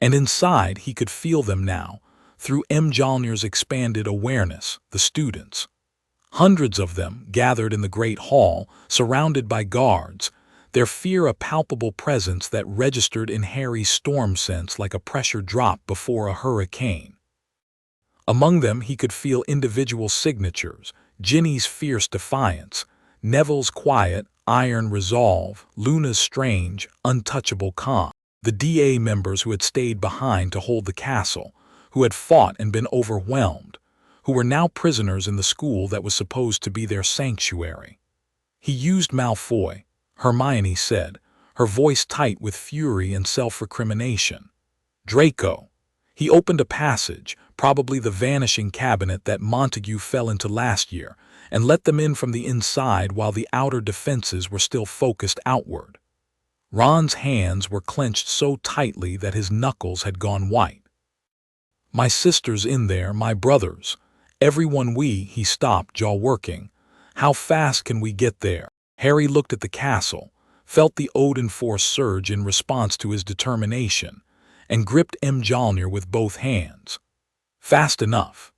And inside he could feel them now, through Mjolnir's expanded awareness, the students. Hundreds of them gathered in the great hall, surrounded by guards, their fear a palpable presence that registered in Harry's storm sense like a pressure drop before a hurricane. Among them he could feel individual signatures, Ginny's fierce defiance, Neville's quiet, iron resolve, Luna's strange, untouchable calm. The DA members who had stayed behind to hold the castle, who had fought and been overwhelmed, who were now prisoners in the school that was supposed to be their sanctuary. He used Malfoy, Hermione said, her voice tight with fury and self-recrimination. Draco. He opened a passage, probably the vanishing cabinet that Montague fell into last year, and let them in from the inside while the outer defenses were still focused outward. Ron's hands were clenched so tightly that his knuckles had gone white. My sister's in there, my brothers. Everyone he stopped, jaw working. How fast can we get there? Harry looked at the castle, felt the Odin force surge in response to his determination, and gripped Mjolnir with both hands. Fast enough.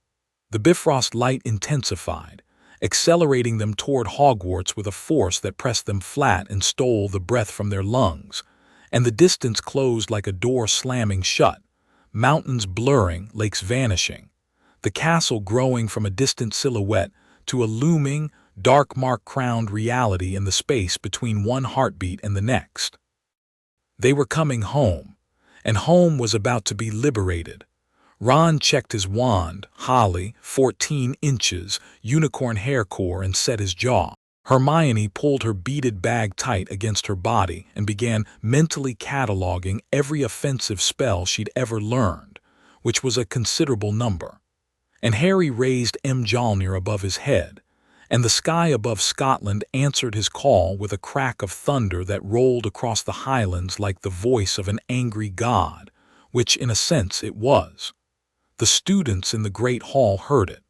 The Bifrost light intensified, accelerating them toward Hogwarts with a force that pressed them flat and stole the breath from their lungs, and the distance closed like a door slamming shut, mountains blurring, lakes vanishing, the castle growing from a distant silhouette to a looming, dark mark-crowned reality in the space between one heartbeat and the next. They were coming home, and home was about to be liberated. Ron checked his wand, Holly, 14 inches, unicorn hair core, and set his jaw. Hermione pulled her beaded bag tight against her body and began mentally cataloging every offensive spell she'd ever learned, which was a considerable number. And Harry raised Mjolnir above his head, and the sky above Scotland answered his call with a crack of thunder that rolled across the Highlands like the voice of an angry god, which in a sense it was. The students in the great hall heard it.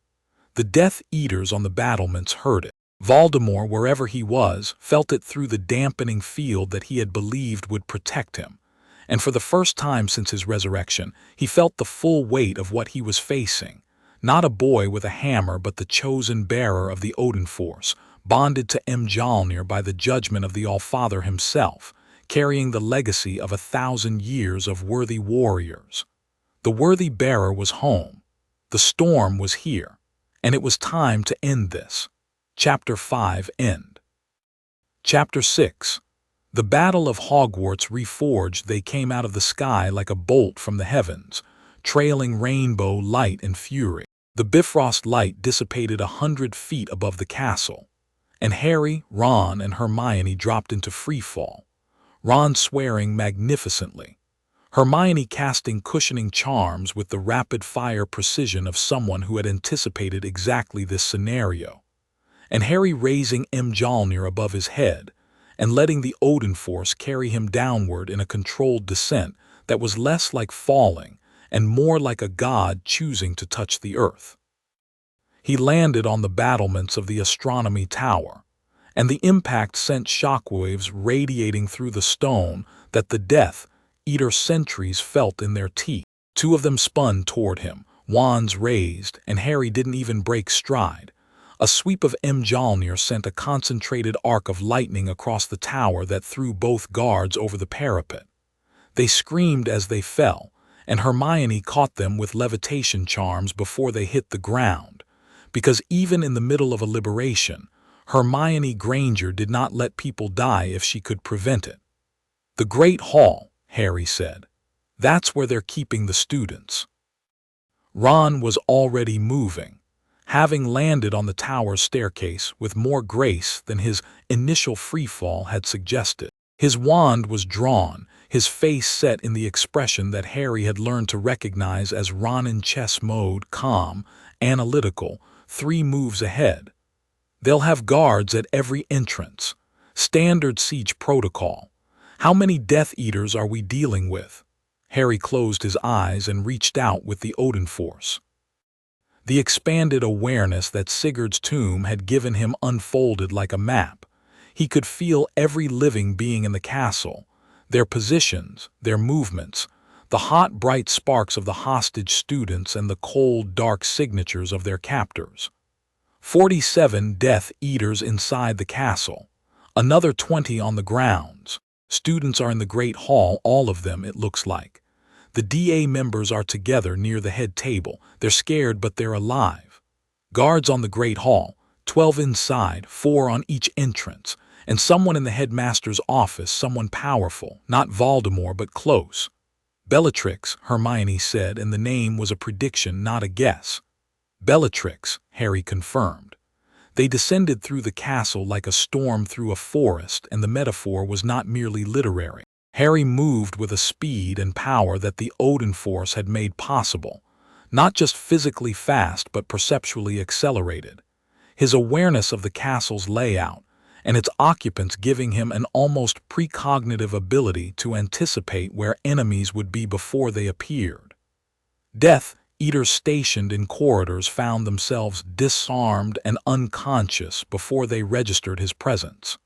The Death Eaters on the battlements heard it. Voldemort, wherever he was, felt it through the dampening field that he had believed would protect him. And for the first time since his resurrection, he felt the full weight of what he was facing. Not a boy with a hammer, but the chosen bearer of the Odin force, bonded to Mjolnir by the judgment of the All-Father himself, carrying the legacy of 1,000 years of worthy warriors. The worthy bearer was home. The storm was here, and it was time to end this. Chapter 5 End. Chapter 6. The Battle of Hogwarts reforged. They came out of the sky like a bolt from the heavens, trailing rainbow light and fury. The Bifrost light dissipated 100 feet above the castle, and Harry, Ron, and Hermione dropped into freefall, Ron swearing magnificently, Hermione casting cushioning charms with the rapid-fire precision of someone who had anticipated exactly this scenario, and Harry raising Mjolnir above his head and letting the Odin force carry him downward in a controlled descent that was less like falling and more like a god choosing to touch the earth. He landed on the battlements of the astronomy tower, and the impact sent shockwaves radiating through the stone that the Death Eater sentries felt in their teeth. 2 of them spun toward him, wands raised, and Harry didn't even break stride. A sweep of Mjolnir sent a concentrated arc of lightning across the tower that threw both guards over the parapet. They screamed as they fell, and Hermione caught them with levitation charms before they hit the ground, because even in the middle of a liberation, Hermione Granger did not let people die if she could prevent it. "The Great Hall," Harry said. "That's where they're keeping the students." Ron was already moving, having landed on the tower staircase with more grace than his initial freefall had suggested. His wand was drawn, his face set in the expression that Harry had learned to recognize as Ronin chess mode, calm, analytical, 3 moves ahead. "They'll have guards at every entrance. Standard siege protocol. How many Death Eaters are we dealing with?" Harry closed his eyes and reached out with the Odin force. The expanded awareness that Sigurd's tomb had given him unfolded like a map. He could feel every living being in the castle, their positions, their movements, the hot, bright sparks of the hostage students and the cold, dark signatures of their captors. 47 Death Eaters inside the castle, another 20 on the grounds. Students are in the Great Hall, all of them, it looks like. The DA members are together near the head table. They're scared, but they're alive. Guards on the Great Hall, 12 inside, 4 on each entrance, and someone in the headmaster's office, someone powerful, not Voldemort, but close. "Bellatrix," Hermione said, and the name was a prediction, not a guess. "Bellatrix," Harry confirmed. They descended through the castle like a storm through a forest, and the metaphor was not merely literary. Harry moved with a speed and power that the Odin force had made possible, not just physically fast but perceptually accelerated. His awareness of the castle's layout and its occupants giving him an almost precognitive ability to anticipate where enemies would be before they appeared. Death Eaters stationed in corridors found themselves disarmed and unconscious before they registered his presence.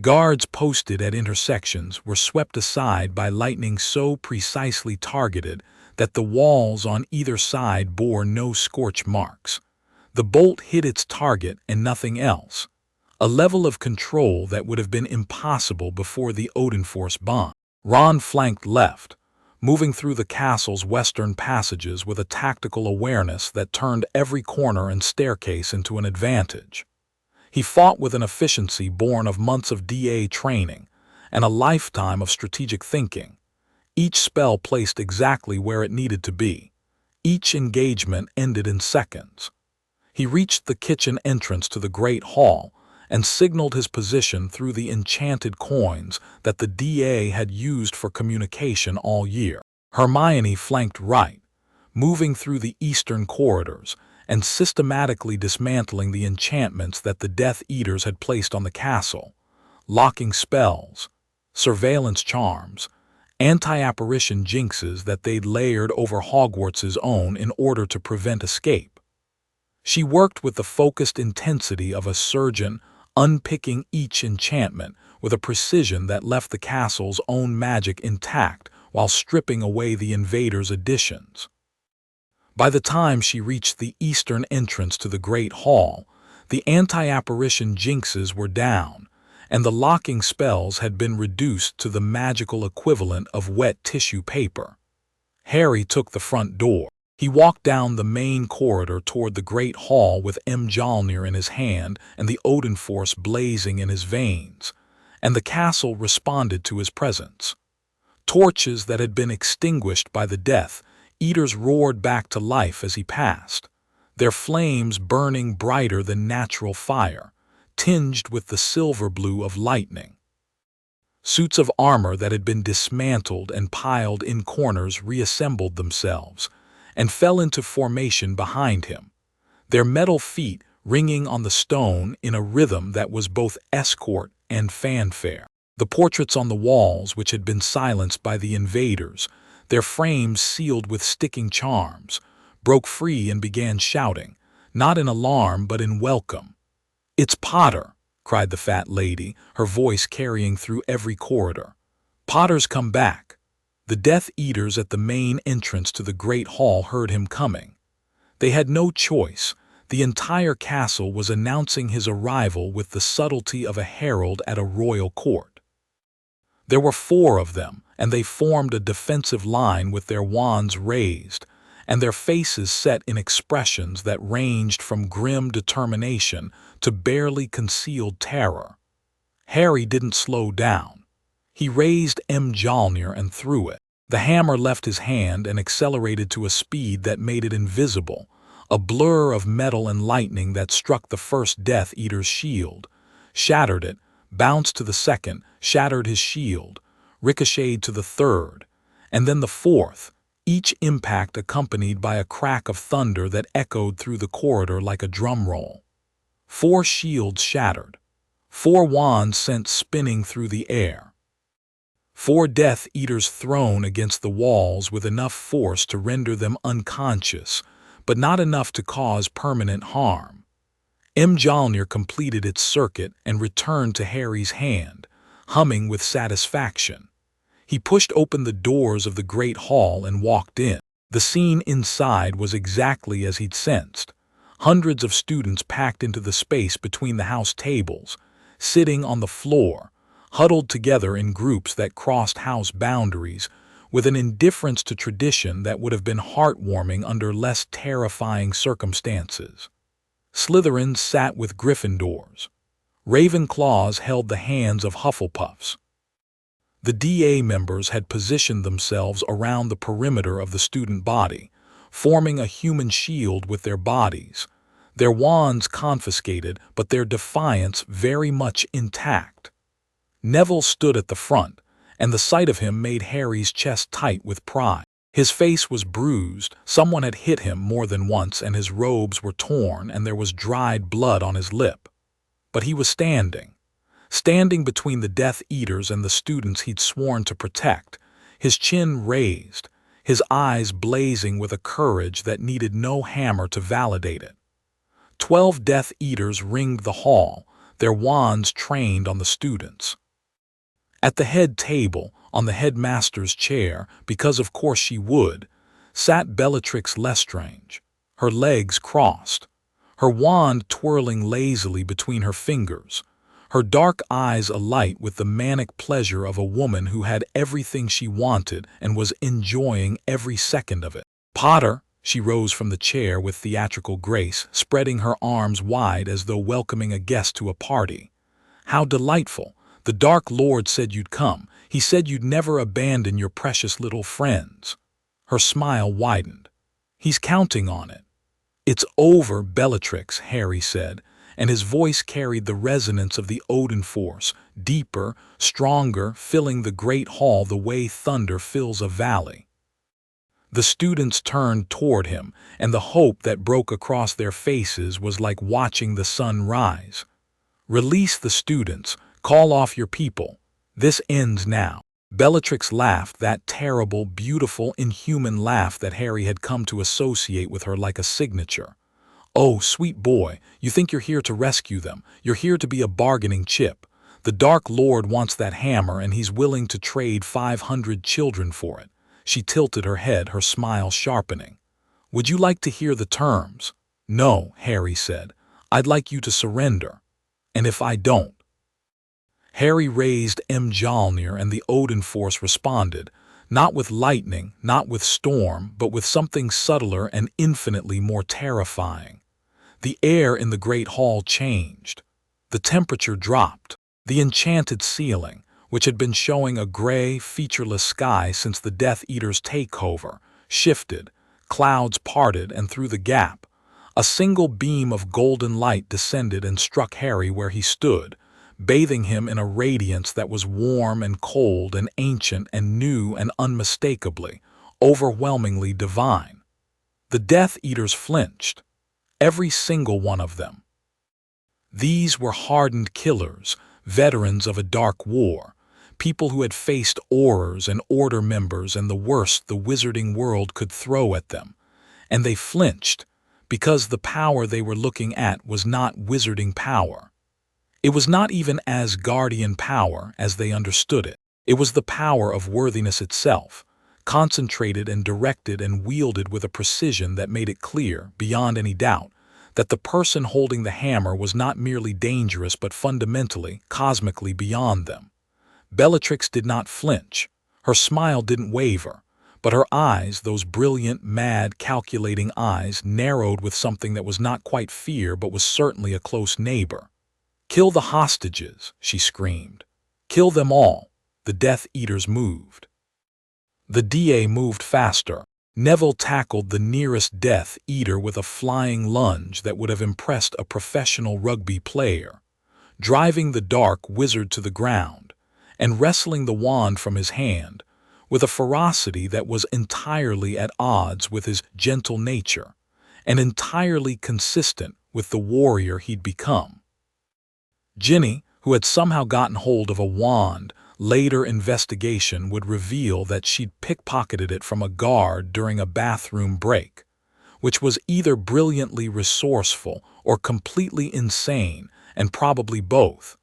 Guards posted at intersections were swept aside by lightning so precisely targeted that the walls on either side bore no scorch marks. The bolt hit its target and nothing else, a level of control that would have been impossible before the Odin Force bomb. Ron flanked left, moving through the castle's western passages with a tactical awareness that turned every corner and staircase into an advantage. He fought with an efficiency born of months of DA training and a lifetime of strategic thinking, each spell placed exactly where it needed to be. Each engagement ended in seconds. He reached the kitchen entrance to the Great Hall and signaled his position through the enchanted coins that the DA had used for communication all year. Hermione flanked right, moving through the eastern corridors and systematically dismantling the enchantments that the Death Eaters had placed on the castle, locking spells, surveillance charms, anti-apparition jinxes that they'd layered over Hogwarts' own in order to prevent escape. She worked with the focused intensity of a surgeon, unpicking each enchantment with a precision that left the castle's own magic intact while stripping away the invaders' additions. By the time she reached the eastern entrance to the Great Hall, the anti-apparition jinxes were down, and the locking spells had been reduced to the magical equivalent of wet tissue paper. Harry took the front door. He walked down the main corridor toward the great hall with Mjolnir in his hand and the Odin force blazing in his veins, and the castle responded to his presence. Torches that had been extinguished by the Death Eaters roared back to life as he passed, their flames burning brighter than natural fire, tinged with the silver blue of lightning. Suits of armor that had been dismantled and piled in corners reassembled themselves and fell into formation behind him, their metal feet ringing on the stone in a rhythm that was both escort and fanfare. The portraits on the walls, which had been silenced by the invaders, their frames sealed with sticking charms, broke free and began shouting, not in alarm but in welcome. "It's Potter!" cried the fat lady, her voice carrying through every corridor. "Potter's come back!" The Death Eaters at the main entrance to the great hall heard him coming. They had no choice. The entire castle was announcing his arrival with the subtlety of a herald at a royal court. There were 4 of them, and they formed a defensive line with their wands raised, and their faces set in expressions that ranged from grim determination to barely concealed terror. Harry didn't slow down. He raised Mjolnir and threw it. The hammer left his hand and accelerated to a speed that made it invisible, a blur of metal and lightning that struck the first Death Eater's shield, shattered it, bounced to the second, shattered his shield, ricocheted to the third, and then the fourth, each impact accompanied by a crack of thunder that echoed through the corridor like a drum roll. 4 shields shattered, 4 wands sent spinning through the air. 4 Death Eaters thrown against the walls with enough force to render them unconscious, but not enough to cause permanent harm. Mjolnir completed its circuit and returned to Harry's hand, humming with satisfaction. He pushed open the doors of the great hall and walked in. The scene inside was exactly as he'd sensed. Hundreds of students packed into the space between the house tables, sitting on the floor, huddled together in groups that crossed house boundaries, with an indifference to tradition that would have been heartwarming under less terrifying circumstances. Slytherins sat with Gryffindors. Ravenclaws held the hands of Hufflepuffs. The DA members had positioned themselves around the perimeter of the student body, forming a human shield with their bodies, their wands confiscated but their defiance very much intact. Neville stood at the front, and the sight of him made Harry's chest tight with pride. His face was bruised, someone had hit him more than once, and his robes were torn and there was dried blood on his lip. But he was standing between the Death Eaters and the students he'd sworn to protect, his chin raised, his eyes blazing with a courage that needed no hammer to validate it. 12 Death Eaters ringed the hall, their wands trained on the students. At the head table, on the headmaster's chair, because of course she would, sat Bellatrix Lestrange, her legs crossed, her wand twirling lazily between her fingers, her dark eyes alight with the manic pleasure of a woman who had everything she wanted and was enjoying every second of it. "Potter," she rose from the chair with theatrical grace, spreading her arms wide as though welcoming a guest to a party. "How delightful! The Dark Lord said you'd come. He said you'd never abandon your precious little friends." Her smile widened. "He's counting on it." "It's over, Bellatrix," Harry said, and his voice carried the resonance of the Odin force, deeper, stronger, filling the great hall the way thunder fills a valley. The students turned toward him, and the hope that broke across their faces was like watching the sun rise. "Release the students. Call off your people. This ends now." Bellatrix laughed, that terrible, beautiful, inhuman laugh that Harry had come to associate with her like a signature. "Oh, sweet boy, you think you're here to rescue them. You're here to be a bargaining chip. The Dark Lord wants that hammer and he's willing to trade 500 children for it." She tilted her head, her smile sharpening. "Would you like to hear the terms?" "No," Harry said. "I'd like you to surrender. And if I don't?" Harry raised Mjolnir and the Odin force responded, Not with lightning, not with storm, but with something subtler and infinitely more terrifying. The air in the great hall changed. The temperature dropped. The enchanted ceiling, which had been showing a gray, featureless sky since the Death Eater's takeover, shifted. Clouds parted, and through the gap, a single beam of golden light descended and struck Harry where he stood, bathing him in a radiance that was warm and cold and ancient and new and unmistakably, overwhelmingly divine. The Death Eaters flinched, every single one of them. These were hardened killers, veterans of a dark war, people who had faced Aurors and Order members and the worst the wizarding world could throw at them. And they flinched, because the power they were looking at was not wizarding power. It was not even Asgardian power as they understood it. It was the power of worthiness itself, concentrated and directed and wielded with a precision that made it clear, beyond any doubt, that the person holding the hammer was not merely dangerous but fundamentally, cosmically beyond them. Bellatrix did not flinch. Her smile didn't waver, but her eyes, those brilliant, mad, calculating eyes, narrowed with something that was not quite fear but was certainly a close neighbor. "Kill the hostages," she screamed. "Kill them all." The Death Eaters moved. The DA moved faster. Neville tackled the nearest Death Eater with a flying lunge that would have impressed a professional rugby player, driving the dark wizard to the ground and wresting the wand from his hand with a ferocity that was entirely at odds with his gentle nature and entirely consistent with the warrior he'd become. Ginny, who had somehow gotten hold of a wand, later investigation would reveal that she'd pickpocketed it from a guard during a bathroom break, which was either brilliantly resourceful or completely insane, and probably both,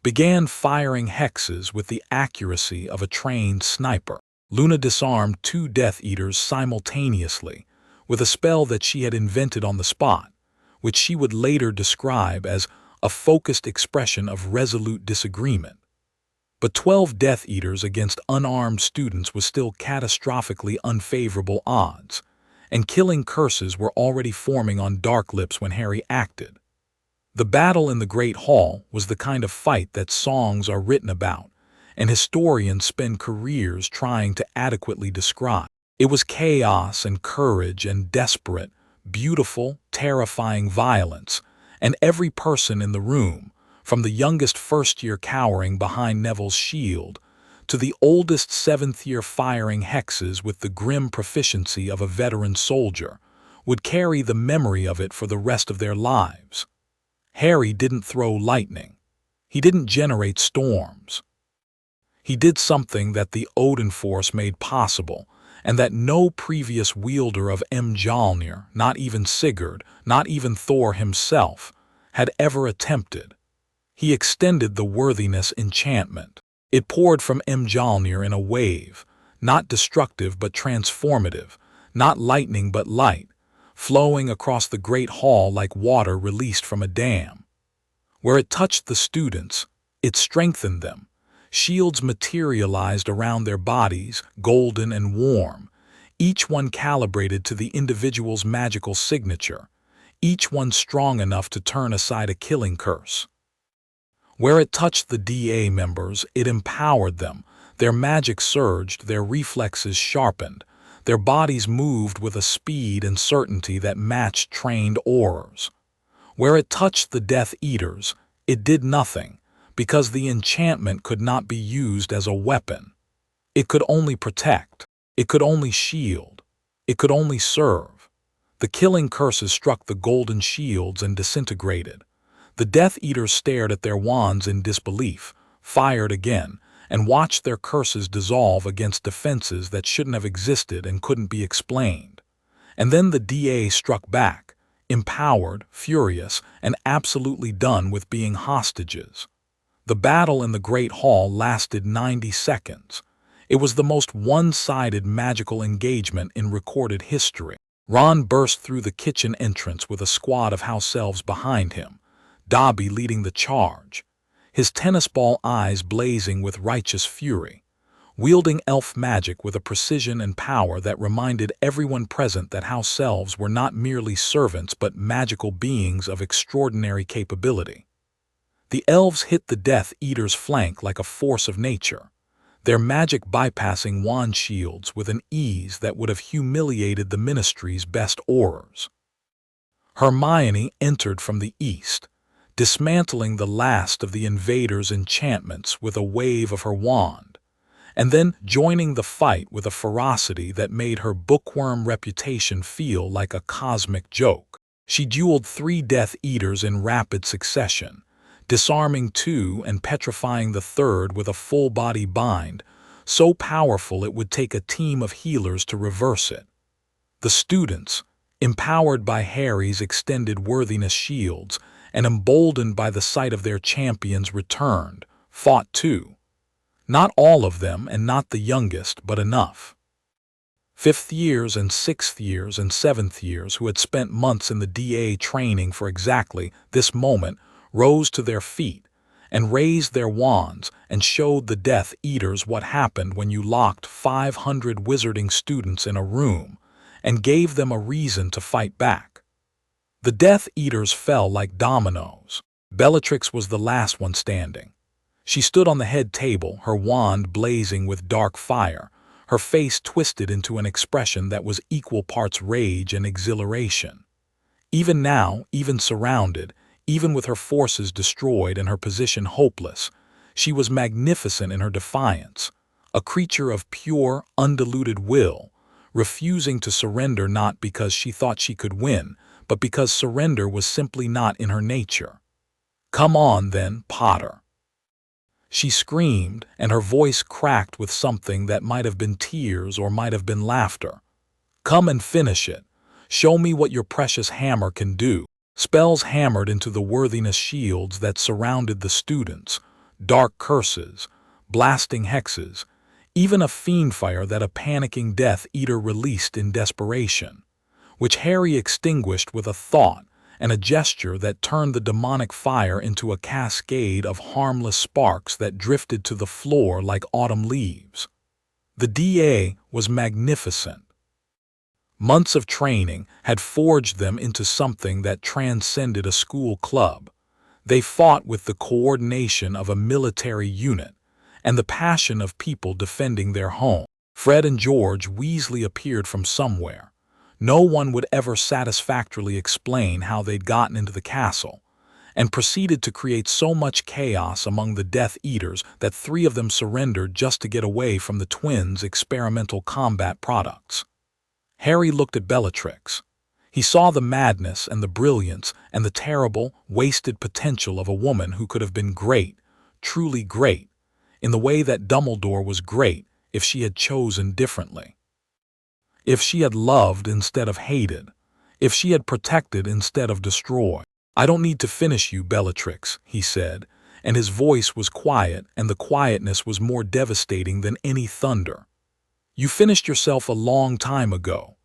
began firing hexes with the accuracy of a trained sniper. Luna disarmed 2 Death Eaters simultaneously with a spell that she had invented on the spot, which she would later describe as a focused expression of resolute disagreement. But 12 Death Eaters against unarmed students was still catastrophically unfavorable odds, and killing curses were already forming on dark lips when Harry acted. The battle in the Great Hall was the kind of fight that songs are written about, and historians spend careers trying to adequately describe. It was chaos and courage and desperate, beautiful, terrifying violence, and every person in the room, from the youngest first-year cowering behind Neville's shield to the oldest 7th-year firing hexes with the grim proficiency of a veteran soldier, would carry the memory of it for the rest of their lives. Harry didn't throw lightning. He didn't generate storms. He did something that the Odin Force made possible, and that no previous wielder of Mjolnir, not even Sigurd, not even Thor himself, had ever attempted. He extended the worthiness enchantment. It poured from Mjolnir in a wave, not destructive but transformative, not lightning but light, flowing across the great hall like water released from a dam. Where it touched the students, it strengthened them. Shields materialized around their bodies, golden and warm, each one calibrated to the individual's magical signature, each one strong enough to turn aside a killing curse. Where it touched the DA members, it empowered them. Their magic surged, their reflexes sharpened, their bodies moved with a speed and certainty that matched trained Aurors. Where it touched the Death Eaters, it did nothing, because the enchantment could not be used as a weapon. It could only protect. It could only shield. It could only serve. The killing curses struck the golden shields and disintegrated. The Death Eaters stared at their wands in disbelief, fired again, and watched their curses dissolve against defenses that shouldn't have existed and couldn't be explained. And then the DA struck back, empowered, furious, and absolutely done with being hostages. The battle in the Great Hall lasted 90 seconds. It was the most one-sided magical engagement in recorded history. Ron burst through the kitchen entrance with a squad of house elves behind him, Dobby leading the charge, his tennis ball eyes blazing with righteous fury. wielding elf magic with a precision and power that reminded everyone present that house elves were not merely servants but magical beings of extraordinary capability. The elves hit the Death Eater's flank like a force of nature, their magic bypassing wand shields with an ease that would have humiliated the Ministry's best aurors. Hermione entered from the east, dismantling the last of the invaders' enchantments with a wave of her wand, and then joining the fight with a ferocity that made her bookworm reputation feel like a cosmic joke. She dueled 3 Death Eaters in rapid succession, disarming 2 and petrifying the 3rd with a full-body bind, so powerful it would take a team of healers to reverse it. The students, empowered by Harry's extended worthiness shields and emboldened by the sight of their champions returned, fought too. Not all of them and not the youngest, but enough. 5th years and 6th years and 7th years who had spent months in the DA training for exactly this moment rose to their feet and raised their wands and showed the Death Eaters what happened when you locked 500 wizarding students in a room and gave them a reason to fight back. The Death Eaters fell like dominoes. Bellatrix was the last one standing. She stood on the head table, her wand blazing with dark fire, her face twisted into an expression that was equal parts rage and exhilaration. Even now, even surrounded, even with her forces destroyed and her position hopeless, she was magnificent in her defiance, a creature of pure, undiluted will, refusing to surrender not because she thought she could win, but because surrender was simply not in her nature. "Come on, then, Potter," she screamed, and her voice cracked with something that might have been tears or might have been laughter. "Come and finish it. Show me what your precious hammer can do." Spells hammered into the worthiness shields that surrounded the students, dark curses, blasting hexes, even a fiendfire that a panicking Death Eater released in desperation, which Harry extinguished with a thought and a gesture that turned the demonic fire into a cascade of harmless sparks that drifted to the floor like autumn leaves. The DA was magnificent. Months of training had forged them into something that transcended a school club. They fought with the coordination of a military unit and the passion of people defending their home. Fred and George Weasley appeared from somewhere. No one would ever satisfactorily explain how they'd gotten into the castle, and proceeded to create so much chaos among the Death Eaters that 3 of them surrendered just to get away from the twins' experimental combat products. Harry looked at Bellatrix. He saw the madness and the brilliance and the terrible, wasted potential of a woman who could have been great, truly great, in the way that Dumbledore was great if she had chosen differently. If she had loved instead of hated, if she had protected instead of destroyed. "I don't need to finish you, Bellatrix," he said, and his voice was quiet, and the quietness was more devastating than any thunder. "You finished yourself a long time ago."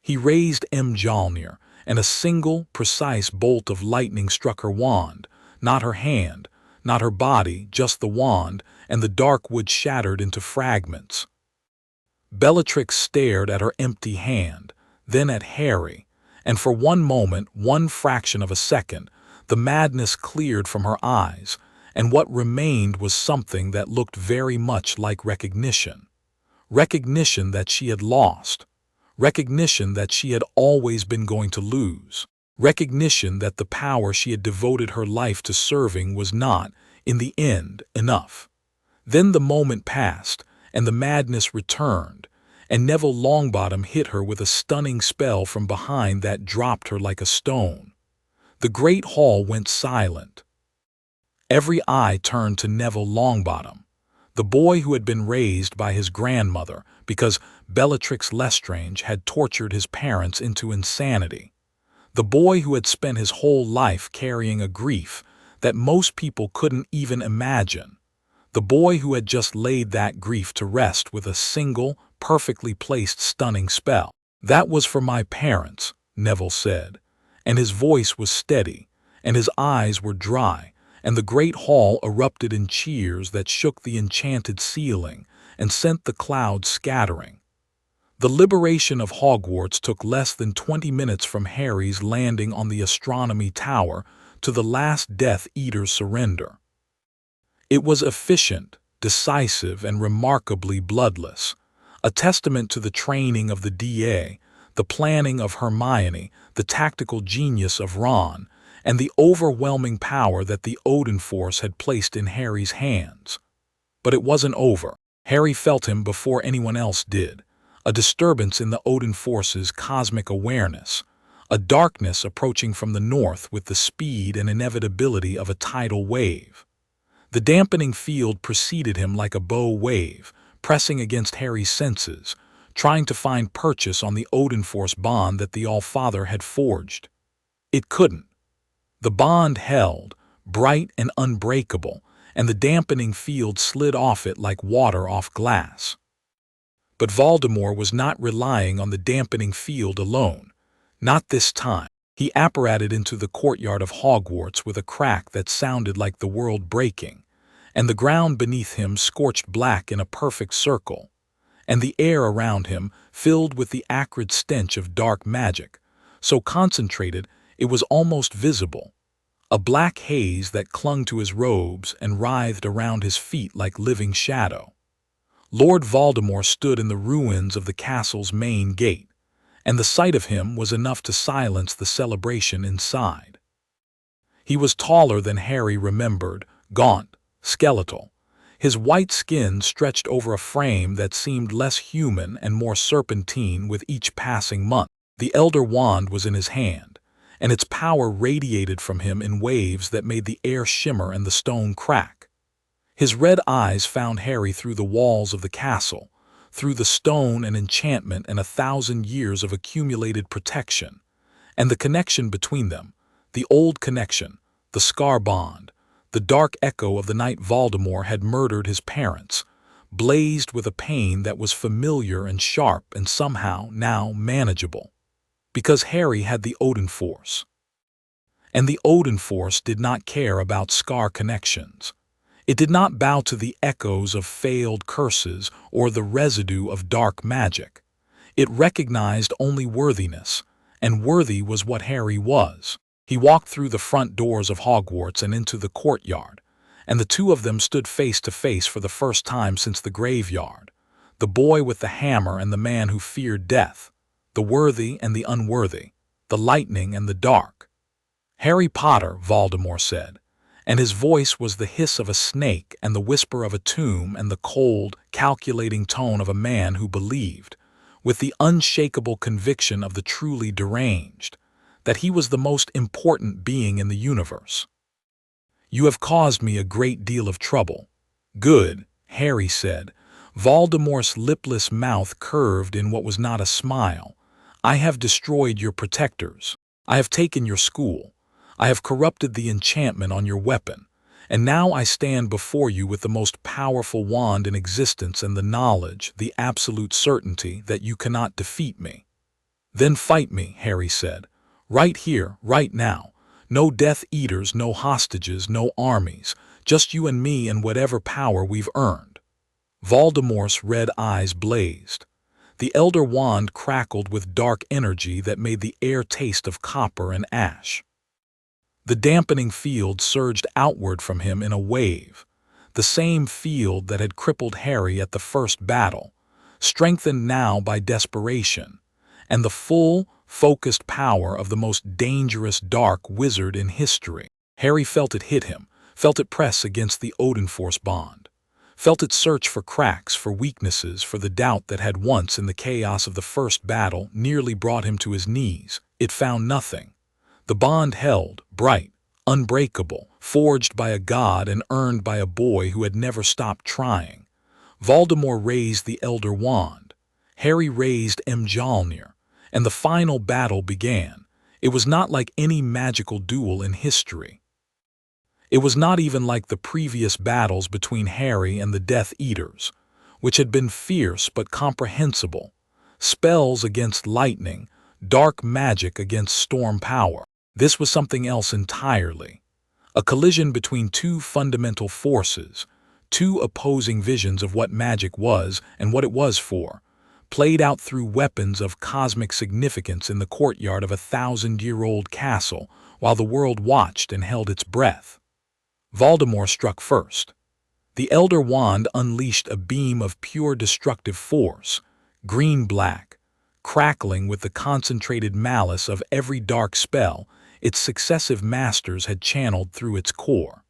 He raised Mjolnir, and a single, precise bolt of lightning struck her wand, not her hand, not her body, just the wand, and the dark wood shattered into fragments. Bellatrix stared at her empty hand, then at Harry, and for one moment, one fraction of a second, the madness cleared from her eyes, and what remained was something that looked very much like recognition. Recognition that she had lost. Recognition that she had always been going to lose. Recognition that the power she had devoted her life to serving was not, in the end, enough. Then the moment passed, and the madness returned, and Neville Longbottom hit her with a stunning spell from behind that dropped her like a stone. The great hall went silent. Every eye turned to Neville Longbottom, the boy who had been raised by his grandmother because Bellatrix Lestrange had tortured his parents into insanity. The boy who had spent his whole life carrying a grief that most people couldn't even imagine. The boy who had just laid that grief to rest with a single, perfectly placed stunning spell. "That was for my parents," Neville said, and his voice was steady, and his eyes were dry, and the great hall erupted in cheers that shook the enchanted ceiling, and sent the clouds scattering. The liberation of Hogwarts took less than 20 minutes from Harry's landing on the astronomy tower to the last Death Eater's surrender. It was efficient, decisive, and remarkably bloodless, a testament to the training of the DA, the planning of Hermione, the tactical genius of Ron, and the overwhelming power that the Odin Force had placed in Harry's hands. But it wasn't over. Harry felt him before anyone else did, a disturbance in the Odin Force's cosmic awareness, a darkness approaching from the north with the speed and inevitability of a tidal wave. The dampening field preceded him like a bow wave, pressing against Harry's senses, trying to find purchase on the Odin Force bond that the All-Father had forged. It couldn't. The bond held, bright and unbreakable, and the dampening field slid off it like water off glass. But Voldemort was not relying on the dampening field alone. Not this time. He apparated into the courtyard of Hogwarts with a crack that sounded like the world breaking, and the ground beneath him scorched black in a perfect circle, and the air around him filled with the acrid stench of dark magic, so concentrated it was almost visible, a black haze that clung to his robes and writhed around his feet like living shadow. Lord Voldemort stood in the ruins of the castle's main gate, and the sight of him was enough to silence the celebration inside. He was taller than Harry remembered, gaunt, skeletal. His white skin stretched over a frame that seemed less human and more serpentine with each passing month. The Elder Wand was in his hand, and its power radiated from him in waves that made the air shimmer and the stone crack. His red eyes found Harry through the walls of the castle, through the stone and enchantment and 1,000 years of accumulated protection, and the connection between them, the old connection, the scar bond, the dark echo of the night Voldemort had murdered his parents, blazed with a pain that was familiar and sharp and somehow now manageable, because Harry had the Odin Force. And the Odin Force did not care about scar connections. It did not bow to the echoes of failed curses or the residue of dark magic. It recognized only worthiness, and worthy was what Harry was. He walked through the front doors of Hogwarts and into the courtyard, and the two of them stood face to face for the first time since the graveyard, the boy with the hammer and the man who feared death, the worthy and the unworthy, the lightning and the dark. "Harry Potter," Voldemort said, and his voice was the hiss of a snake and the whisper of a tomb and the cold, calculating tone of a man who believed, with the unshakable conviction of the truly deranged, that he was the most important being in the universe. "You have caused me a great deal of trouble." "Good," Harry said. Voldemort's lipless mouth curved in what was not a smile. "I have destroyed your protectors. I have taken your school. I have corrupted the enchantment on your weapon, and now I stand before you with the most powerful wand in existence and the knowledge, the absolute certainty that you cannot defeat me." "Then fight me," Harry said. "Right here, right now. No Death Eaters, no hostages, no armies, just you and me and whatever power we've earned." Voldemort's red eyes blazed. The Elder Wand crackled with dark energy that made the air taste of copper and ash. The dampening field surged outward from him in a wave, the same field that had crippled Harry at the first battle, strengthened now by desperation, and the full, focused power of the most dangerous dark wizard in history. Harry felt it hit him, felt it press against the Odin Force bond, felt it search for cracks, for weaknesses, for the doubt that had once, in the chaos of the first battle, nearly brought him to his knees. It found nothing. The bond held, bright, unbreakable, forged by a god and earned by a boy who had never stopped trying. Voldemort raised the Elder Wand. Harry raised Mjolnir, and the final battle began. It was not like any magical duel in history. It was not even like the previous battles between Harry and the Death Eaters, which had been fierce but comprehensible. Spells against lightning, dark magic against storm power. This was something else entirely. A collision between two fundamental forces, two opposing visions of what magic was and what it was for, played out through weapons of cosmic significance in the courtyard of a 1,000-year-old castle while the world watched and held its breath. Voldemort struck first. The Elder Wand unleashed a beam of pure destructive force, green-black, crackling with the concentrated malice of every dark spell its successive masters had channeled through its core.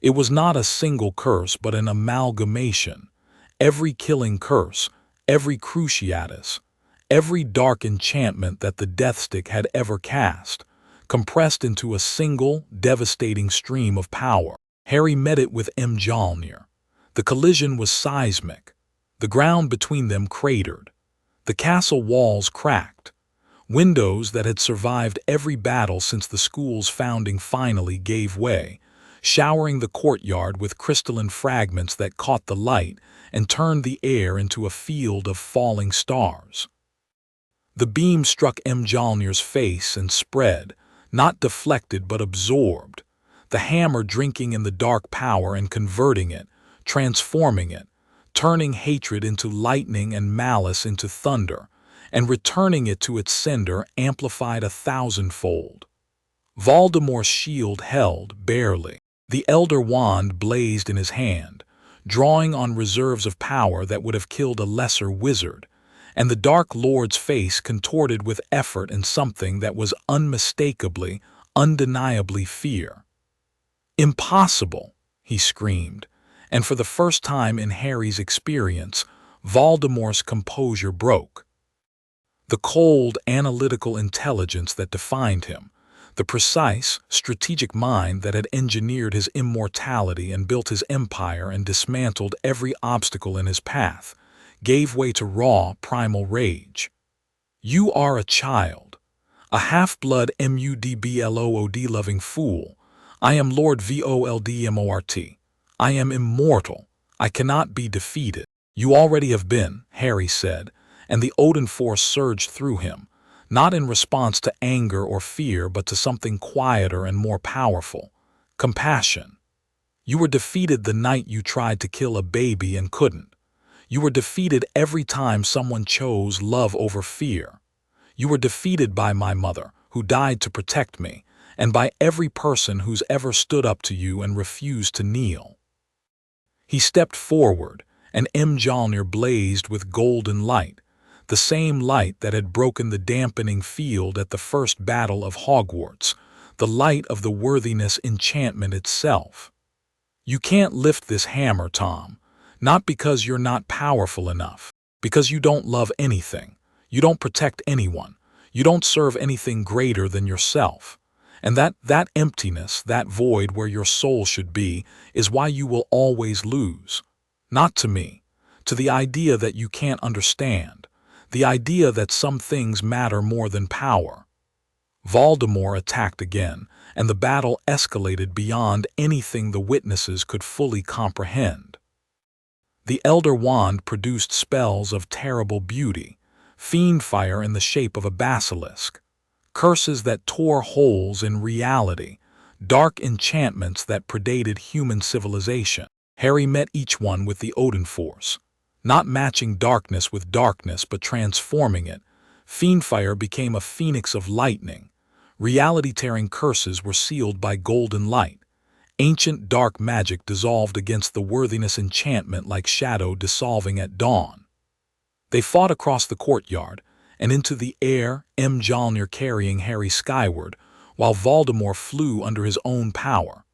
It was not a single curse but an amalgamation. Every killing curse, every cruciatus, every dark enchantment that the Deathstick had ever cast, compressed into a single, devastating stream of power. Harry met it with Mjolnir. The collision was seismic. The ground between them cratered. The castle walls cracked. Windows that had survived every battle since the school's founding finally gave way, showering the courtyard with crystalline fragments that caught the light and turned the air into a field of falling stars. The beam struck Mjolnir's face and spread, not deflected but absorbed, the hammer drinking in the dark power and converting it, transforming it, turning hatred into lightning and malice into thunder, and returning it to its sender amplified 1,000-fold. Voldemort's shield held, barely. The Elder Wand blazed in his hand, drawing on reserves of power that would have killed a lesser wizard, and the Dark Lord's face contorted with effort and something that was unmistakably, undeniably fear. "Impossible!" he screamed, and for the first time in Harry's experience, Voldemort's composure broke. The cold, analytical intelligence that defined him, the precise, strategic mind that had engineered his immortality and built his empire and dismantled every obstacle in his path, gave way to raw, primal rage. "You are a child, a half-blood mudblood-loving fool. I am Lord Voldemort. I am immortal. I cannot be defeated." "You already have been," Harry said, and the Odin force surged through him, not in response to anger or fear but to something quieter and more powerful: compassion. You were defeated the night you tried to kill a baby and couldn't. You were defeated every time someone chose love over fear. You were defeated by my mother, who died to protect me, and by every person who's ever stood up to you and refused to kneel. He stepped forward, and Mjolnir blazed with golden light, the same light that had broken the dampening field at the first battle of Hogwarts, the light of the worthiness enchantment itself. "You can't lift this hammer, Tom, not because you're not powerful enough, because you don't love anything, you don't protect anyone, you don't serve anything greater than yourself. And that emptiness, that void where your soul should be, is why you will always lose. Not to me, to the idea that you can't understand, the idea that some things matter more than power." Voldemort attacked again, and the battle escalated beyond anything the witnesses could fully comprehend. The Elder Wand produced spells of terrible beauty, fiend fire in the shape of a basilisk, curses that tore holes in reality, dark enchantments that predated human civilization. Harry met each one with the Odin force, not matching darkness with darkness but transforming it. Fiendfire became a phoenix of lightning. Reality-tearing curses were sealed by golden light. Ancient dark magic dissolved against the worthiness enchantment like shadow dissolving at dawn. They fought across the courtyard and into the air, Mjolnir carrying Harry skyward, while Voldemort flew under his own power,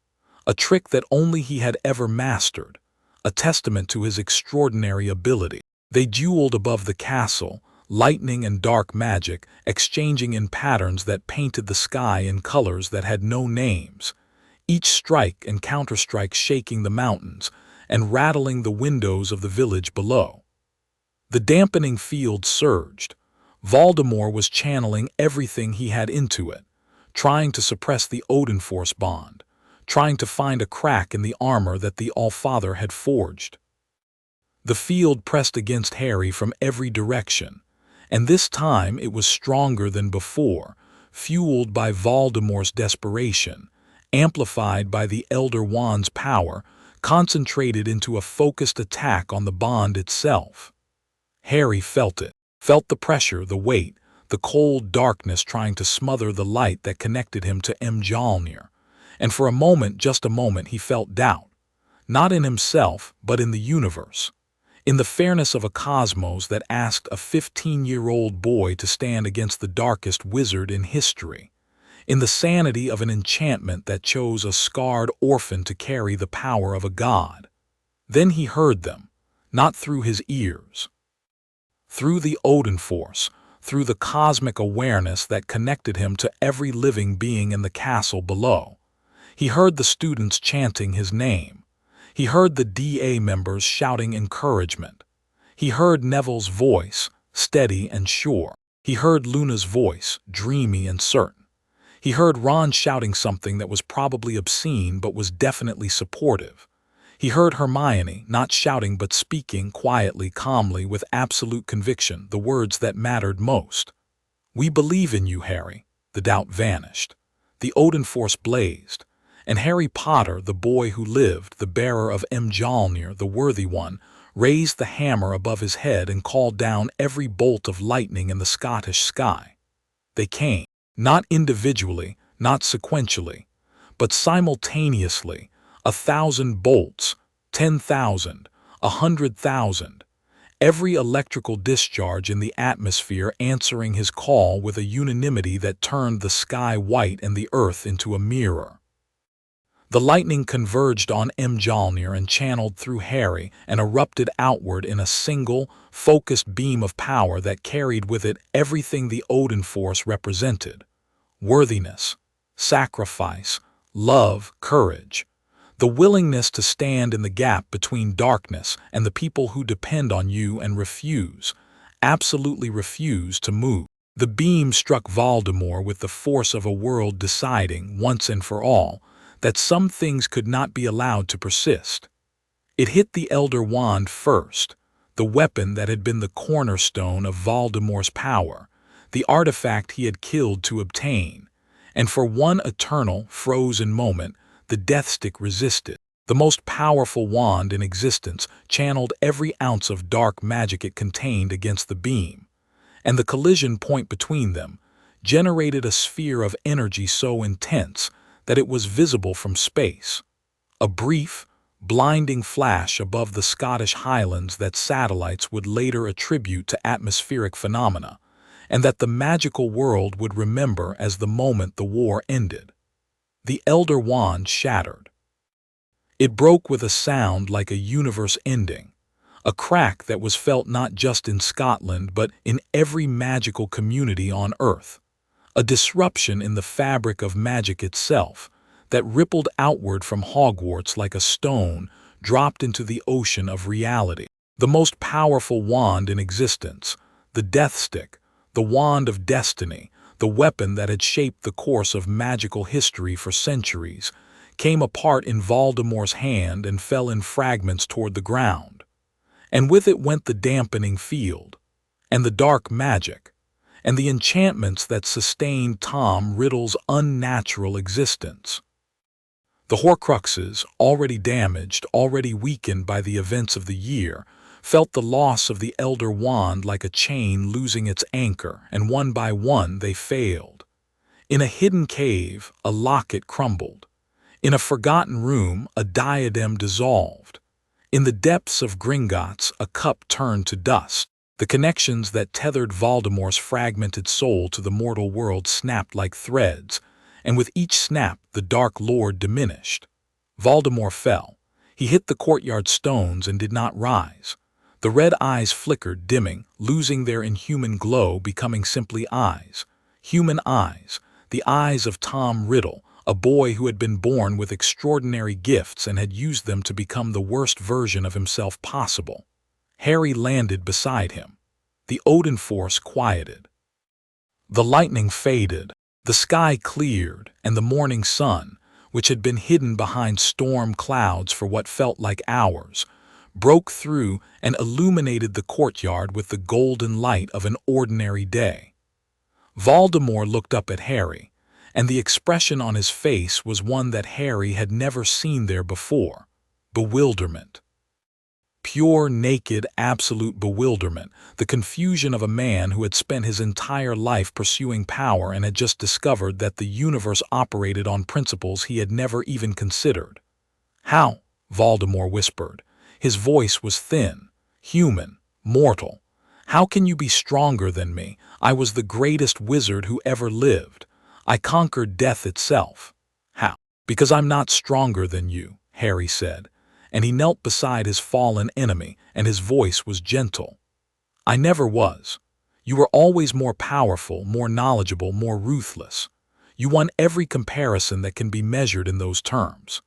a trick that only he had ever mastered, a testament to his extraordinary ability. They dueled above the castle, lightning and dark magic exchanging in patterns that painted the sky in colors that had no names, each strike and counterstrike shaking the mountains and rattling the windows of the village below. The dampening field surged. Voldemort was channeling everything he had into it, trying to suppress the Odin Force bond, trying to find a crack in the armor that the Allfather had forged. The field pressed against Harry from every direction, and this time it was stronger than before, fueled by Voldemort's desperation, amplified by the Elder Wand's power, concentrated into a focused attack on the bond itself. Harry felt it, felt the pressure, the weight, the cold darkness trying to smother the light that connected him to Mjolnir. And for a moment, just a moment, he felt doubt. Not in himself, but in the universe. In the fairness of a cosmos that asked a 15-year-old boy to stand against the darkest wizard in history. In the sanity of an enchantment that chose a scarred orphan to carry the power of a god. Then he heard them, not through his ears. Through the Odin force, through the cosmic awareness that connected him to every living being in the castle below. He heard the students chanting his name. He heard the DA members shouting encouragement. He heard Neville's voice, steady and sure. He heard Luna's voice, dreamy and certain. He heard Ron shouting something that was probably obscene but was definitely supportive. He heard Hermione, not shouting but speaking quietly, calmly, with absolute conviction, the words that mattered most. "We believe in you, Harry." The doubt vanished. The Odin force blazed. And Harry Potter, the boy who lived, the bearer of Mjolnir, the worthy one, raised the hammer above his head and called down every bolt of lightning in the Scottish sky. They came, not individually, not sequentially, but simultaneously, 1,000 bolts, 10,000, 100,000, every electrical discharge in the atmosphere answering his call with a unanimity that turned the sky white and the earth into a mirror. The lightning converged on Mjolnir and channeled through Harry and erupted outward in a single, focused beam of power that carried with it everything the Odin force represented. Worthiness, sacrifice, love, courage. The willingness to stand in the gap between darkness and the people who depend on you and refuse, absolutely refuse to move. The beam struck Voldemort with the force of a world deciding, once and for all, that some things could not be allowed to persist. It hit the Elder Wand first, the weapon that had been the cornerstone of Voldemort's power, the artifact he had killed to obtain, and for one eternal, frozen moment, the Death Stick resisted. The most powerful wand in existence channeled every ounce of dark magic it contained against the beam, and the collision point between them generated a sphere of energy so intense that it was visible from space, a brief, blinding flash above the Scottish Highlands that satellites would later attribute to atmospheric phenomena, and that the magical world would remember as the moment the war ended. The Elder Wand shattered. It broke with a sound like a universe ending, a crack that was felt not just in Scotland but in every magical community on Earth. A disruption in the fabric of magic itself that rippled outward from Hogwarts like a stone dropped into the ocean of reality. The most powerful wand in existence, the Death Stick, the wand of destiny, the weapon that had shaped the course of magical history for centuries, came apart in Voldemort's hand and fell in fragments toward the ground. And with it went the dampening field, and the dark magic, and the enchantments that sustained Tom Riddle's unnatural existence. The Horcruxes, already damaged, already weakened by the events of the year, felt the loss of the Elder Wand like a chain losing its anchor, and one by one they failed. In a hidden cave, a locket crumbled. In a forgotten room, a diadem dissolved. In the depths of Gringotts, a cup turned to dust. The connections that tethered Voldemort's fragmented soul to the mortal world snapped like threads, and with each snap the Dark Lord diminished. Voldemort fell. He hit the courtyard stones and did not rise. The red eyes flickered, dimming, losing their inhuman glow, becoming simply eyes. Human eyes, the eyes of Tom Riddle, a boy who had been born with extraordinary gifts and had used them to become the worst version of himself possible. Harry landed beside him. The Odin force quieted. The lightning faded, the sky cleared, and the morning sun, which had been hidden behind storm clouds for what felt like hours, broke through and illuminated the courtyard with the golden light of an ordinary day. Voldemort looked up at Harry, and the expression on his face was one that Harry had never seen there before. bewilderment. Pure, naked, absolute bewilderment, the confusion of a man who had spent his entire life pursuing power and had just discovered that the universe operated on principles he had never even considered. "How?" Voldemort whispered. His voice was thin, human, mortal. "How can you be stronger than me? I was the greatest wizard who ever lived. I conquered death itself." "How?" "Because I'm not stronger than you," Harry said, and he knelt beside his fallen enemy, and his voice was gentle. "I never was. You were always more powerful, more knowledgeable, more ruthless. You won every comparison that can be measured in those terms."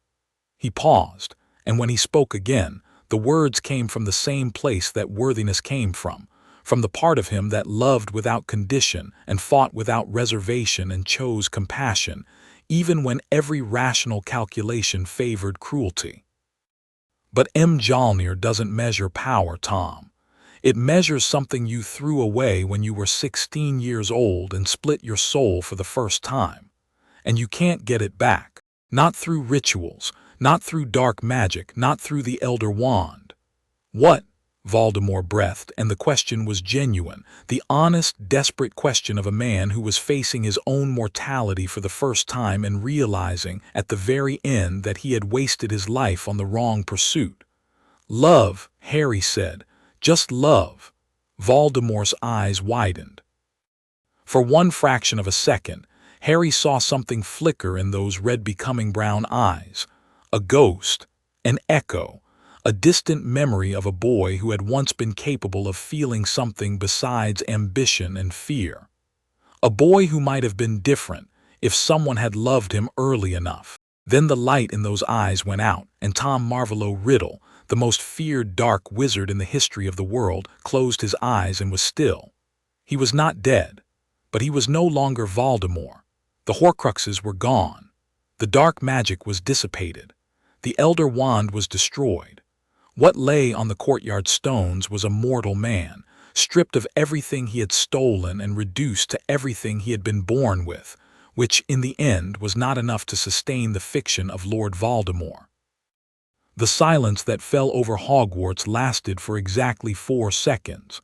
He paused, and when he spoke again, the words came from the same place that worthiness came from the part of him that loved without condition and fought without reservation and chose compassion, even when every rational calculation favored cruelty. "But Mjolnir doesn't measure power, Tom. It measures something you threw away when you were 16 years old and split your soul for the first time. And you can't get it back. Not through rituals, not through dark magic, not through the Elder Wand." "What?" Voldemort breathed, and the question was genuine, the honest, desperate question of a man who was facing his own mortality for the first time and realizing at the very end that he had wasted his life on the wrong pursuit. "Love," Harry said. "Just love." Voldemort's eyes widened. For one fraction of a second, Harry saw something flicker in those red becoming brown eyes. A ghost, an echo, a distant memory of a boy who had once been capable of feeling something besides ambition and fear. A boy who might have been different if someone had loved him early enough. Then the light in those eyes went out, and Tom Marvolo Riddle, the most feared dark wizard in the history of the world, closed his eyes and was still. He was not dead, but he was no longer Voldemort. The Horcruxes were gone. The dark magic was dissipated. The Elder Wand was destroyed. What lay on the courtyard stones was a mortal man, stripped of everything he had stolen and reduced to everything he had been born with, which, in the end, was not enough to sustain the fiction of Lord Voldemort. The silence that fell over Hogwarts lasted for exactly 4 seconds.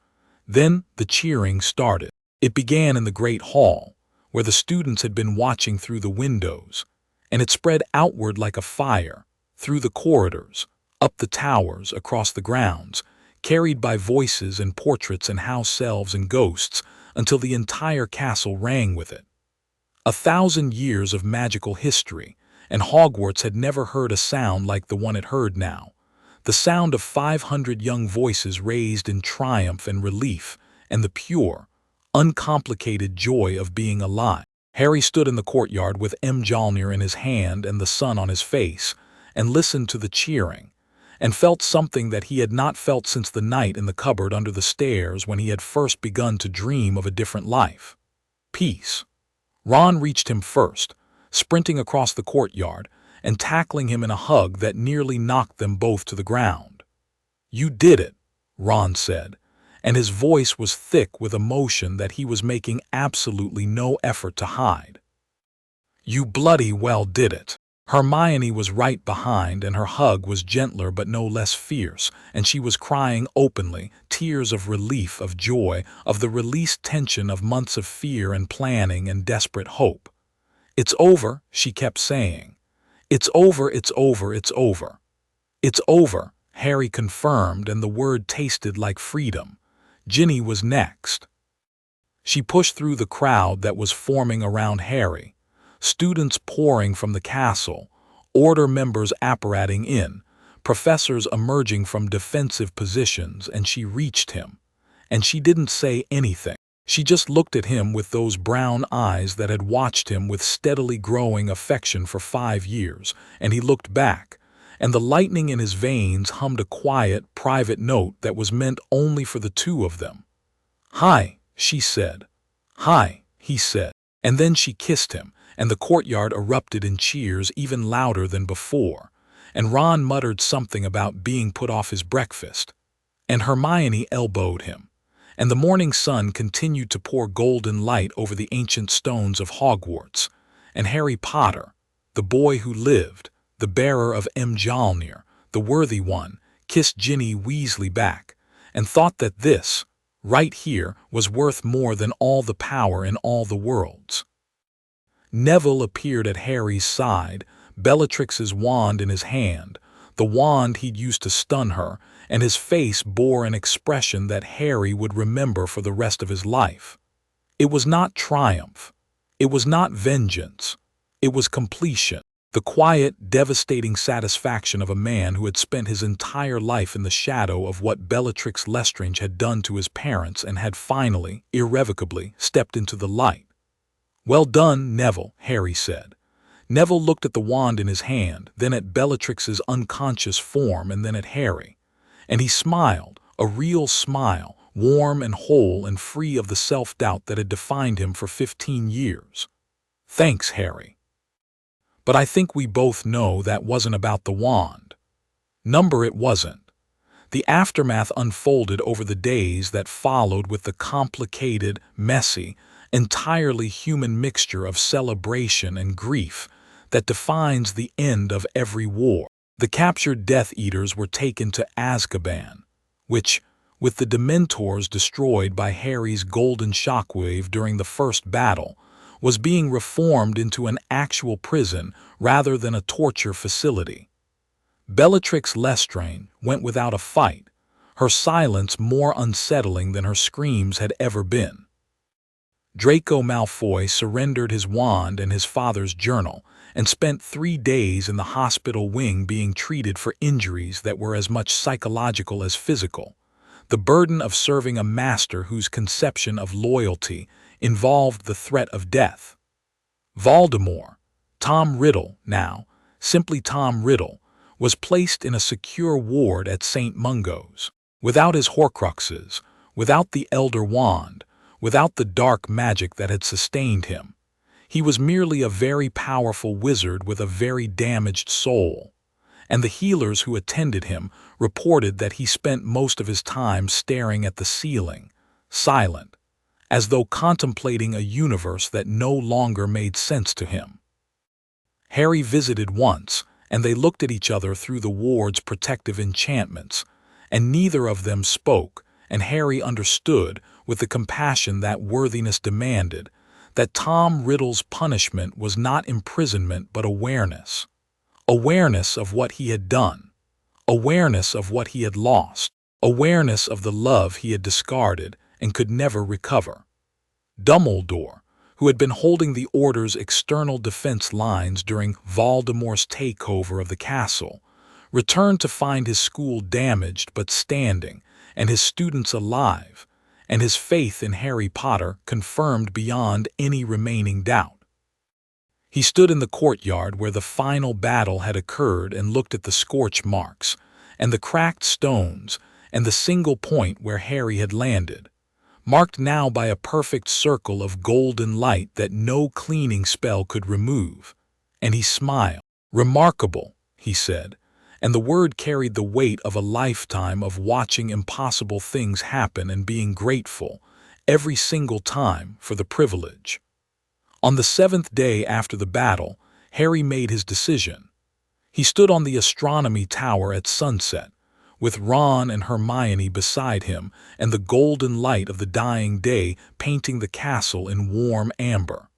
Then the cheering started. It began in the Great Hall, where the students had been watching through the windows, and it spread outward like a fire, through the corridors, up the towers, across the grounds, carried by voices and portraits and house elves and ghosts, until the entire castle rang with it. 1,000 years of magical history, and Hogwarts had never heard a sound like the one it heard now. The sound of 500 young voices raised in triumph and relief, and the pure, uncomplicated joy of being alive. Harry stood in the courtyard with Mjolnir in his hand and the sun on his face, and listened to the cheering, and felt something that he had not felt since the night in the cupboard under the stairs when he had first begun to dream of a different life. Peace. Ron reached him first, sprinting across the courtyard and tackling him in a hug that nearly knocked them both to the ground. "You did it," Ron said, and his voice was thick with emotion that he was making absolutely no effort to hide. "You bloody well did it." Hermione was right behind, and her hug was gentler but no less fierce, and she was crying openly, tears of relief, of joy, of the released tension of months of fear and planning and desperate hope. "It's over," she kept saying. "It's over, it's over, it's over." "It's over," Harry confirmed, and the word tasted like freedom. Ginny was next. She pushed through the crowd that was forming around Harry. Students pouring from the castle, order members apparating in, professors emerging from defensive positions, and she reached him. And she didn't say anything. She just looked at him with those brown eyes that had watched him with steadily growing affection for 5 years, and he looked back, and the lightning in his veins hummed a quiet, private note that was meant only for the two of them. "Hi," she said. "Hi," he said. And then she kissed him, and the courtyard erupted in cheers even louder than before, and Ron muttered something about being put off his breakfast, and Hermione elbowed him, and the morning sun continued to pour golden light over the ancient stones of Hogwarts, and Harry Potter, the boy who lived, the bearer of Mjolnir, the worthy one, kissed Ginny Weasley back, and thought that this, right here, was worth more than all the power in all the worlds. Neville appeared at Harry's side, Bellatrix's wand in his hand, the wand he'd used to stun her, and his face bore an expression that Harry would remember for the rest of his life. It was not triumph. It was not vengeance. It was completion. The quiet, devastating satisfaction of a man who had spent his entire life in the shadow of what Bellatrix Lestrange had done to his parents and had finally, irrevocably, stepped into the light. "Well done, Neville," Harry said. Neville looked at the wand in his hand, then at Bellatrix's unconscious form, and then at Harry. And he smiled, a real smile, warm and whole and free of the self-doubt that had defined him for 15 years. "Thanks, Harry. But I think we both know that wasn't about the wand." Number it wasn't. The aftermath unfolded over the days that followed with the complicated, messy, entirely human mixture of celebration and grief that defines the end of every war. The captured Death Eaters were taken to Azkaban, which, with the Dementors destroyed by Harry's golden shockwave during the first battle, was being reformed into an actual prison rather than a torture facility. Bellatrix Lestrange went without a fight, her silence more unsettling than her screams had ever been. Draco Malfoy surrendered his wand and his father's journal and spent 3 days in the hospital wing being treated for injuries that were as much psychological as physical. The burden of serving a master whose conception of loyalty involved the threat of death. Voldemort, Tom Riddle now, simply Tom Riddle, was placed in a secure ward at St. Mungo's. Without his Horcruxes, without the Elder Wand, without the dark magic that had sustained him, he was merely a very powerful wizard with a very damaged soul. And the healers who attended him reported that he spent most of his time staring at the ceiling, silent, as though contemplating a universe that no longer made sense to him. Harry visited once, and they looked at each other through the ward's protective enchantments, and neither of them spoke, and Harry understood, with the compassion that worthiness demanded, that Tom Riddle's punishment was not imprisonment but awareness. Awareness of what he had done, awareness of what he had lost, awareness of the love he had discarded and could never recover. Dumbledore, who had been holding the Order's external defense lines during Voldemort's takeover of the castle, returned to find his school damaged but standing, and his students alive, and his faith in Harry Potter confirmed beyond any remaining doubt. He stood in the courtyard where the final battle had occurred and looked at the scorch marks, and the cracked stones, and the single point where Harry had landed, marked now by a perfect circle of golden light that no cleaning spell could remove. And he smiled. "Remarkable," he said, and the word carried the weight of a lifetime of watching impossible things happen and being grateful, every single time, for the privilege. On the 7th day after the battle, Harry made his decision. He stood on the astronomy tower at sunset, with Ron and Hermione beside him and the golden light of the dying day painting the castle in warm amber.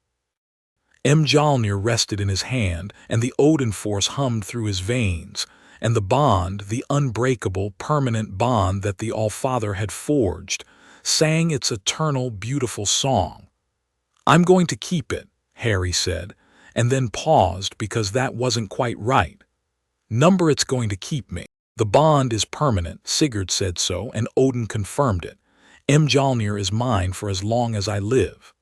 Mjolnir rested in his hand, and the Odin force hummed through his veins, and the bond, the unbreakable, permanent bond that the All-Father had forged, sang its eternal, beautiful song. "I'm going to keep it," Harry said, and then paused because that wasn't quite right. "Number it's going to keep me. The bond is permanent, Sigurd said so, and Odin confirmed it. Mjolnir is mine for as long as I live."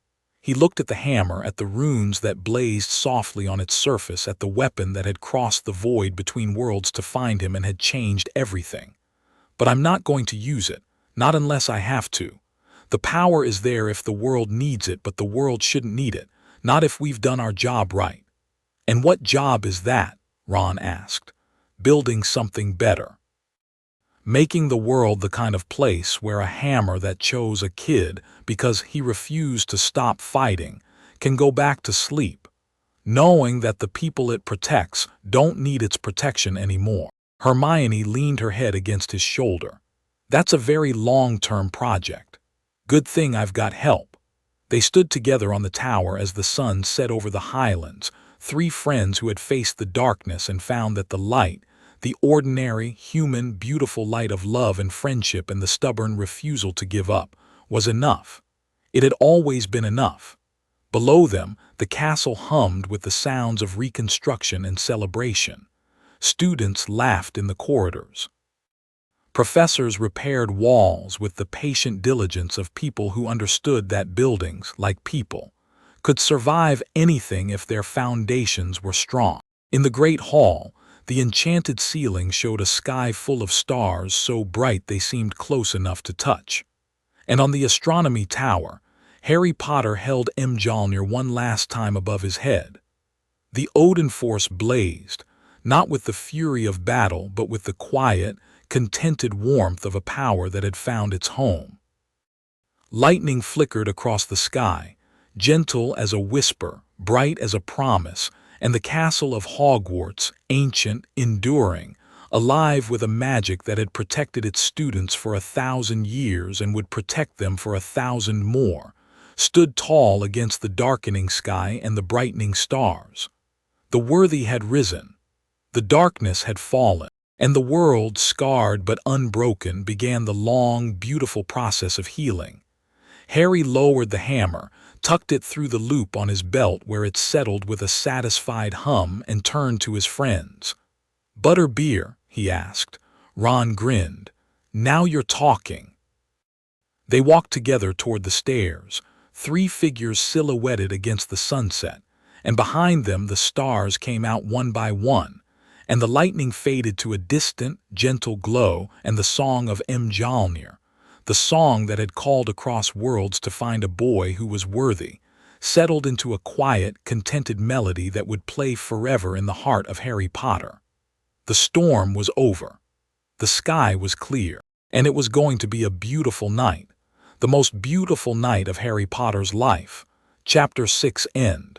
He looked at the hammer, at the runes that blazed softly on its surface, at the weapon that had crossed the void between worlds to find him and had changed everything. "But I'm not going to use it, not unless I have to. The power is there if the world needs it, but the world shouldn't need it, not if we've done our job right." "And what job is that?" Ron asked. "Building something better. Making the world the kind of place where a hammer that chose a kid because he refused to stop fighting can go back to sleep, knowing that the people it protects don't need its protection anymore." Hermione leaned her head against his shoulder. That's a very long-term project. Good thing I've got help. They stood together on the tower as the sun set over the Highlands, three friends who had faced the darkness and found that the light, the ordinary, human, beautiful light of love and friendship and the stubborn refusal to give up, was enough. It had always been enough. Below them, the castle hummed with the sounds of reconstruction and celebration. Students laughed in the corridors. Professors repaired walls with the patient diligence of people who understood that buildings, like people, could survive anything if their foundations were strong. In the great hall, the enchanted ceiling showed a sky full of stars so bright they seemed close enough to touch. And on the astronomy tower, Harry Potter held Mjolnir one last time above his head. The Odin force blazed, not with the fury of battle but with the quiet, contented warmth of a power that had found its home. Lightning flickered across the sky, gentle as a whisper, bright as a promise, and the castle of Hogwarts, ancient, enduring, alive with a magic that had protected its students for 1,000 years and would protect them for 1,000 more, stood tall against the darkening sky and the brightening stars. The worthy had risen. The darkness had fallen, and the world, scarred but unbroken, began the long, beautiful process of healing. Harry lowered the hammer, tucked it through the loop on his belt where it settled with a satisfied hum, and turned to his friends. "Butter beer?" he asked. Ron grinned. "Now you're talking." They walked together toward the stairs, three figures silhouetted against the sunset, and behind them the stars came out one by one, and the lightning faded to a distant, gentle glow, and the song of Mjolnir, the song that had called across worlds to find a boy who was worthy, settled into a quiet, contented melody that would play forever in the heart of Harry Potter. The storm was over. The sky was clear, and it was going to be a beautiful night, the most beautiful night of Harry Potter's life. Chapter 6 End.